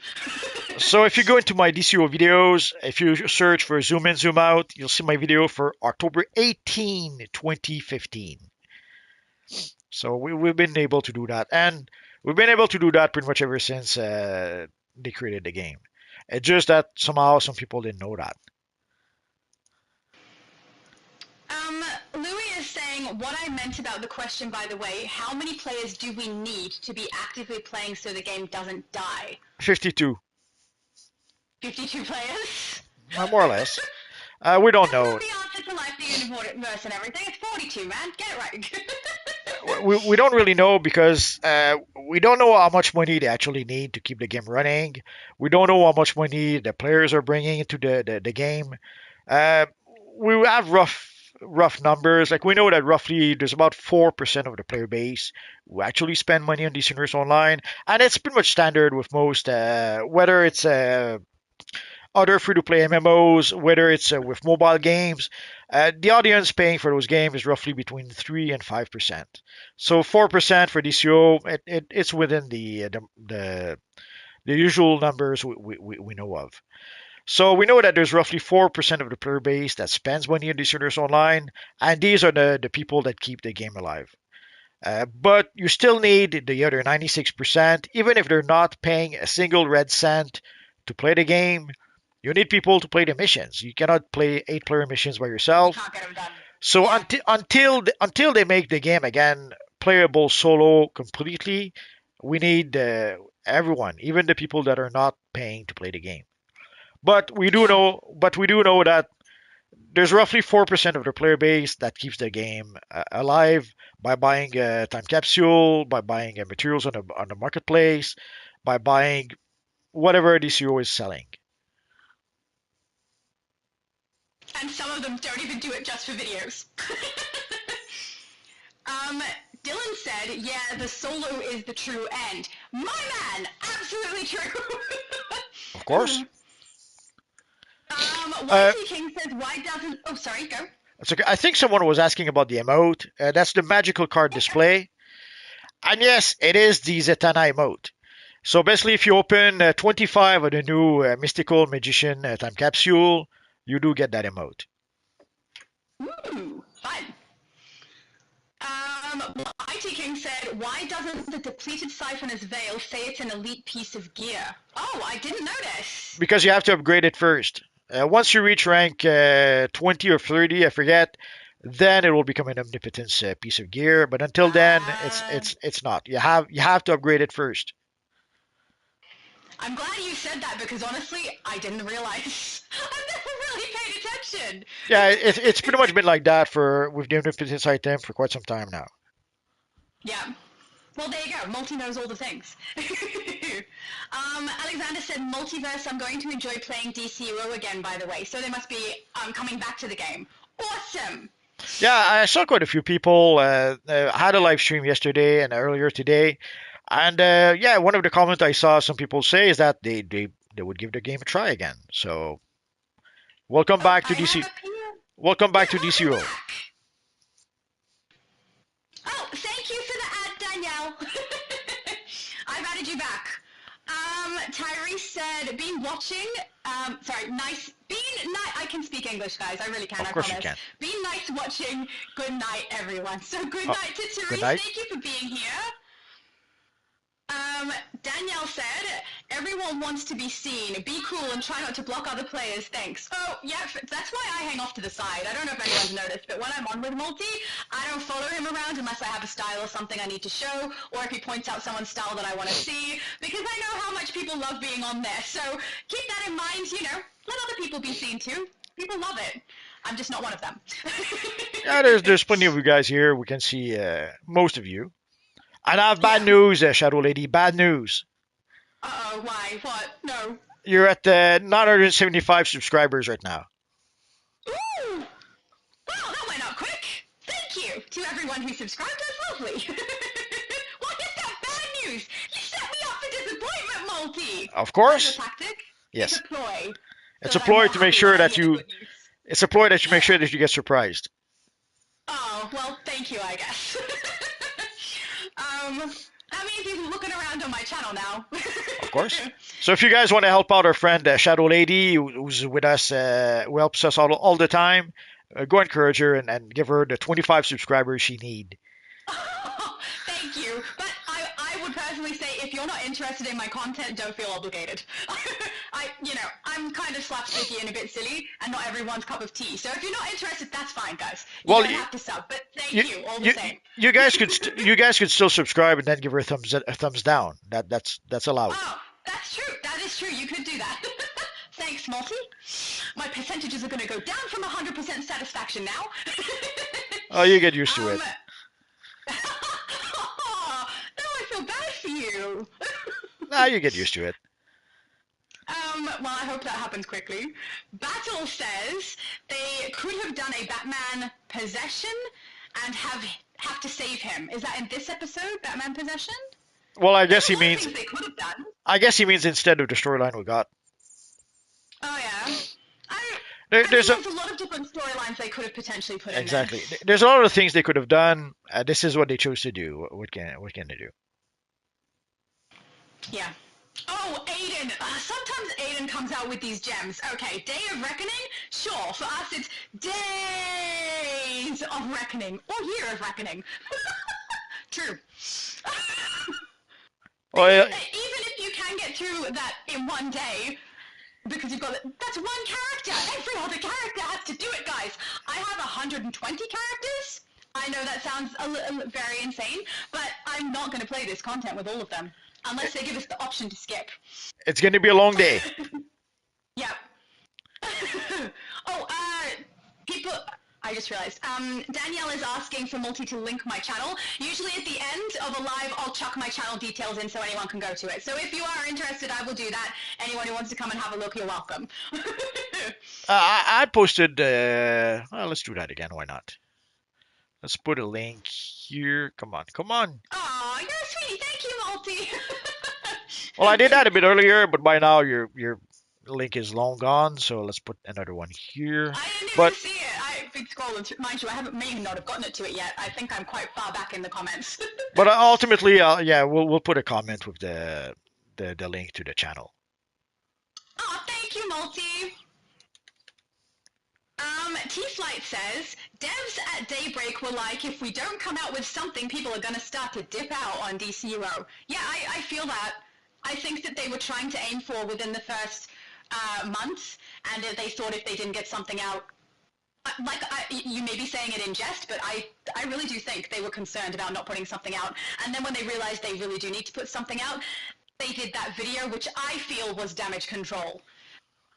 So if you go into my DCUO videos, if you search for zoom in, zoom out, you'll see my video for October 18, 2015. So we've been able to do that, and we've been able to do that pretty much ever since they created the game. It's just that somehow some people didn't know that. Louis is saying, what I meant about the question, by the way, how many players do we need to be actively playing so the game doesn't die? 52, 52 players? more or less. We don't know. That's the answer to life, the universe, and everything. It's 42, man. Get it right. We don't really know because we don't know how much money they actually need to keep the game running. We don't know how much money the players are bringing into the game. We have rough numbers. Like we know that roughly there's about 4% of the player base who actually spend money on DC Universe Online, and it's pretty much standard with most, whether it's other free-to-play MMOs, whether it's with mobile games. The audience paying for those games is roughly between 3 and 5%. So 4% for DCO, it's within the the usual numbers we know of. So we know that there's roughly 4% of the player base that spends money on these servers online, and these are the people that keep the game alive. But you still need the other 96%, even if they're not paying a single red cent to play the game. You need people to play the missions. You cannot play 8-player missions by You yourself. can't get them done. So Yeah. until they make the game again playable solo completely, we need everyone, even the people that are not paying to play the game. Yeah. But we do know that there's roughly 4% of the player base that keeps the game alive by buying a time capsule, by buying materials on the marketplace, by buying whatever DCUO is selling. And some of them don't even do it just for videos. Dylan said, yeah, the solo is the true end. My man, absolutely true. Of course. YT King says, why doesn't... Oh, sorry, go. So I think someone was asking about the emote. That's the magical card display. And yes, it is the Zatanna emote. So basically, if you open 25 of the new Mystical Magician time capsule, you do get that emote. Ooh, fun. IT King said, why doesn't the depleted Siphonous Veil say it's an elite piece of gear? Oh, I didn't notice. Because you have to upgrade it first. Once you reach rank 20 or 30, I forget, then it will become an omnipotence piece of gear. But until then, it's not. You have to upgrade it first. I'm glad you said that because honestly, I didn't realize. I've never really paid attention. Yeah, it's pretty much been like that with the omnipotence item for quite some time now. Yeah. Well, there you go. Multi knows all the things. Alexander said, Multiverse, I'm going to enjoy playing DCUO again, by the way. So they must be coming back to the game. Awesome. Yeah, I saw quite a few people. I had a live stream yesterday and earlier today. And yeah, one of the comments I saw some people say is that they would give the game a try again. So welcome back to DC. Welcome back to DCUO. Oh, thank you for the ad, Danielle. I've added you back. Tyrese said, been watching, sorry, nice, I can speak English, guys, I really can, Of I course promise. you can. Be nice watching, good night, everyone. So good Oh, night to Therese, good night. thank you for being here. Danielle said, everyone wants to be seen. Be cool and try not to block other players. Thanks. Oh, yeah, that's why I hang off to the side. I don't know if anyone's noticed, but when I'm on with Multi, I don't follow him around unless I have a style or something I need to show, or if he points out someone's style that I want to see, because I know how much people love being on there. So keep that in mind, you know, let other people be seen too. People love it. I'm just not one of them. Yeah, there's plenty of you guys here. We can see most of you. And I have bad news, Shadow Lady. Bad news. Uh-oh, why? What? No. You're at 975 subscribers right now. Ooh! Wow, that went up quick. Thank you to everyone who subscribed. That's lovely. What is that bad news? You set me up for disappointment, Multi. Of course. That's a tactic? Yes. It's a ploy. It's a ploy to make sure that you. It's a ploy that you make sure that you get surprised. Oh, well, thank you, I guess. That means he's looking around on my channel now. Of course. So if you guys want to help out our friend Shadow Lady, who's with us, who helps us all the time, go encourage her and give her the 25 subscribers she needs. Thank you. But I would personally say if you're not interested in my content, don't feel obligated. I'm kind of slapsticky and a bit silly, and not everyone's cup of tea. So if you're not interested, that's fine, guys. You don't have to sub, but thank you all the same. You guys could still subscribe and then give her a thumbs down. That's allowed. Oh, that's true. That is true. You could do that. Thanks, Multi. My percentages are going to go down from 100% satisfaction now. Oh, you get used to it. Oh, now I feel bad for you. Nah, you get used to it. Well, I hope that happens quickly. Battle says they could have done a Batman possession and have to save him. Is that in this episode, Batman possession? Well, I guess he means. They could have done. I guess he means instead of the storyline we got. Oh yeah. There's a lot of different storylines they could have potentially put in. Exactly. There's a lot of things they could have done. This is what they chose to do. What can they do? Yeah. Oh, Aiden. Sometimes Aiden comes out with these gems. Okay, Day of Reckoning? Sure, for us it's Days of Reckoning. Or Year of Reckoning. True. Oh, Even yeah, if you can get through that in one day, because you've got that's one character. Every other character has to do it, guys. I have 120 characters. I know that sounds very insane, but I'm not going to play this content with all of them unless they give us the option to skip. it's going to be a long day. Yep. Oh, people. I just realized. Danielle is asking for Multi to link my channel. Usually at the end of a live, I'll chuck my channel details in so anyone can go to it. So if you are interested, I will do that. Anyone who wants to come and have a look, you're welcome. I posted. Well, let's do that again. Why not? Let's put a link here. Come on, come on. Aw, you're sweet. Thank you, Multi. Well, I did that a bit earlier, but by now your link is long gone. So let's put another one here. I didn't even But see it. I've been scrolling through. Mind you, I haven't may not have gotten it to it yet. I think I'm quite far back in the comments. but ultimately, yeah, we'll put a comment with the link to the channel. Oh, thank you, Multi. T-Flight says, devs at Daybreak were like, if we don't come out with something, people are going to start to dip out on DCUO. Yeah, I feel that. I think that they were trying to aim for within the first month, and they thought if they didn't get something out, you may be saying it in jest, but I really do think they were concerned about not putting something out. And then when they realized they really do need to put something out, they did that video, which I feel was damage control.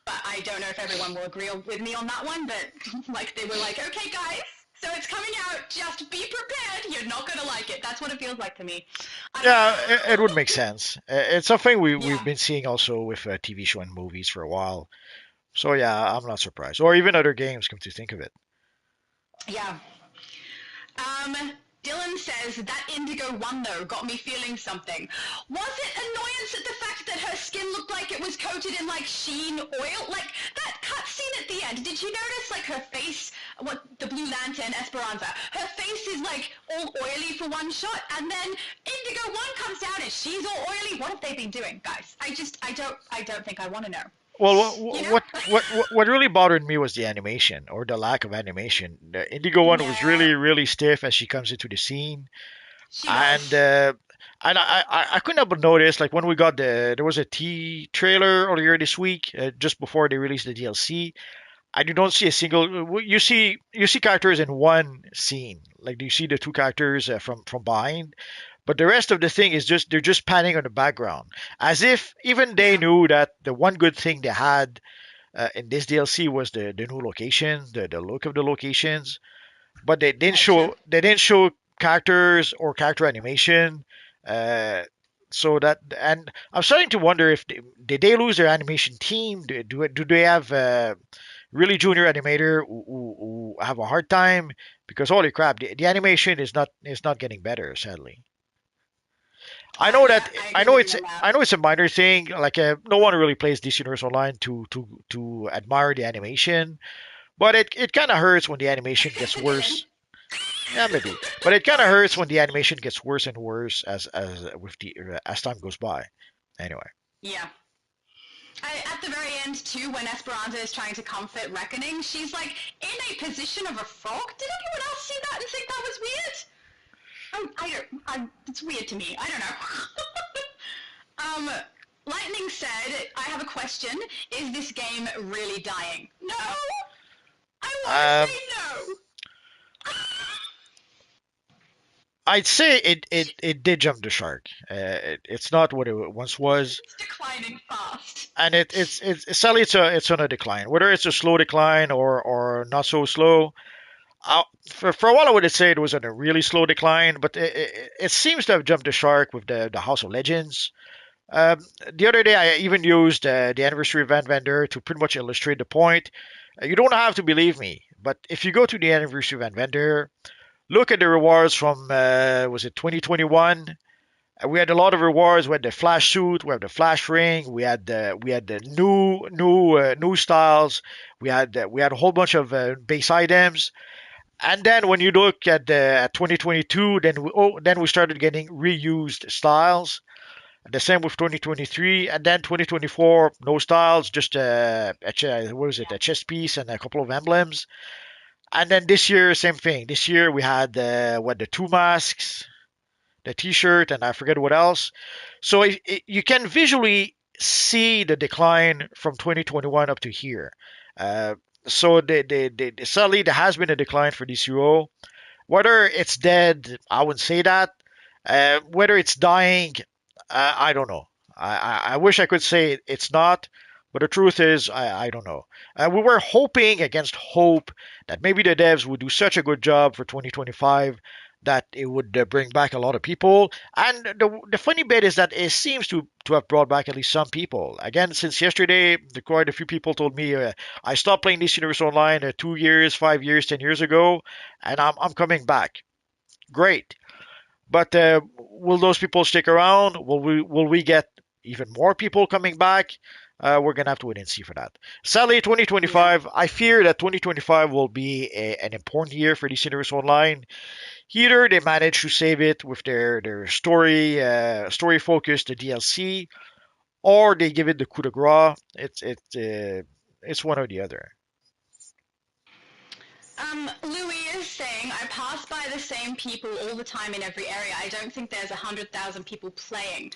But I don't know if everyone will agree with me on that one, but like they were like, okay guys, so it's coming out, just be prepared, you're not going to like it. That's what it feels like to me. Yeah, it would make sense. It's something we've Yeah. been seeing also with TV show and movies for a while. So yeah, I'm not surprised. Or even other games, come to think of it. Yeah. Dylan says, that Indigo one though got me feeling something. Was it annoyance at the fact that her skin looked like it was coated in like sheen oil? Like that cutscene at the end, did you notice like her face, the Blue Lantern, Esperanza, her face is like all oily for one shot, and then Indigo 1 comes down and she's all oily? What have they been doing, guys? I don't think I want to know. Well, You know? what really bothered me was the animation or the lack of animation. The Indigo one was Yeah. really stiff as she comes into the scene, She and does. I couldn't help but notice like when we got there was a T trailer earlier this week, just before they released the DLC. I do not see a single. You see characters in one scene. Like you see the two characters from behind, but the rest of the thing is just they're just panning on the background, as if even they Yeah. knew that the one good thing they had in this DLC was the new location, the look of the locations, but That's true. they didn't show characters or character animation. Uh, so that and I'm starting to wonder if did they lose their animation team? Do they have really junior animator who have a hard time? Because holy crap, the animation is not getting better, sadly. I know Yeah, that I agree with you on that. I know it's a minor thing. Like no one really plays DC Universe Online to admire the animation, but it kind of hurts when the animation Except gets for Dylan. worse. Yeah, maybe, but it kind of hurts when the animation gets worse and worse as time goes by. Anyway, Yeah. At the very end, too, when Esperanza is trying to comfort Reckoning, she's like in a position of a frog. Did anyone else see that and think that was weird? It's weird to me. I don't know. Lightning said, I have a question. Is this game really dying? No! I want to um, say no! I'd say it did jump the shark. It's not what it once was, It's declining fast. and it's sadly it's on a decline. Whether it's a slow decline or not so slow. For a while, I would say it was on a really slow decline, but it seems to have jumped the shark with the House of Legends. Um, the other day, I even used the anniversary event vendor to pretty much illustrate the point. You don't have to believe me, but if you go to the anniversary event vendor, look at the rewards from was it 2021? We had a lot of rewards. We had the flash suit, we had the flash ring, we had the new styles. We had a whole bunch of base items. And then when you look at 2022, then we started getting reused styles. The same with 2023, and then 2024, no styles, just what was it, a chest piece and a couple of emblems. And then this year, same thing. This year we had the two masks, the T-shirt, and I forget what else. So you can visually see the decline from 2021 up to here. Uh, so sadly there has been a decline for DCUO. Whether it's dead, I wouldn't say that. Whether it's dying, I don't know. I wish I could say it's not, but the truth is, I don't know. We were hoping against hope that maybe the devs would do such a good job for 2025 that it would bring back a lot of people. And the funny bit is that it seems to have brought back at least some people. Again, since yesterday, quite a few people told me I stopped playing this universe online 2 years, 5 years, 10 years ago, and I'm coming back. Great. But will those people stick around? Will we get even more people coming back? We're gonna have to wait and see for that. Sadly, Yeah. 2025. I fear that 2025 will be an important year for DC Universe Online. Either they manage to save it with their story focused DLC, or they give it the coup de grace. It's one or the other. Louis is saying, I pass by the same people all the time in every area. I don't think there's 100,000 people playing.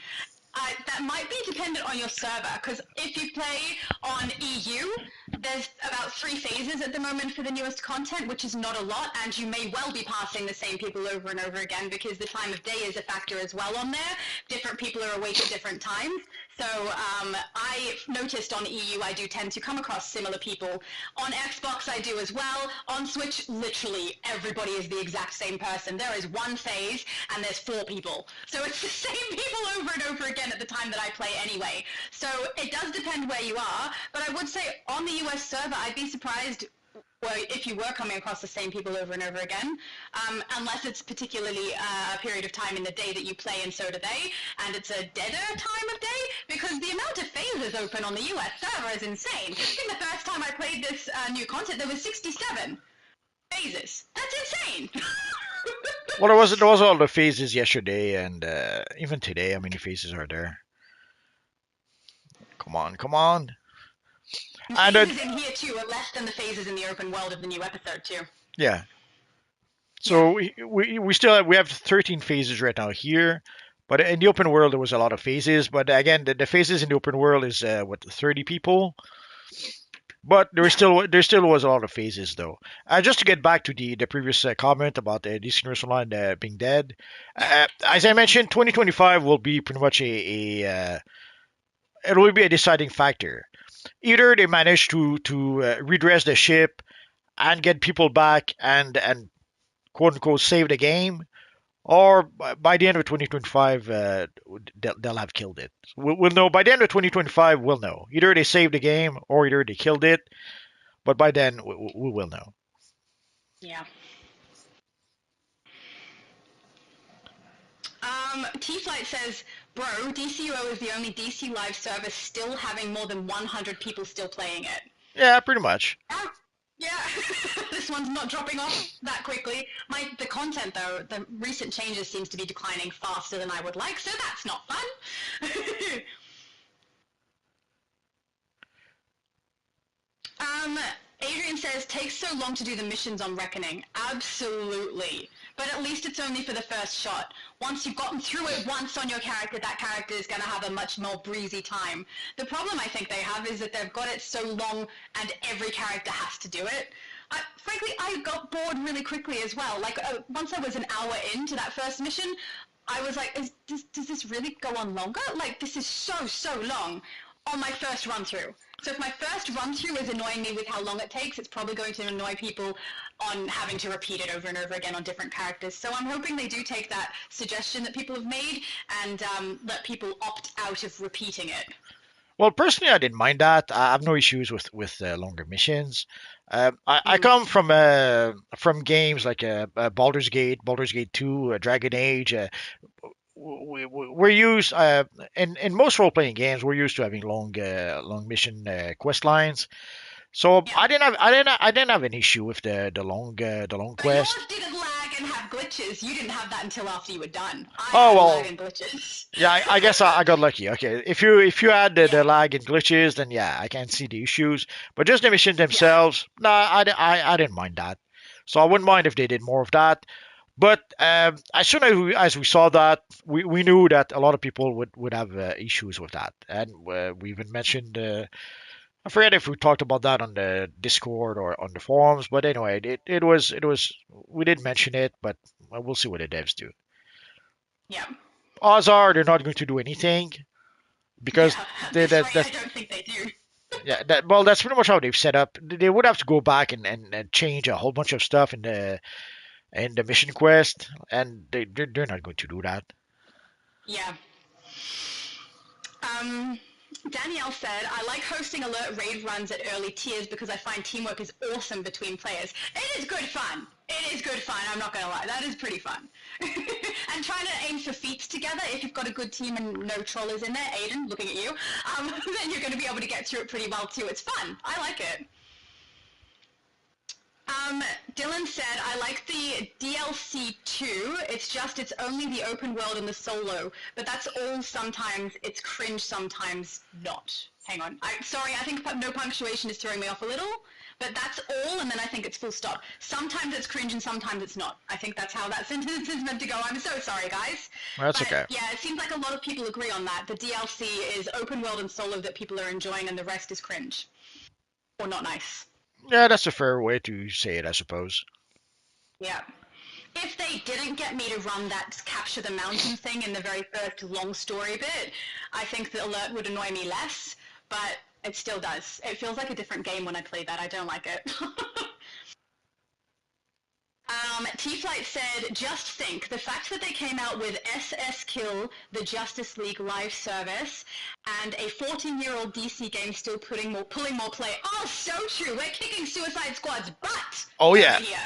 That might be dependent on your server, because if you play on EU, there's about 3 phases at the moment for the newest content, which is not a lot, and you may well be passing the same people over and over again because the time of day is a factor as well on there. Different people are awake at different times. So I noticed on EU I do tend to come across similar people. On Xbox I do as well. On Switch, literally everybody is the exact same person. There is one phase and there's 4 people. So it's the same people over and over again at the time that I play anyway. So it does depend where you are, but I would say on the US server I'd be surprised if you were coming across the same people over and over again, unless it's particularly a period of time in the day that you play and so do they, and it's a deader time of day, because the amount of phases open on the US server is insane. I think the first time I played this new content, there was 67 phases. That's insane! Well, there was all the phases yesterday, and even today. How many phases are there? Come on, come on. The And phases in here too are less than the phases in the open world of the new episode too. yeah, Yeah. so we have 13 phases right now here, but in the open world there was a lot of phases. But again, the phases in the open world is 30 people, but Yeah. there still was a lot of phases though. Just to get back to the previous comment about DC Universe Online being dead, Yeah. as I mentioned, 2025 will be pretty much it will be a deciding factor. Either they manage to redress the ship and get people back and quote unquote save the game, or by the end of 2025, they'll have killed it. We'll know by the end of 2025. We'll know either they saved the game or either they killed it. But by then, we will know. Yeah. T-Flight says, bro, DCUO is the only DC live service still having more than 100 people still playing it. Yeah, pretty much. Yeah, this one's not dropping off that quickly. The content, though, the recent changes seems to be declining faster than I would like, so that's not fun. Adrian says, takes so long to do the missions on Reckoning. Absolutely. But at least it's only for the first shot. Once you've gotten through it once on your character, that character is going to have a much more breezy time. The problem I think they have is that they've got it so long and every character has to do it. Frankly, I got bored really quickly as well. Like, once I was an hour into that first mission, I was like, does this really go on longer? Like, this is so long on my first run-through. So if my first run-through is annoying me with how long it takes, it's probably going to annoy people on having to repeat it over and over again on different characters. So I'm hoping they do take that suggestion that people have made and let people opt out of repeating it. Well, personally, I didn't mind that. I have no issues with longer missions. I come from games like Baldur's Gate 2, Dragon Age. We're used in most role playing games. We're used to having long mission quest lines. So Yeah. I didn't have an issue with the long But quest. yours didn't lag didn't have glitches. You didn't have that until after you were done. I Oh had well, lag and glitches. yeah. I guess I got lucky. Okay, if you had the Yeah, lag and glitches, then yeah, I can see the issues. But just the missions yeah, themselves, no, I didn't mind that. So I wouldn't mind if they did more of that. But as soon as we saw that, we knew that a lot of people would have issues with that, and we even mentioned. I forget if we talked about that on the Discord or on the forums, but anyway, it was we did mention it, but we'll see what the devs do. yeah, Odds are they're not going to do anything because yeah. At they, this that rate, I that's don't think they do. yeah that well that's pretty much how they've set up. They would have to go back and change a whole bunch of stuff in the mission quest, and they're not going to do that. Yeah. Um, Danielle said, I like hosting alert raid runs at early tiers because I find teamwork is awesome between players. It is good fun. It is good fun, I'm not going to lie. That is pretty fun. And trying to aim for feats together, if you've got a good team and no trollers in there, Aiden, looking at you, then you're going to be able to get through it pretty well too. It's fun. I like it. Dylan said, I like the DLC too. It's just, it's only the open world and the solo. But that's all sometimes. It's cringe sometimes not. Hang on. Sorry, I think no punctuation is throwing me off a little. But that's all, and then I think it's full stop. Sometimes it's cringe and sometimes it's not. I think that's how that sentence is meant to go. I'm so sorry, guys. That's But okay. yeah, it seems like a lot of people agree on that. The DLC is open world and solo that people are enjoying, and the rest is cringe. Or not nice. Yeah, that's a fair way to say it, I suppose. Yeah. If they didn't get me to run that capture the mountain thing in the very first long story bit, I think the alert would annoy me less, but it still does. It feels like a different game when I play that. I don't like it. T-Flight said, just think, the fact that they came out with SS Kill, the Justice League live service, and a 14-year-old DC game still pulling more play. Oh, so true. We're kicking Suicide Squad's butt Oh over yeah. here.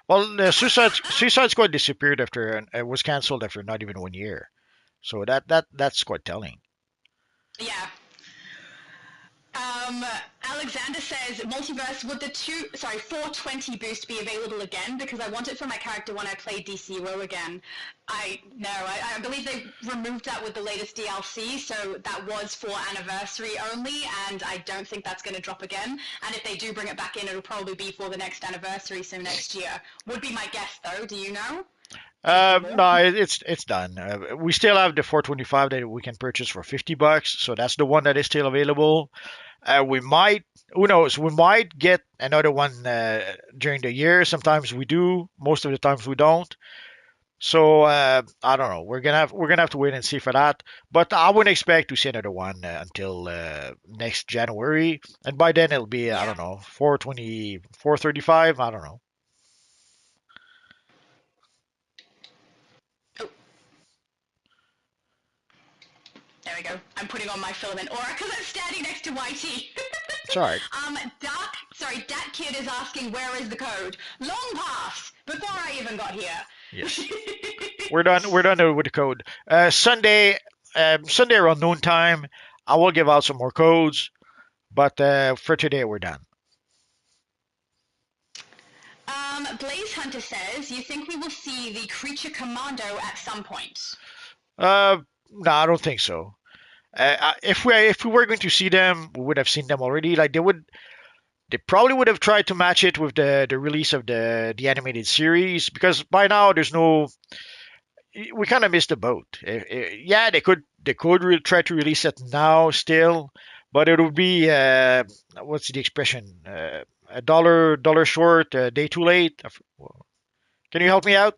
Well, the Suicide Squad disappeared after and it was canceled after not even 1 year. So that's quite telling. Yeah. Alexander says, Multiverse, would the 420 boost be available again? Because I want it for my character when I play DCUO again. I believe they removed that with the latest DLC, so that was for anniversary only, and I don't think that's going to drop again. And if they do bring it back in, it'll probably be for the next anniversary, so next year. Would be my guess, though. Do you know? No, it's done. We still have the 425 that we can purchase for $50, so that's the one that is still available. We might, who knows, we might get another one during the year. Sometimes we do, most of the times we don't. So I don't know. We're gonna have to wait and see for that. But I wouldn't expect to see another one until next January, and by then it'll be I Yeah. don't know 420, 435. I don't know. Oh, there we go. I'm putting on my filament aura because I'm standing next to YT. It's all right. Dat Kid is asking where is the code. Long pass before I even got here. Yes, we're done. We're done with the code. Sunday around noon time, I will give out some more codes. But for today, we're done. Blaze Hunter says, you think we will see the creature commando at some point? No, I don't think so. If we were going to see them, we would have seen them already. Like they probably would have tried to match it with the release of the animated series because by now there's no. We kind of missed the boat. Yeah, they could try to release it now still, but it would be what's the expression? A dollar short, a day too late. Can you help me out?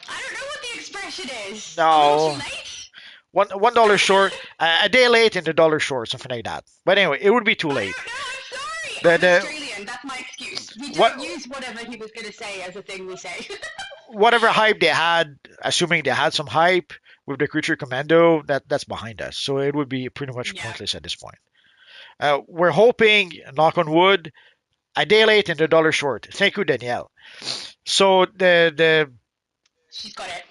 I don't know what the expression is. A little No, too late? $1 short, a day late and a dollar short, something like that. But anyway, it would be too I late. don't know, I'm sorry. The I'm the Australian, that's my excuse. We what don't use whatever he was going to say as a thing we say. whatever hype they had, assuming they had some hype with the creature commando, that's behind us. So it would be pretty much Yeah. pointless at this point. We're hoping, knock on wood, a day late and a dollar short. Thank you, Danielle. So She's got it.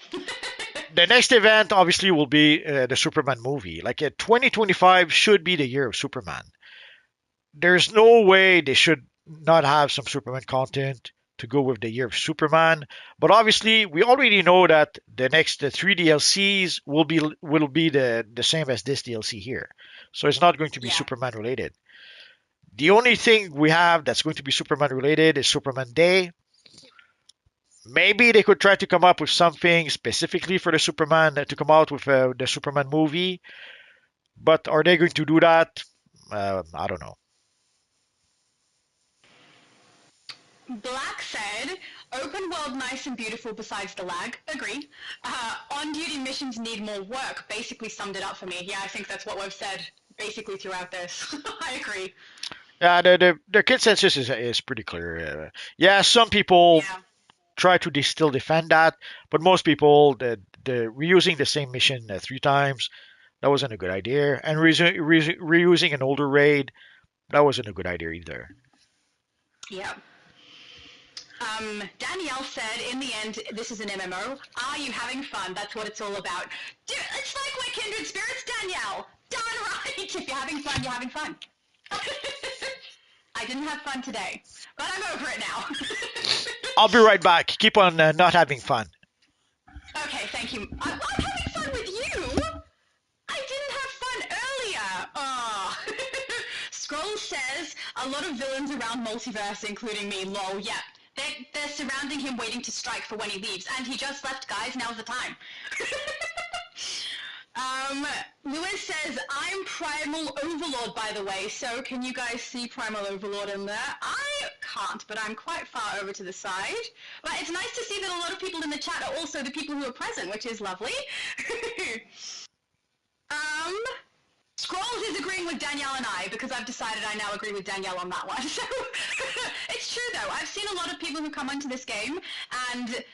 the next event obviously will be the Superman movie. Like 2025 should be the year of Superman. There's no way they should not have some Superman content to go with the Year of Superman. But obviously, we already know that the next the three DLCs will be the same as this DLC here. So it's not going to be Yeah. Superman related. The only thing we have that's going to be Superman related is Superman Day. Maybe they could try to come up with something specifically for the Superman to come out with the Superman movie. But are they going to do that? I don't know. Black said, open world nice and beautiful besides the lag. Agree. On-duty missions need more work. Basically summed it up for me. Yeah, I think that's what we've said basically throughout this. I agree. Yeah, the consensus is pretty clear. Yeah, some people Yeah. try to still defend that, but most people the reusing the same mission three times, that wasn't a good idea, and reusing an older raid, that wasn't a good idea either. Yeah. Danielle said, in the end, this is an MMO. Are you having fun? That's what it's all about. Dude, it's like we're kindred spirits, Danielle. Darn right. If you're having fun, you're having fun. I didn't have fun today, but I'm over it now. I'll be right back. Keep on not having fun. Okay, thank you. I'm having fun with you. I didn't have fun earlier. Oh. Scroll says a lot of villains around multiverse, including me. Lol. Yeah, they're surrounding him, waiting to strike for when he leaves, and he just left, guys. Now's the time. Lewis says, I'm Primal Overlord, by the way, so can you guys see Primal Overlord in there? I can't, but I'm quite far over to the side. But it's nice to see that a lot of people in the chat are also the people who are present, which is lovely. Scrolls is agreeing with Danielle and I, because I've decided I now agree with Danielle on that one. So, it's true though, I've seen a lot of people who come onto this game, and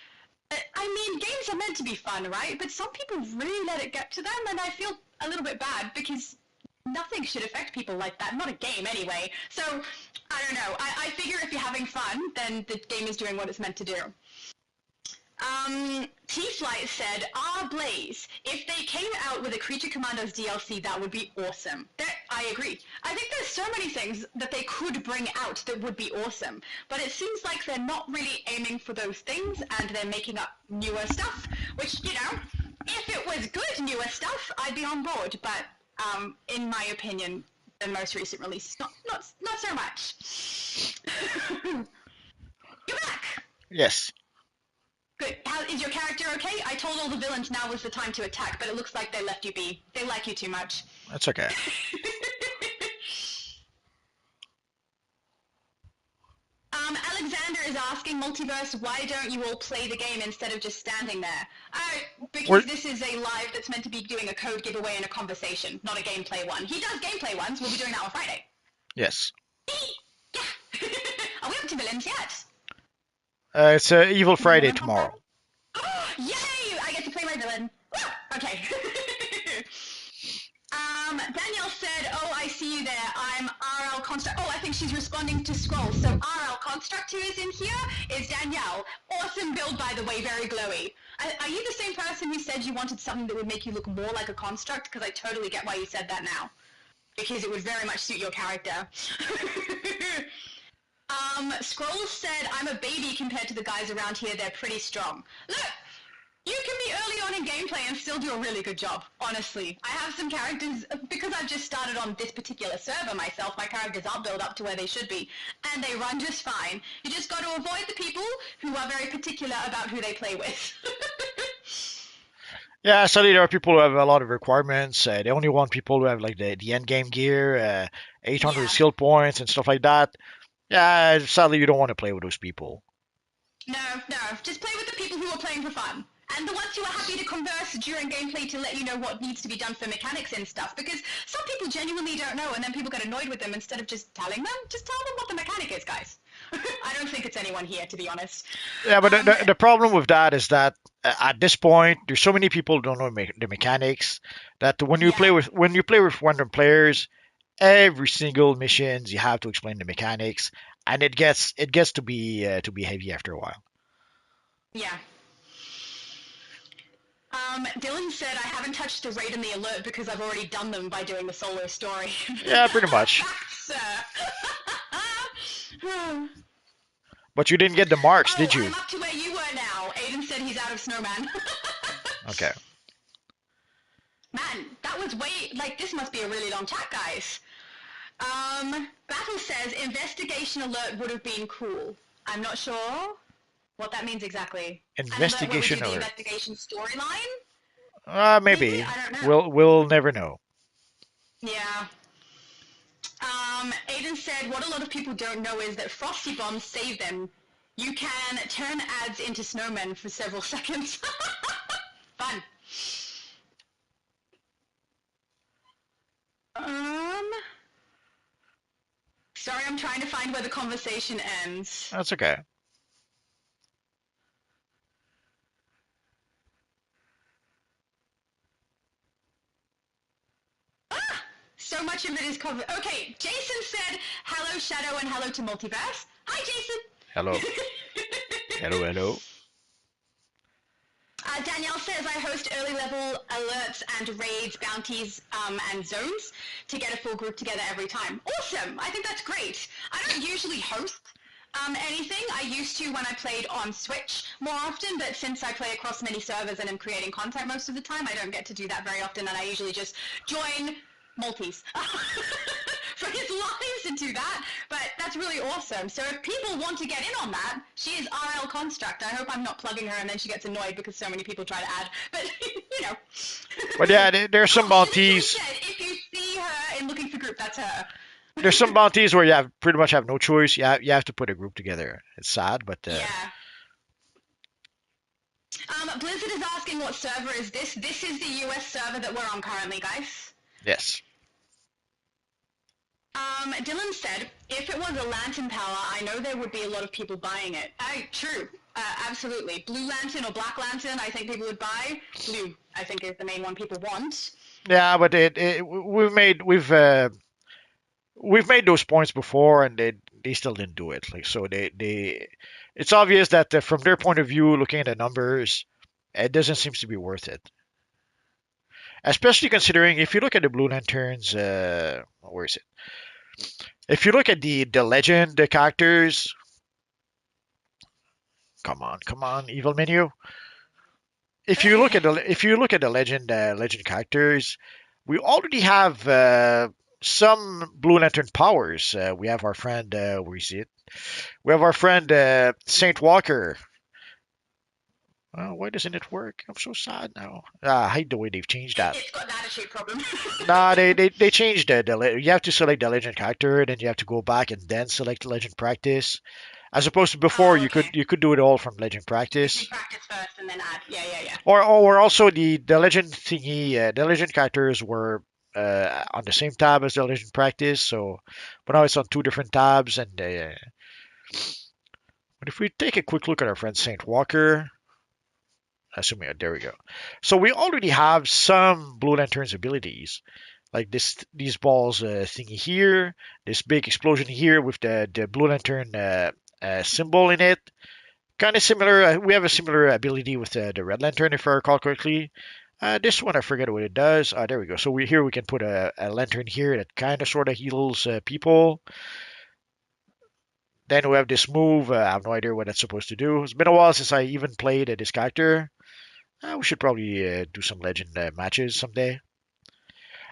I mean, games are meant to be fun, right? But some people really let it get to them, and I feel a little bit bad because nothing should affect people like that. Not a game, anyway. So, I don't know. I figure if you're having fun, then the game is doing what it's meant to do. T-Flight said, Blaze, if they came out with a Creature Commandos DLC, that would be awesome. I agree. I think there's so many things that they could bring out that would be awesome, but it seems like they're not really aiming for those things, and they're making up newer stuff, which, you know, if it was good newer stuff, I'd be on board, but, in my opinion, the most recent release, not so much. You're back! Yes. Good. How is your character okay? I told all the villains now was the time to attack, but it looks like they left you be. They like you too much. That's okay. Alexander is asking, Multiverse, why don't you all play the game instead of just standing there? Because this is a live that's meant to be doing a code giveaway and a conversation, not a gameplay one. He does gameplay ones. We'll be doing that on Friday. Yes. Yeah. Are we up to villains yet? It's Evil Friday tomorrow. Yay! I get to play my villain. Woo! Okay. Danielle said, I see you there. I'm RL Construct. I think she's responding to Scroll. So RL Construct, who is in here, is Danielle. Awesome build, by the way, very glowy. Are you the same person who said you wanted something that would make you look more like a Construct? Because I totally get why you said that now. Because it would very much suit your character. Scroll said, I'm a baby compared to the guys around here. They're pretty strong. Look! You can be early on in gameplay and still do a really good job, honestly. I have some characters, because I've just started on this particular server myself, my characters aren't built up to where they should be, and they run just fine. You just got to avoid the people who are very particular about who they play with. Yeah, sadly there are people who have a lot of requirements. They only want people who have like the end game gear, 800 Yeah. skill points and stuff like that. Yeah, sadly you don't want to play with those people. No, just play with the people who are playing for fun. And the ones who are happy to converse during gameplay to let you know what needs to be done for mechanics and stuff, because some people genuinely don't know, and then people get annoyed with them instead of just telling them. Just tell them what the mechanic is, guys. I don't think it's anyone here, to be honest. Yeah, but the problem with that is that at this point, there's so many people who don't know the mechanics that when you play with random players, every single missions you have to explain the mechanics, and it gets to be heavy after a while. Yeah. Dylan said, I haven't touched the raid and the alert because I've already done them by doing the solo story. Yeah, pretty much. But you didn't get the marks, Oh, did you? I'm up to where you were now. Aiden said he's out of snowman. Okay. Man, that was way, like, this must be a really long chat, guys. Battle says investigation alert would have been cool. I'm not sure what that means exactly. Investigation An alert where we do the alert. investigation storyline? Maybe. I don't know. We'll never know. Yeah. Aiden said, what a lot of people don't know is that Frosty Bombs save them. You can turn ads into snowmen for several seconds. Fun. Sorry, I'm trying to find where the conversation ends. That's okay. So much of it is covered. Okay, Jason said, hello, Shadow, and hello to Multiverse. Hi, Jason. Hello. Hello. Danielle says, I host early level alerts and raids, bounties, and zones to get a full group together every time. Awesome. I think that's great. I don't usually host anything. I used to when I played on Switch more often, but since I play across many servers and am creating content most of the time, I don't get to do that very often, and I usually just join multis for his lives and do that. But that's really awesome. So if people want to get in on that, she is RL Construct. I hope I'm not plugging her and then she gets annoyed because so many people try to add. But you know. But yeah, there's some bounties. If you see her in looking for group, that's her. There's some bounties where you pretty much have no choice. You have to put a group together. It's sad, but yeah. Blizzard is asking what server is this. This is the US server that we're on currently, guys. Yes. Dylan said, if it was a lantern power, I know there would be a lot of people buying it. True. Absolutely. Blue lantern or black lantern, I think people would buy. Blue, I think, is the main one people want. Yeah, but we've made those points before, and they still didn't do it. Like so, it's obvious that from their point of view, looking at the numbers, it doesn't seem to be worth it. Especially considering if you look at the Blue Lanterns, where is it? If you look at the legend, the characters, come on, evil menu. If you look at the legend characters, we already have some Blue Lantern powers. We have our friend, where is it? We have our friend Saint Walker. Why doesn't it work? I'm so sad now. I hate the way they've changed that. It's got an attitude problem. Nah, they changed you have to select the legend character, and then you have to go back and then select legend practice. As opposed to before, okay. you could do it all from legend practice. You practice first and then add. Yeah. Or also the legend thingy, the legend characters were on the same tab as the legend practice. So, but now it's on two different tabs. And but if we take a quick look at our friend Saint Walker, assuming there we go. So we already have some Blue Lantern's abilities, like these balls thingy here, this big explosion here with the Blue Lantern symbol in it. Kind of similar. We have a similar ability with the Red Lantern, if I recall correctly. This one I forget what it does. There we go. So we can put a lantern here that kind of sort of heals people. Then we have this move. I have no idea what that's supposed to do. It's been a while since I even played this character. We should probably do some legend matches someday.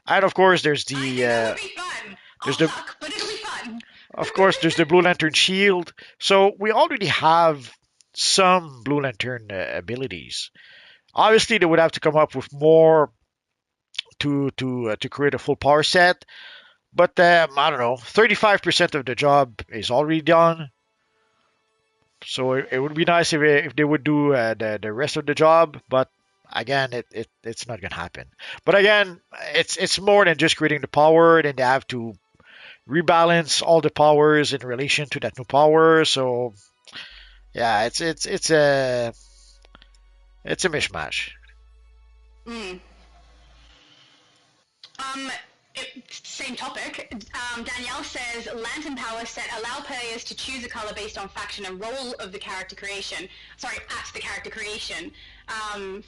And of course, there's the It'll be fun. there's I'll the suck, but it'll be fun. of course there's the Blue Lantern shield. So we already have some Blue Lantern abilities. Obviously, they would have to come up with more to create a full power set. But I don't know, 35% of the job is already done. So it would be nice if they would do the rest of the job. But again, it's not gonna happen. But again, it's more than just creating the power. Then they have to rebalance all the powers in relation to that new power. So yeah, it's a mishmash. Same topic. Danielle says Lantern Power set allow players to choose a color based on faction and role of the character creation. Sorry, at the character creation.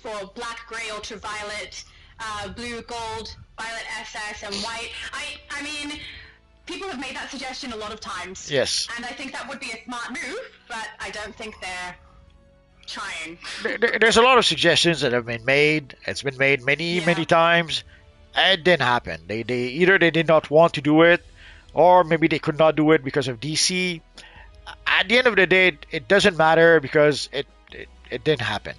For black, gray, ultraviolet, blue, gold, violet, SS, and white. I mean, people have made that suggestion a lot of times. Yes. And I think that would be a smart move, but I don't think they're trying. There's a lot of suggestions that have been made. It's been made many, Yeah. many times. It didn't happen. They either they did not want to do it, or maybe they could not do it because of DC. At the end of the day, it doesn't matter because it didn't happen.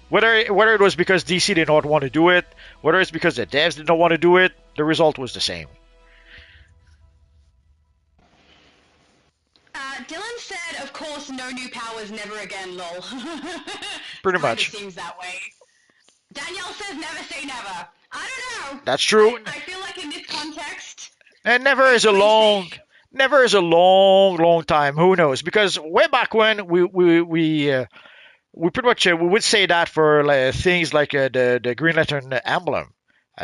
Whether it was because DC did not want to do it, whether it's because the devs did not want to do it, the result was the same. Dylan said, of course, no new powers, never again, lol. Pretty much. It seems that way. Danielle says, never say never. I don't know. That's true. I feel like in this context... And never is a long time. Who knows? Because way back when we pretty much we would say that for things like the Green Lantern emblem.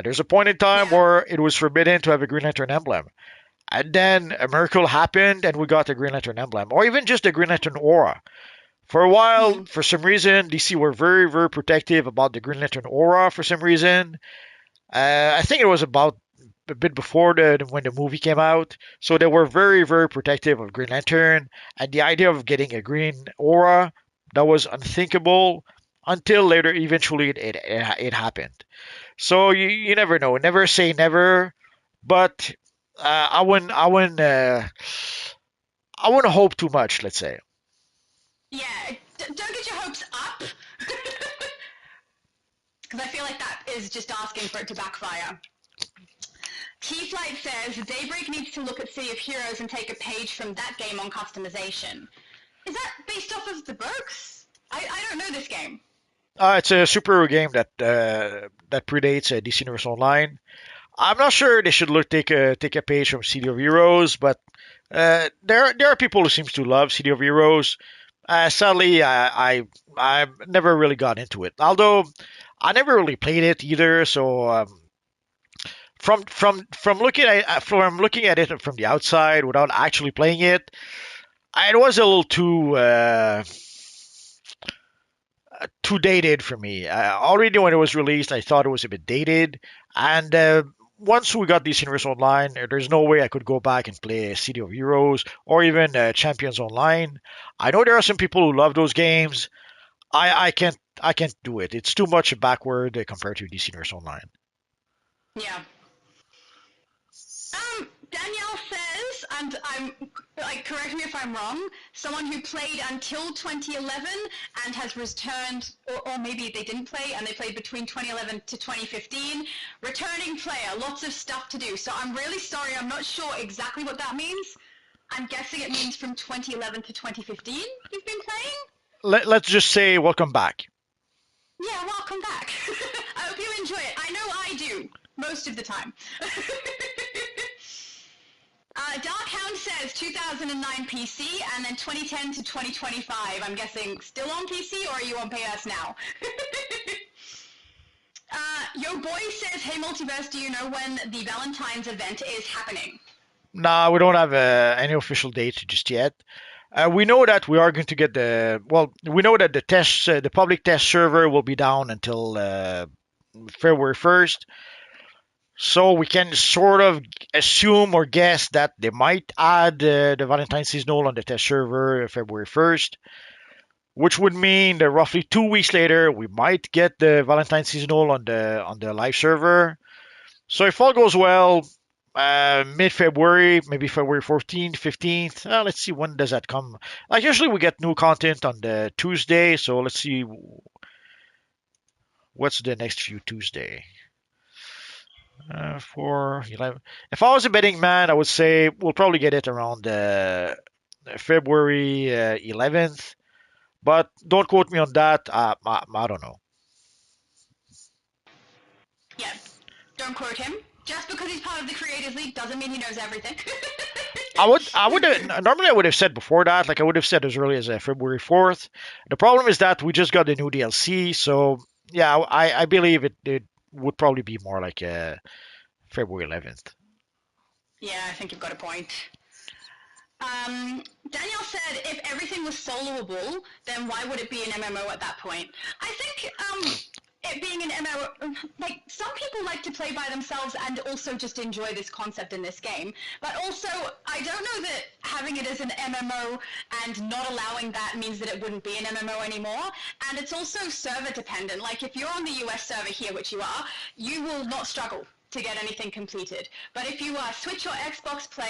There's a point in time where it was forbidden to have a Green Lantern emblem. And then a miracle happened and we got the Green Lantern emblem. Or even just the Green Lantern aura. For a while, for some reason, DC were very, very protective about the Green Lantern aura for some reason. I think it was about a bit before when the movie came out. So they were very, very protective of Green Lantern. And the idea of getting a green aura, that was unthinkable until later, eventually, it happened. So you never know. Never say never. But I wouldn't hope too much, let's say. Yeah, don't get your hopes up. Because I feel like that is just asking for it to backfire. T-Flight says, Daybreak needs to look at City of Heroes and take a page from that game on customization. Is that based off of the books? I don't know this game. It's a superhero game that predates DC Universe Online. I'm not sure they should take a page from City of Heroes, but there are people who seem to love City of Heroes. Sadly, I never really got into it. Although I never really played it either. So from looking at it from the outside without actually playing it, it was a little too dated for me. Already when it was released, I thought it was a bit dated, and once we got DC Universe Online, there's no way I could go back and play City of Heroes or even Champions Online. I know there are some people who love those games. I can't do it. It's too much backward compared to DC Universe Online. Yeah. Danielle says, and I'm correct me if I'm wrong, someone who played until 2011 and has returned, or maybe they didn't play and they played between 2011 to 2015. Returning player, lots of stuff to do. So I'm really sorry, I'm not sure exactly what that means. I'm guessing it means from 2011 to 2015 you've been playing? Let's just say welcome back. Yeah, welcome back. I hope you enjoy it. I know I do, most of the time. Dark Hound says 2009 PC and then 2010 to 2025. I'm guessing still on PC, or are you on PS now? Yo Boy says, hey Multiverse, do you know when the Valentine's event is happening? Nah, we don't have any official date just yet. We know that we are going to get we know that the public test server will be down until February 1st. So we can sort of assume or guess that they might add the Valentine's seasonal on the test server February 1st, which would mean that roughly 2 weeks later we might get the Valentine's seasonal on the live server. So if all goes well, mid-February, maybe February 14th, 15th. Let's see, when does that come? Usually we get new content on the Tuesday, so let's see what's the next few Tuesday. 4/11. If I was a betting man, I would say we'll probably get it around February 11th. But don't quote me on that. I don't know. Yeah, don't quote him. Just because he's part of the Creators League doesn't mean he knows everything. I would normally I would have said before that, I would have said as early as February 4th. The problem is that we just got the new DLC, so yeah, I believe it would probably be more like February 11th. Yeah, I think you've got a point. Daniel said, if everything was soloable, then why would it be an MMO at that point? I think it being an MMO, like, some people like to play by themselves and also just enjoy this concept in this game. But also, I don't know that having it as an MMO and not allowing that means that it wouldn't be an MMO anymore. And it's also server dependent. Like, if you're on the US server here, which you are, you will not struggle to get anything completed. But if you are a Switch or Xbox player,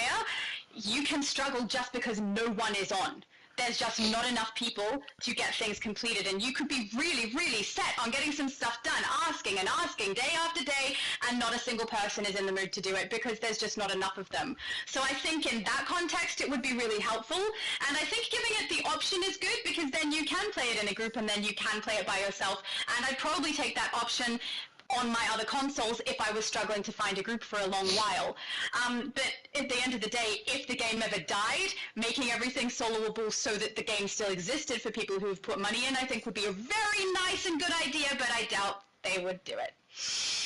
you can struggle just because no one is on. There's just not enough people to get things completed, and you could be really, really set on getting some stuff done, asking and asking day after day, and not a single person is in the mood to do it because there's just not enough of them. So I think in that context it would be really helpful, and I think giving it the option is good because then you can play it in a group and then you can play it by yourself, and I'd probably take that option on my other consoles if I was struggling to find a group for a long while. But at the end of the day, if the game ever died, making everything soloable so that the game still existed for people who've put money in, I think would be a very nice and good idea, but I doubt they would do it.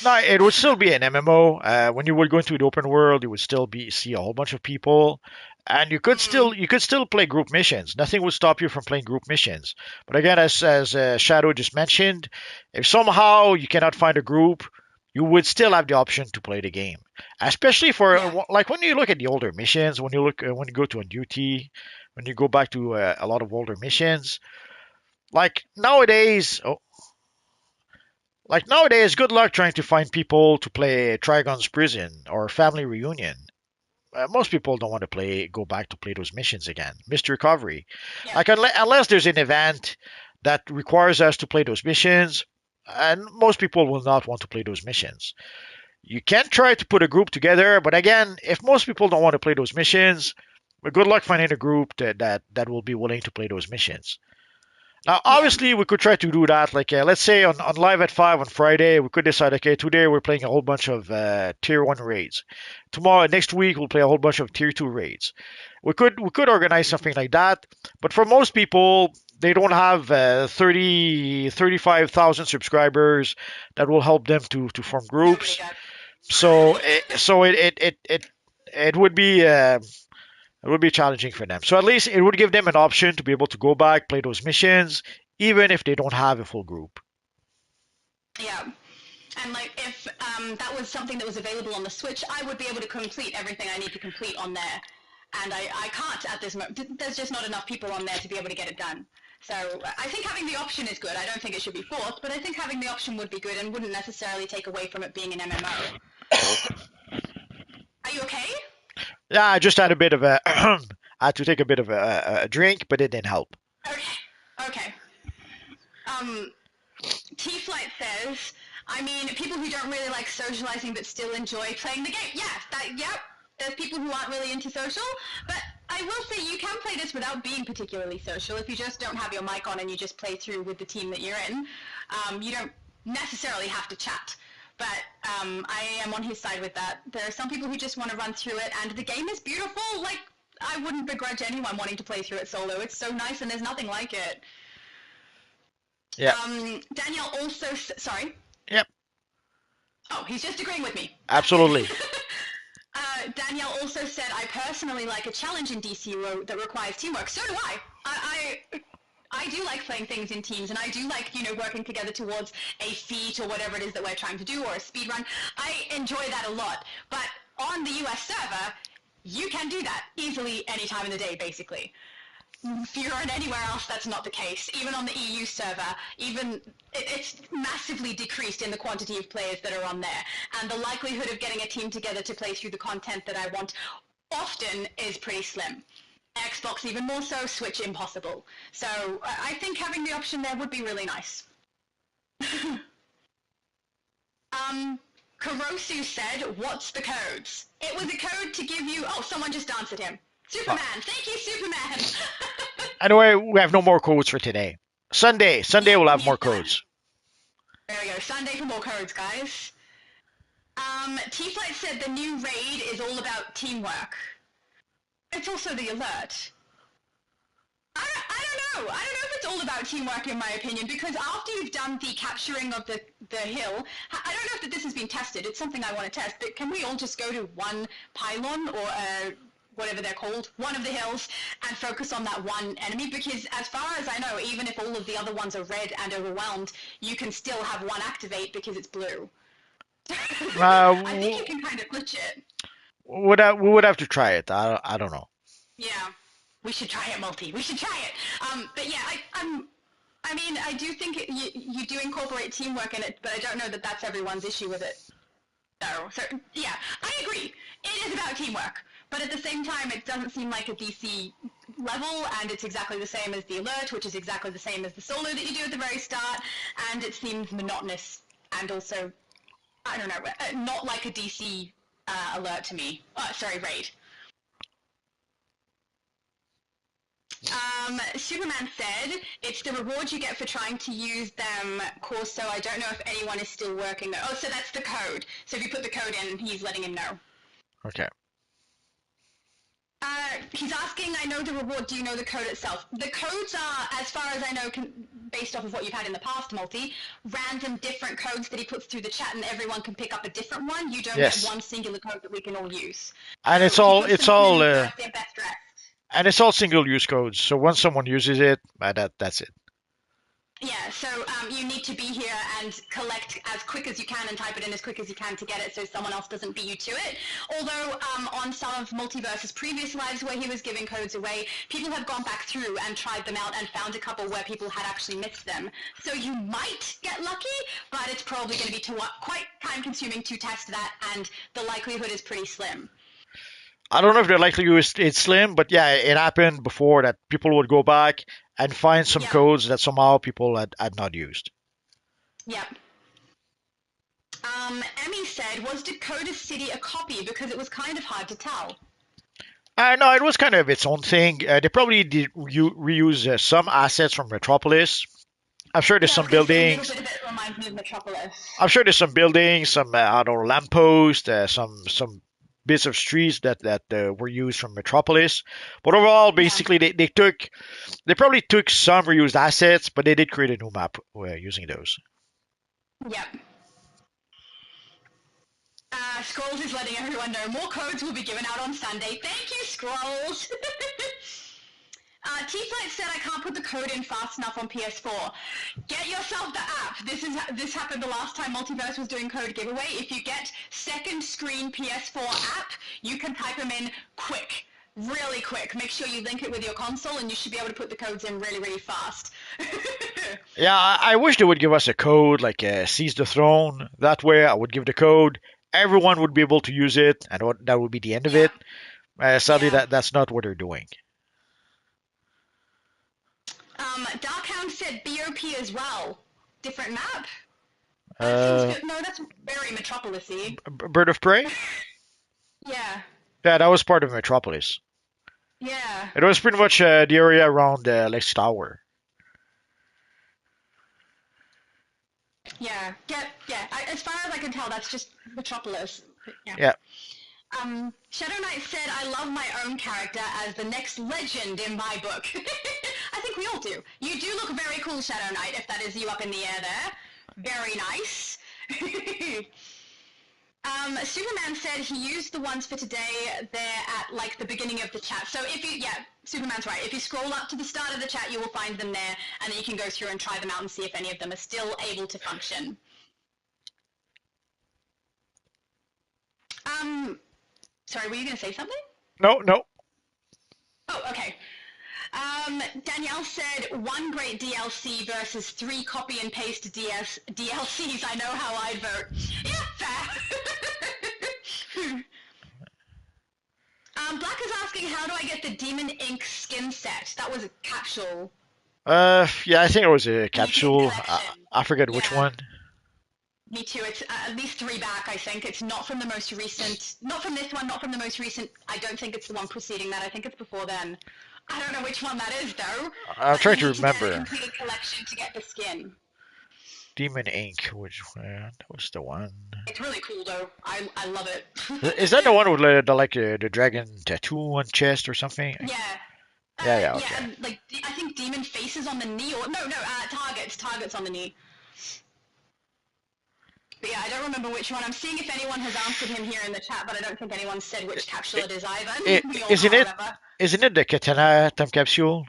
No, it would still be an MMO. When you would go into the open world, you would still see a whole bunch of people, and you could still play group missions. Nothing would stop you from playing group missions. But again, as Shadow just mentioned, if somehow you cannot find a group, you would still have the option to play the game. Especially for like when you look at the older missions, when you go to a duty, when you go back to a lot of older missions, like nowadays. Like nowadays, good luck trying to find people to play Trigon's Prison or Family Reunion. Most people don't want to go back to play those missions again. Missed Recovery. Yeah. Like unless there's an event that requires us to play those missions, and most people will not want to play those missions. You can try to put a group together, but again, if most people don't want to play those missions, good luck finding a group that will be willing to play those missions. Now, obviously, we could try to do that. Like, let's say on Live at 5 on Friday, we could decide, okay, today we're playing a whole bunch of Tier 1 raids. Next week, we'll play a whole bunch of Tier 2 raids. We could organize something like that. But for most people, they don't have 35,000 subscribers that will help them to form groups. So it would be... it would be challenging for them. So at least it would give them an option to be able to go back, play those missions, even if they don't have a full group. Yeah. And like if that was something that was available on the Switch, I would be able to complete everything I need to complete on there. And I can't at this moment. There's just not enough people on there to be able to get it done. So I think having the option is good. I don't think it should be forced, but I think having the option would be good and wouldn't necessarily take away from it being an MMO. Are you okay? Yeah, I just had a bit of a... I had to take a bit of a drink, but it didn't help. Okay. T-Flight says, I mean, people who don't really like socializing but still enjoy playing the game. Yep. There's people who aren't really into social, but I will say you can play this without being particularly social. If you just don't have your mic on and you just play through with the team that you're in, you don't necessarily have to chat. But I am on his side with that. There are some people who just want to run through it, and the game is beautiful. Like, I wouldn't begrudge anyone wanting to play through it solo. It's so nice, and there's nothing like it. Yeah. Danielle also... Sorry? Yep. Oh, he's just agreeing with me. Absolutely. Danielle also said, I personally like a challenge in DCUO that requires teamwork. So do I. I do like playing things in teams, and I do like, working together towards a feat or whatever it is that we're trying to do, or a speed run. I enjoy that a lot. But on the US server, you can do that easily any time in the day, basically. If you're on anywhere else, that's not the case. Even on the EU server, it's massively decreased in the quantity of players that are on there. And the likelihood of getting a team together to play through the content that I want often is pretty slim. Xbox even more so, Switch impossible. So I think having the option there would be really nice. Kurosu said, what's the codes? It was a code to give you... Oh, someone just answered him. Superman! Thank you, Superman! Anyway, we have no more codes for today. Sunday we'll have more codes. There we go. Sunday for more codes, guys. T-Flight said the new raid is all about teamwork. It's also the alert. I don't know. I don't know if it's all about teamwork, in my opinion, because after you've done the capturing of the hill, I don't know if this has been tested. It's something I want to test, but can we all just go to one pylon or whatever they're called, one of the hills, and focus on that one enemy, because as far as I know, even if all of the other ones are red and overwhelmed, you can still have one activate because it's blue. I think you can kind of glitch it. We would have to try it. I don't know. Yeah, we should try it, Multi. We should try it. But yeah, I mean, I do think you do incorporate teamwork in it, but I don't know that that's everyone's issue with it. So yeah, I agree. It is about teamwork, but at the same time, it doesn't seem like a DC level, and it's exactly the same as the alert, which is exactly the same as the solo that you do at the very start, and it seems monotonous, and also, I don't know, not like a DC alert to me. Sorry, raid. Superman said, it's the reward you get for trying to use them, Corso. I don't know if anyone is still working though. Oh, so that's the code. So if you put the code in, he's letting him know. Okay. He's asking, I know the reward, do you know the code itself? The codes are, as far as I know, based off of what you've had in the past, Multi, random different codes that he puts through the chat, and everyone can pick up a different one. You don't get one singular code that we can all use. And so it's all their best dress. And it's all single-use codes. So once someone uses it, that's it. Yeah, so you need to be here and collect as quick as you can and type it in as quick as you can to get it so someone else doesn't beat you to it. Although on some of Multiverse's previous lives where he was giving codes away, people have gone back through and tried them out and found a couple where people had actually missed them. So you might get lucky, but it's probably going to be quite time-consuming to test that, and the likelihood is pretty slim. I don't know if the likelihood is slim, but yeah, it happened before that people would go back and find some codes that somehow people had not used. Yep. Emmy said, was Dakota City a copy? Because it was kind of hard to tell. No, it was kind of its own thing. They probably did reuse some assets from Metropolis. I'm sure there's some buildings. A little bit of it reminds me of Metropolis. I'm sure there's some buildings, some I don't know, lampposts, some bits of streets that were used from Metropolis. But overall, basically, they probably took some reused assets, but they did create a new map using those. Yep. Scrolls is letting everyone know more codes will be given out on Sunday. Thank you, Scrolls. T-Flight said I can't put the code in fast enough on PS4. Get yourself the app. This happened the last time Multiverse was doing code giveaway. If you get second screen PS4 app, you can type them in quick. Really quick. Make sure you link it with your console and you should be able to put the codes in really, really fast. Yeah, I wish they would give us a code like Seize the Throne. That way I would give the code. Everyone would be able to use it, and that would be the end of it. Sadly, that's not what they're doing. Darkhound said BOP as well. Different map? No, that's very Metropolis-y. Bird of Prey? Yeah. Yeah, that was part of Metropolis. Yeah. It was pretty much the area around Lex Tower. Yeah. As far as I can tell, that's just Metropolis. Yeah. Shadow Knight said, I love my own character as the next legend in my book. I think we all do. You do look very cool, Shadow Knight, if that is you up in the air there. Very nice. Superman said he used the ones for today there at, like, the beginning of the chat. So if you, Superman's right. If you scroll up to the start of the chat, you will find them there, and then you can go through and try them out and see if any of them are still able to function. Sorry, were you going to say something? No. Oh, okay. Danielle said, one great DLC versus 3 copy and paste DLCs. I know how I'd vote. Yeah, fair. Black is asking, how do I get the Demon Ink skin set? That was a capsule. Yeah, I think it was a capsule. I forget which one. Me too. It's at least 3 back, I think. It's not from the most recent. Not from this one, not from the most recent. I don't think it's the one preceding that. I think it's before then. I don't know which one that is, though. I'm trying to remember. Get a completed collection to get the skin. Demon Ink, which one? That was the one. It's really cool, though. I love it. Is that the one with the dragon tattoo on chest or something? Yeah. Yeah, okay. Yeah, like, I think demon faces on the knee, or... No, targets on the knee. But yeah, I don't remember which one. I'm seeing if anyone has answered him here in the chat, but I don't think anyone said which capsule it is either. We all Isn't can't it? remember. Isn't it the Katana time capsule?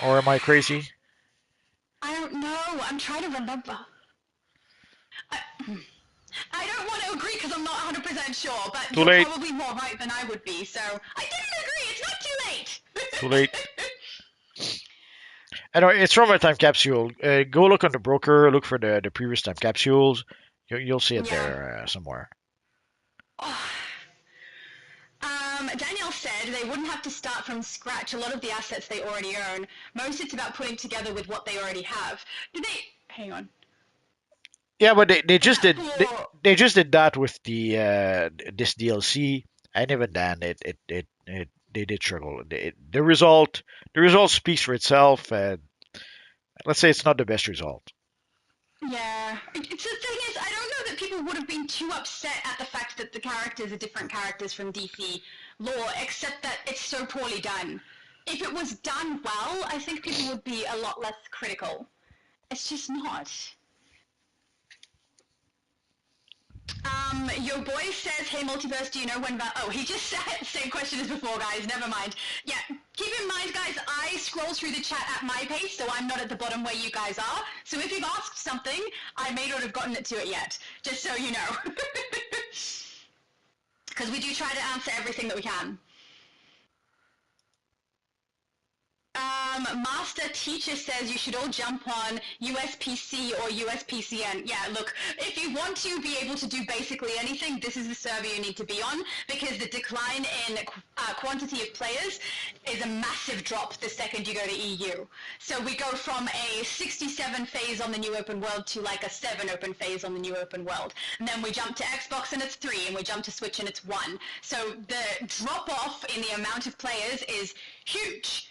Or am I crazy? I don't know. I'm trying to remember. I, I don't want to agree because I'm not 100% sure, but Too you're late. probably more right than I would be, so I didn't agree. It's not too late. Too late. Anyway, it's from a time capsule. Go look on the broker. Look for the previous time capsules. You'll see it Yeah. there somewhere. Oh. Danielle said they wouldn't have to start from scratch a lot of the assets they already own. Most it's about putting together with what they already have. Did they? Hang on. Yeah, but they just did For- they just did that with the this DLC, and even then it they did struggle. The result speaks for itself. Let's say it's not the best result. Yeah. It's the thing is, I don't know that people would have been too upset at the fact that the characters are different characters from DC lore, except that it's so poorly done. If it was done well, I think people would be a lot less critical. It's just not. Your boy says, hey, Multiverse, do you know when oh, he just said same question as before, guys, never mind. Yeah, keep in mind, guys, I scroll through the chat at my pace, so I'm not at the bottom where you guys are. So if you've asked something, I may not have gotten it to it yet, just so you know. Because we do try to answer everything that we can. Master Teacher says you should all jump on USPC or USPCN. Yeah, look, if you want to be able to do basically anything, this is the server you need to be on, because the decline in quantity of players is a massive drop the second you go to EU. So we go from a 67 phase on the new open world to like a 7 open phase on the new open world. And then we jump to Xbox and it's 3, and we jump to Switch and it's 1. So the drop off in the amount of players is huge.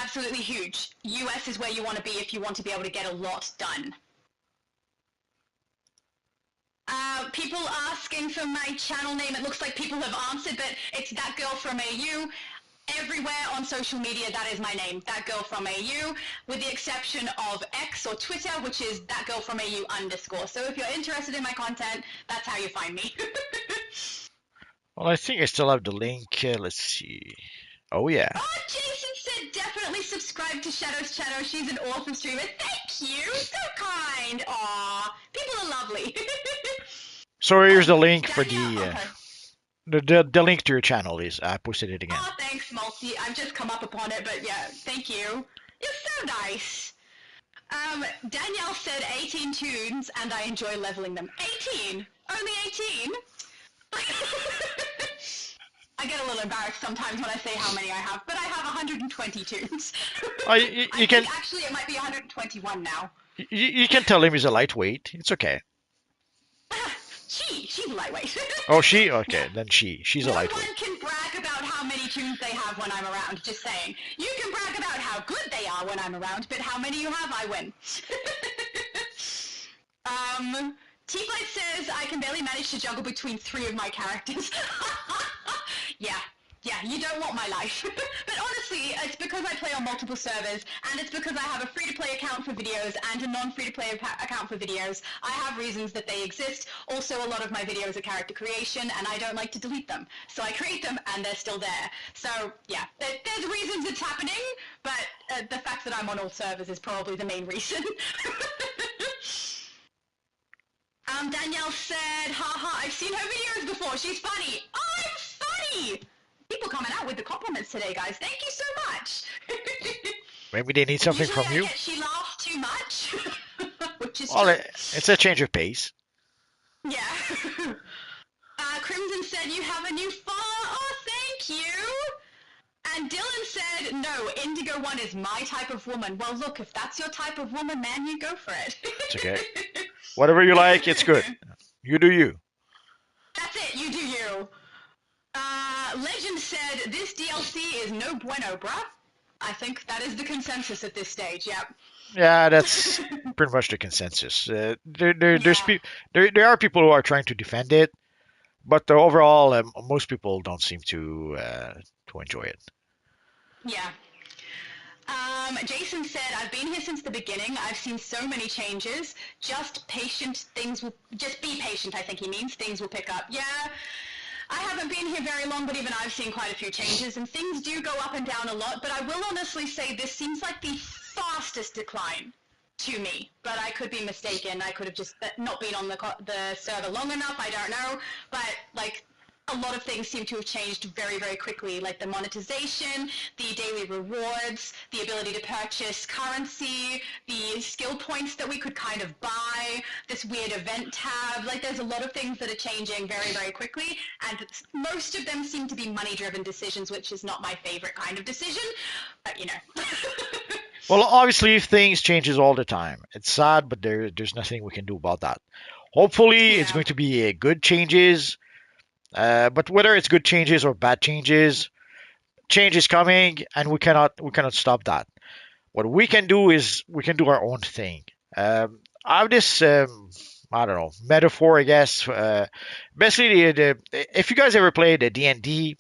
Absolutely huge. US is where you want to be if you want to be able to get a lot done. People asking for my channel name. It looks like people have answered, but it's That Girl from AU. Everywhere on social media, that is my name, That Girl from AU, with the exception of X or Twitter, which is That Girl from AU _ So if you're interested in my content, that's how you find me. Well, I think I still have the link. Let's see. Oh yeah. Oh, Jason said definitely subscribe to Shadow's channel. She's an awesome streamer. Thank you. So kind. Aw, people are lovely. So here's the link for Danielle, the link to your channel is I posted it again. Oh, thanks, Multi. I've just come up upon it, but yeah, thank you. You're so nice. Danielle said 18 tunes, and I enjoy leveling them. 18? Only 18? I get a little embarrassed sometimes when I say how many I have, but I have 120 tunes. You I can think actually it might be 121 now. you can tell him he's a lightweight. It's okay. She's lightweight. Oh, she? Okay, then she's a No lightweight. one can brag about how many tunes they have when I'm around, just saying. You can brag about how good they are when I'm around, but how many you have, I win. T-Blade says I can barely manage to juggle between 3 of my characters. Yeah, you don't want my life. But honestly, it's because I play on multiple servers, and it's because I have a free-to-play account for videos and a non-free-to-play account for videos. I have reasons that they exist. Also, a lot of my videos are character creation, and I don't like to delete them. So I create them, and they're still there. So, yeah, there's reasons it's happening, but the fact that I'm on all servers is probably the main reason. Danielle said, haha, I've seen her videos before. She's funny. I'm funny! People coming out with the compliments today, guys. Thank you so much. Maybe they need something Usually from you. She laughs too much, which is Well, true. it's a change of pace. Yeah. Crimson said, you have a new follower. Oh, thank you. And Dylan said, no, Indigo 1 is my type of woman. Well, look, if that's your type of woman, man, you go for it. It's okay. Whatever you like, it's good. You do you. That's it, you do you. Legend said, this DLC is no bueno, bruh. I think that is the consensus at this stage, yep. Yeah, that's pretty much the consensus. There are people who are trying to defend it, but overall, most people don't seem to enjoy it. Yeah. Jason said, I've been here since the beginning. I've seen so many changes. Just patient, things will... Just be patient, I think he means. Things will pick up. Yeah, I haven't been here very long, but even I've seen quite a few changes, and things do go up and down a lot, but I will honestly say this seems like the fastest decline to me, but I could be mistaken. I could have just not been on the server long enough, I don't know, but, like, a lot of things seem to have changed very, very quickly, like the monetization, the daily rewards, the ability to purchase currency, the skill points that we could kind of buy, this weird event tab. Like, there's a lot of things that are changing very, very quickly, and most of them seem to be money-driven decisions, which is not my favorite kind of decision, but, you know. Well, obviously, things changes all the time. It's sad, but there's nothing we can do about that. Hopefully, it's Yeah. going to be good changes. But whether it's good changes or bad changes, change is coming, and we cannot stop that. What we can do is we can do our own thing. I have this I don't know metaphor, I guess. Basically, if you guys ever played the D&D,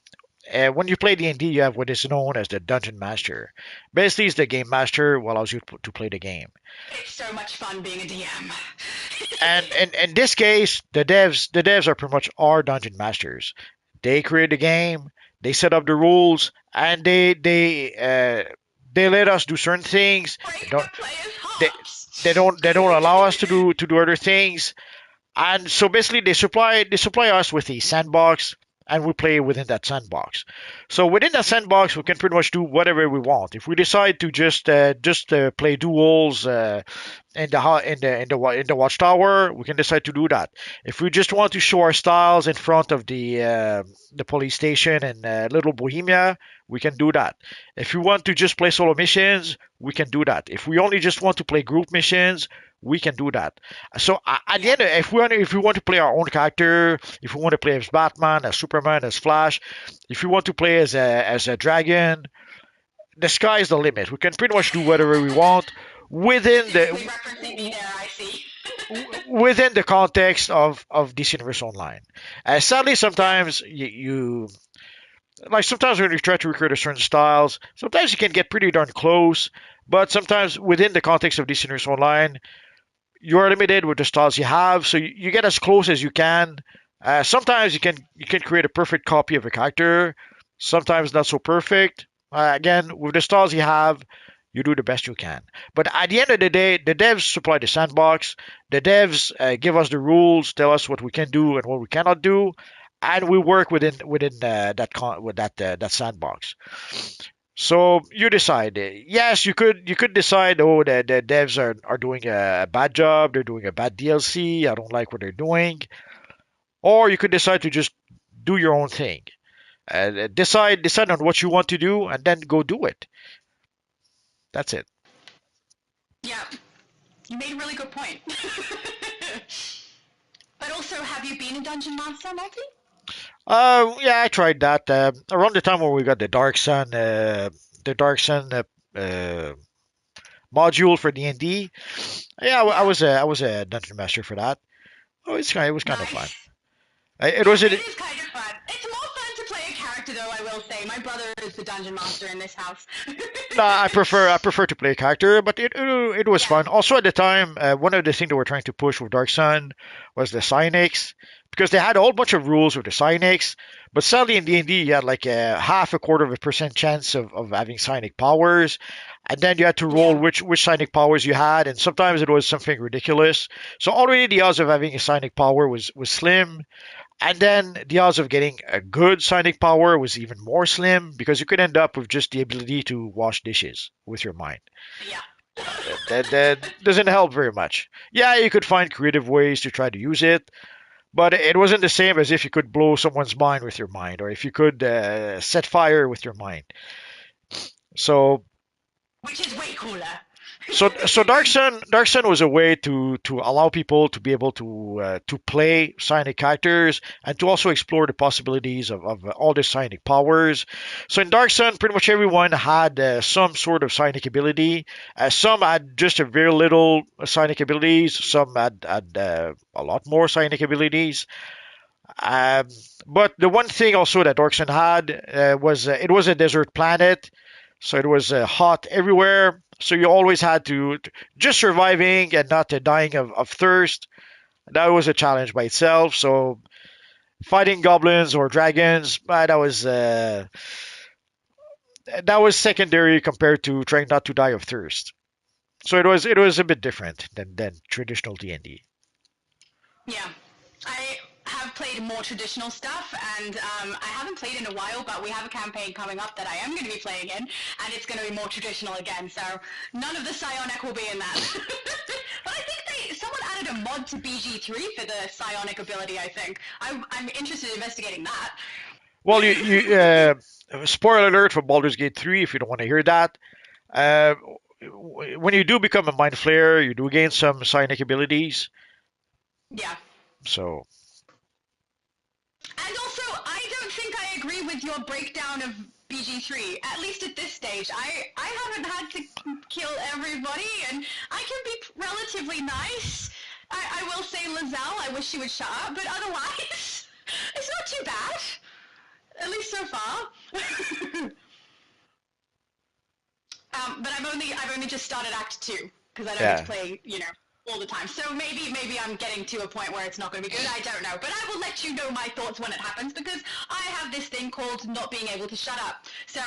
when you play D&D, you have what is known as the dungeon master. Basically, it's the game master who allows you to play the game. It's so much fun being a DM. And in this case, the devs are pretty much our dungeon masters. They create the game, they set up the rules, and they let us do certain things. They Break don't the player's they, hearts. they don't allow us to do other things. And so basically, they supply us with a sandbox, and we play within that sandbox. So within that sandbox, we can pretty much do whatever we want. If we decide to just play duels in the watchtower, we can decide to do that. If we just want to show our styles in front of the police station in Little Bohemia, we can do that. If we want to just play solo missions, we can do that. If we only just want to play group missions, we can do that. So at the end, if we want to play our own character, if we want to play as Batman, as Superman, as Flash, if we want to play as a dragon, the sky is the limit. We can pretty much do whatever we want within Specifically the referencing me there, I see. within the context of this universe online. Sadly, sometimes you like sometimes when you try to recreate a certain styles, sometimes you can get pretty darn close. But sometimes within the context of this universe online, you're limited with the styles you have, so you get as close as you can. Sometimes you can create a perfect copy of a character. Sometimes not so perfect. Again, with the styles you have, you do the best you can. But at the end of the day, the devs supply the sandbox. The devs give us the rules, tell us what we can do and what we cannot do, and we work within that sandbox. So you decide. Yes, you could decide. Oh, the devs are doing a bad job. They're doing a bad DLC. I don't like what they're doing. Or you could decide to just do your own thing. Decide on what you want to do, and then go do it. That's it. Yeah, you made a really good point. But also, have you been a Dungeon Master, Multi? Yeah, I tried that around the time when we got the Dark Sun module for D&D. Yeah, I Yeah. was a dungeon master for that. Oh, it was kind of fun. Nice. It Yeah, was it it. is kind of fun. It's more fun to play a character, though, I will say. My brother is the Dungeon Master in this house. No, I prefer to play a character, but it was Yeah. fun. Also at the time, one of the things they were trying to push with Dark Sun was the Psionics, because they had a whole bunch of rules with the Psionics. But sadly in D&D you had like a half a quarter of a percent chance of having psionic powers, and then you had to roll Yeah. which psionic powers you had, and sometimes it was something ridiculous. So already the odds of having a psionic power was slim. And then the odds of getting a good psionic power was even more slim, because you could end up with just the ability to wash dishes with your mind. Yeah. That doesn't help very much. Yeah, you could find creative ways to try to use it, but it wasn't the same as if you could blow someone's mind with your mind, or if you could set fire with your mind. So Which is way cooler. so Dark Sun was a way to allow people to be able to play psionic characters, and to also explore the possibilities of all the psionic powers. So in Dark Sun, pretty much everyone had some sort of psionic ability. Some had just a very little psionic abilities. Some had a lot more psionic abilities. Um, but the one thing also that Dark Sun had was it was a desert planet. So it was hot everywhere. So you always had to just surviving and not dying of thirst. That was a challenge by itself. So fighting goblins or dragons, that was secondary compared to trying not to die of thirst. So it was a bit different than traditional D&D. Yeah, I have played more traditional stuff, and I haven't played in a while, but we have a campaign coming up that I am going to be playing in, and it's going to be more traditional again, so none of the psionic will be in that. But I think someone added a mod to BG3 for the psionic ability, I think. I'm interested in investigating that. Well, spoiler alert for Baldur's Gate 3 if you don't want to hear that. Uh, when you do become a mind flayer, you do gain some psionic abilities. Yeah. So And also, I don't think I agree with your breakdown of BG3, at least at this stage. I haven't had to kill everybody, and I can be relatively nice. I will say Lizelle, I wish she would shut up, but otherwise, it's not too bad. At least so far. But I've only just started Act 2, because I don't get to play, all the time. So maybe I'm getting to a point where it's not going to be good. I don't know. But I will let you know my thoughts when it happens, because I have this thing called not being able to shut up. So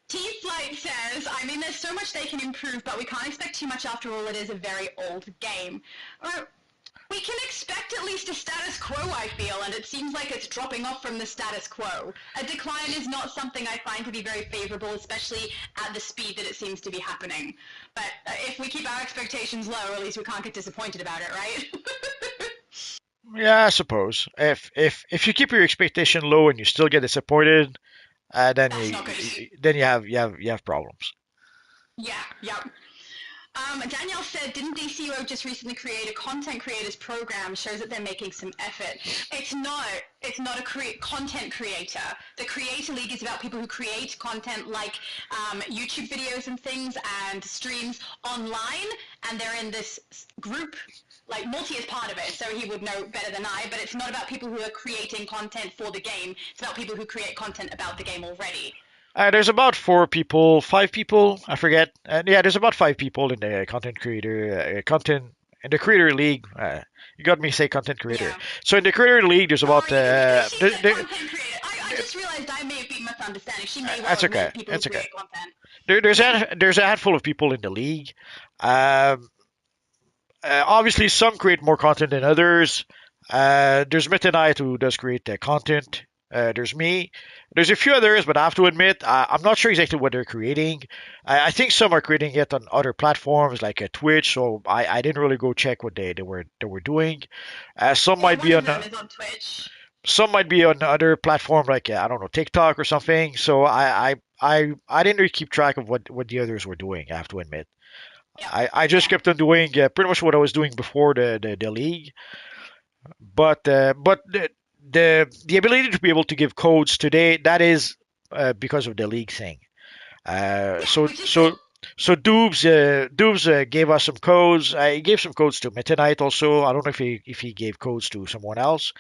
T-Flight says, I mean, there's so much they can improve, but we can't expect too much after all. It is a very old game. We can expect at least a status quo, I feel, and it seems like it's dropping off from the status quo. A decline is not something I find to be very favorable, especially at the speed that it seems to be happening. But if we keep our expectations low, at least we can't get disappointed about it, right? yeah, I suppose if you keep your expectation low and you still get disappointed, then That's not good. then you have problems. Yeah. Danielle said, didn't DCUO just recently create a content creators program? Shows that they're making some effort. It's not a content creator. The Creator League is about people who create content like YouTube videos and things and streams online, and they're in this group. Like, Multi is part of it, so he would know better than I, but it's not about people who are creating content for the game. It's about people who create content about the game already. There's about 5 people, I forget. Yeah, there's about 5 people in the content in the creator league. You got me say content creator. Yeah. So in the creator league, there's about Sorry, she said content creator. I just realized I may have been misunderstanding. She may well that's have okay. meant people That's who okay. create content. There's a handful of people in the league. Obviously, some create more content than others. There's Mid and I who does create content. There's me. There's a few others, but I have to admit, I'm not sure exactly what they're creating. I think some are creating it on other platforms like Twitch, so I didn't really go check what they were doing. Some might be one of them is on Twitch. Some might be on other platform like I don't know, TikTok or something. So I didn't really keep track of what the others were doing. I have to admit. Yeah. I just kept on doing pretty much what I was doing before the league. But the ability to be able to give codes today, that is because of the league thing. So Doobs gave us some codes. He gave some codes to Metanite also. I don't know if he gave codes to someone else.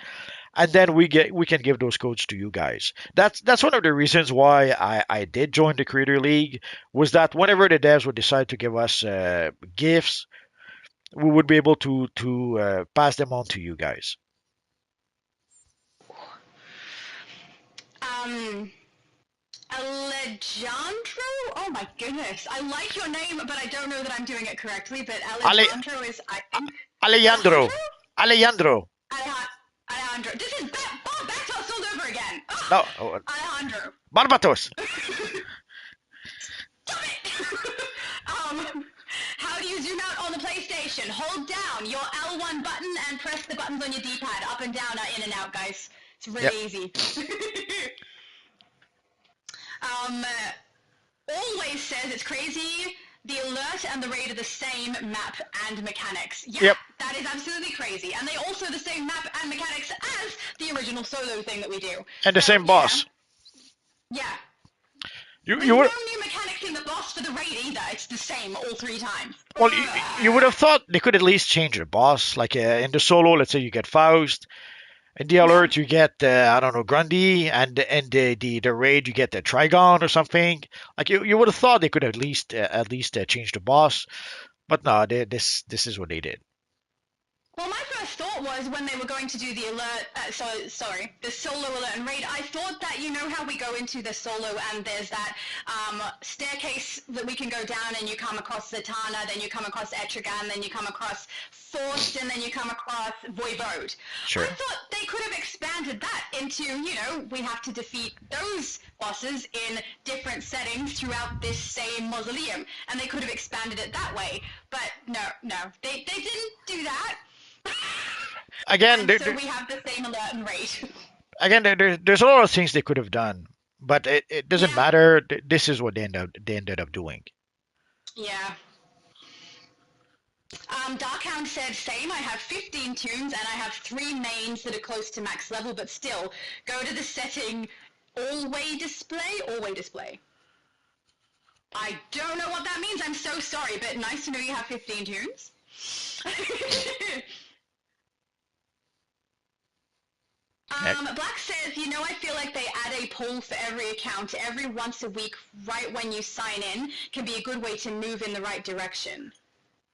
And then we can give those codes to you guys. That's one of the reasons why I did join the Creator League, was that whenever the devs would decide to give us gifts, we would be able to pass them on to you guys. Alejandro? Oh my goodness. I like your name, but I don't know that I'm doing it correctly, but Alejandro is, I think... Alejandro. Alejandro. This is Bob Batos all over again. No. Alejandro. Barbatos. Stop it! How do you zoom out on the PlayStation? Hold down your L1 button and press the buttons on your D-pad. Up and down are in and out, guys. It's really easy. Always says it's crazy. The alert and the raid are the same map and mechanics. Yeah, that is absolutely crazy. And they also the same map and mechanics as the original solo thing that we do. And the same boss. Yeah. There's no new mechanics in the boss for the raid either. It's the same all 3 times. Well, you would have thought they could at least change the boss. Like in the solo, let's say you get Faust. In the Yeah. alert, you get I don't know Grundy, and the raid you get the Trigon or something. Like you would have thought they could at least change the boss, but no, this is what they did. Well, my first thought was when they were going to do the alert, the solo alert and raid, I thought that, you know how we go into the solo and there's that staircase that we can go down and you come across Zatanna, then you come across Etrigan, then you come across Forced, and then you come across Voivode. Sure. I thought they could have expanded that into, we have to defeat those bosses in different settings throughout this same mausoleum, and they could have expanded it that way. But no, they didn't do that. Again, And so we have the same alert and rate. again, there's a lot of things they could have done, but it doesn't Yeah. matter. This is what they ended up doing. Yeah. Darkhound said, same, I have 15 tunes and I have 3 mains that are close to max level, but still, go to the setting, always display. I don't know what that means, I'm so sorry, but nice to know you have 15 tunes. Black says, I feel like they add a poll for every account every once a week right when you sign in can be a good way to move in the right direction.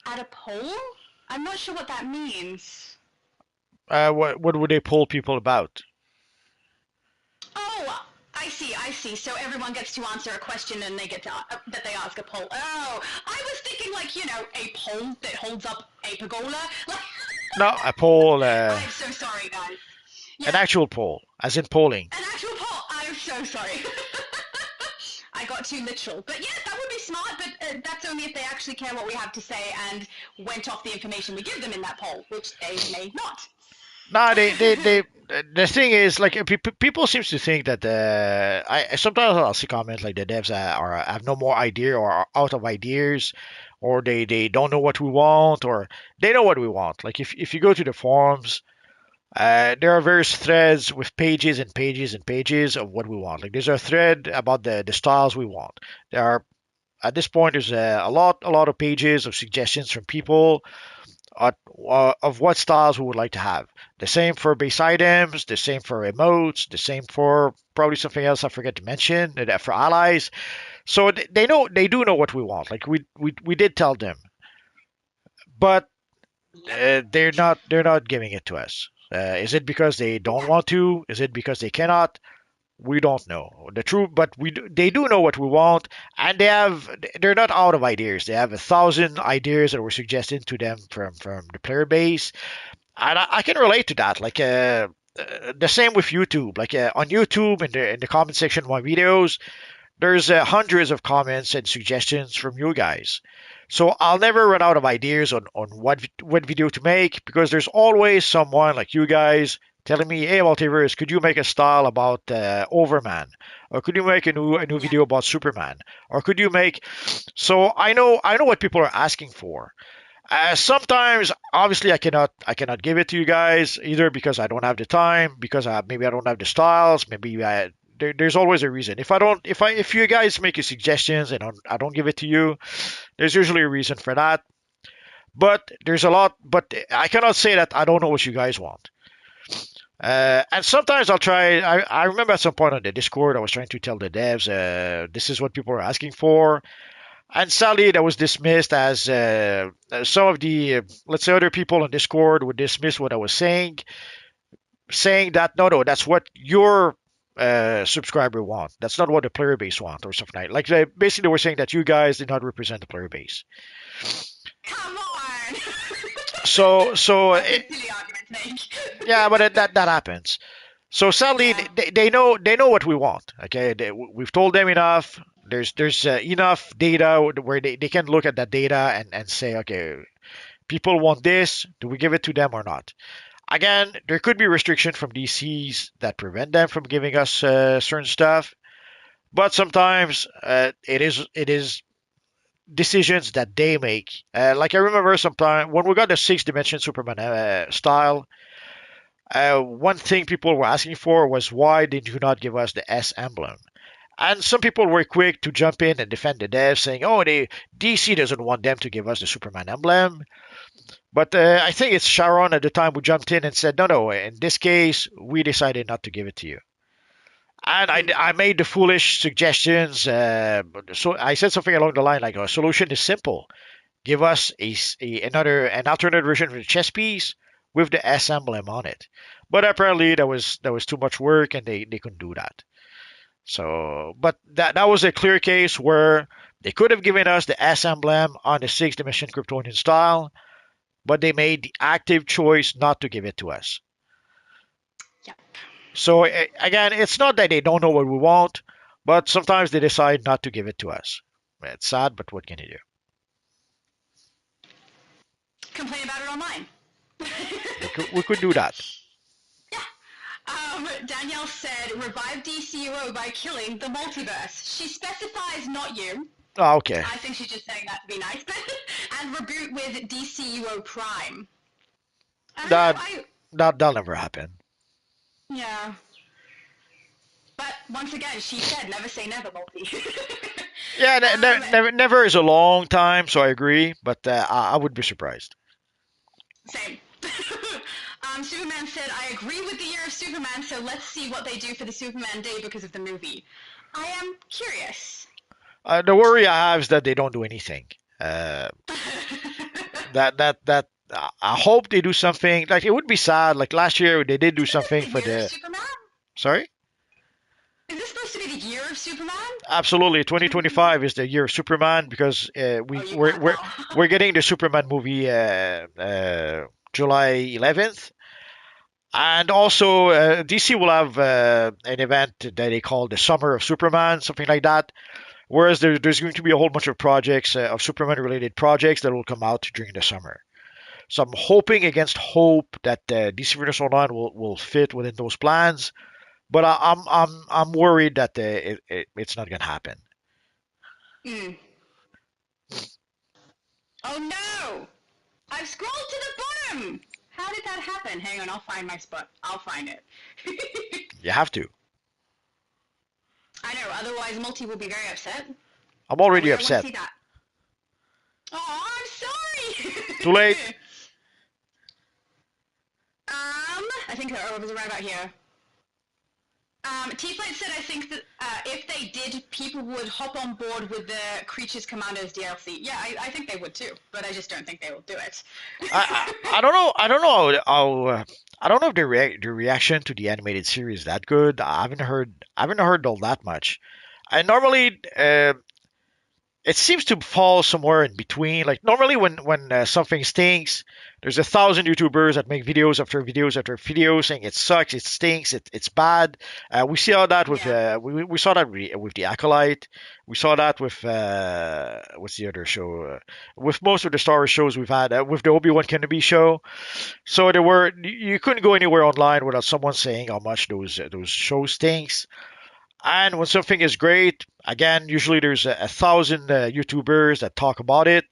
Add a poll? I'm not sure what that means. What would they poll people about? Oh, I see. So everyone gets to answer a question and they get to that they ask a poll. Oh, I was thinking like, a poll that holds up a pergola. Like, No, a poll, I'm so sorry, guys. Yeah, an actual poll, as in polling. an actual poll. I'm so sorry. I got too literal. But yeah, that would be smart, but that's only if they actually care what we have to say and went off the information we give them in that poll, which they may not. No, the thing is, like, people seems to think that I sometimes I'll see comments like the devs have no more idea or are out of ideas, or they don't know what we want, or they know what we want. Like if you go to the forums, there are various threads with pages and pages and pages of what we want. Like there's a thread about the styles we want. There are at this point there's a lot of pages of suggestions from people of what styles we would like to have. The same for base items, the same for emotes, the same for probably something else I forget to mention for allies. So they do know what we want. Like we did tell them, but they're not giving it to us. Is it because they don't want to? Is it because they cannot? We don't know the truth, but they do know what we want, and they're not out of ideas. They have 1,000 ideas that were suggested to them from the player base, and I can relate to that. Like the same with YouTube. Like on YouTube in the comment section of my videos, there's hundreds of comments and suggestions from you guys. So I'll never run out of ideas on what video to make, because there's always someone like you guys telling me, "Hey, Multiverse, could you make a style about Overman, or could you make a new video about Superman, or could you make?" So I know what people are asking for. Sometimes, obviously, I cannot give it to you guys either because I don't have the time, because maybe I don't have the styles, maybe there's always a reason. If you guys make your suggestions and I don't give it to you, there's usually a reason for that. But there's a lot. But I cannot say that I don't know what you guys want. And sometimes I'll try. I remember at some point on the Discord, I was trying to tell the devs, this is what people are asking for. And sadly, that was dismissed as some of the, let's say, other people on Discord would dismiss what I was saying that no, that's what your subscriber want. That's not what the player base want, or something like. Basically, they were saying that you guys did not represent the player base. Come on! So That's a silly argument to make. yeah, but that happens. So sadly, Yeah. they know what we want. Okay, we've told them enough. There's enough data where they can look at that data and say, okay, people want this. Do we give it to them or not? Again, there could be restriction from DCs that prevent them from giving us certain stuff, but sometimes it is decisions that they make. Like I remember sometime when we got the 6 dimension Superman style. One thing people were asking for was, why did you not give us the S emblem? And some people were quick to jump in and defend the devs, saying, "Oh, DC doesn't want them to give us the Superman emblem." But I think it's Sharon at the time who jumped in and said, no, no, in this case, we decided not to give it to you. And I made the foolish suggestions. So I said something along the line like, "A solution is simple. Give us an alternate version of the chess piece with the S emblem on it." But apparently that was too much work, and they couldn't do that. So, but that was a clear case where they could have given us the S emblem on the sixth dimension Kryptonian style, but they made the active choice not to give it to us. Yep. So again, it's not that they don't know what we want, but sometimes they decide not to give it to us. It's sad, but what can you do? Complain about it online. We could do that. Danielle said, revive DCUO by killing the multiverse. She specifies not you. Oh, okay. I think she's just saying that to be nice. And reboot with DCUO Prime. That'll never happen. Yeah. But once again, she said, never say never, multi. Yeah, never is a long time, so I agree, but I would be surprised. Same. Superman said, I agree with the year of Superman, so let's see what they do for the Superman Day because of the movie. I am curious. The worry I have is that they don't do anything. I hope they do something. Like, it would be sad. Like last year, they did do something for the. Superman? Sorry? Is this supposed to be the year of Superman? Absolutely, 2025 is the year of Superman because we're getting the Superman movie July 11th, and also DC will have an event that they call the Summer of Superman, something like that. Whereas there's going to be a whole bunch of projects of Superman-related projects that will come out during the summer. So I'm hoping against hope that DC Universe Online will fit within those plans. But I'm worried that it's not gonna happen. Mm. Oh no! I've scrolled to the bottom. How did that happen? Hang on, I'll find my spot. I'll find it. You have to. I know. Otherwise, Multi will be very upset. I'm already I upset. want to see that. Oh, I'm sorry. Too late. I think it was right about here. T-Flight said, I think that if they did, people would hop on board with the Creatures Commandos DLC. Yeah, I think they would too, but I just don't think they will do it. I don't know. I don't know how. I don't know if the reaction to the animated series is that good. I haven't heard all that much. I normally it seems to fall somewhere in between. Like normally when something stinks, there's 1,000 YouTubers that make videos after videos after videos saying it sucks, it stinks, it's bad. We see all that with we saw that with the Acolyte. We saw that with what's the other show? With most of the Star Wars shows we've had, with the Obi-Wan Kenobi show. So you couldn't go anywhere online without someone saying how much those shows stinks. And when something is great, again, usually there's 1,000 YouTubers that talk about it.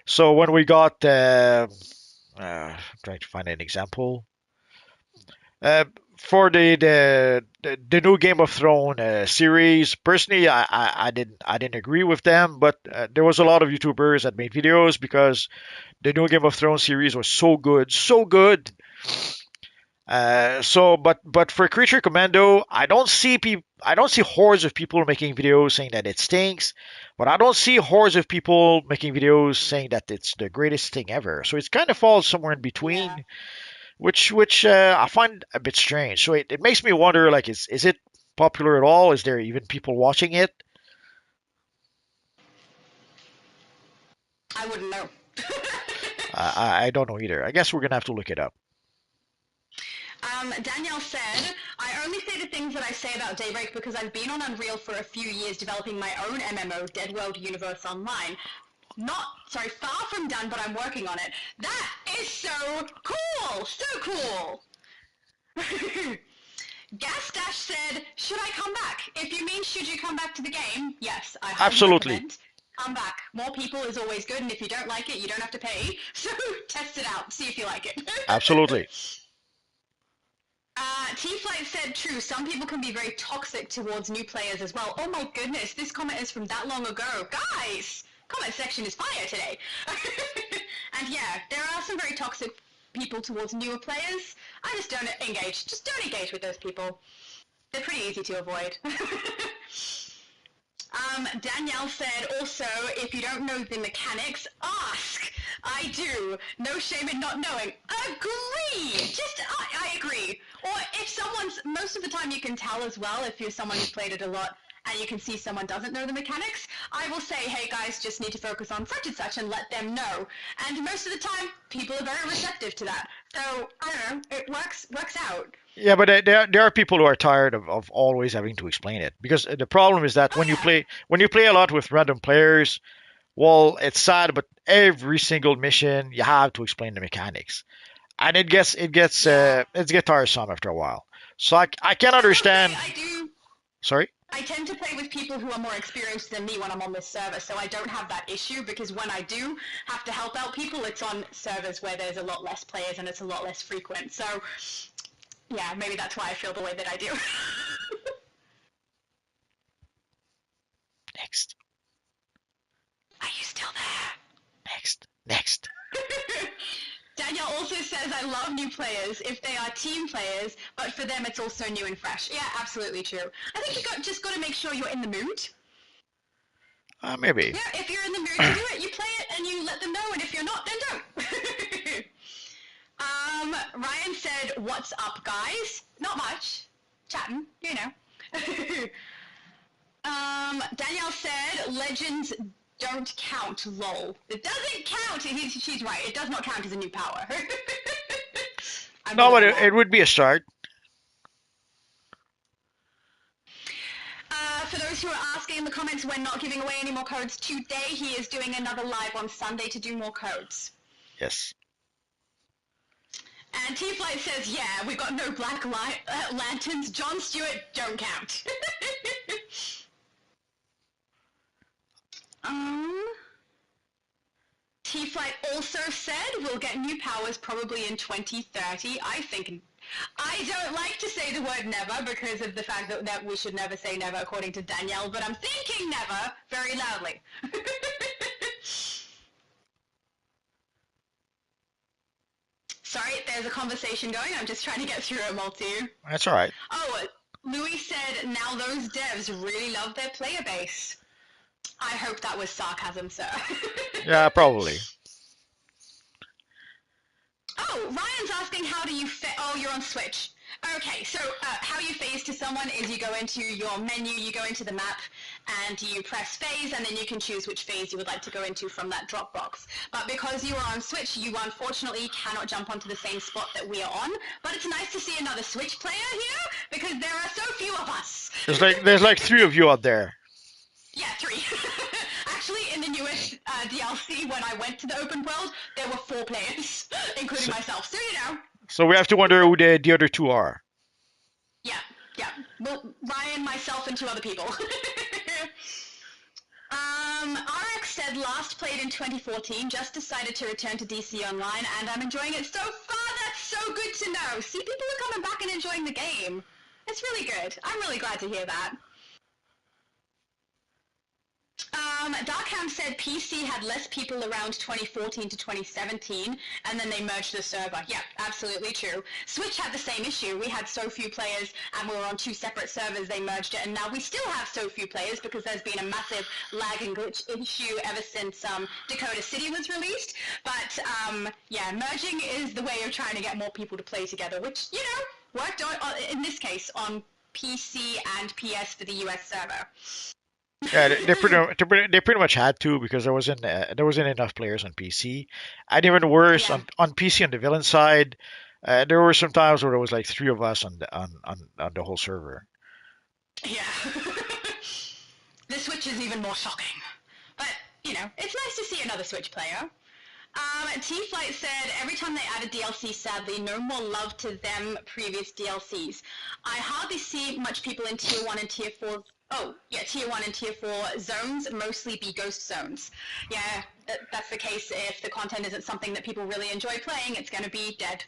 So when we got, I'm trying to find an example. For the new Game of Thrones series, personally, I didn't agree with them, but there was a lot of YouTubers that made videos because the new Game of Thrones series was so good, so good. But for Creature Commando, I don't see hordes of people making videos saying that it stinks, but I don't see hordes of people making videos saying that it's the greatest thing ever. So it kind of falls somewhere in between, Yeah. which I find a bit strange. So it makes me wonder, like, is it popular at all? Is there even people watching it? I wouldn't know. I don't know either. I guess we're gonna have to look it up. Danielle said, I only say the things that I say about Daybreak because I've been on Unreal for a few years developing my own MMO, Dead World Universe Online. Far from done, but I'm working on it. That is so cool! So cool! Gas Dash said, should I come back? If you mean should you come back to the game, yes, I highly Absolutely. recommend. Come back. More people is always good, and if you don't like it, you don't have to pay. So test it out. See if you like it. Absolutely. T-Flight said, true, some people can be very toxic towards new players as well. Oh my goodness, this comment is from that long ago. Guys, comment section is fire today. And yeah, there are some very toxic people towards newer players. I just don't engage. Just don't engage with those people. They're pretty easy to avoid. Danielle said also, if you don't know the mechanics, ask. I do. No shame in not knowing. Agree. I agree. Or if most of the time you can tell as well if you're someone who's played it a lot and you can see someone doesn't know the mechanics. I will say, hey guys, just need to focus on such and such and let them know. And most of the time, people are very receptive to that. So I don't know, it works out. Yeah, but there are people who are tired of always having to explain it, because the problem is that Oh yeah. when you play a lot with random players, well, it's sad, but every single mission you have to explain the mechanics, and it gets tiresome after a while. So I can I will understand. say I do. Sorry. I tend to play with people who are more experienced than me when I'm on this server, so I don't have that issue, because when I do have to help out people, it's on servers where there's a lot less players and it's a lot less frequent. So, yeah, maybe that's why I feel the way that I do. Next, Are you still there? next. Danielle also says, I love new players if they are team players, but for them it's also new and fresh. Yeah, absolutely true. I think you just got to make sure you're in the mood. Maybe. Yeah, if you're in the mood to do it, you play it and you let them know, and if you're not, then don't. Ryan said, what's up, guys? Not much. Chatting, you know. Danielle said, legends don't count, lol. It doesn't count. She's right. It does not count as a new power. No, but it would be a start. For those who are asking in the comments, we're not giving away any more codes today. He is doing another live on Sunday to do more codes. Yes. And T-Flight says, yeah, we got no black lanterns. Jon Stewart don't count. T-Flight also said we'll get new powers probably in 2030. I don't like to say the word never because of the fact that we should never say never according to Danielle, but I'm thinking never very loudly. Sorry, there's a conversation going. I'm just trying to get through it, Multi. That's all right. Oh, Louis said, now those devs really love their player base. I hope that was sarcasm, sir. Yeah, probably. Oh, Ryan's asking how do you oh, you're on Switch. Okay, so how you phase to someone is you go into your menu, you go into the map, and you press phase, and then you can choose which phase you would like to go into from that drop box. But because you are on Switch, you unfortunately cannot jump onto the same spot that we are on. But it's nice to see another Switch player here, because there are so few of us. There's like 3 of you out there. Yeah, 3. Actually, in the newest DLC, when I went to the open world, there were 4 players, including myself. So, you know. So we have to wonder who the other 2 are. Yeah. Well, Ryan, myself, and 2 other people. RX said last played in 2014, just decided to return to DC Online, and I'm enjoying it so far. That's so good to know. See, people are coming back and enjoying the game. It's really good. I'm really glad to hear that. Darkham said PC had less people around 2014 to 2017, and then they merged the server. Yeah, absolutely true. Switch had the same issue. We had so few players, and we were on 2 separate servers. They merged it, and now we still have so few players because there's been a massive lag and glitch issue ever since Dakota City was released. But, yeah, merging is the way of trying to get more people to play together, which, you know, worked on, in this case, on PC and PS for the US server. Yeah, they pretty much had to, because there wasn't enough players on PC, and even worse, Yeah. on PC on the villain side, there were some times where there was like 3 of us on the whole server. Yeah. The Switch is even more shocking. But, you know, it's nice to see another Switch player. T-Flight said, every time they add a DLC, sadly, no more love to them previous DLCs. I hardly see much people in Tier 1 and Tier 4... Oh, yeah, Tier 1 and Tier 4 zones mostly be ghost zones. Yeah, that's the case. If the content isn't something that people really enjoy playing, it's going to be dead.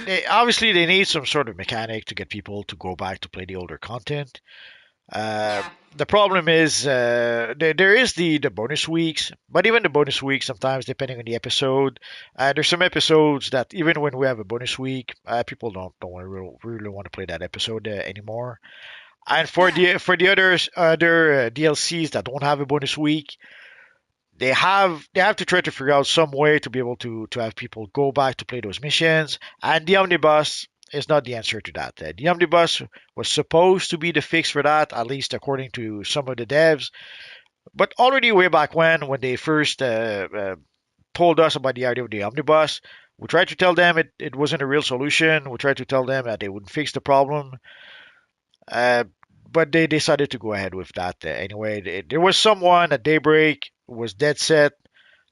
They obviously they need some sort of mechanic to get people to go back to play the older content. Uh, Yeah. the problem is there is the bonus weeks, but even the bonus weeks sometimes depending on the episode, there's some episodes that even when we have a bonus week, people don't want to really want to play that episode anymore. And for Yeah. the other DLCs that don't have a bonus week, they have to try to figure out some way to be able to have people go back to play those missions. And the omnibus is not the answer to that. The omnibus was supposed to be the fix for that, at least according to some of the devs. But already way back when they first told us about the idea of the omnibus, we tried to tell them it wasn't a real solution. We tried to tell them that they wouldn't fix the problem. Uh, but they decided to go ahead with that anyway. There was someone at Daybreak who was dead set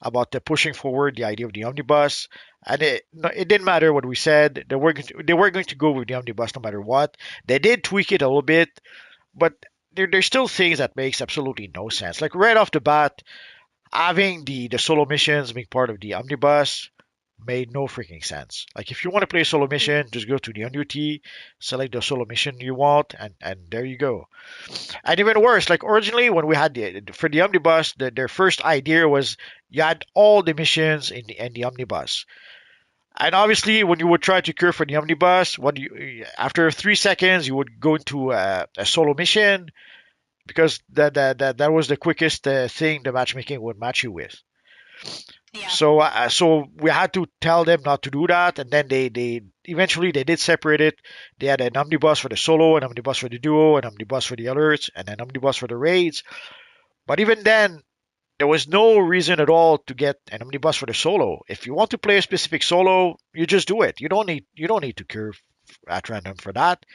about pushing forward the idea of the omnibus, and it didn't matter what we said. They were going to go with the omnibus no matter what. They did tweak it a little bit, but there's still things that makes absolutely no sense. Like right off the bat, having the solo missions being part of the omnibus made no freaking sense. Like if you want to play a solo mission, just go to the UT, select the solo mission you want, and there you go. And even worse, like originally when we had for the omnibus, their first idea was you had all the missions in the omnibus. And obviously, when you would try to cure for the omnibus, after 3 seconds you would go into a solo mission because that was the quickest thing the matchmaking would match you with. Yeah. So we had to tell them not to do that, and then they eventually they did separate it. They had an omnibus for the solo, an omnibus for the duo, an omnibus for the alerts, and an omnibus for the raids. But even then, there was no reason at all to get an omnibus for the solo. If you want to play a specific solo, you just do it. You don't need to curve at random for that.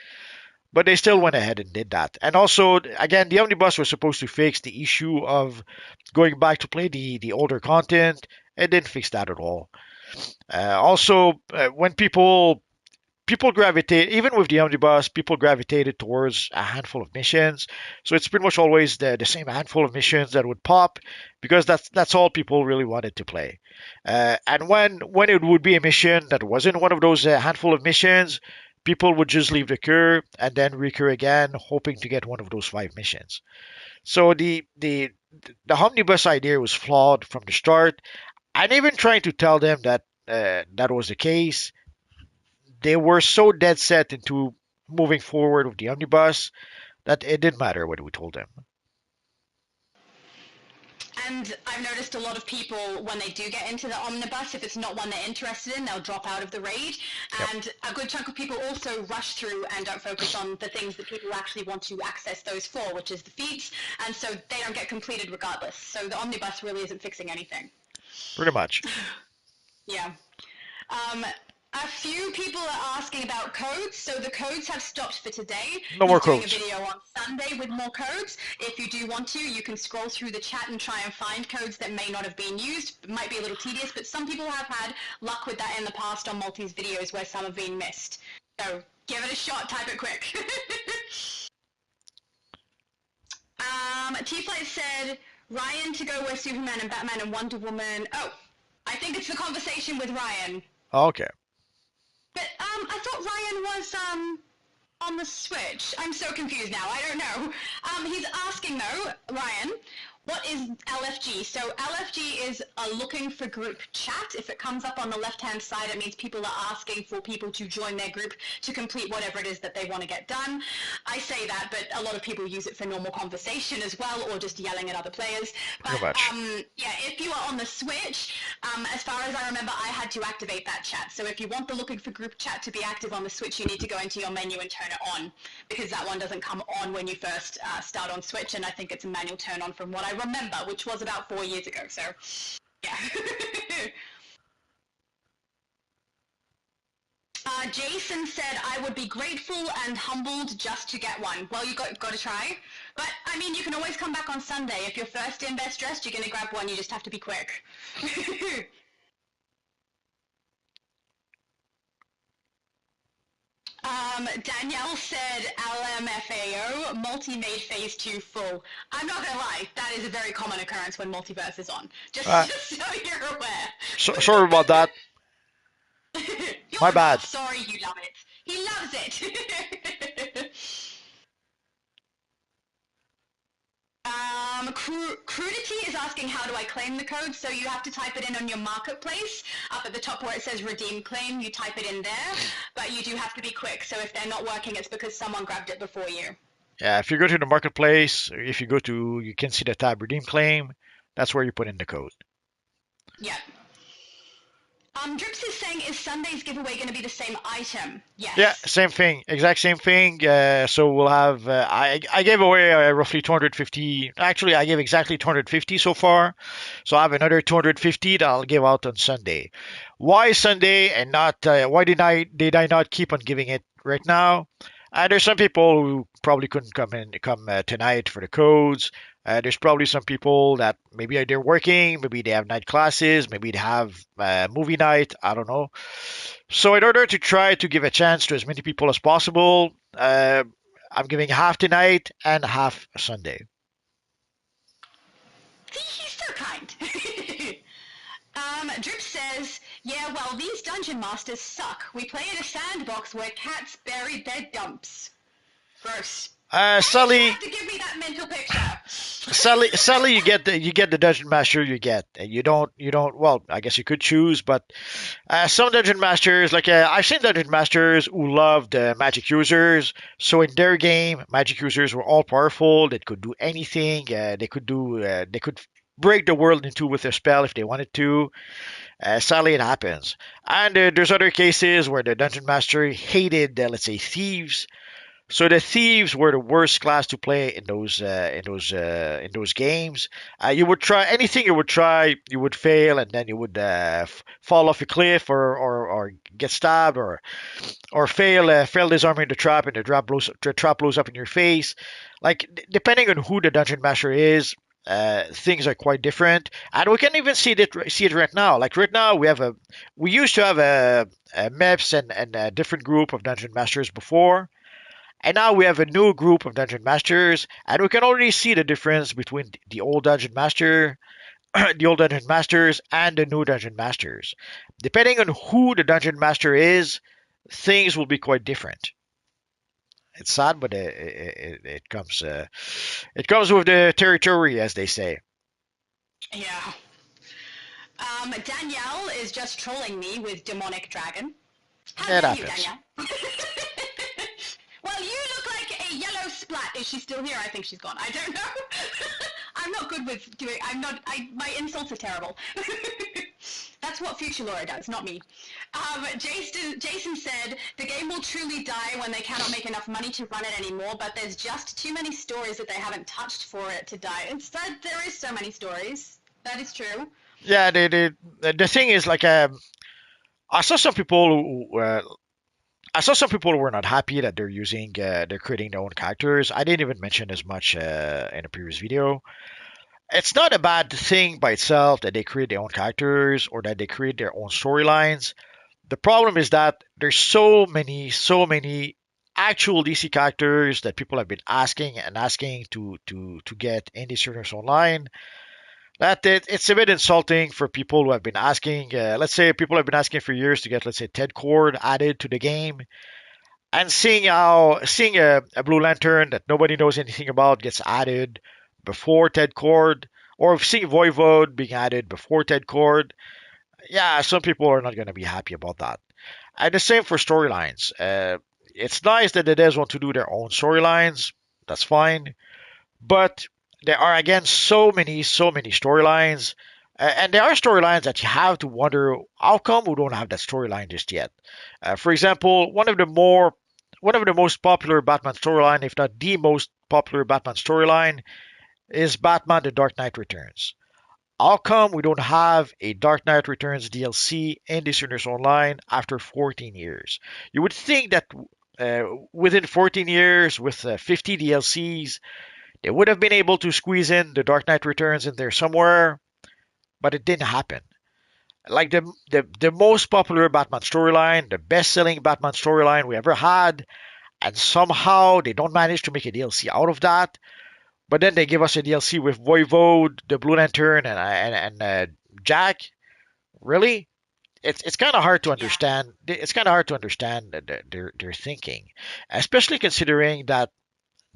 But they still went ahead and did that. And also, again, the omnibus was supposed to fix the issue of going back to play the older content. It didn't fix that at all. Also, when people gravitate, even with the omnibus, people gravitated towards a handful of missions. So it's pretty much always the same handful of missions that would pop because that's all people really wanted to play. And when it would be a mission that wasn't one of those handful of missions, people would just leave the cure and then recur again, hoping to get one of those 5 missions. So the omnibus idea was flawed from the start. And even trying to tell them that that was the case, they were so dead set into moving forward with the omnibus that it didn't matter what we told them. And I've noticed a lot of people, when they do get into the omnibus, if it's not one they're interested in, they'll drop out of the raid. Yep. And a good chunk of people also rush through and don't focus on the things that people actually want to access those for, which is the feats. And so they don't get completed regardless. So the omnibus really isn't fixing anything. Pretty much. Yeah. A few people are asking about codes, so the codes have stopped for today. No more He's doing codes. a video on Sunday with more codes. If you do want to, you can scroll through the chat and try and find codes that may not have been used. It might be a little tedious, but some people have had luck with that in the past on Multi's videos where some have been missed. So give it a shot, type it quick. T-Flight said, Ryan to go with Superman and Batman and Wonder Woman. Oh, I think it's the conversation with Ryan. Okay. But I thought Ryan was on the Switch. I'm so confused now. I don't know. He's asking though, Ryan, what is LFG? So LFG is a looking for group chat. If it comes up on the left-hand side, it means people are asking for people to join their group to complete whatever it is that they want to get done. I say that, but a lot of people use it for normal conversation as well, or just yelling at other players. But Pretty much. yeah, if you are on the Switch, as far as I remember, I had to activate that chat. So if you want the looking for group chat to be active on the Switch, you need to go into your menu and turn it on, because that one doesn't come on when you first start on Switch, and I think it's a manual turn on from what I remember, which was about 4 years ago, so yeah. Jason said, I would be grateful and humbled just to get one. Well, you got to try. But, I mean, you can always come back on Sunday. If you're first in, best dressed, you're going to grab one. You just have to be quick. Danielle said LMFAO, multi-made phase 2 full. I'm not gonna lie, that is a very common occurrence when multiverse is on. Just so you're aware. Sorry about that. You're My bad. not sorry, you love it. He loves it. Crudity is asking how do I claim the code, so you have to type it in on your marketplace. Up at the top where it says redeem claim, you type it in there, but you do have to be quick, so if they're not working, it's because someone grabbed it before you. Yeah, if you go to the marketplace, if you go to, you can see the tab redeem claim. That's where you put in the code. Yeah. Drips is saying, is Sunday's giveaway going to be the same item? Yes. Yeah, same thing, exact same thing. So we'll have, I gave away roughly 250. Actually, I gave exactly 250 so far. So I have another 250 that I'll give out on Sunday. Why Sunday and not, why did I not keep on giving it right now? There's some people who probably couldn't come tonight for the codes. There's probably some people that maybe they're working, maybe they have night classes, maybe they have movie night. I don't know. So in order to try to give a chance to as many people as possible, I'm giving half tonight and half Sunday. See, he's so kind. Drip says, yeah, well, these dungeon masters suck. We play in a sandbox where cats buried their dumps. Gross. Sully, You have to give me that mental picture. Sally, you get the dungeon master you get. And you don't. Well, I guess you could choose, but some dungeon masters, like I've seen dungeon masters who loved magic users. So in their game, magic users were all powerful. They could do anything. They could break the world in two with a spell if they wanted to. Sadly, it happens. And there's other cases where the dungeon master hated, let's say, thieves. So the thieves were the worst class to play in those games. You would try anything you would try, you would fail, and then you would fall off a cliff or get stabbed or fail disarming the trap, and the trap blows up in your face. Like depending on who the dungeon master is, things are quite different, and we can even see it right now. Like right now, we used to have a maps and a different group of dungeon masters before. And now we have a new group of dungeon masters, and we can already see the difference between the old dungeon master, the old dungeon masters, and the new dungeon masters. Depending on who the dungeon master is, things will be quite different. It's sad, but it comes with the territory, as they say. Yeah. Danielle is just trolling me with demonic dragon. How It dare you, happens. Danielle? Well, you look like a yellow splat. Is she still here? I think she's gone. I don't know. I'm not good with doing. My insults are terrible. That's what Future Laura does, not me. Jason said the game will truly die when they cannot make enough money to run it anymore. But there's just too many stories that they haven't touched for it to die. Instead, there is so many stories. That is true. Yeah, the thing is like I saw some people who were not happy that they're creating their own characters. I didn't even mention as much in a previous video. It's not a bad thing by itself that they create their own characters or that they create their own storylines. The problem is that there's so many actual DC characters that people have been asking and asking to get in DC Universe Online. That it's a bit insulting for people who have been asking. Let's say people have been asking for years to get, let's say, Ted Cord added to the game, and seeing a Blue Lantern that nobody knows anything about gets added before Ted Cord, or seeing Voivode being added before Ted Cord. Yeah, some people are not going to be happy about that. And the same for storylines. It's nice that the devs want to do their own storylines. That's fine, but there are again so many storylines, and there are storylines that you have to wonder how come we don't have that storyline just yet. For example, one of the most popular Batman storyline, if not the most popular Batman storyline, is Batman: The Dark Knight Returns. How come we don't have a Dark Knight Returns DLC in this universe online after 14 years? You would think that within 14 years, with 50 DLCs, they would have been able to squeeze in the Dark Knight Returns in there somewhere, but it didn't happen. Like the most popular Batman storyline, the best-selling Batman storyline we ever had, and somehow they don't manage to make a DLC out of that. But then they give us a DLC with Voivode, the Blue Lantern, and Jack. Really? It's kind of hard to understand. It's kind of hard to understand their thinking, especially considering that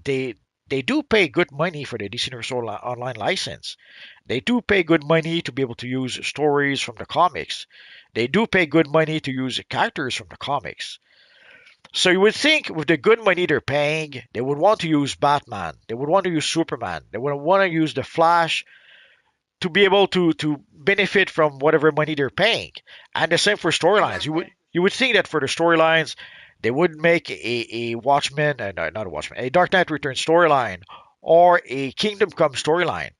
they they do pay good money for the DC Universe Online license. They do pay good money to be able to use stories from the comics. They do pay good money to use characters from the comics. So you would think with the good money they're paying, they would want to use Batman. They would want to use Superman. They would want to use the Flash to be able to benefit from whatever money they're paying. And the same for storylines. You would think that for the storylines, they would make a Watchmen, no, not a Watchmen, a Dark Knight Returns storyline or a Kingdom Come storyline.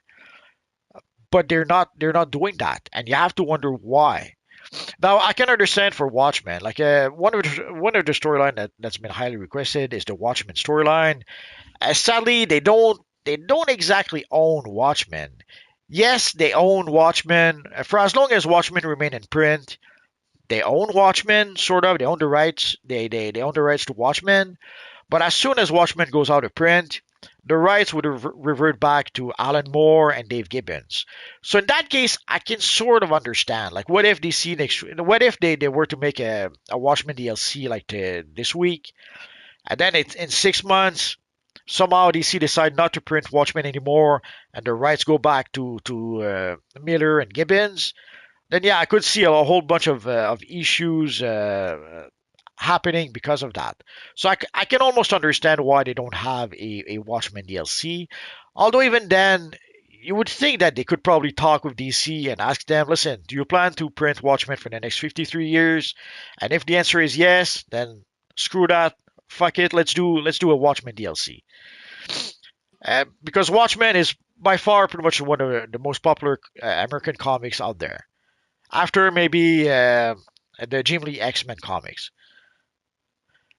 But they're not doing that, and you have to wonder why. Now I can understand for Watchmen, like one of the storyline that's been highly requested is the Watchmen storyline. Sadly, they don't exactly own Watchmen. Yes, they own Watchmen for as long as Watchmen remain in print. They own Watchmen, sort of. They own the rights. They own the rights to Watchmen. But as soon as Watchmen goes out of print, the rights would revert back to Alan Moore and Dave Gibbons. So in that case, I can sort of understand. Like, what if what if they were to make a Watchmen DLC like this week, and then it's in 6 months, somehow DC decide not to print Watchmen anymore, and the rights go back to Miller and Gibbons. Then yeah, I could see a whole bunch of issues happening because of that. So I can almost understand why they don't have a Watchmen DLC. Although even then, you would think that they could probably talk with DC and ask them, listen, do you plan to print Watchmen for the next 53 years? And if the answer is yes, then screw that. Fuck it. Let's do a Watchmen DLC. Because Watchmen is by far pretty much one of the most popular American comics out there. After maybe the Jim Lee X-Men comics.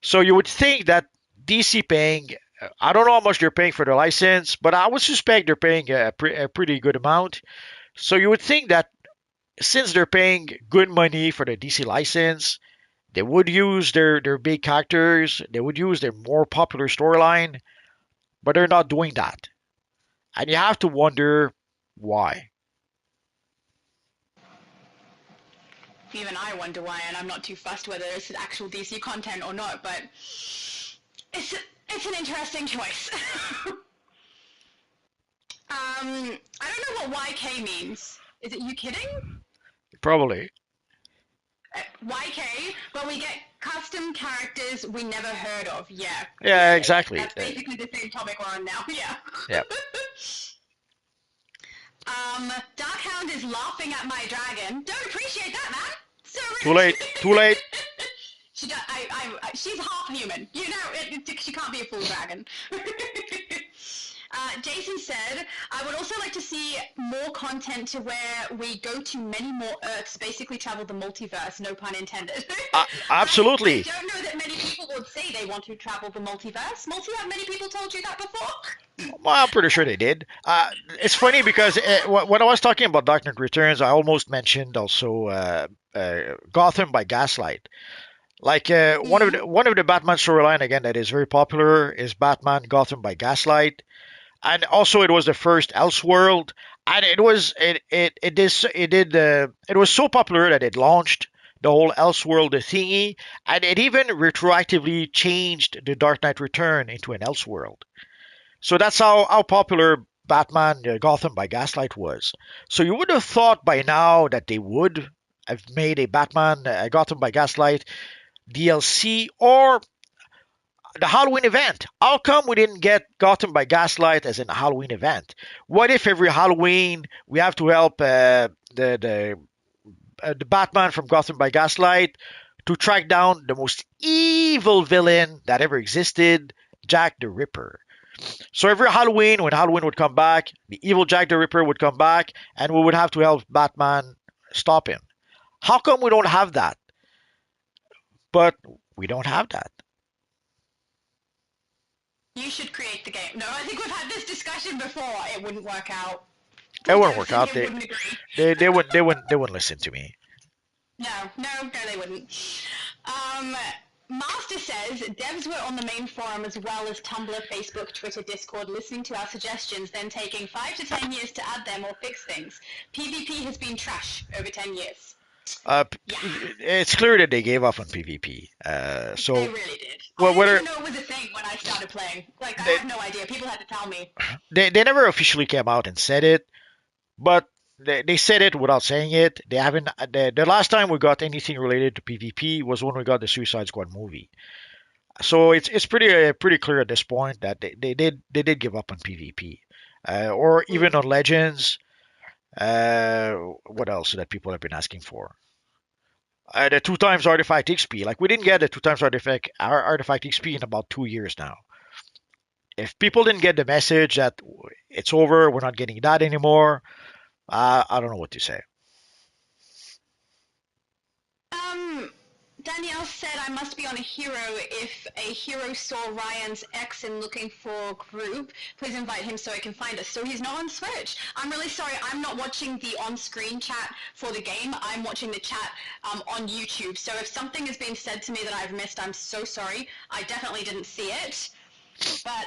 So you would think that DC paying, I don't know how much they're paying for the license, but I would suspect they're paying a pretty good amount. So you would think that since they're paying good money for the DC license, they would use their big characters, they would use their more popular storyline, but they're not doing that. And you have to wonder why. Even I wonder why, and I'm not too fussed whether it's actual DC content or not, but it's an interesting choice. I don't know what YK means. Is it you kidding? Probably. YK, but we get custom characters we never heard of. Yeah. Yeah, exactly. That's basically the same topic we're on now. Yeah. Yeah. Darkhound is laughing at my dragon. Don't appreciate that, man. So rude. Too late. Too late. She's half human. You know, she can't be a full dragon. Jason said, I would also like to see more content to where we go to many more Earths, basically travel the multiverse, no pun intended. Absolutely. I don't know that many people would say they want to travel the multiverse. Have many people told you that before? Well, I'm pretty sure they did. It's funny because when I was talking about Dark Knight Returns, I almost mentioned also Gotham by Gaslight. Like one of the Batman storyline again that is very popular is Batman Gotham by Gaslight, and also it was the first Elseworld, and it was so popular that it launched the whole Elseworld thingy, and it even retroactively changed the Dark Knight Return into an Elseworld. So that's how popular Batman Gotham by Gaslight was. So you would have thought by now that they would have made a Batman Gotham by Gaslight DLC or the Halloween event. How come we didn't get Gotham by Gaslight as a Halloween event? What if every Halloween we have to help the Batman from Gotham by Gaslight to track down the most evil villain that ever existed, Jack the Ripper? So every Halloween, when Halloween would come back, the evil Jack the Ripper would come back, and we would have to help Batman stop him. How come we don't have that? But we don't have that. You should create the game. No, I think we've had this discussion before. It wouldn't work out. It wouldn't work out. Wouldn't agree. They wouldn't listen to me. No, they wouldn't. Master says devs were on the main forum as well as Tumblr, Facebook, Twitter, Discord, listening to our suggestions, then taking 5 to 10 years to add them or fix things. PvP has been trash over 10 years. It's clear that they gave up on PvP. So they really did. well, I didn't even know it was a thing when I I started playing. Like, I They, had no idea. People had to tell me. they never officially came out and said it, but they said it without saying it. They haven't. The last time we got anything related to PvP was when we got the Suicide Squad movie. So it's pretty clear at this point that they did give up on PvP, or even Mm. on Legends. What else that people have been asking for? The two times artifact XP. Like we didn't get the two times artifact XP in about 2 years now. If people didn't get the message that it's over, we're not getting that anymore. I don't know what to say. Um, Danielle said I must be on a hero. If a hero saw Ryan's ex in looking for group, please invite him so I can find us. So he's not on Switch. I'm really sorry. I'm not watching the on-screen chat for the game. I'm watching the chat on YouTube. So if something is being said to me that I've missed, I'm so sorry. I definitely didn't see it. But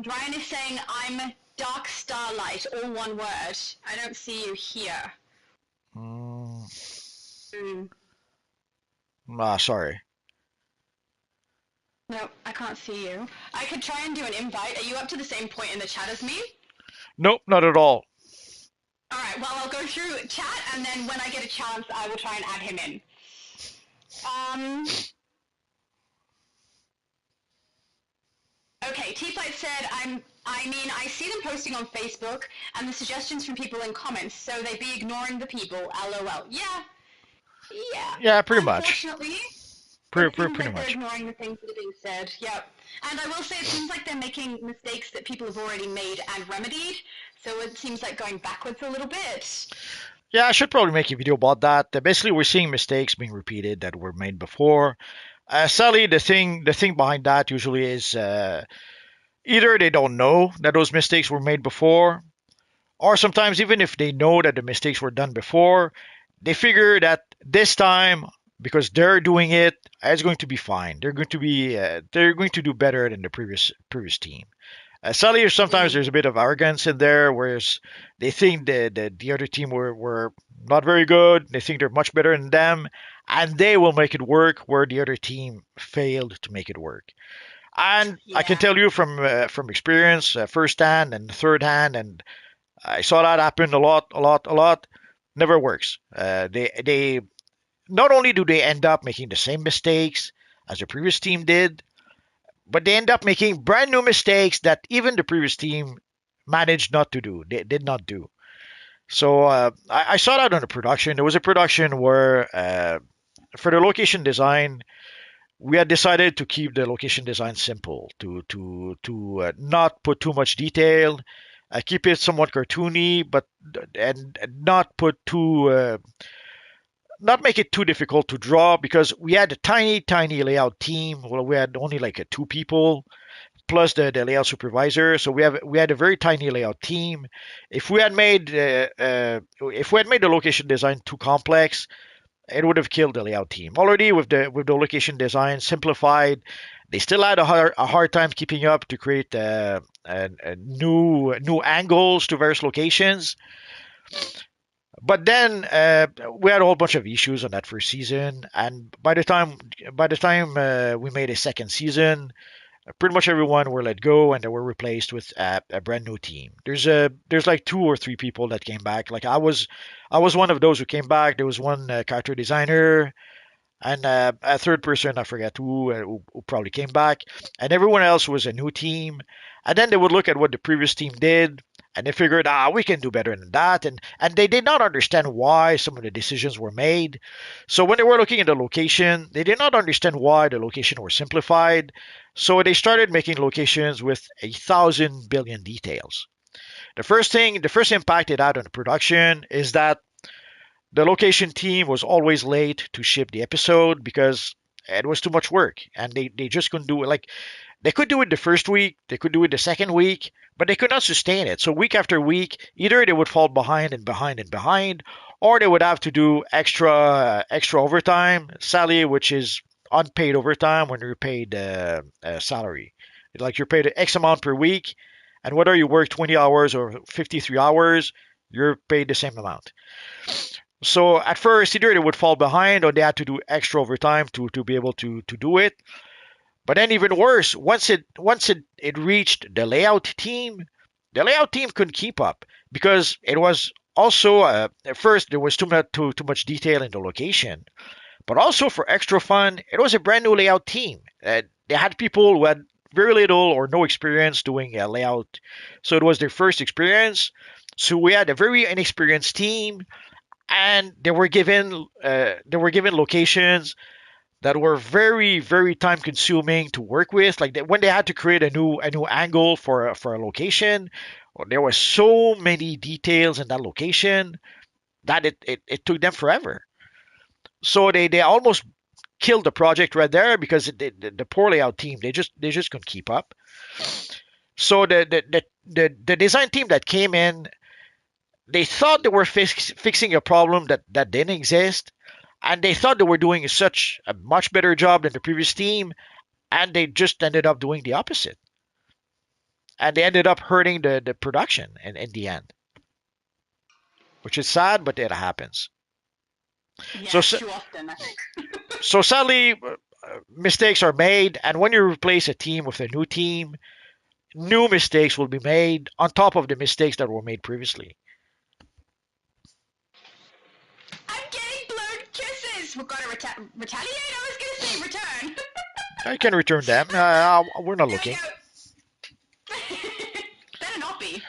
Ryan is saying I'm Dark Starlight, all one word. I don't see you here. Mm, Mm. sorry. No, I can't see you. I could try and do an invite. Are you up to the same point in the chat as me? Nope, not at all. Alright, well, I'll go through chat, and then when I get a chance, I will try and add him in. Okay, T-Flight said, I see them posting on Facebook, and the suggestions from people in comments, so they be ignoring the people, lol. Yeah, Yeah, pretty much. unfortunately. Pretty, It pretty, seems pretty like they're much. ignoring the things that are being said. Yep. And I will say it seems like they're making mistakes that people have already made and remedied. So it seems like going backwards a little bit. Yeah, I should probably make a video about that. Basically, we're seeing mistakes being repeated that were made before. Sadly, the thing behind that usually is either they don't know that those mistakes were made before, or sometimes even if they know that the mistakes were done before, they figure that this time because they're doing it, it's going to be fine. They're going to do better than the previous team. Sadly, sometimes Mm. there's a bit of arrogance in there, whereas they think that the other team were not very good. They think they're much better than them, and they will make it work where the other team failed to make it work. And I can Yeah. tell you from experience, first hand and third hand, and I saw that happen a lot, a lot, a lot. Never works. They not only do they end up making the same mistakes as the previous team did, but they end up making brand new mistakes that even the previous team managed not to do. They did not do. So I saw that on the production. There was a production where for the location design, we had decided to keep the location design simple, to not put too much detail, keep it somewhat cartoony, but and not put too not make it too difficult to draw because we had a tiny layout team. Well, we had only like two people plus the layout supervisor. So we had a very tiny layout team. If we had made the location design too complex, it would have killed the layout team. Already with the location design simplified, they still had a hard time keeping up to create new angles to various locations. But then we had a whole bunch of issues on that first season, and by the time we made a second season, pretty much everyone were let go and they were replaced with a brand new team. There's like two or three people that came back. Like I was one of those who came back. There was one character designer and a third person, I forget who probably came back, and everyone else was a new team. And then they would look at what the previous team did, and they figured, we can do better than that. And they did not understand why some of the decisions were made. So when they were looking at the location, they did not understand why the location were simplified. So they started making locations with 1,000 billion details. The first impact it had on the production is that the location team was always late to ship the episode because it was too much work and they just couldn't do it. Like they could do it the first week, they could do it the second week, but they could not sustain it. So week after week, either they would fall behind and behind and behind, or they would have to do extra overtime, salary, which is unpaid overtime when you're paid salary. Like you're paid X amount per week, and whether you work 20 hours or 53 hours, you're paid the same amount. So at first, either they would fall behind or they had to do extra overtime to be able to do it. But then even worse, once it reached the layout team couldn't keep up because it was also at first there was too much detail in the location, but also for extra fun, it was a brand new layout team. They had people who had very little or no experience doing a layout, so it was their first experience. So we had a very inexperienced team, and they were given locations that were very time consuming to work with. Like when they had to create a new angle for a location, there were so many details in that location that it took them forever. So they almost killed the project right there because the poor layout team they just couldn't keep up. So the design team that came in, they thought they were fixing a problem that didn't exist, and they thought they were doing such a much better job than the previous team, and they just ended up doing the opposite, and they ended up hurting the production in the end, which is sad, but it happens. Yeah, So too often, I think. so sadly, mistakes are made, and when you replace a team with a new team, new mistakes will be made on top of the mistakes that were made previously. I'm getting blown kisses! We've got to retaliate? I was going to say return. I can return them. We're not There we looking. go. Better not be.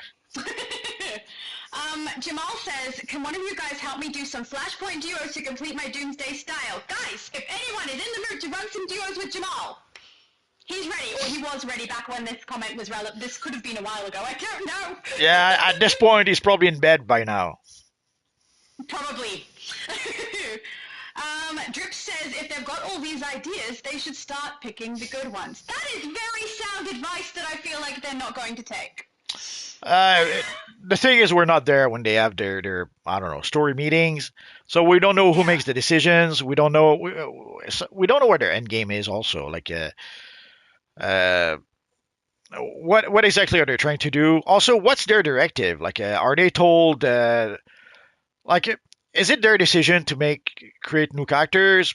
Jamal says, can one of you guys help me do some Flashpoint duos to complete my Doomsday style? Guys, if anyone is in the mood to run some duos with Jamal, he's ready, or he was ready back when this comment was relevant. This could have been a while ago. I don't know. Yeah, at this point, he's probably in bed by now. Probably. Drip says if they've got all these ideas, they should start picking the good ones. That is very sound advice that I feel like they're not going to take. Uh, the thing is, we're not there when they have their I don't know story meetings, so we don't know who Yeah. makes the decisions. We don't know what their end game is. Also, like uh, what exactly are they trying to do? Also, what's their directive? Like, are they told like is it their decision to create new characters?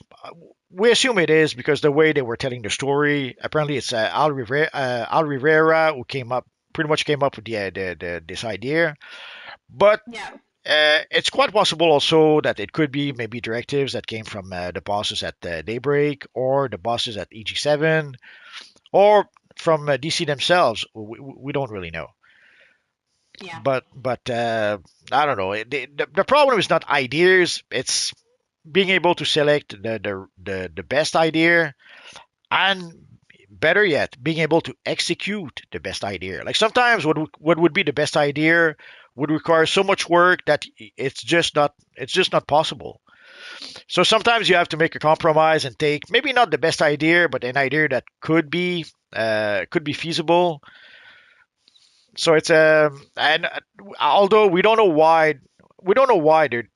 We assume it is because the way they were telling the story. Apparently, it's Al Rivera who pretty much came up with this idea. But Yeah. it's quite possible also that it could be maybe directives that came from the bosses at Daybreak or the bosses at EG7 or from DC themselves. We don't really know. Yeah. But I don't know. The problem is not ideas. It's being able to select the best idea, and better yet, being able to execute the best idea. Like sometimes what would be the best idea would require so much work that it's just not possible. So sometimes you have to make a compromise and take maybe not the best idea, but an idea that could be feasible. So it's and although we don't know why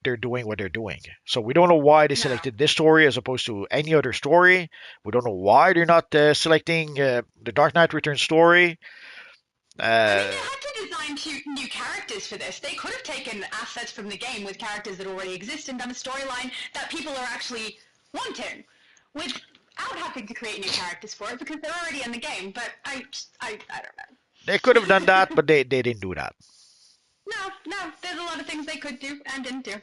they're doing what they're doing. So we don't know why they No. selected this story as opposed to any other story. We don't know why they're not selecting the Dark Knight Returns story. I mean, Uh, they had to design new characters for this. They could have taken assets from the game with characters that already exist and done a storyline that people are actually wanting, without having to create new characters for it because they're already in the game. But I don't know. they could have done that, but they didn't do that. No, there's a lot of things they could do and didn't do.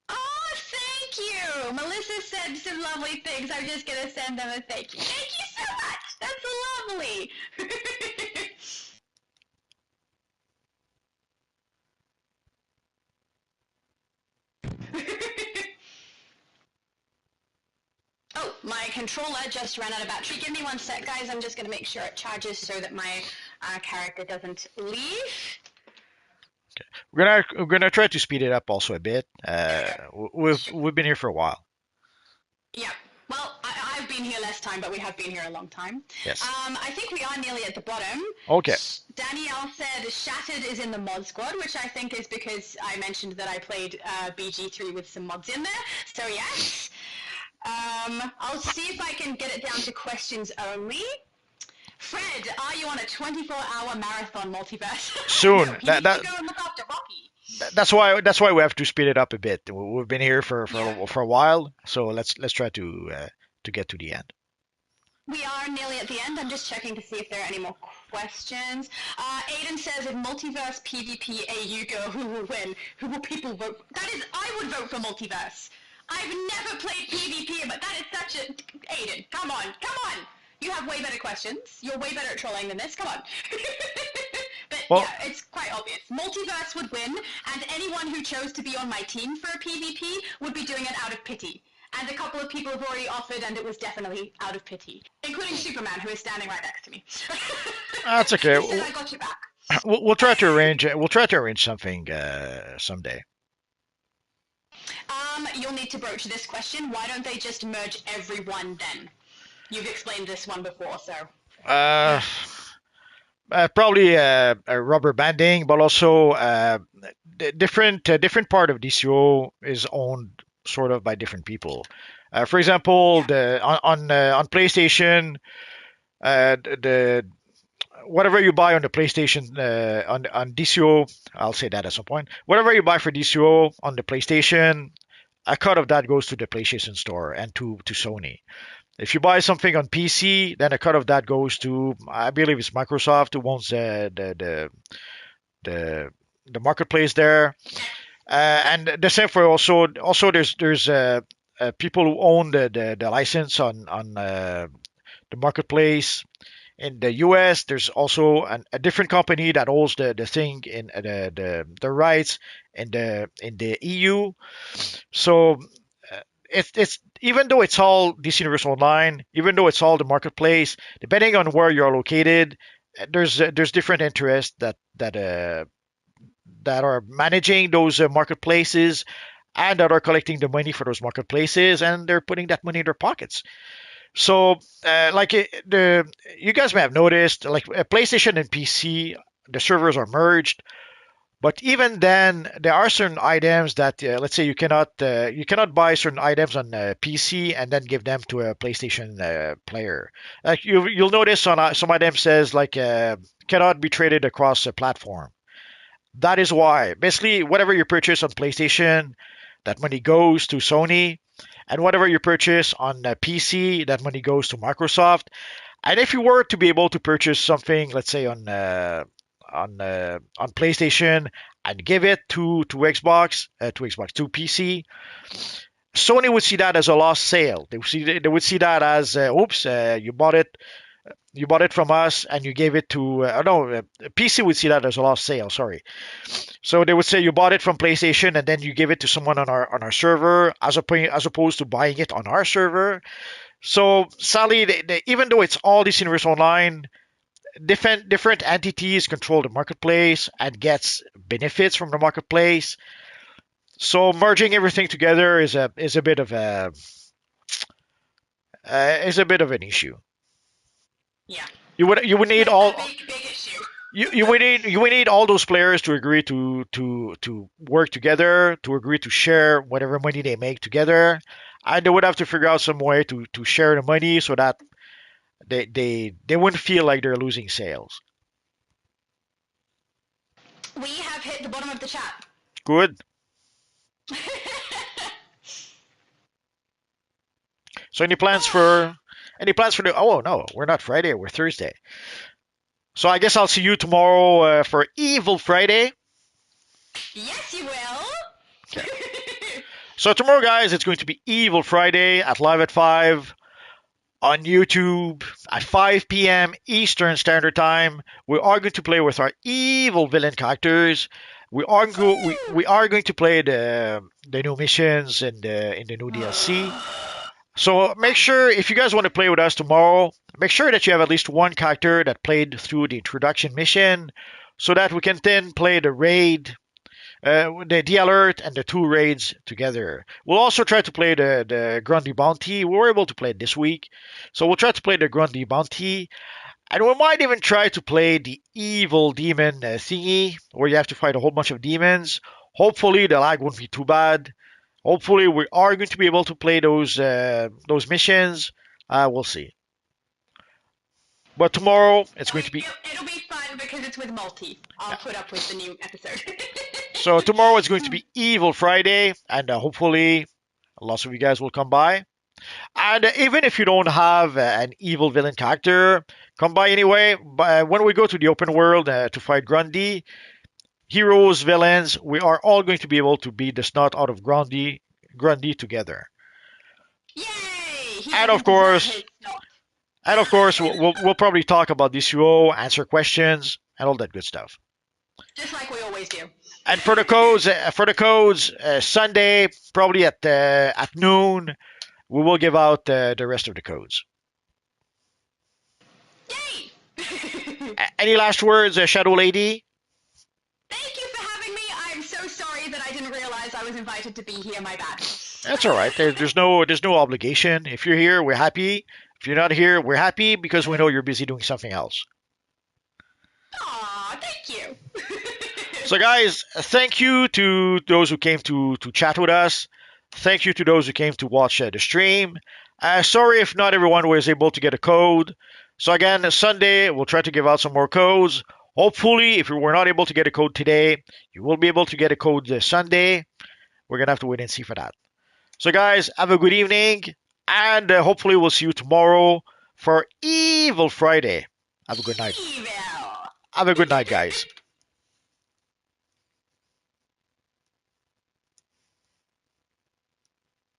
Oh, thank you! Melissa said some lovely things. I'm just gonna send them a thank you. Thank you so much! That's lovely! Oh, my controller just ran out of battery. Give me one sec, guys. I'm just gonna make sure it charges so that my character doesn't leave. We're gonna try to speed it up also a bit. We've been here for a while. Yeah. Well, I've been here less time, but we have been here a long time. Yes. I think we are nearly at the bottom. Okay. Danielle said Shattered is in the mod squad, which I think is because I mentioned that I played BG3 with some mods in there. So yes. I'll see if I can get it down to questions only. Fred, are you on a 24-hour marathon multiverse? Soon. No, you need to go and look after Rocky. That's why we have to speed it up a bit. We've been here Yeah. for a while, so let's try to get to the end. We are nearly at the end. I'm just checking to see if there are any more questions. Aiden says, if multiverse PvP AU go, who will win? Who will people vote for? That is, I would vote for multiverse. I've never played PvP, but that is such a... Aiden, come on, come on! You have way better questions. You're way better at trolling than this. Come on. But Well, yeah, it's quite obvious. Multiverse would win, and anyone who chose to be on my team for a PvP would be doing it out of pity. And a couple of people have already offered, and it was definitely out of pity, including Superman, who is standing right next to me. that's okay. He said, "I got your back." We'll try to arrange. We'll try to arrange something someday. You'll need to broach this question. Why don't they just merge everyone then? You've explained this one before, so. Uh, Probably rubber banding, but also different part of DCO is owned sort of by different people. For example, Yeah. on PlayStation, the whatever you buy on the PlayStation on DCO, I'll say that at some point. Whatever you buy for DCO on the PlayStation, a cut of that goes to the PlayStation Store and to Sony. If you buy something on PC, then a cut of that goes to, I believe it's Microsoft who owns the the marketplace there. And the same for also there's people who own the license on the marketplace. In the US, there's also a different company that owns the thing in the rights in the EU. So it's even though it's all DC Universe Online, even though it's all the marketplace, depending on where you're located, there's different interests that are managing those marketplaces and that are collecting the money for those marketplaces, and they're putting that money in their pockets. So, like the you guys may have noticed, like PlayStation and PC, the servers are merged. But even then, there are certain items that, let's say, you cannot buy certain items on PC and then give them to a PlayStation player. Like you'll notice on some items says like cannot be traded across a platform. That is why basically whatever you purchase on PlayStation, that money goes to Sony, and whatever you purchase on PC, that money goes to Microsoft. And if you were to be able to purchase something, let's say on PlayStation and give it to PC, Sony would see that as a lost sale. They would see that as oops, you bought it from us and you gave it to no PC would see that as a lost sale. Sorry. So they would say you bought it from PlayStation and then you give it to someone on our server as opposed to buying it on our server. So sadly, even though it's all this universe online, different entities control the marketplace and gets benefits from the marketplace. So merging everything together is a bit of an issue. Yeah. You would need all Big issue. you would need all those players to agree to work together, to agree to share whatever money they make together, and they would have to figure out some way to share the money so that they wouldn't feel like they're losing sales. We have hit the bottom of the chat. Good. So any plans for the? Oh no, we're not Friday. We're Thursday. So I guess I'll see you tomorrow for Evil Friday. Yes, you will. So tomorrow, guys, it's going to be Evil Friday at live at 5 on YouTube at 5 p.m. Eastern Standard Time. We are going to play with our evil villain characters. We are going to play the new missions in the new DLC. So make sure if you guys want to play with us tomorrow, make sure that you have at least one character that played through the introduction mission, so that we can then play the raid, the alert, and the two raids together. We'll also try to play the Grundy Bounty. We were able to play it this week, so we'll try to play the Grundy Bounty, and we might even try to play the evil demon thingy, where you have to fight a whole bunch of demons. Hopefully the lag won't be too bad. Hopefully we are going to be able to play those missions. We'll see. But tomorrow it's going to be It'll be fun because it's with multi. I'll put up with the new episode. So tomorrow is going to be Evil Friday, and hopefully lots of you guys will come by. And even if you don't have an evil villain character, come by anyway. But when we go to the open world to fight Grundy, heroes, villains, we are all going to be able to beat the snot out of Grundy together. Yay! He And doesn't of deserve course, his snot. we'll probably talk about DCUO, answer questions, and all that good stuff. Just like we always do. And for the codes, Sunday probably at noon, we will give out the rest of the codes. Yay! Any last words, Shadow Lady? Thank you for having me. I'm so sorry that I didn't realize I was invited to be here. My bad. That's all right. There's no obligation. If you're here, we're happy. If you're not here, we're happy because we know you're busy doing something else. Aw, thank you. So, guys, thank you to those who came to chat with us. Thank you to those who came to watch the stream. Sorry if not everyone was able to get a code. So, again, Sunday, we'll try to give out some more codes. Hopefully, if you were not able to get a code today, you will be able to get a code this Sunday. We're going to have to wait and see for that. So, guys, have a good evening. And hopefully, we'll see you tomorrow for Evil Friday. Have a good night. Evil. Have a good night, guys.